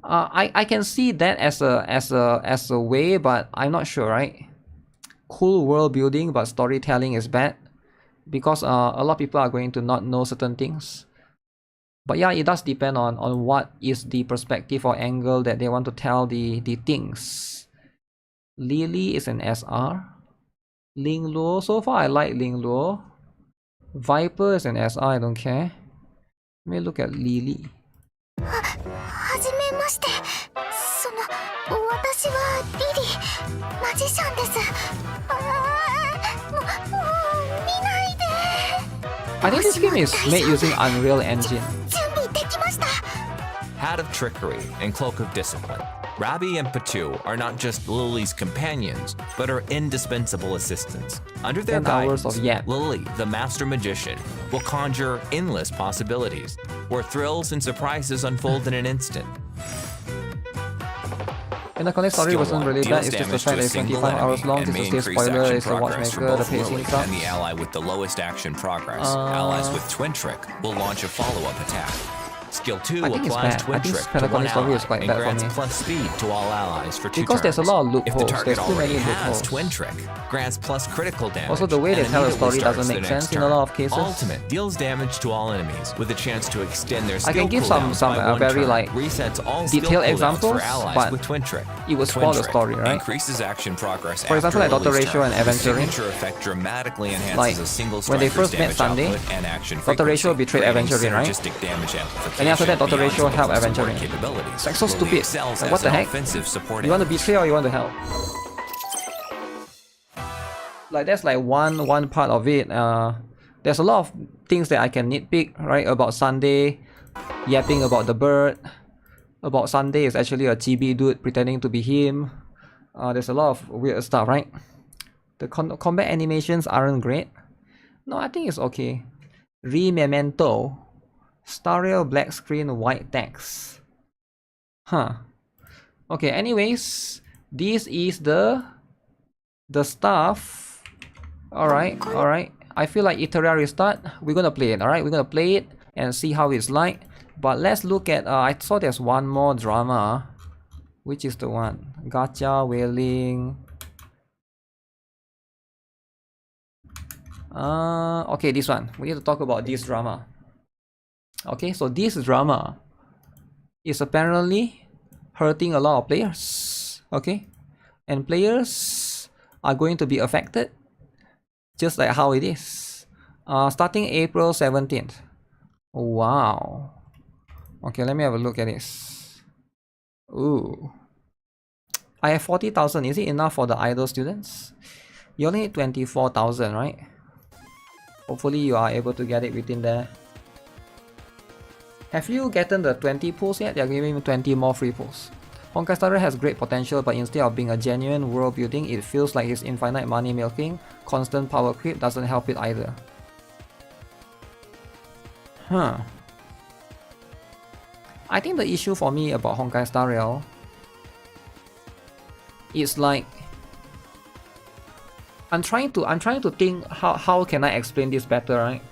I can see that as a way, but I'm not sure, right? Cool world building, but storytelling is bad because a lot of people are going to not know certain things. But yeah, it does depend on what is the perspective or angle that they want to tell the things. Lily is an SR. Ling Luo, so far I like Ling Luo. Viper is an SR, I don't care. Let me look at Lily. はじめまして。私はリリー、マジシャンです。もう見ないで。I think this game is made using Unreal Engine. 準備できました。 Hat of Trickery and Cloak of Discipline. Rabi and Patu are not just Lily's companions, but her indispensable assistants. Under their guidance, Lily, the master magician, will conjure endless possibilities, where thrills and surprises unfold in an instant. And the connect story wasn't really bad, it's just the fact that it's 25 hours long, just to stay spoiler, it's a watchmaker, the pacing sucks. And the ally with the lowest action progress. Allies with Twin Trick will launch a follow-up attack. Skill 2 applies Twin Trick to one ally and grants plus speed to all allies for 2 because turns. There's a lot of loopholes. If the target there's too many already loopholes. has Twin Trick, grants plus critical damage. Also, the way they tell a story doesn't make sense in a lot of cases. Ultimate deals damage to all enemies with a chance to extend their skill I can give some very like resets all detailed examples, for allies but with Twin Trick. It will spoil the story, right? Increases action progress. For example, like Dr. Ratio and Aventuring. Signature effect dramatically enhances like a single when they first met Sunday, Dr. Ratio betrayed Aventuring, right? And then after that, Dr. Ratio helped Aventuring. It's like so stupid. Like, what the heck? You want to betray or you want to help? Like that's like one part of it. There's a lot of things that I can nitpick, right? About Sunday, yapping about the bird. About Sunday is actually a chibi dude pretending to be him. There's a lot of weird stuff, right? The combat animations aren't great. No, I think it's okay. Memento. Star Rail black screen, white text. Okay, anyways, this is the stuff. Alright. I feel like Iteria restart. We're gonna play it, alright? We're gonna play it and see how it's like. But let's look at, I saw there's one more drama. Which is the one? Gacha, Wailing. Okay, this one. We need to talk about this drama. Okay, so this drama is apparently hurting a lot of players. Okay, and players are going to be affected just like how it is. Starting April 17th. Wow. Okay, let me have a look at this. Ooh. I have 40,000. Is it enough for the idle students? You only need 24,000, right? Hopefully you are able to get it within there. Have you gotten the 20 pulls yet? They are giving me 20 more free pulls. Honkai Star Rail has great potential, but instead of being a genuine world building, it feels like his infinite money milking, constant power creep doesn't help it either. Huh. I think the issue for me about Honkai Star Rail is like I'm trying to think how can I explain this better, right?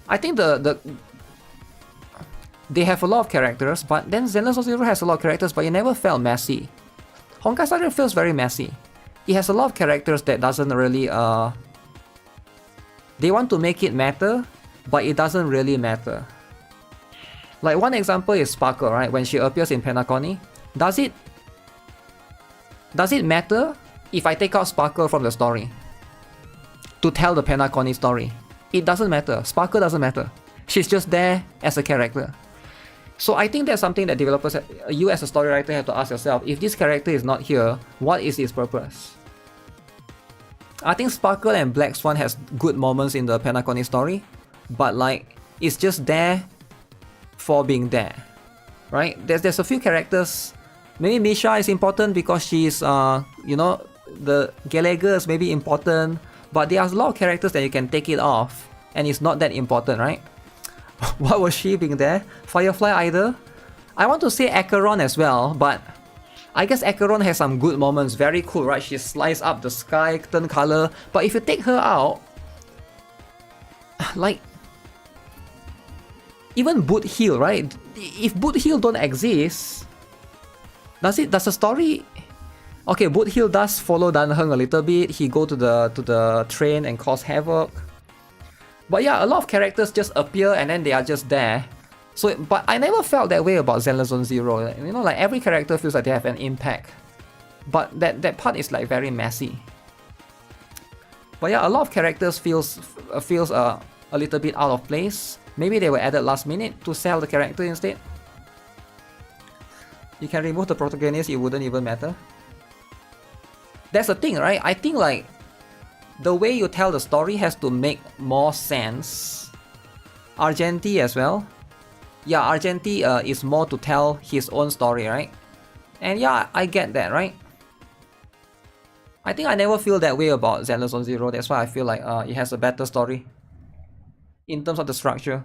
I think they have a lot of characters, but then Zenless Zero has a lot of characters, but it never felt messy. Honkai Star Rail feels very messy. It has a lot of characters that doesn't really they want to make it matter, but it doesn't really matter. Like one example is Sparkle, right? When she appears in Penacony, does it matter if I take out Sparkle from the story to tell the Penacony story? It doesn't matter. Sparkle doesn't matter. She's just there as a character. So I think that's something that developers, you as a story writer, have to ask yourself, if this character is not here, what is its purpose? I think Sparkle and Black Swan has good moments in the Penacony story, but like, it's just there for being there, right? There's a few characters. Maybe Misha is important because she's, you know, the Gallagher is maybe important, but there's a lot of characters that you can take it off, and it's not that important, right? What was she being there? Firefly either? I want to say Acheron as well, but I guess Acheron has some good moments. Very cool, right? She slices up the sky, turn color. But if you take her out, like, even Boot Hill, right? If Boot Hill don't exist, does the story? Okay, Boot Hill does follow Dan Heng a little bit. He go to the train and cause havoc. But yeah, a lot of characters just appear and then they are just there. So, but I never felt that way about Zenless Zone Zero. You know, like every character feels like they have an impact. But that part is like very messy. But yeah, a lot of characters feels a little bit out of place. Maybe they were added last minute to sell the character instead. You can remove the protagonist, it wouldn't even matter. That's the thing, right? I think like the way you tell the story has to make more sense. Argenti as well. Yeah, Argenti is more to tell his own story, right? And yeah, I get that, right? I think I never feel that way about Zenless Zone Zero. That's why I feel like it has a better story in terms of the structure.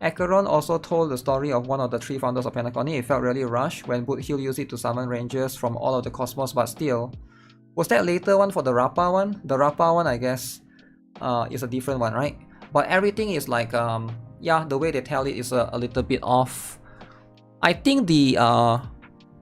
Acheron also told the story of one of the three founders of Penacony. It felt really rushed when Boot Hill used it to summon rangers from all of the cosmos, but still. Was that later one for the Rappa one? The Rappa one, I guess, is a different one, right? But everything is like, yeah, the way they tell it is a little bit off. I think the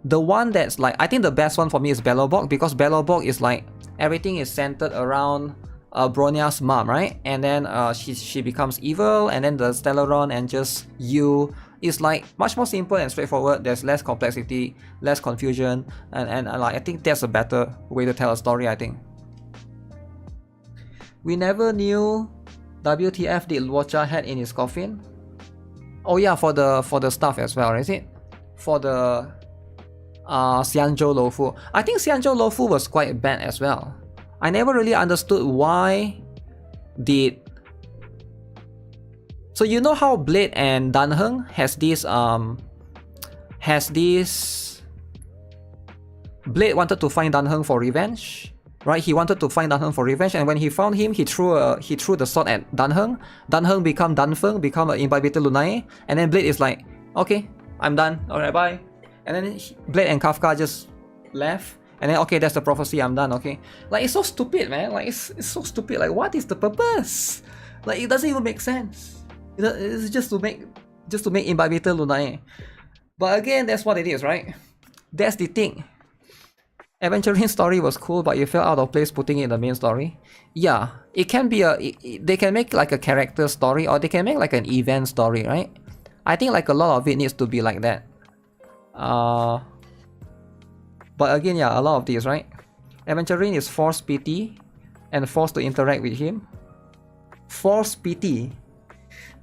one that's like, I think the best one for me is Belobog, because Belobog is like, everything is centered around Bronia's mom, right? And then she becomes evil, and then the Stellaron and just you is like much more simple and straightforward. There's less complexity, less confusion, and like, I think that's a better way to tell a story, I think. We never knew WTF did Luocha had in his coffin. Oh yeah, for the stuff as well, is it? For the Xianzhou Lofu. I think Xianzhou Lofu was quite bad as well. I never really understood why did... So you know how Blade and Dan Heng has this Blade wanted to find Dan Heng for revenge, right? He wanted to find Dan Heng for revenge, and when he found him, he threw the sword at Dan Heng. Dan Heng become Dan Feng, become an Imbibitor Lunae, and then Blade is like, okay, I'm done, alright, bye. And then Blade and Kafka just left. And then, okay, that's the prophecy, I'm done, okay? Like, it's so stupid, man. Like, it's so stupid. Like, what is the purpose? Like, it doesn't even make sense. It's just to make Imbibitor Lunae. But again, that's what it is, right? That's the thing. Adventuring story was cool, but you felt out of place putting it in the main story. Yeah, it can be they can make like a character story, or they can make like an event story, right? I think like a lot of it needs to be like that. But again, yeah, a lot of these, right? Adventuring is forced pity and forced to interact with him. Forced pity.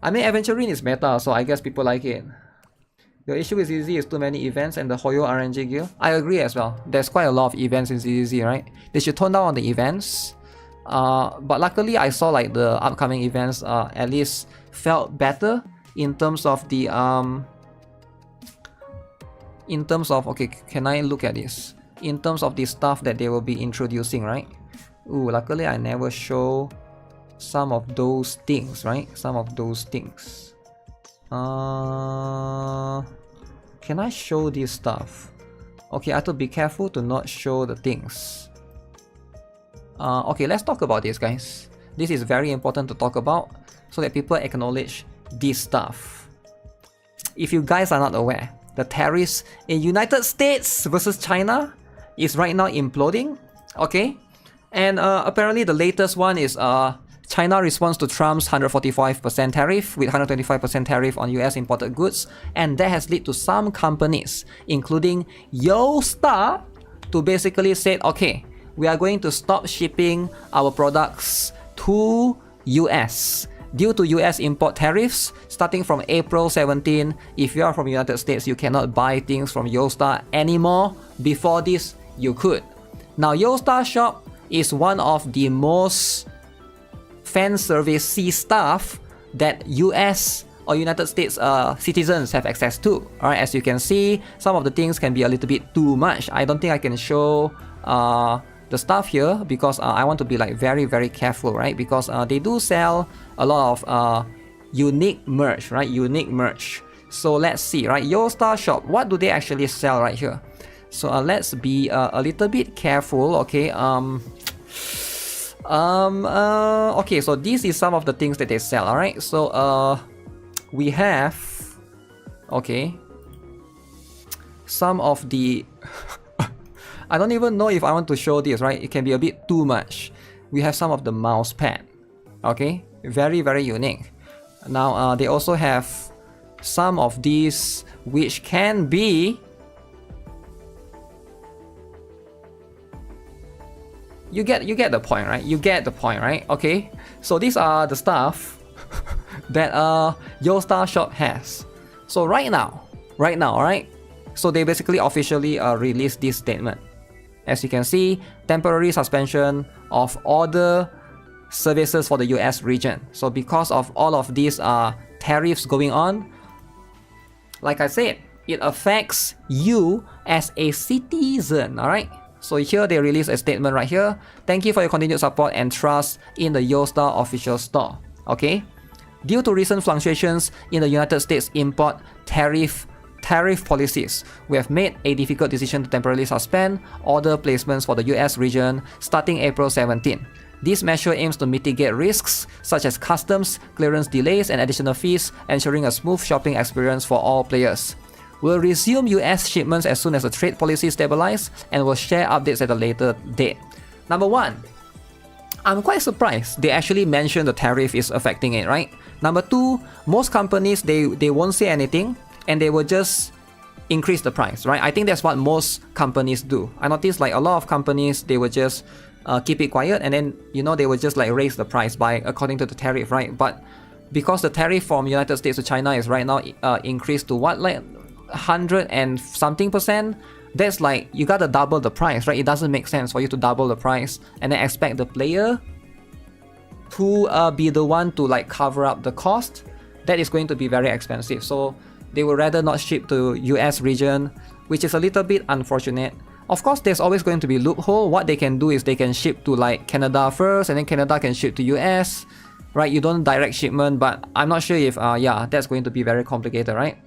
I mean, Adventuring is meta, so I guess people like it. The issue with ZZZ is too many events and the Hoyo RNG guild. I agree as well. There's quite a lot of events in ZZZ, right? They should tone down on the events. But luckily, I saw like the upcoming events at least felt better in terms of the okay, can I look at this? In terms of the stuff that they will be introducing, right? Ooh, luckily I never show some of those things, right? Some of those things. Can I show this stuff? Okay, I have to be careful to not show the things. Okay, let's talk about this, guys. This is very important to talk about so that people acknowledge this stuff. If you guys are not aware, the tariffs in United States versus China is right now imploding, okay? And apparently the latest one is China responds to Trump's 145% tariff with 125% tariff on US imported goods, and that has led to some companies, including YoStar, to basically say, okay, we are going to stop shipping our products to US. Due to US import tariffs, starting from April 17, if you are from the United States, you cannot buy things from YoStar anymore. Before this, you could. Now, YoStar Shop is one of the most fan service-y stuff that US or United States citizens have access to. Alright, as you can see, some of the things can be a little bit too much. I don't think I can show the stuff here because I want to be like very, very careful, right? Because they do sell a lot of unique merch, right? Unique merch. So let's see, right? YoStar Shop, what do they actually sell right here? So let's be a little bit careful, okay? Okay, so this is some of the things that they sell, alright? So we have, okay, some of the I don't even know if I want to show this, right? It can be a bit too much. We have some of the mouse pad, okay? Very, very unique. Now they also have some of these which can be, you get the point, right? You get the point, right? Okay, so these are the stuff that YoStar Shop has. So right now, alright? So they basically officially released this statement. As you can see, temporary suspension of order services for the US region. So because of all of these tariffs going on, like I said, it affects you as a citizen, alright? So here they release a statement right here. Thank you for your continued support and trust in the YoStar official store. Okay? Due to recent fluctuations in the United States import tariff policies, we have made a difficult decision to temporarily suspend order placements for the US region starting April 17. This measure aims to mitigate risks such as customs, clearance delays, and additional fees, ensuring a smooth shopping experience for all players. We'll resume US shipments as soon as the trade policy stabilizes, and we'll share updates at a later date. Number one, I'm quite surprised they actually mentioned the tariff is affecting it, right? Number two, most companies, they won't say anything, and they will just increase the price, right? I think that's what most companies do. I noticed like a lot of companies, they will just keep it quiet, and then, you know, they will just like raise the price by according to the tariff, right? But because the tariff from United States to China is right now increased to what, like 100 and something %, that's like you gotta double the price, right? It doesn't make sense for you to double the price and then expect the player to be the one to like cover up the cost. That is going to be very expensive. So they would rather not ship to US region, which is a little bit unfortunate. Of course, there's always going to be loophole. What they can do is they can ship to like Canada first, and then Canada can ship to US, right? You don't direct shipment, but I'm not sure if yeah, that's going to be very complicated, right?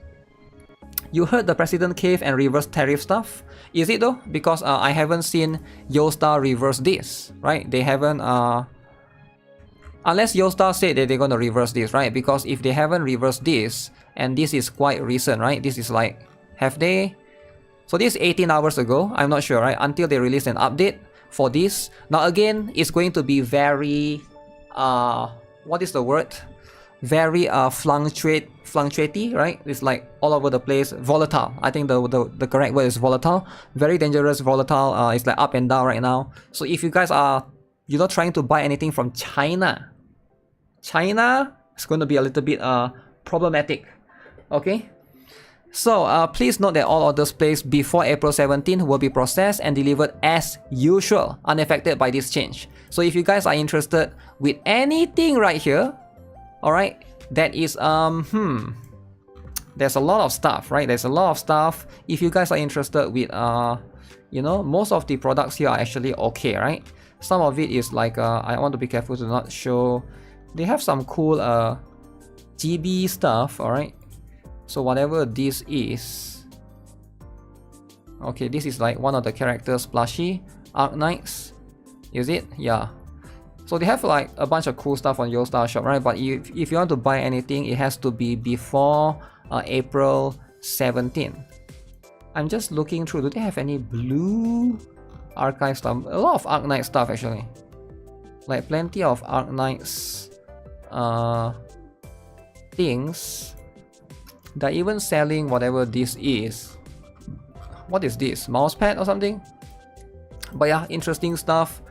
You heard the President Cave and reverse tariff stuff? Is it though? Because I haven't seen Yostar reverse this, right? They haven't, unless Yostar said that they're gonna reverse this, right? Because if they haven't reversed this, and this is quite recent, right? This is like, have they? So this is 18 hours ago, I'm not sure, right? Until they release an update for this. Now again, it's going to be very, what is the word? Very fluctuating, right? It's like all over the place, volatile. I think the correct word is volatile. Very dangerous, volatile. It's like up and down right now. So if you guys are, you know, trying to buy anything from China, it's going to be a little bit problematic. Okay. So please note that all orders placed before April 17 will be processed and delivered as usual, unaffected by this change. So if you guys are interested with anything right here, alright, that is, there's a lot of stuff, right? There's a lot of stuff. If you guys are interested with, you know, most of the products here are actually okay, right? Some of it is like, I want to be careful to not show. They have some cool GB stuff, alright? So whatever this is, okay, this is like one of the characters plushie, Arknights, is it? Yeah. So they have like a bunch of cool stuff on Yostar shop, right? But if you want to buy anything, it has to be before April 17. I'm just looking through, do they have any blue archive stuff? A lot of Arknight stuff actually. Like plenty of Arknights things. They're even selling whatever this is. What is this? Mousepad or something? But yeah, interesting stuff.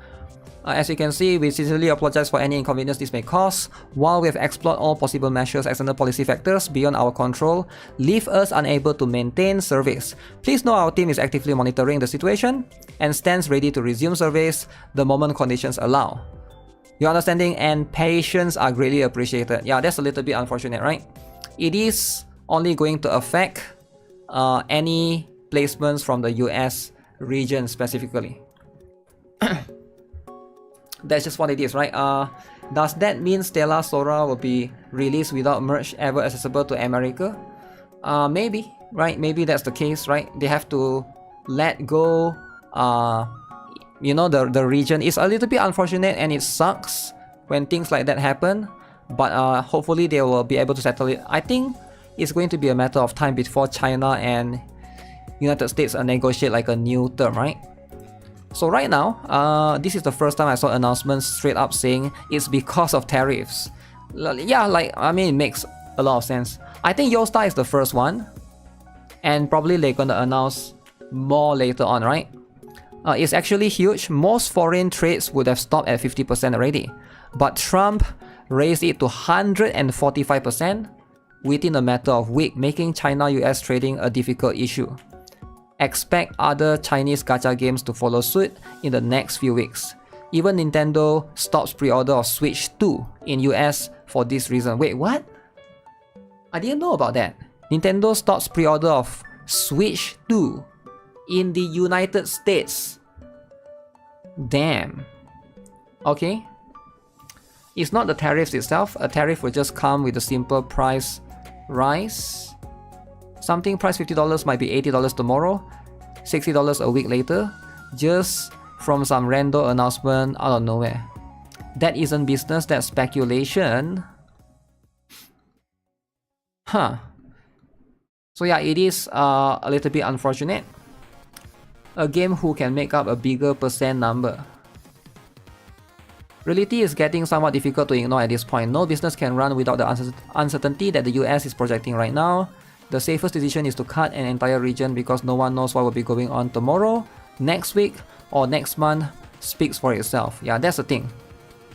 As you can see, we sincerely apologize for any inconvenience this may cause. While we have explored all possible measures, external policy factors beyond our control leave us unable to maintain service. Please know our team is actively monitoring the situation and stands ready to resume service the moment conditions allow. Your understanding and patience are greatly appreciated. Yeah, that's a little bit unfortunate, right? It is only going to affect any placements from the US region specifically. That's just what it is, right? Does that mean Stella Sora will be released without merch ever accessible to America? Maybe, right? Maybe that's the case, right? They have to let go, you know, the region. It's a little bit unfortunate and it sucks when things like that happen. But hopefully they will be able to settle it. I think it's going to be a matter of time before China and United States negotiate like a new term, right? So right now, this is the first time I saw announcements straight up saying it's because of tariffs. Yeah, like, I mean, it makes a lot of sense. I think Yostar is the first one, and probably they're gonna announce more later on, right? It's actually huge. Most foreign trades would have stopped at 50% already, but Trump raised it to 145% within a matter of weeks, making China-US trading a difficult issue. Expect other Chinese gacha games to follow suit in the next few weeks. Even Nintendo stops pre-order of Switch 2 in US for this reason. Wait, what? I didn't know about that. Nintendo stops pre-order of Switch 2 in the United States. Damn. Okay. It's not the tariffs itself. A tariff will just come with a simple price rise. Something priced $50 might be $80 tomorrow, $60 a week later, just from some random announcement out of nowhere. That isn't business, that's speculation. Huh. So yeah, it is a little bit unfortunate. A game who can make up a bigger percent number. Reality is getting somewhat difficult to ignore at this point. No business can run without the uncertainty that the US is projecting right now. The safest decision is to cut an entire region because no one knows what will be going on tomorrow, next week, or next month. Speaks for itself. Yeah, that's the thing.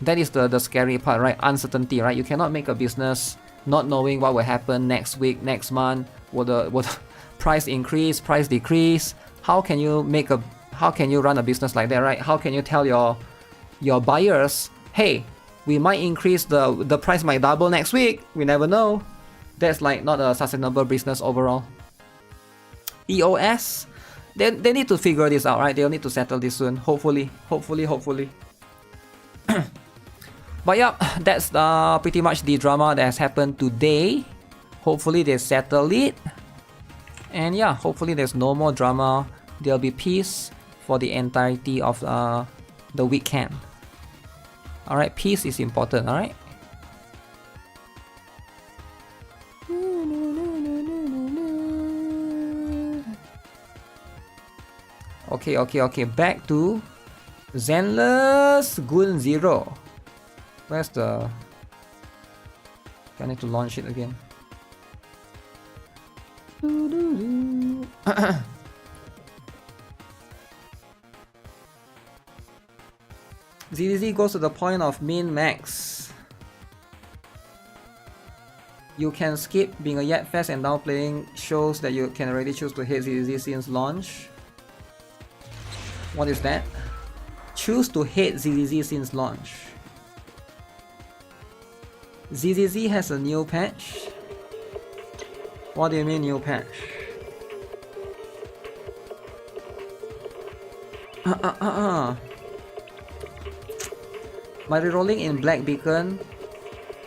That is the scary part, right? Uncertainty, right? You cannot make a business not knowing what will happen next week, next month. Will the price increase, price decrease? How can you run a business like that, right? How can you tell your buyers, hey, we might increase the price might double next week? We never know. That's like not a sustainable business overall. EOS, they need to figure this out, right? They'll need to settle this soon. Hopefully. But yeah, that's pretty much the drama that has happened today. Hopefully they settle it. And yeah, hopefully there's no more drama. There'll be peace for the entirety of the weekend. Alright, peace is important, alright? Okay, back to Zenless Gun 0. Where's the... I need to launch it again. ZZZ goes to the point of min max. You can skip being a Yet Fest and now playing shows that you can already choose to hate ZZZ since launch. What is that? Choose to hate ZZZ since launch. ZZZ has a new patch. What do you mean new patch? My rerolling in Black Beacon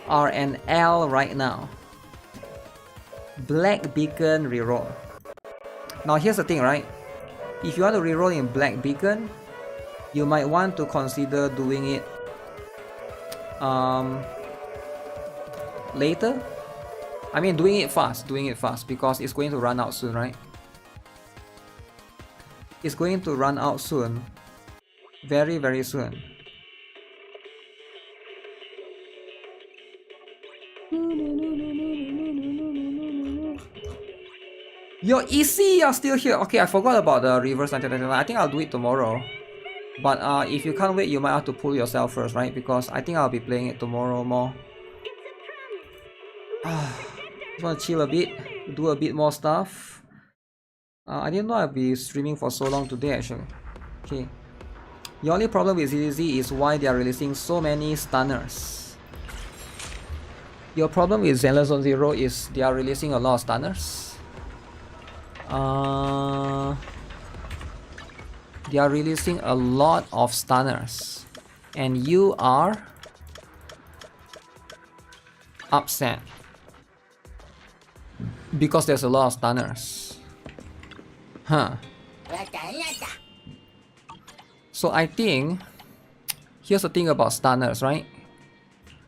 are an L right now. Black Beacon reroll. Now here's the thing, right? If you want to reroll in Black Beacon, you might want to consider doing it later. I mean doing it fast because it's going to run out soon, right? It's going to run out soon. Very, very soon. Yo, EC, you're still here. Okay, I forgot about the reverse 1999. I think I'll do it tomorrow. But if you can't wait, you might have to pull yourself first, right? Because I think I'll be playing it tomorrow more. Just want to chill a bit, do a bit more stuff. I didn't know I'd be streaming for so long today actually. Okay. The only problem with ZZZ is why they are releasing so many stunners. Your problem with Zenless Zone 0 is they are releasing a lot of stunners. They are releasing a lot of stunners. And you are upset. Because there's a lot of stunners. Huh. So I think here's the thing about stunners, right?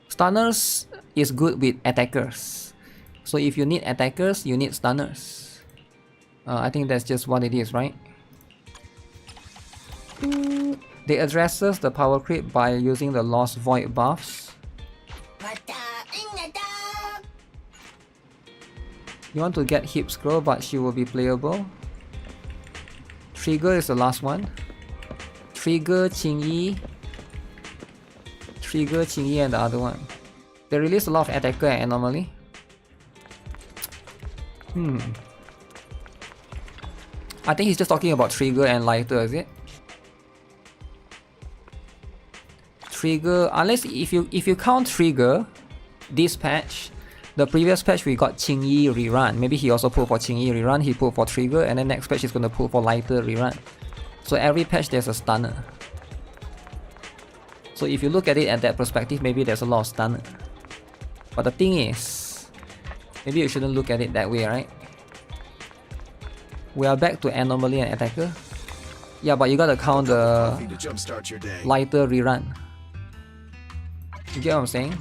Stunners is good with attackers. So if you need attackers, you need stunners. I think that's just what it is, right? They addresses the power creep by using the Lost Void buffs. You want to get Hip Scroll, but she will be playable. Trigger is the last one. Trigger, Qingyi, and the other one. They released a lot of attacker and anomaly. I think he's just talking about Trigger and Lighter, is it? Trigger, unless if you count Trigger, this patch, the previous patch we got Qingyi rerun. Maybe he also pulled for Qingyi rerun, he pulled for Trigger, and then next patch he's gonna pull for Lighter rerun. So every patch there's a stunner. So if you look at it at that perspective, maybe there's a lot of stunner. But the thing is, maybe you shouldn't look at it that way, right? We are back to anomaly and attacker. Yeah, but you gotta count the Lighter rerun. You get what I'm saying?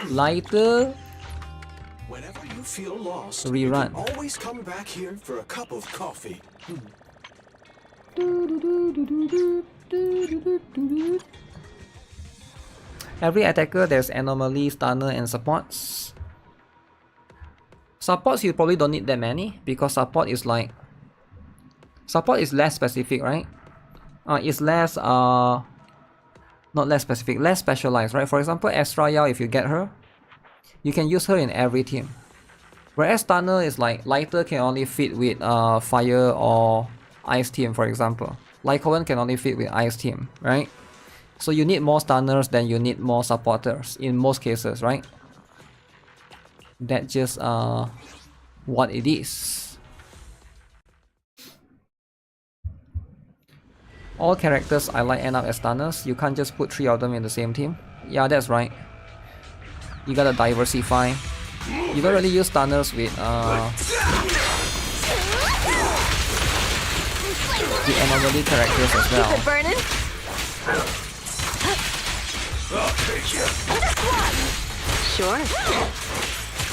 Lighter Whenever you feel lost, rerun. you can always come back here for a cup of coffee. Every attacker there's anomaly, stunner, and supports. Supports you probably don't need that many because support is like less specific, right? It's less not less specific, less specialized, right? For example, Astra Yao, if you get her, you can use her in every team. Whereas stunner is like Lighter can only fit with fire or ice team, for example. Lycoan can only fit with ice team, right? So you need more stunners than you need more supporters in most cases, right? That's just what it is. All characters I like end up as stunners. You can't just put 3 of them in the same team. Yeah, that's right. You gotta diversify. You don't really use stunners with the anomaly characters as well. Keep it burning. Sure.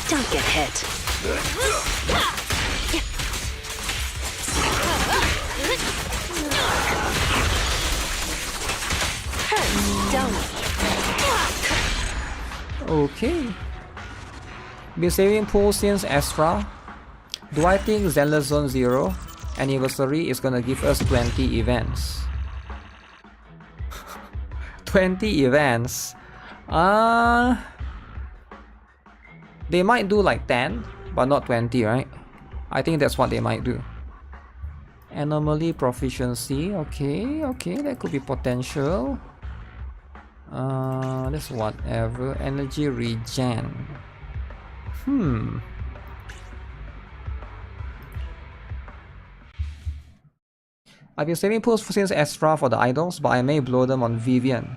Don't get hit. Okay. Been saving pools since Astra. Do I think Zenless Zone 0 anniversary is gonna give us 20 events? 20 events? They might do like 10, but not 20, right? I think that's what they might do. Anomaly proficiency, okay, that could be potential. That's whatever. Energy regen. I've been saving pools since Astra for the idols, but I may blow them on Vivian.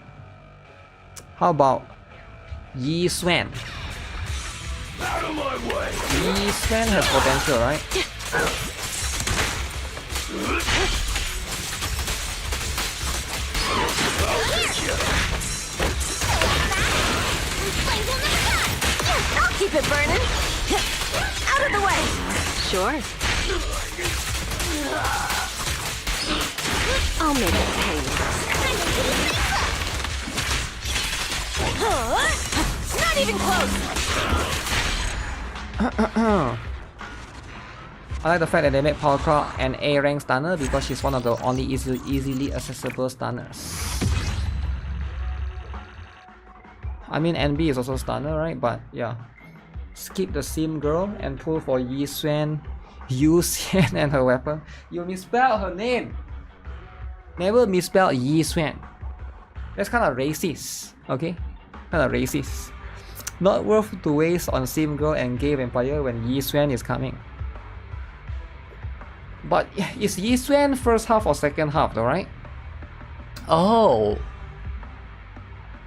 How about Yi Swan? Out of my way. Yi Swan has potential, right? I'll keep it burning. Out of the way. Sure. I'll make it painless. Not even close. I like the fact that they made Palcrow an A rank stunner because she's one of the only easily accessible stunners. I mean, NB is also stunner, right? But yeah, skip the sim girl and pull for Yi Xuan, Yu Xian and her weapon. You misspelled her name. Never misspell Yi Xuan. That's kind of racist, okay? Kind of racist. Not worth to waste on sim girl and gay vampire when Yi Xuan is coming. But is Yi Xuan first half or second half though, right? Oh.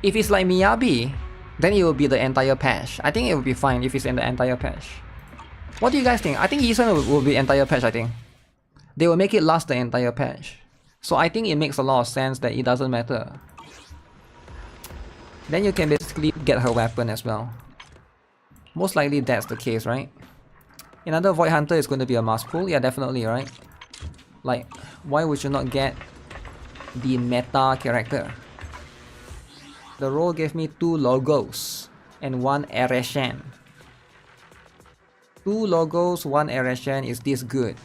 If it's like Miyabi, then it will be the entire patch. I think it will be fine if it's in the entire patch. What do you guys think? I think Yi Xuan will be entire patch, I think. They will make it last the entire patch. So I think it makes a lot of sense that it doesn't matter. Then you can basically get her weapon as well. Most likely that's the case, right? Another Void Hunter is going to be a must pull. Yeah, definitely, right? Like, why would you not get the meta character? The role gave me 2 logos and 1 Ereshan. 2 logos, 1 Ereshan. Is this good?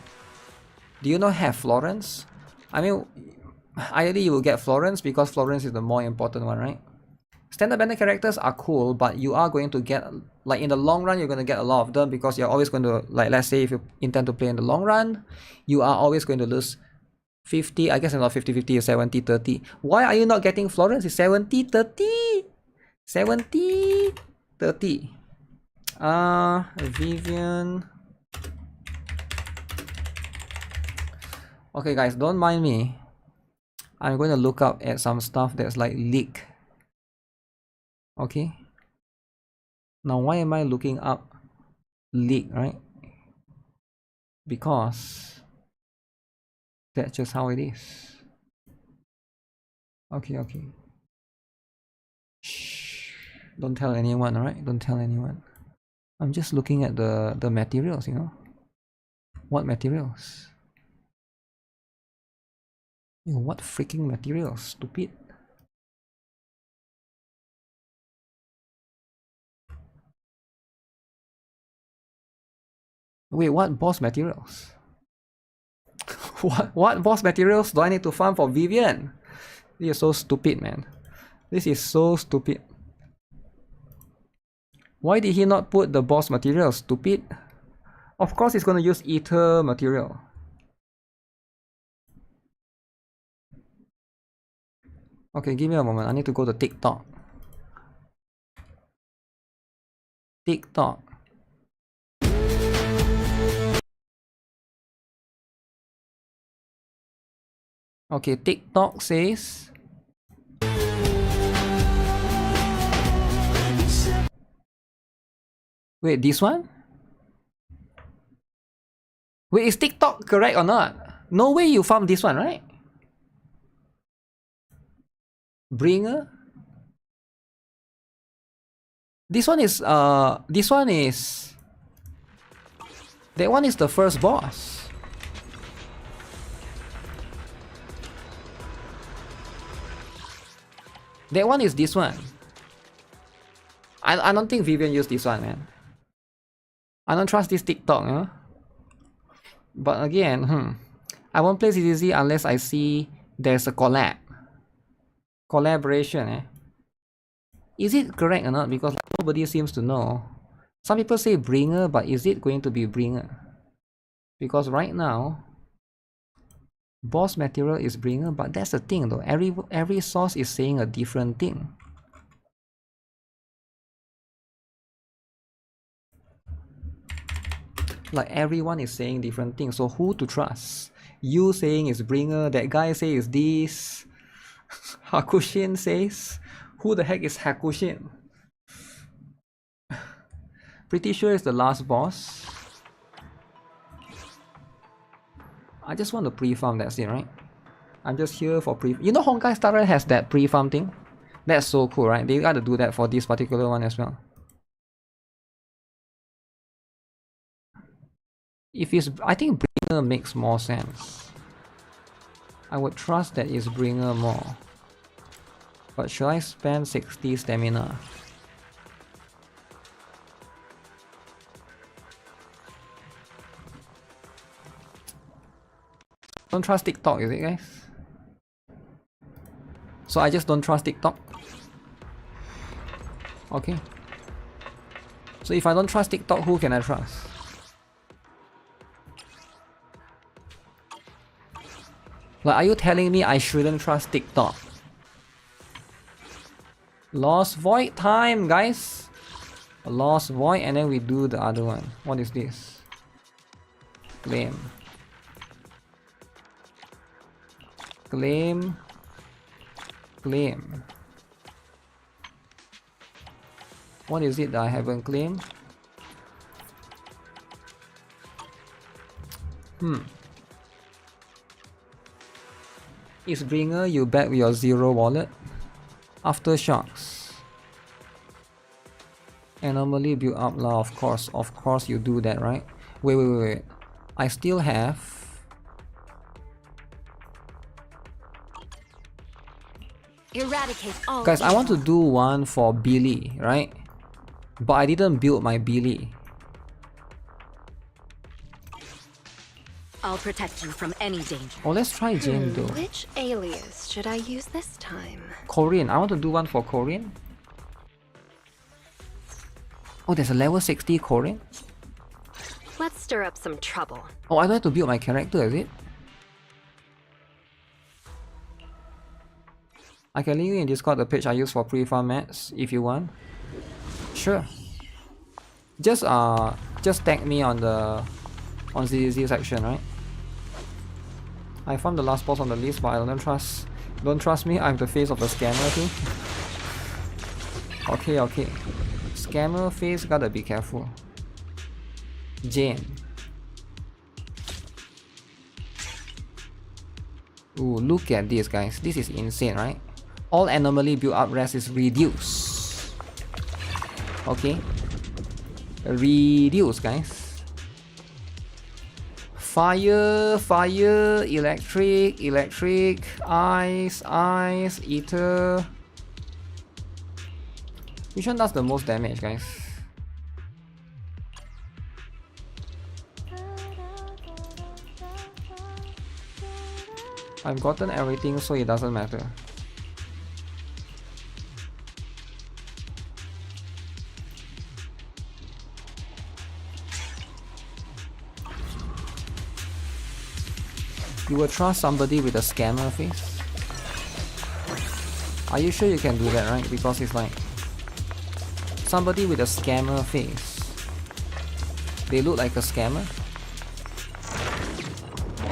Do you not have Florence? I mean, ideally you will get Florence because Florence is the more important one, right? Standard banner characters are cool, but you are going to get, like in the long run, you're going to get a lot of them because you're always going to, like, let's say if you intend to play in the long run, you are always going to lose 50, I guess it's not 50-50, it's 70-30. Why are you not getting Florence? It's 70-30! 70-30. Vivian. Okay guys, don't mind me. I'm going to look up at some stuff that's like leaked. Okay. Now why am I looking up leak, right? Because that's just how it is. Okay. Shh. Don't tell anyone, alright? Don't tell anyone. I'm just looking at the materials, you know? What materials? Yo, what freaking materials? Stupid. Wait, what boss materials? What boss materials do I need to farm for Vivian? This is so stupid, man. This is so stupid. Why did he not put the boss materials? Stupid. Of course he's gonna use ether material. Okay, give me a moment. I need to go to TikTok. TikTok. Okay, TikTok says wait, this one? Wait, is TikTok correct or not? No way you farm this one, right? Bringer. This one is that one is the first boss. That one is this one. I don't think Vivian used this one, man. I don't trust this TikTok, huh? But again, I won't play ZZZ unless I see there's a collaboration, eh? Is it correct or not? Because nobody seems to know. Some people say bringer, but is it going to be bringer? Because right now, boss material is bringer, but that's the thing though. Every source is saying a different thing. Like everyone is saying different things. So who to trust? You saying is bringer, that guy say is this. Hakushin says, who the heck is Hakushin? Pretty sure it's the last boss. I just want to pre-farm, that's it, right? I'm just here for pre. You know Honkai Star Rail has that pre-farm thing? That's so cool, right? They gotta do that for this particular one as well. If it's, I think bringer makes more sense. I would trust that it's bringer more. But should I spend 60 stamina? Don't trust TikTok, is it, guys? So I just don't trust TikTok. Okay. So if I don't trust TikTok, who can I trust? Like, are you telling me I shouldn't trust TikTok? Lost Void time, guys. Lost Void, and then we do the other one. What is this? Claim. Claim. Claim. What is it that I haven't claimed? Is bringer you back with your zero wallet? Aftershocks. Anomaly build up lah, of course you do that, right? Wait. I still have eradicate all. Guys, I want to do one for Billy, right? But I didn't build my Billy. I'll protect you from any danger. Oh, let's try Jane though. Which alias should I use this time? Korean. I want to do one for Korean. Oh, there's a level 60 Korean. Let's stir up some trouble. Oh, I don't have to build my character, is it? I can link you in Discord the page I use for pre-farm mats if you want. Sure. Just tag me on the ZZZ section, right? I found the last boss on the list, but I don't trust me, I'm the face of the scammer too. Okay. Scammer face, gotta be careful. Jane. Ooh, look at this, guys. This is insane, right? All anomaly build up rest is reduced. Okay. Reduce, guys. Fire, electric, ice, ether. Which one does the most damage, guys? I've gotten everything, so it doesn't matter. You will trust somebody with a scammer face? Are you sure you can do that, right? Because it's like somebody with a scammer face. They look like a scammer,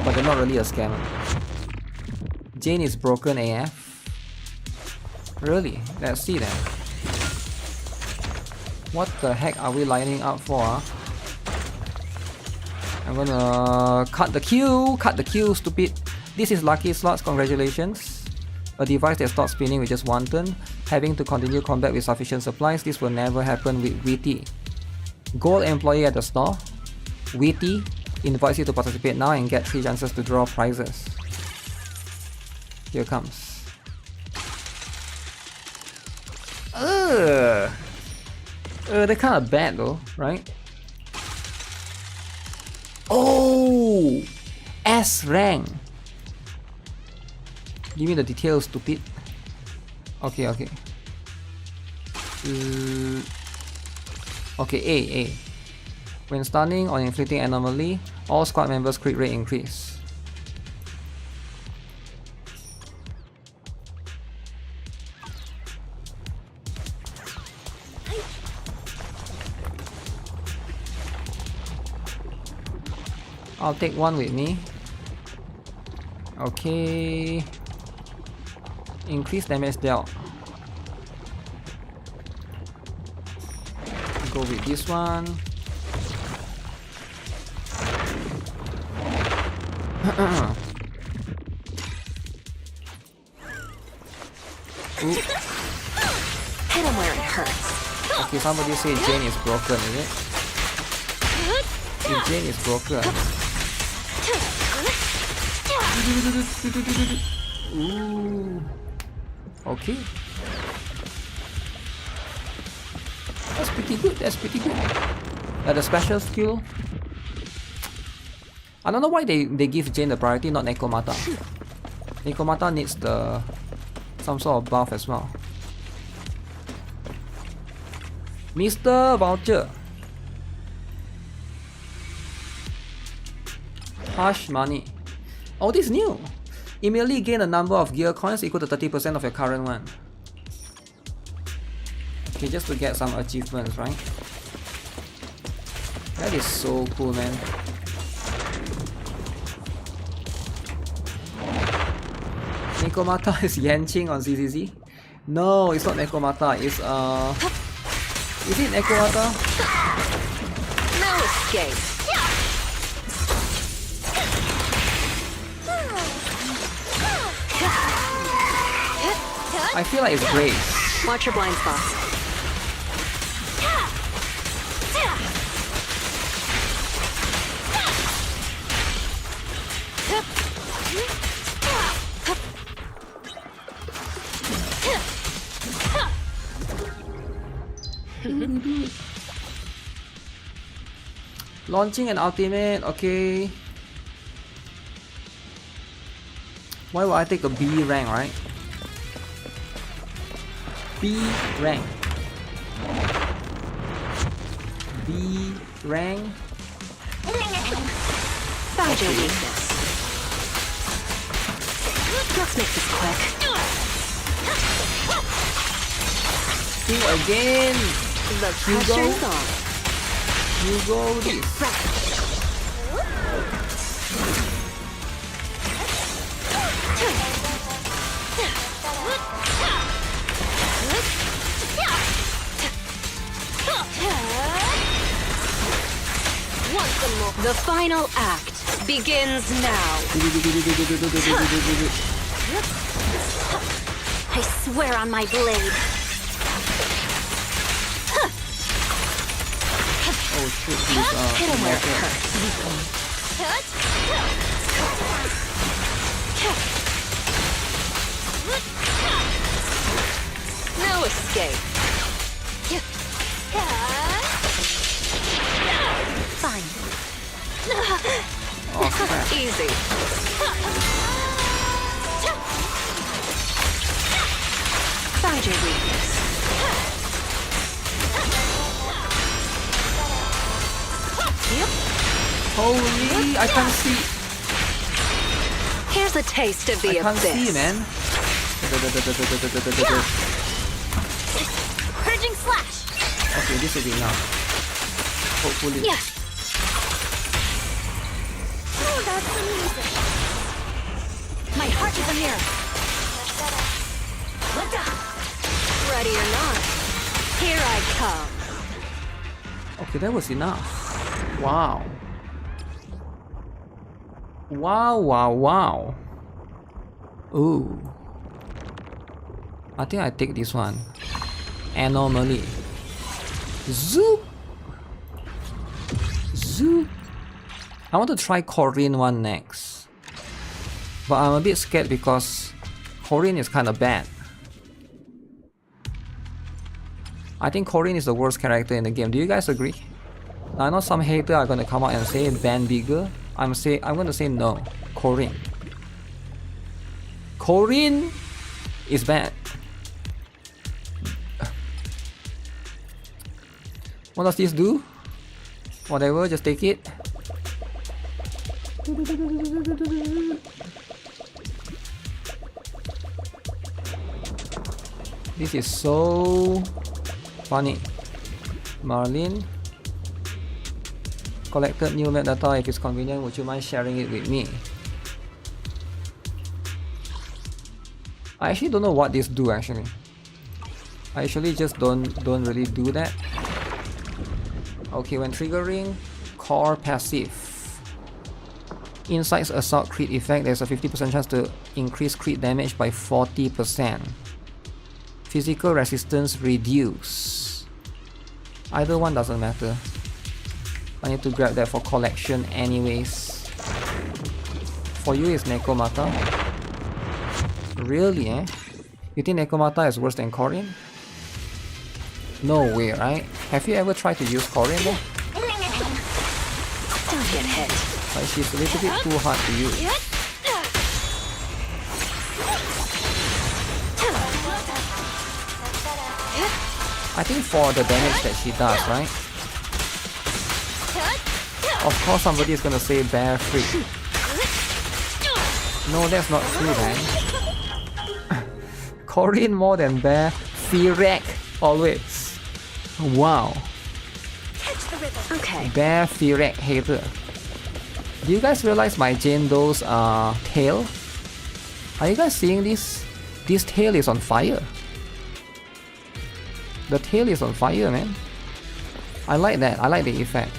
but they're not really a scammer. Jane is broken AF. Really? Let's see then. What the heck are we lining up for? I'm gonna cut the queue, stupid. This is lucky slots, congratulations. A device that stops spinning with just one turn. Having to continue combat with sufficient supplies. This will never happen with Witty. Gold employee at the store. Witty invites you to participate now and get 3 chances to draw prizes. Here comes. They're kind of bad though, right? Oh! S rank. Give me the details, stupid. Okay. Okay, A. When stunning or inflicting anomaly, all squad members' crit rate increase. I'll take one with me. Okay. Increase damage dealt. Go with this one. Hit him where it hurts. Okay, somebody say Jane is broken, is it? If Jane is broken. Ooh. Okay. That's pretty good, the special skill. I don't know why they give Jane the priority, not Nekomata. Nekomata needs some sort of buff as well. Mr. Voucher. Hush money. Oh, this is new. Immediately gain a number of gear coins equal to 30% of your current one. Okay, just to get some achievements, right? That is so cool, man. Nekomata is Yanqing on ZZZ? No, it's not Nekomata, it's is it Nekomata? No escape. I feel like it's great. Watch your blind spots. Launching an ultimate, okay. Why would I take a B rank, right? B rank. B rank. Found your weakness. Let's make this quick. Two again. The pressure's on. You go this. The final act begins now. I swear on my blade. Oh shit, he's hit him where it hurts. No escape. Fine. Oh, crap. Easy. Found your weakness. Holy, I can't see. Here's a taste of the abyss. I can't see, man. Purging slash. Okay, this will be enough. Hopefully. Yeah. Oh, that's amazing. My heart is a mirror. Ready or not, here I come. Okay, that was enough. Wow. Wow, wow, wow. Ooh. I think I take this one. Anomaly. Zoop. Zoop. I want to try Korean one next. But I'm a bit scared because Korean is kind of bad. I think Korean is the worst character in the game. Do you guys agree? I know some haters are gonna come out and say ban bigger. I'm gonna say no. Korean. Korean is bad. What does this do? Whatever, just take it. This is so funny. Marlin. Collected new map data. If it's convenient, would you mind sharing it with me? I actually don't know what this do actually. I actually just don't really do that. Okay, when triggering core passive. Inside's assault crit effect, there's a 50% chance to increase crit damage by 40%. Physical resistance reduce. Either one doesn't matter. I need to grab that for collection anyways. For you is Nekomata. Really, eh? You think Nekomata is worse than Korean? No way, right? Have you ever tried to use Korean though? Don't get hit. Like she's a little bit too hard to use. I think for the damage that she does, right? Of course somebody is gonna say bear freak. No, that's not true, man. Korean more than bear, Firek always. Wow. Okay. Bear Firek hater. Do you guys realize my Jendo's tail? Are you guys seeing this? This tail is on fire. The tail is on fire, man. I like that. I like the effect.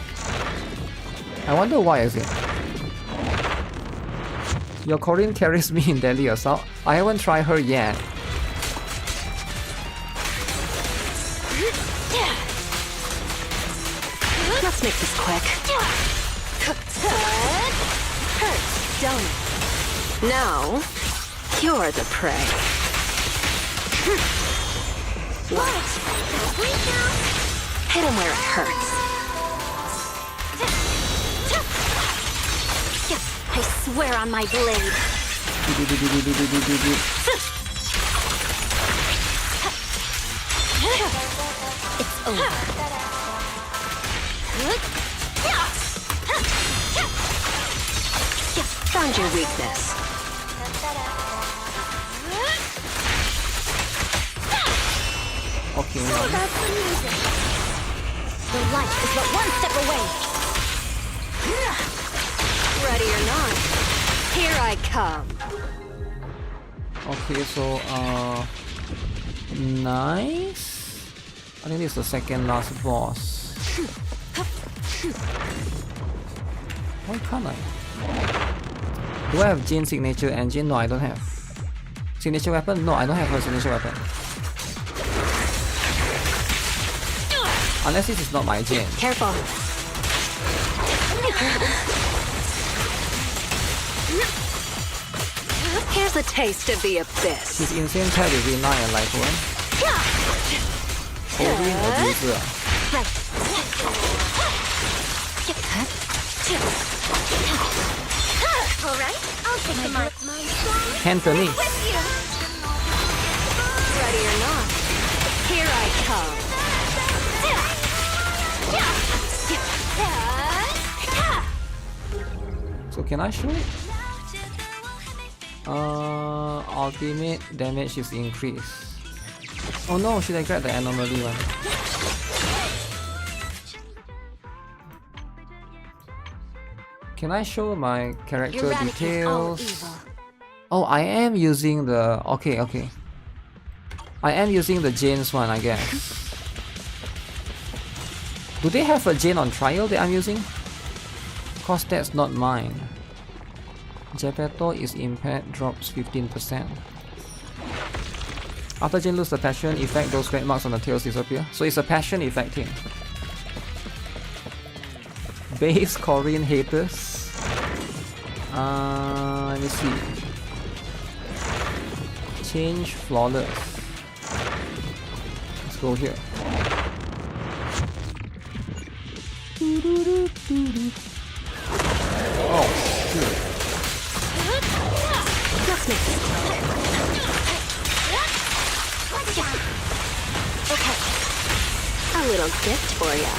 I wonder why is it. Your Korean carries me in Deadly Assault. I haven't tried her yet. Let's make this quick. Hurts, don't it? Now, you're the prey. What? Hit him where it hurts. I swear on my blade. It's over. Found your weakness. Okay. So that's the music. The light is but one step away. Ready or not, here I come. Okay, so nice. I think this is the second last boss. Why can't I? Do I have Jin's signature engine? No, I don't have. Signature weapon? No, I don't have her signature weapon. Unless this is not my Jin. Careful. Here's a taste of the abyss. She's insane type with V9 and like one. Holding abuser. Alright, I'll take the mark. Anthony. Ready or not, here I come. So can I show it? Ultimate damage is increased. Oh no, should I grab the anomaly one? Can I show my character details? Oh, I am using the... Okay. I am using the Jane's one, I guess. Do they have a Jane on trial that I'm using? Cause that's not mine. Geppetto is impaired, drops 15%. After Jin loses the passion effect, those red marks on the tails disappear. So it's a passion effect thing. Base Korean haters. Let me see. Change flawless. Let's go here. Oh, shit. Okay. A little gift for ya.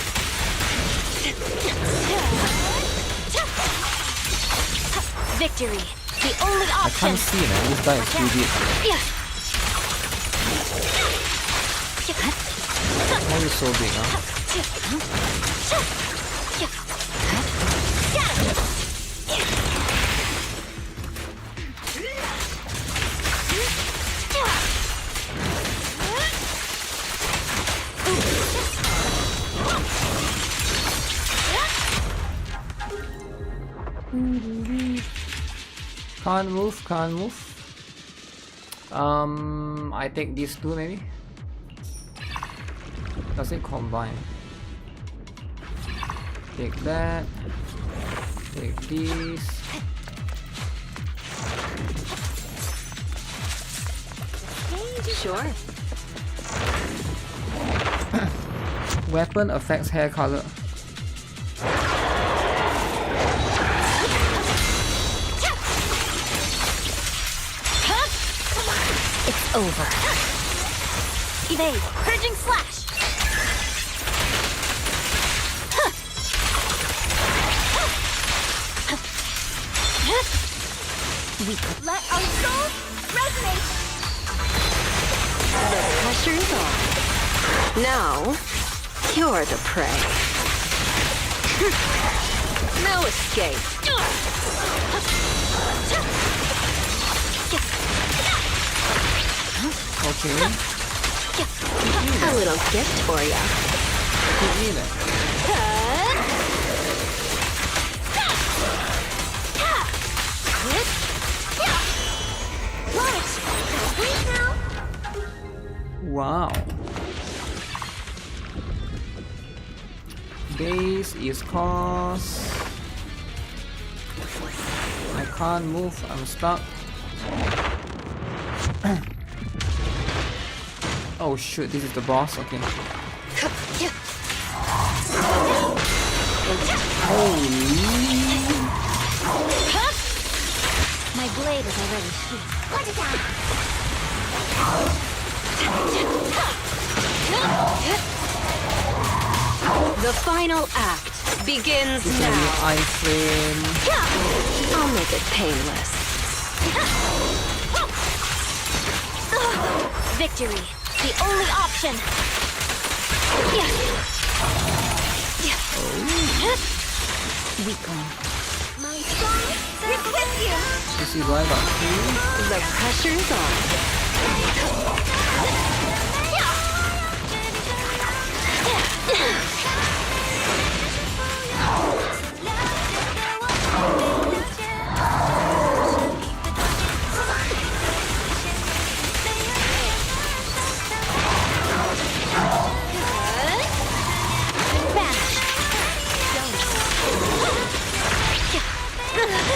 Victory. The only option. I can't see, man. This guy is too deep. Why are you so big, huh? Can't move, can't move. I take these two maybe. Does it combine? Take that. Take these. Sure. Weapon affects hair color. It's over. Evade. Purging slash. We could let our souls resonate. The pressure's on. Now, you're the prey. No escape. Okay. A little gift for ya. Wow. Base is cause I can't move, I'm stuck. Oh shoot, this is the boss, okay. Holy. My blade is already sheathed. The final act begins now. Iframe. I'll make it painless. Victory, the only option. Weakling. My song is with you. This is right up. The pressure's on.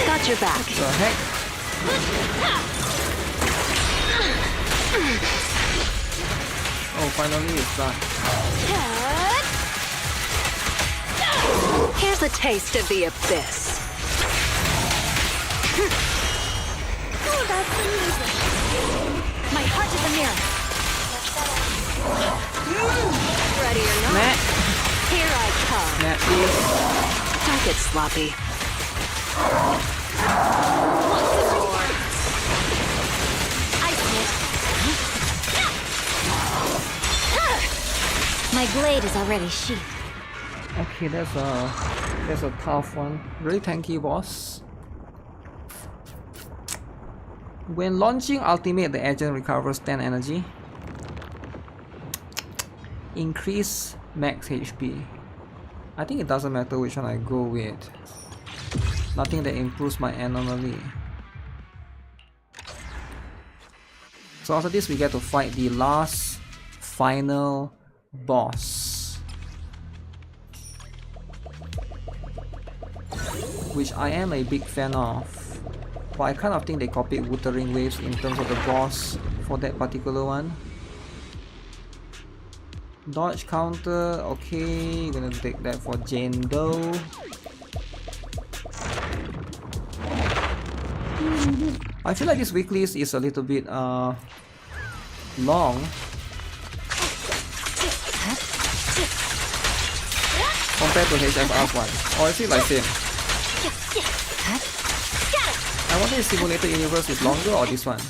Got your back. What the heck? Oh, finally it's done. Here's a taste of the abyss. Oh, that's the music. My heart is a mirror. Ready or not? Matt. Here I come. Matt, please. Don't get sloppy. My blade is already sheathed. Okay, that's a tough one. Really tanky boss. When launching ultimate, the agent recovers 10 energy. Increase max HP. I think it doesn't matter which one I go with. Nothing that improves my anomaly. So after this we get to fight the last final boss, which I am a big fan of, but I kind of think they copied Wuthering Waves in terms of the boss for that particular one. Dodge counter, okay, gonna take that for Jane Doe. I feel like this weeklies is a little bit long compared to HFR's one. Or is it like same? I wonder if Simulator Universe is longer or this one.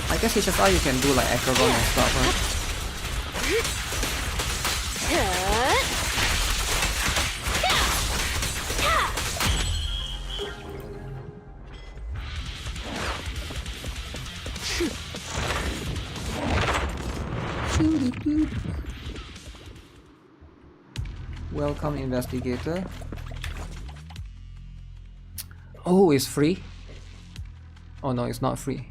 I guess HFR you can do like Acheron and stuff, right? Welcome, investigator. Oh, it's free? Oh no, it's not free.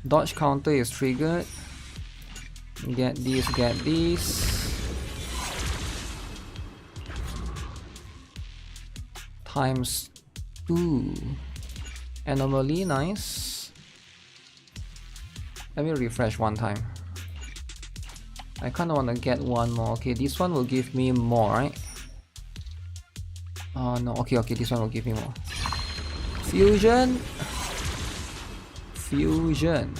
Dodge counter is triggered. Get these, get these. Times 2. Anomaly, nice. Let me refresh one time. I kinda wanna get one more. Okay, this one will give me more, right? No, okay, this one will give me more. Fusion. Fusion.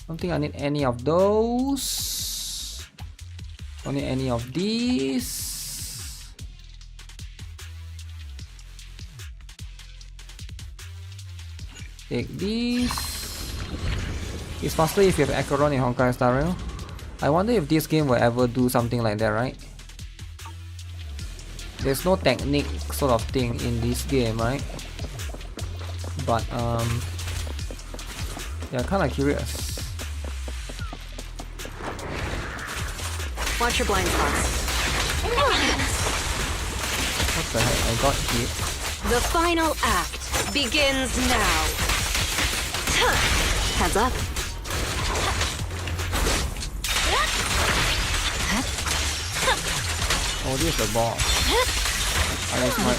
Don't think I need any of those. Don't need any of these. Take these. It's faster if you have Acheron in Honkai Star Rail. I wonder if this game will ever do something like that, right? There's no technique sort of thing in this game, right? But yeah, kinda curious. Watch your blind spots. What the heck? I got hit. The final act begins now. Heads up. Oh, this is the boss. Unless my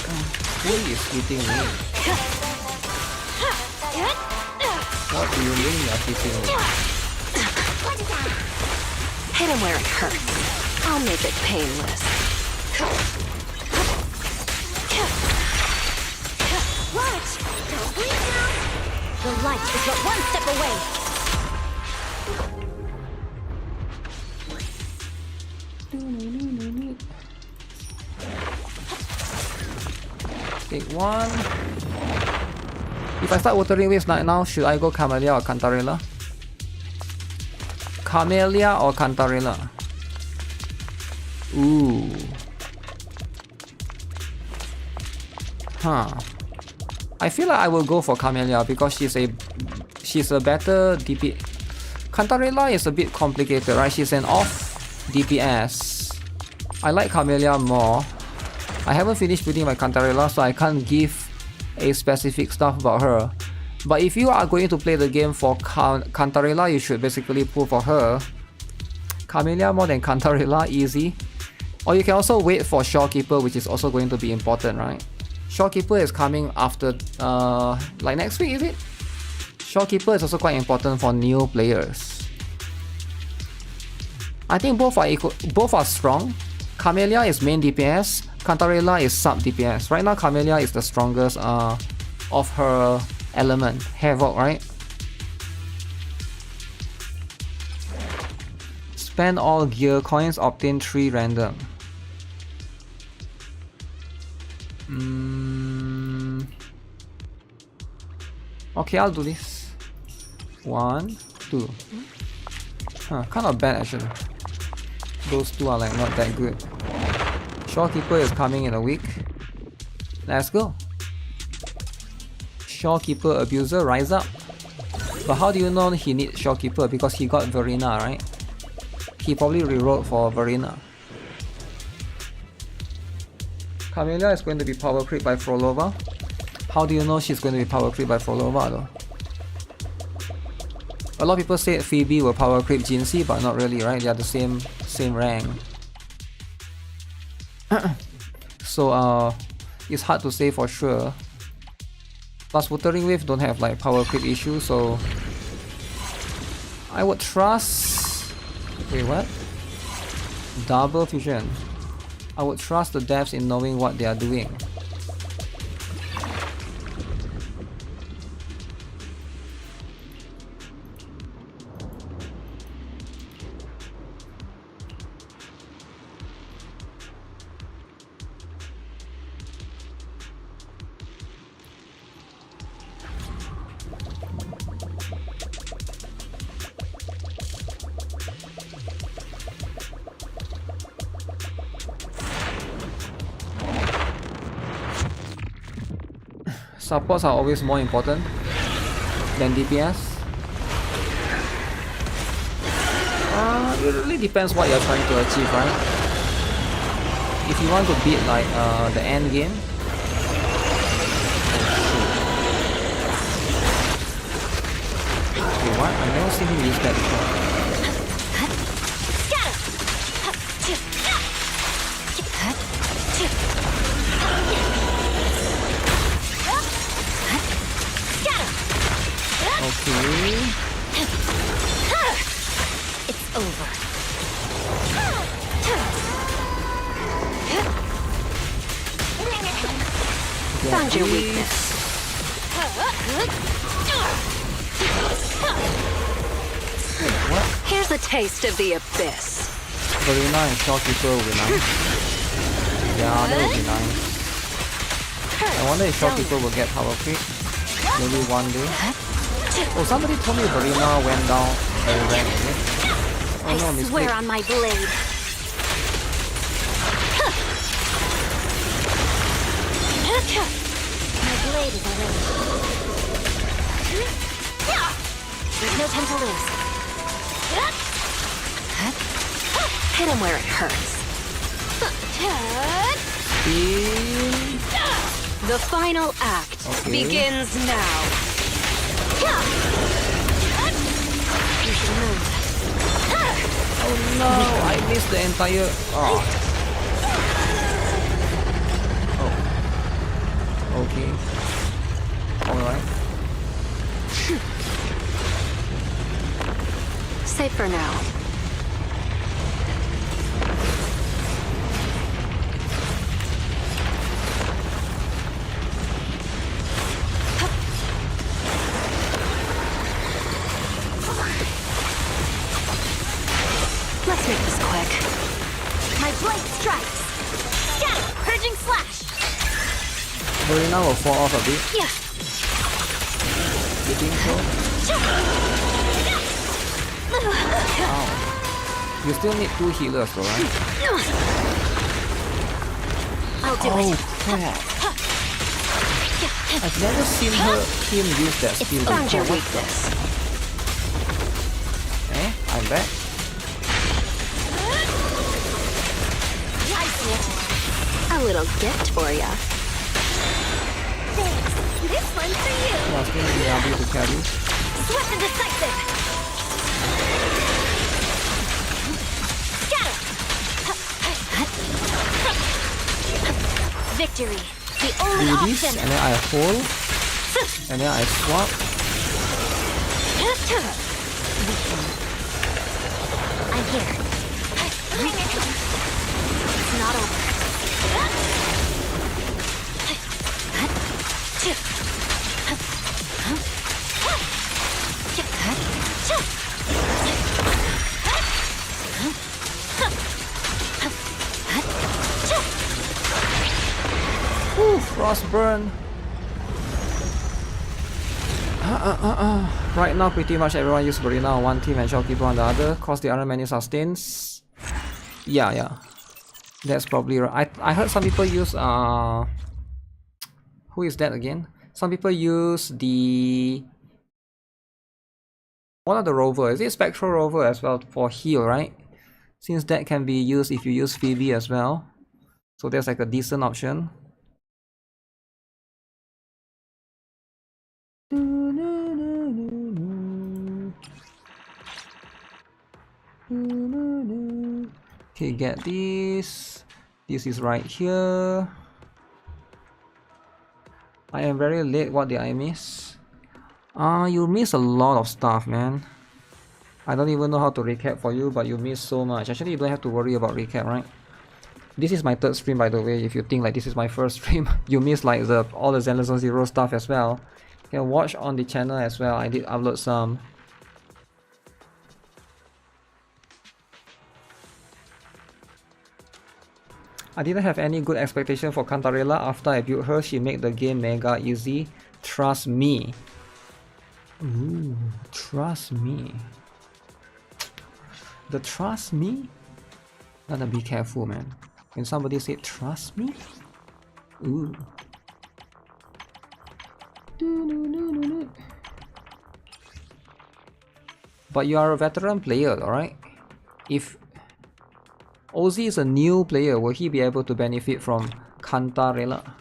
who is hitting me? What do you mean you're hitting me? Hit him where it hurts. I'll make it painless. Watch! Don't bleed now! The light is but one step away! Take one. If I start Wuthering Waves right now, should I go Camellia or Cantarella? Camellia or Cantarella? Ooh. Huh. I feel like I will go for Camellia because she's a better DP. Cantarella is a bit complicated, right? She's an off DPS. I like Camellia more. I haven't finished building my Cantarella, so I can't give a specific stuff about her. But if you are going to play the game for Cantarella, you should basically pull for her. Camellia more than Cantarella, easy. Or you can also wait for Shorekeeper, which is also going to be important, right? Shorekeeper is coming after, like next week, is it? Shorekeeper is also quite important for new players. I think both are strong. Camellia is main DPS, Cantarella is sub DPS. Right now Camellia is the strongest of her element, Havoc, right? Spend all gear coins, obtain 3 random. Okay, I'll do this. 1, 2. Kind of bad actually. Those two are like not that good. Shorekeeper is coming in a week. Let's go. Shorekeeper abuser, rise up. But how do you know he needs Shorekeeper? Because he got Verena, right? He probably rerolled for Verena. Camellia is going to be power creep by Frolova. How do you know she's going to be power creep by Frolova though? A lot of people say Phoebe will power creep Jinxie, but not really, right? They are the same rank. So it's hard to say for sure. Plus Wuthering Wave don't have like power creep issues, so I would trust... Wait, what? Double fusion. I would trust the devs in knowing what they are doing. Supports are always more important than DPS. It really depends what you're trying to achieve, right? If you want to beat like the end game. Wait, what? I've never seen him use that before. Okay. It's over. Found your weakness. Here's a taste of the abyss. Verena and Shopkeeper will be nice. Yeah, that would be nice. I wonder if Shopkeeper will get power creep. Maybe one day. Oh, somebody told me Verena went down a rank. Oh no, mistake. I swear on my blade. My blade is already. There's no time to lose. Hit him where it hurts. The final act begins now. You should move. Oh no, I missed the entire... Oh. Okay. Alright. Safe for now. Let's make this quick. My blade strikes. Scatter! Purging slash! Verena will fall off a bit. Yeah. You think so? Ow. You still need 2 healers though, right? I'll do it. Crap. I've never seen him use that skill before. Found your weakness. Eh? I'm back. A little gift for ya. Thanks. This one's for you. I was going to be able to carry. Swift and decisive. Scatter. Victory. The only do this, option. and then I hold, and then I swap. I'm here. It's not over. Ooh, Frostburn. Right now, pretty much everyone uses Verena on one team and Shopkeeper on the other, cause the other many sustains. Yeah. That's probably right. I heard some people use who is that again? Some people use the one of the rover. Is it Spectral Rover as well for heal, right? Since that can be used if you use Phoebe as well. So there's like a decent option. Okay, get this. This is right here. I am very late. What did I miss? You miss a lot of stuff, man. I don't even know how to recap for you, but you miss so much. Actually, you don't have to worry about recap, right? This is my third stream, by the way. If you think like this is my first stream, you miss like all the Zenless on Zero stuff as well. You can watch on the channel as well. I did upload some. I didn't have any good expectation for Cantarella. After I built her, she made the game mega easy. Trust me. Ooh, trust me. The trust me? Gotta be careful, man. When somebody say trust me? Ooh. But you are a veteran player, alright? If Ozzy is a new player, will he be able to benefit from Cantarella?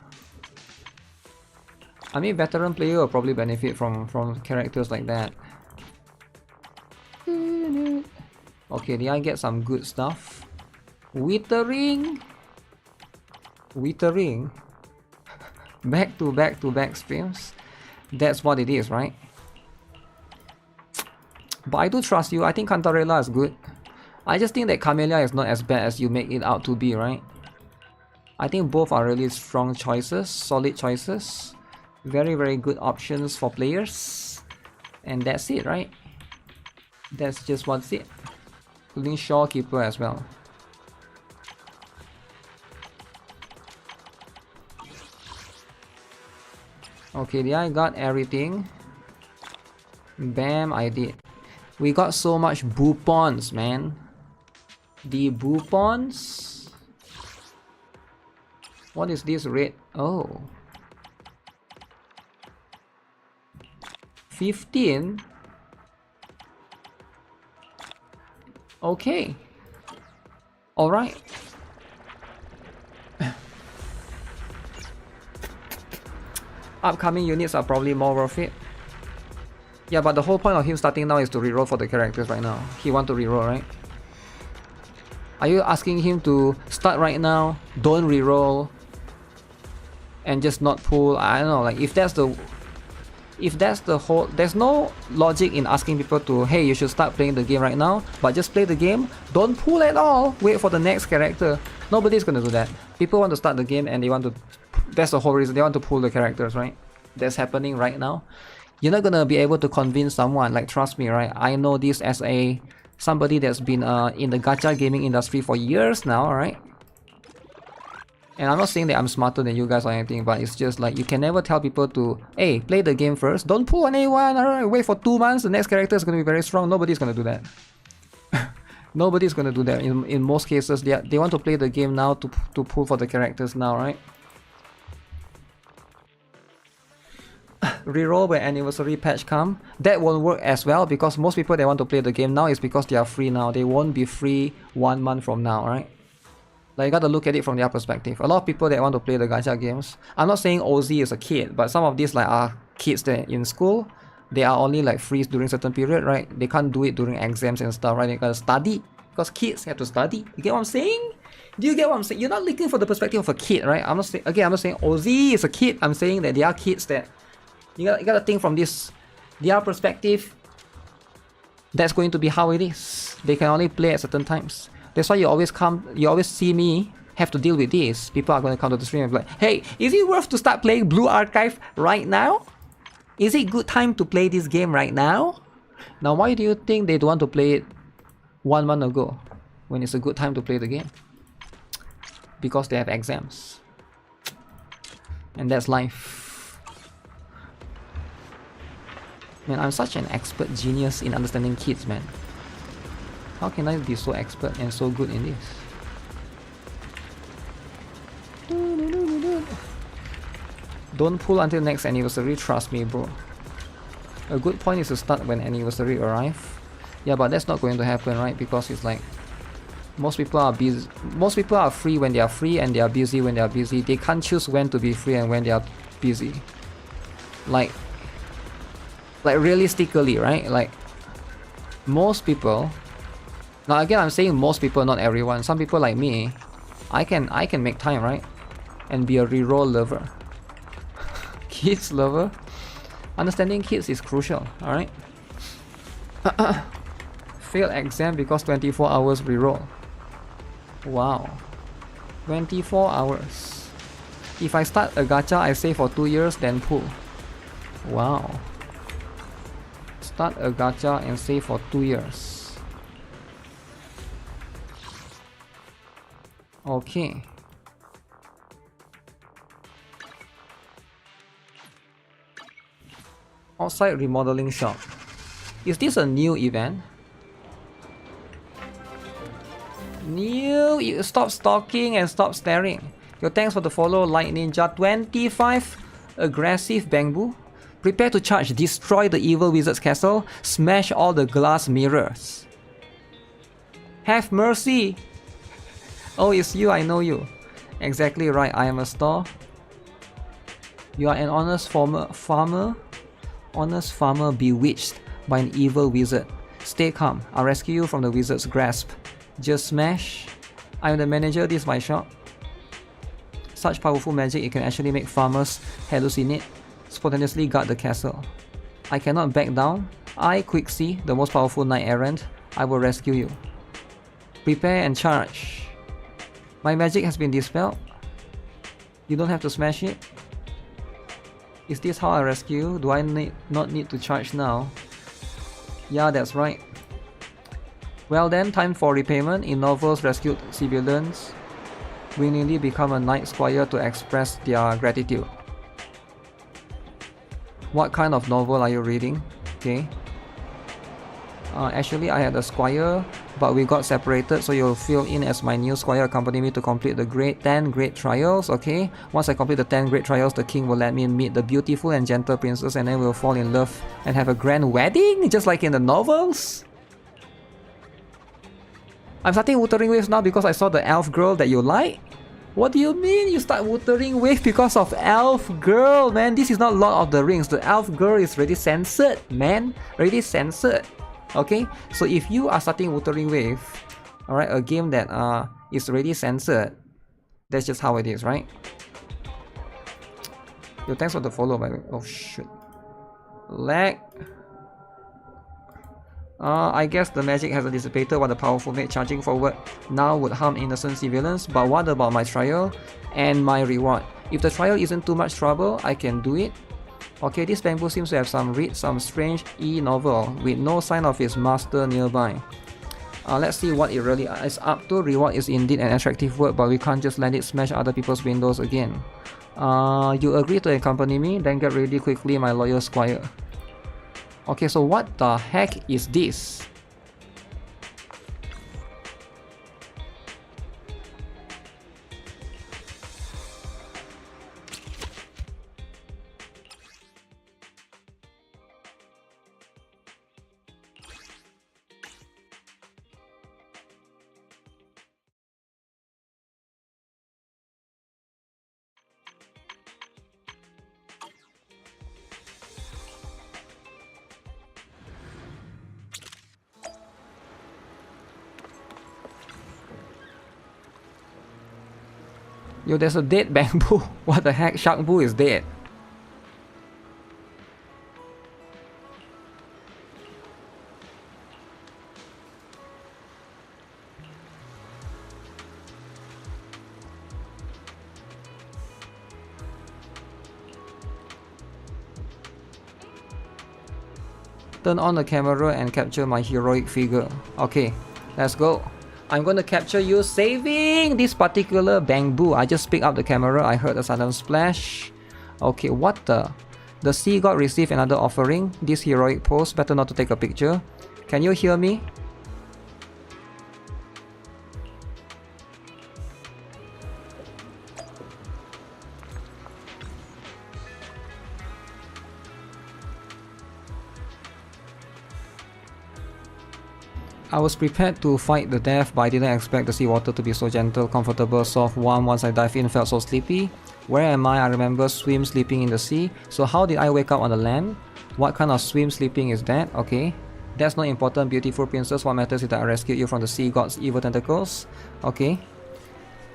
I mean, veteran player will probably benefit from characters like that. Okay, did I get some good stuff? Wuthering? Wuthering? Back to back streams? That's what it is, right? But I do trust you. I think Cantarella is good. I just think that Camellia is not as bad as you make it out to be, right? I think both are really strong choices, solid choices. Very, very good options for players. And that's it, right? That's just what's it. Including Shorekeeper as well. Okay, yeah, I got everything. Bam, I did. We got so much boopons, man. The boopons. What is this red? Oh. 15. Okay. Alright. Upcoming units are probably more worth it. Yeah, but the whole point of him starting now is to reroll for the characters right now. He want to reroll, right? Are you asking him to start right now, don't reroll, and just not pull? I don't know, like if that's the whole, there's no logic in asking people to, hey, you should start playing the game right now, but just play the game, don't pull at all, wait for the next character. Nobody's gonna do that. People want to start the game and they want to, that's the whole reason, they want to pull the characters, right? That's happening right now. You're not gonna be able to convince someone, like trust me, right? I know this as somebody that's been in the gacha gaming industry for years now, right? And I'm not saying that I'm smarter than you guys or anything, but it's just like you can never tell people to, hey, play the game first, don't pull on anyone, alright, wait for 2 months, the next character is going to be very strong. Nobody's going to do that. Nobody's going to do that. In most cases, they want to play the game now to pull for the characters now, right? Reroll when anniversary patch come. That won't work as well because most people that want to play the game now is because they are free now. They won't be free 1 month from now, right? Like you gotta look at it from their perspective. A lot of people that want to play the gacha games. I'm not saying Ozzy is a kid, but some of these like are kids that in school. They are only like free during certain period, right? They can't do it during exams and stuff, right? They gotta study because kids have to study. You get what I'm saying? Do you get what I'm saying? You're not looking for the perspective of a kid, right? I'm not saying, again, I'm not saying Ozzy is a kid. I'm saying that there are kids that you gotta think from their perspective. That's going to be how it is. They can only play at certain times. That's why you always see me have to deal with this. People are going to come to the stream and be like, hey, is it worth to start playing Blue Archive right now? Is it good time to play this game right now? Now, why do you think they don't want to play it 1 month ago when it's a good time to play the game? Because they have exams. And that's life. Man, I'm such an expert genius in understanding kids, man. How can I be so expert and so good in this? Don't pull until next anniversary, trust me, bro. A good point is to start when anniversary arrive. Yeah, but that's not going to happen, right? Because it's like Most people are busy. Most people are free when they are free, and they are busy when they are busy. They can't choose when to be free and when they are busy. Like realistically, right? Like most people. Now again, I'm saying most people, not everyone. Some people like me, I can make time, right? And be a reroll lover. Kids lover. Understanding kids is crucial. All right. Failed exam because 24 hours reroll. Wow. 24 hours. If I start a gacha, I save for 2 years, then pull. Wow. Start a gacha and save for 2 years. Okay. Outside remodeling shop. Is this a new event? New, stop stalking and stop staring. Yo, thanks for the follow, Light Ninja. 25 aggressive bamboo. Prepare to charge. Destroy the evil wizard's castle. Smash all the glass mirrors. Have mercy. Oh, it's you. I know you. Exactly right. I am a store. You are an honest farmer. Honest farmer bewitched by an evil wizard. Stay calm. I'll rescue you from the wizard's grasp. Just smash. I'm the manager. This is my shop. Such powerful magic, it can actually make farmers hallucinate. Spontaneously guard the castle. I cannot back down. I, Quixie, the most powerful knight errant, I will rescue you. Prepare and charge. My magic has been dispelled. You don't have to smash it. Is this how I rescue you? Do I not need to charge now? Yeah, that's right. Well then, time for repayment. In novels, rescued civilians willingly become a knight squire to express their gratitude. What kind of novel are you reading? Okay. Actually, I had a squire, but we got separated, so you'll fill in as my new squire. Accompany me to complete the 10 great trials, okay? Once I complete the 10 great trials, the king will let me meet the beautiful and gentle princess, and then we'll fall in love and have a grand wedding, just like in the novels. I'm starting Wuthering Waves now because I saw the elf girl that you like. What do you mean you start Wuthering Wave because of elf girl, man? This is not Lord of the Rings. The elf girl is already censored, man. Already censored. Okay, so if you are starting Wuthering Wave, alright, a game that is already censored, that's just how it is, right? Yo, thanks for the follow, by the way. Oh shit. Lag. I guess the magic hasn't dissipated while the powerful maid charging forward now would harm innocent civilians, but what about my trial and my reward? If the trial isn't too much trouble, I can do it. Okay, this bamboo seems to have some strange e-novel with no sign of its master nearby. Let's see what it really is up to. Reward is indeed an attractive word, but we can't just let it smash other people's windows again. You agree to accompany me? Then get ready quickly, my loyal squire. Okay, so what the heck is this? Yo, there's a dead bamboo. What the heck? Shark Boo is dead. Turn on the camera and capture my heroic figure. Okay, let's go. I'm going to capture you saving this particular bamboo. I just picked up the camera. I heard a sudden splash. Okay, what the? The sea god received another offering. This heroic pose. Better not to take a picture. Can you hear me? I was prepared to fight the death, but I didn't expect the seawater to be so gentle, comfortable, soft, warm. Once I dived in, felt so sleepy. Where am I? I remember swim sleeping in the sea. So how did I wake up on the land? What kind of swim sleeping is that? Okay. That's not important, beautiful princess. What matters is that I rescued you from the sea god's evil tentacles. Okay.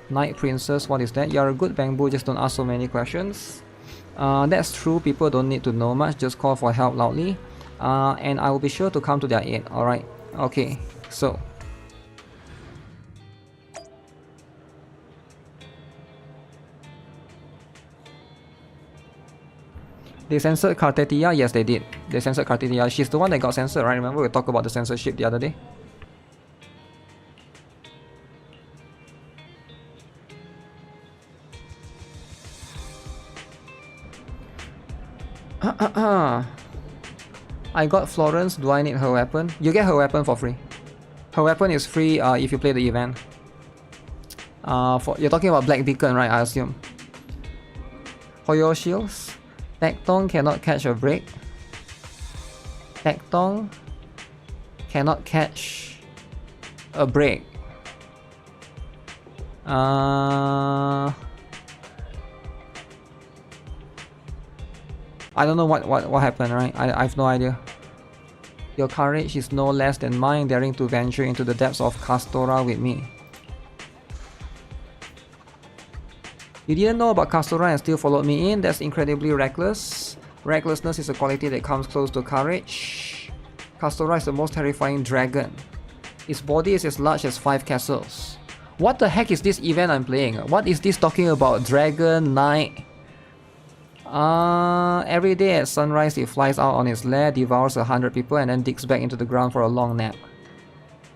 Night princess, what is that? You're a good bamboo, just don't ask so many questions. That's true, people don't need to know much, just call for help loudly. And I will be sure to come to their aid, alright. Okay, so. They censored Kartetia? Yes, they did. They censored Kartetia. She's the one that got censored, right? Remember we talked about the censorship the other day? I got Florence. Do I need her weapon? You get her weapon for free. Her weapon is free if you play the event. You're talking about Black Beacon, right? I assume. For your shields, Tectong cannot catch a break. Tectong cannot catch a break. I don't know what happened, right? I have no idea. Your courage is no less than mine, daring to venture into the depths of Castora with me. You didn't know about Castora and still followed me in? That's incredibly reckless. Recklessness is a quality that comes close to courage. Castora is the most terrifying dragon. Its body is as large as 5 castles. What the heck is this event I'm playing? What is this talking about? Dragon, Knight? Every day at sunrise it flies out on its lair, devours 100 people and then digs back into the ground for a long nap.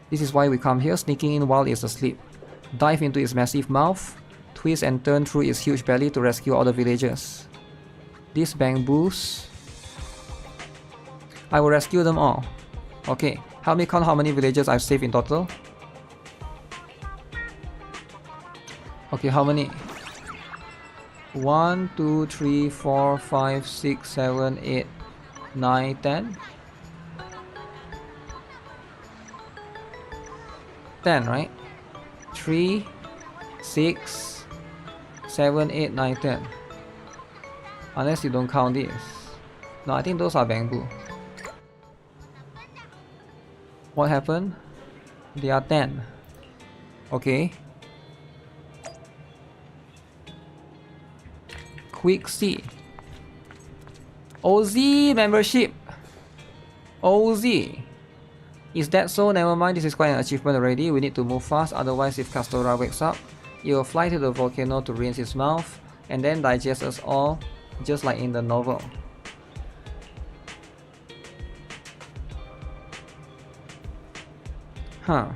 This is why we come here, sneaking in while it's asleep. Dive into its massive mouth, twist and turn through its huge belly to rescue all the villagers. These bamboos, I will rescue them all. Okay, help me count how many villagers I've saved in total. Okay, how many? 1, 2, 3, 4, 5, 6, 7, 8, 9, 10. 10, right? 3, 6, 7, 8, 9, 10. Unless you don't count this. No, I think those are bamboo. What happened? They are 10. Okay. Quick C. OZ membership. OZ. Is that so? Never mind, this is quite an achievement already. We need to move fast, otherwise if Castora wakes up, it will fly to the volcano to rinse its mouth and then digest us all, just like in the novel. Huh.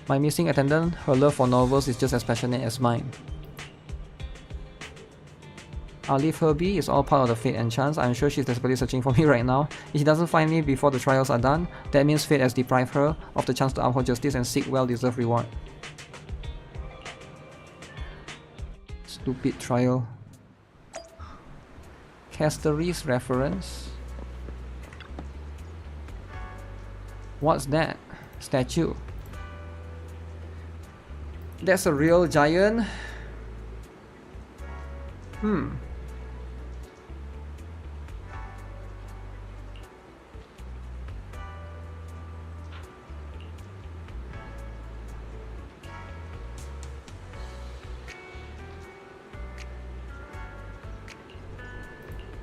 My missing attendant, her love for novels is just as passionate as mine. I'll leave her be, it's all part of the fate and chance. I'm sure she's desperately searching for me right now. If she doesn't find me before the trials are done, that means fate has deprived her of the chance to uphold justice and seek well-deserved reward. Stupid trial. Casteries reference. What's that? Statue. That's a real giant.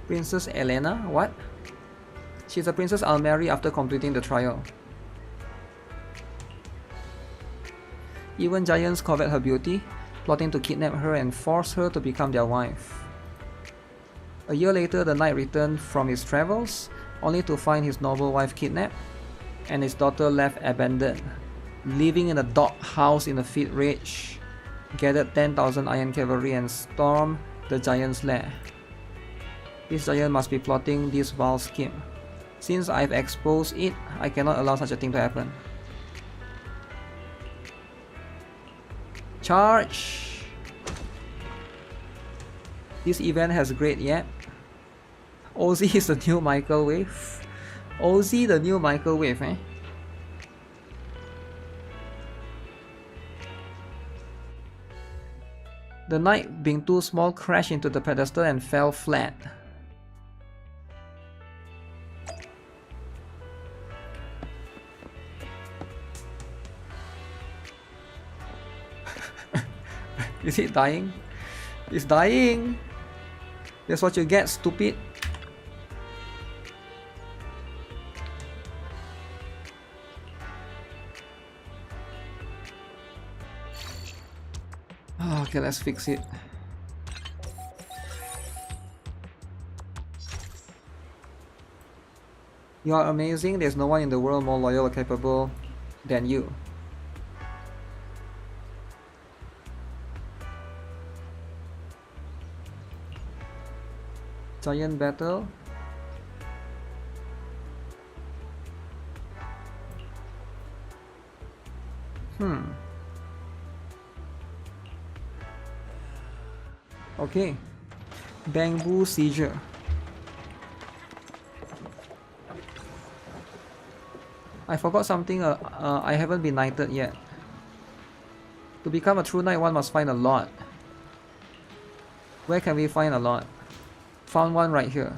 Princess Elena? What? She's a princess I'll marry after completing the trial. Even giants covet her beauty, plotting to kidnap her and force her to become their wife. A year later, the knight returned from his travels, only to find his noble wife kidnapped and his daughter left abandoned. Living in a dog house in a fit rage, gathered 10,000 iron cavalry and stormed the giant's lair. This giant must be plotting this vile scheme. Since I've exposed it, I cannot allow such a thing to happen. Charge! This event has great yet. Ozzy is the new microwave. Ozzy the new microwave, eh? The knight, being too small, crashed into the pedestal and fell flat. Is it dying? It's dying! That's what you get, stupid. Okay, let's fix it. You are amazing. There's no one in the world more loyal or capable than you. Giant battle. Okay. Bamboo seizure. I forgot something. I haven't been knighted yet. To become a true knight, one must find a lot. Where can we find a lot? Found one right here.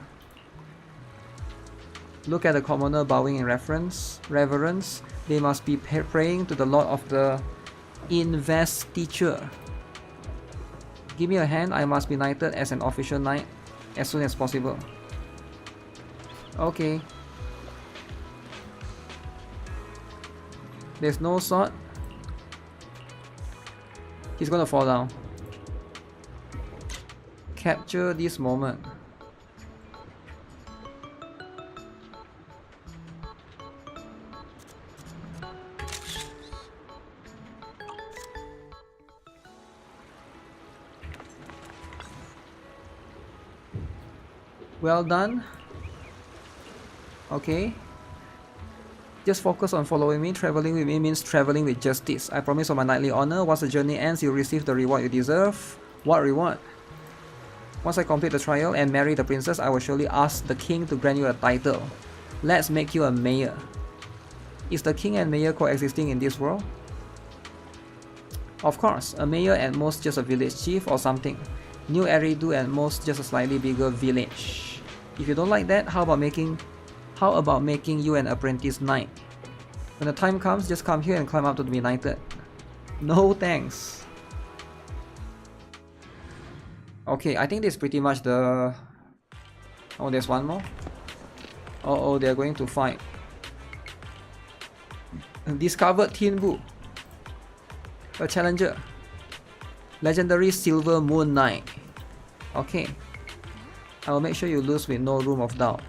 Look at the commoner bowing in reverence. They must be praying to the Lord of the investiture. Give me a hand. I must be knighted as an official knight as soon as possible. Okay. There's no sword. He's gonna fall down. Capture this moment. Well done. Okay. Just focus on following me. Traveling with me means traveling with justice. I promise on my knightly honor, once the journey ends, you'll receive the reward you deserve. What reward? Once I complete the trial and marry the princess, I will surely ask the king to grant you a title. Let's make you a mayor. Is the king and mayor coexisting in this world? Of course, a mayor at most just a village chief or something. New Eridu at most just a slightly bigger village. If you don't like that, how about making you an apprentice knight? When the time comes, just come here and climb up to be knighted. No thanks. Okay, I think this is pretty much the... Oh, there's one more. Oh, they're going to fight. Discovered Tin Bu. A challenger. Legendary Silver Moon Knight. Okay. I will make sure you lose with no room of doubt.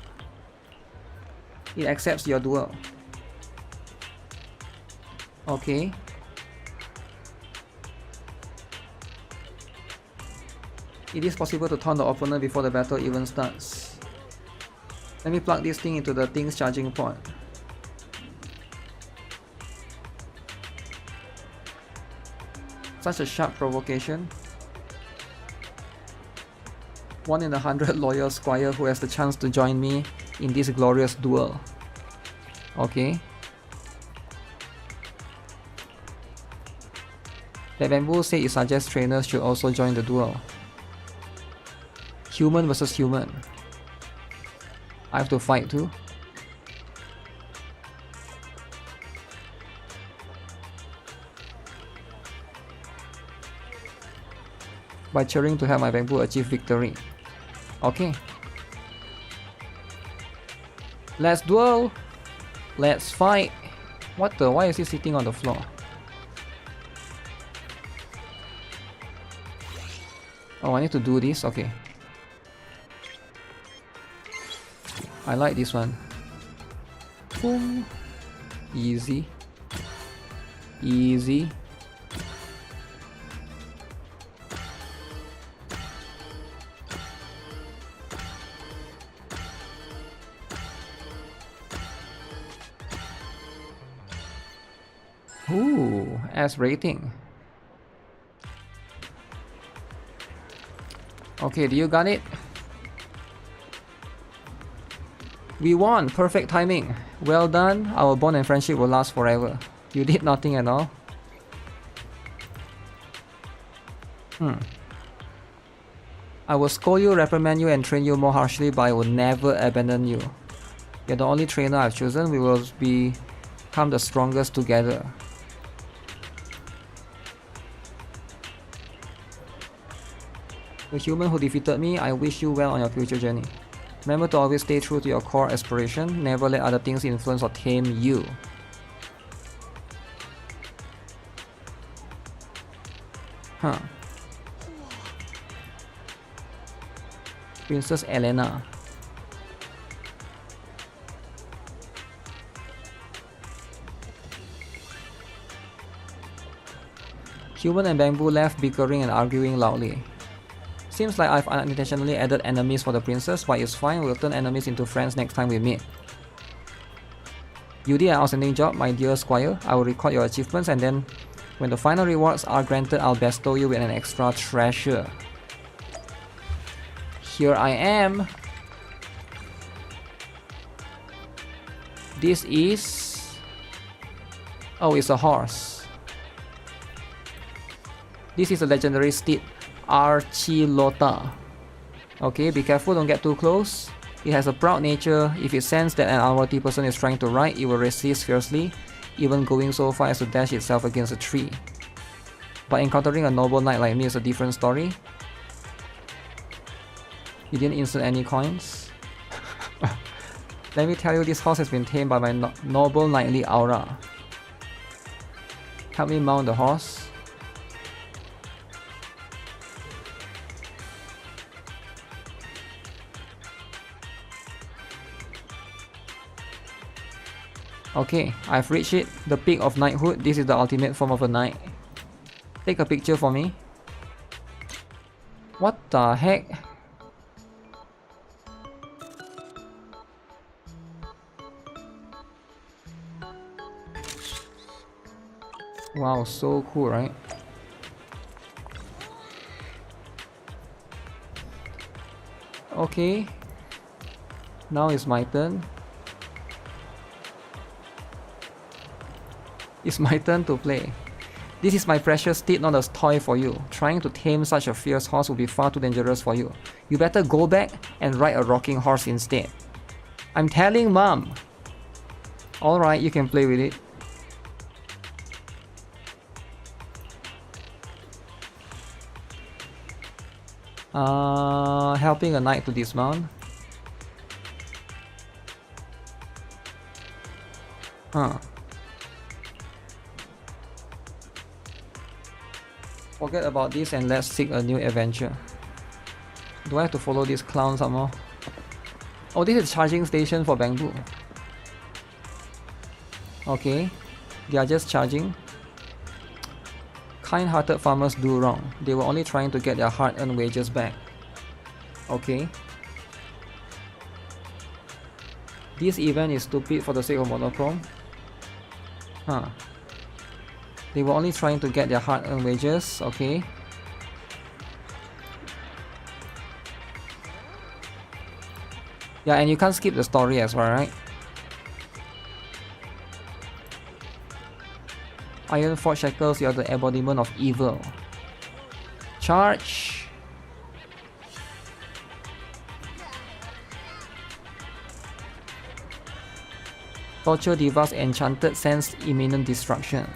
It accepts your duel. Okay. It is possible to taunt the opponent before the battle even starts. Let me plug this thing into the thing's charging port. Such a sharp provocation. 1 in 100 loyal squire who has the chance to join me in this glorious duel. Okay. The bamboo said it suggests trainers should also join the duel. Human versus human. I have to fight too. By cheering to help my bamboo achieve victory. Okay. Let's duel. Let's fight. What the? Why is he sitting on the floor? Oh, I need to do this? Okay. I like this one. Boom. Easy. Easy. Ooh, S rating. Okay, do you got it? We won! Perfect timing. Well done. Our bond and friendship will last forever. You did nothing at all. I will scold you, reprimand you, and train you more harshly, but I will never abandon you. You're the only trainer I've chosen. We will become the strongest together. The human who defeated me, I wish you well on your future journey. Remember to always stay true to your core aspiration. Never let other things influence or tame you. Huh. Princess Elena. Human and Bamboo left bickering and arguing loudly. Seems like I've unintentionally added enemies for the princess, but it's fine, we'll turn enemies into friends next time we meet. You did an outstanding job, my dear squire. I will record your achievements, and then when the final rewards are granted, I'll bestow you with an extra treasure. Here I am. This is... oh, it's a horse. This is a legendary steed, Archilota. Okay, be careful, don't get too close. It has a proud nature. If it senses that an unworthy person is trying to ride, it will resist fiercely, even going so far as to dash itself against a tree. But encountering a noble knight like me is a different story. You didn't insert any coins. Let me tell you, this horse has been tamed by my noble knightly aura. Help me mount the horse. Okay, I've reached it, the peak of knighthood. This is the ultimate form of a knight. Take a picture for me. What the heck? Wow, so cool, right? Okay, now it's my turn. It's my turn to play. This is my precious steed, not a toy for you. Trying to tame such a fierce horse would be far too dangerous for you. You better go back and ride a rocking horse instead. I'm telling Mom. Alright, you can play with it. Helping a knight to dismount. Huh. Forget about this and let's seek a new adventure. Do I have to follow this clown some more? Oh, this is charging station for Bamboo. Okay, they are just charging. Kind-hearted farmers do wrong. They were only trying to get their hard-earned wages back. Okay. This event is stupid for the sake of monochrome. Huh. They were only trying to get their hard-earned wages, okay. Yeah, and you can't skip the story as well, right? Iron Forge Shackles, you are the embodiment of evil. Charge! Torture Diva's enchanted sense imminent destruction.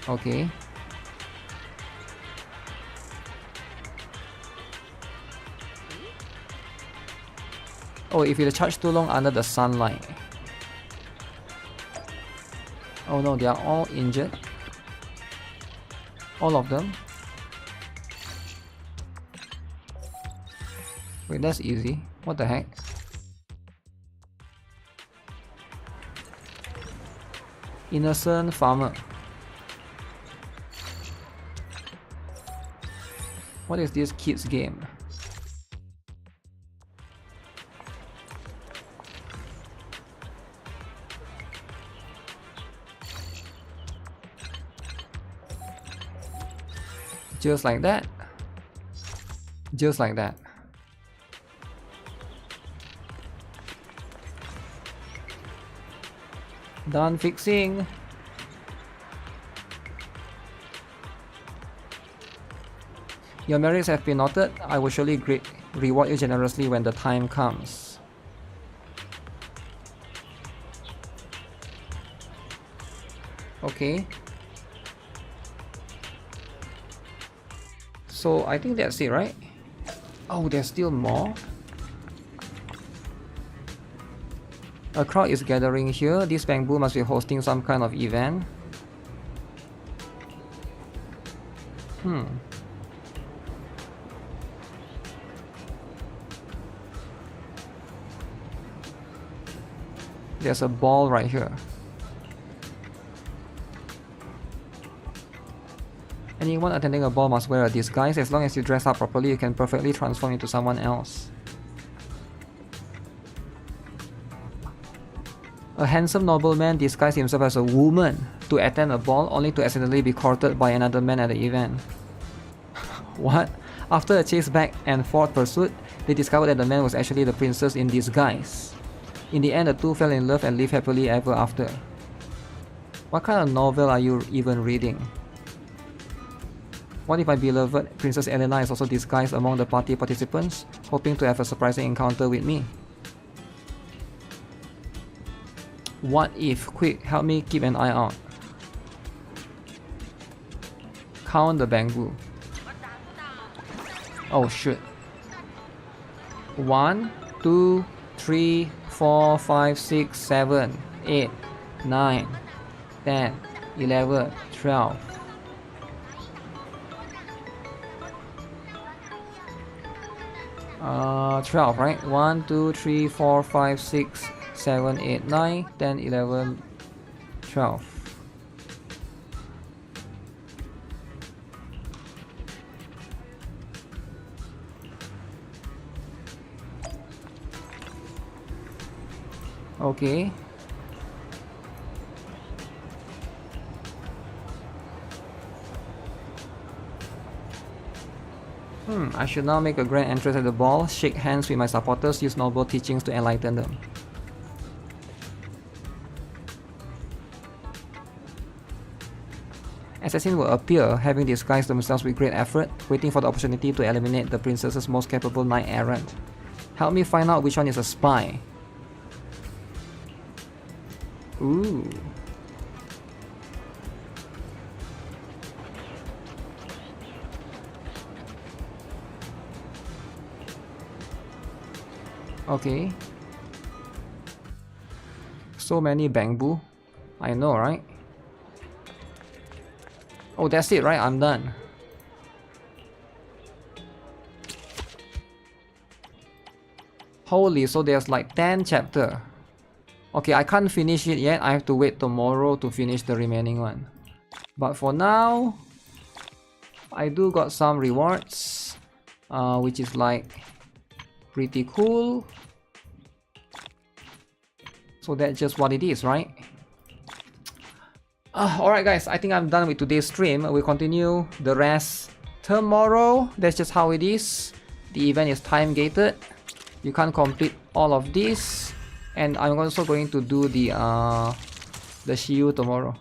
Okay. Oh, if you charge too long under the sunlight. Oh no, they are all injured. All of them. Wait, that's easy. What the heck? Innocent farmer. What is this kids game? Just like that. Just like that. Done fixing. Your merits have been noted. I will surely reward you generously when the time comes. Okay. So I think that's it, right? Oh, there's still more. A crowd is gathering here. This bamboo must be hosting some kind of event. There's a ball right here. Anyone attending a ball must wear a disguise. As long as you dress up properly, you can perfectly transform into someone else. A handsome nobleman disguised himself as a woman to attend a ball, only to accidentally be courted by another man at the event. What? After a chase back and forth pursuit, they discovered that the man was actually the princess in disguise. In the end, the two fell in love and lived happily ever after. What kind of novel are you even reading? What if my beloved Princess Elena is also disguised among the party participants, hoping to have a surprising encounter with me? What if? Quick, help me keep an eye out. Count the bamboo. Oh shit. 1, 2, 3, 4, 5, 6, 7, 8, 9, 10, 11, 12. 12, right? 1, 2, 3, 4, 5, 6, 7, 8, 9, 10, 11, 12. Okay. I should now make a grand entrance at the ball, shake hands with my supporters, use noble teachings to enlighten them. Assassins will appear, having disguised themselves with great effort, waiting for the opportunity to eliminate the princess's most capable knight-errant. Help me find out which one is a spy. Ooh. Okay. So many bamboo. I know, right? Oh, that's it, right? I'm done. Holy, so there's like 10 chapters. Okay, I can't finish it yet. I have to wait tomorrow to finish the remaining one. But for now, I do got some rewards, which is like pretty cool. So that's just what it is, right? Alright guys, I think I'm done with today's stream. We'll continue the rest tomorrow. That's just how it is. The event is time gated. You can't complete all of this. And I'm also going to do the Shiyu tomorrow.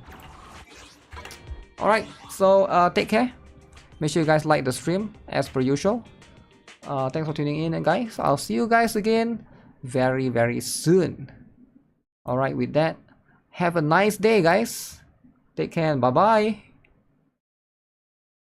Alright, so take care. Make sure you guys like the stream as per usual. Thanks for tuning in, guys. I'll see you guys again very, very soon. Alright, with that, have a nice day, guys. Take care and bye-bye.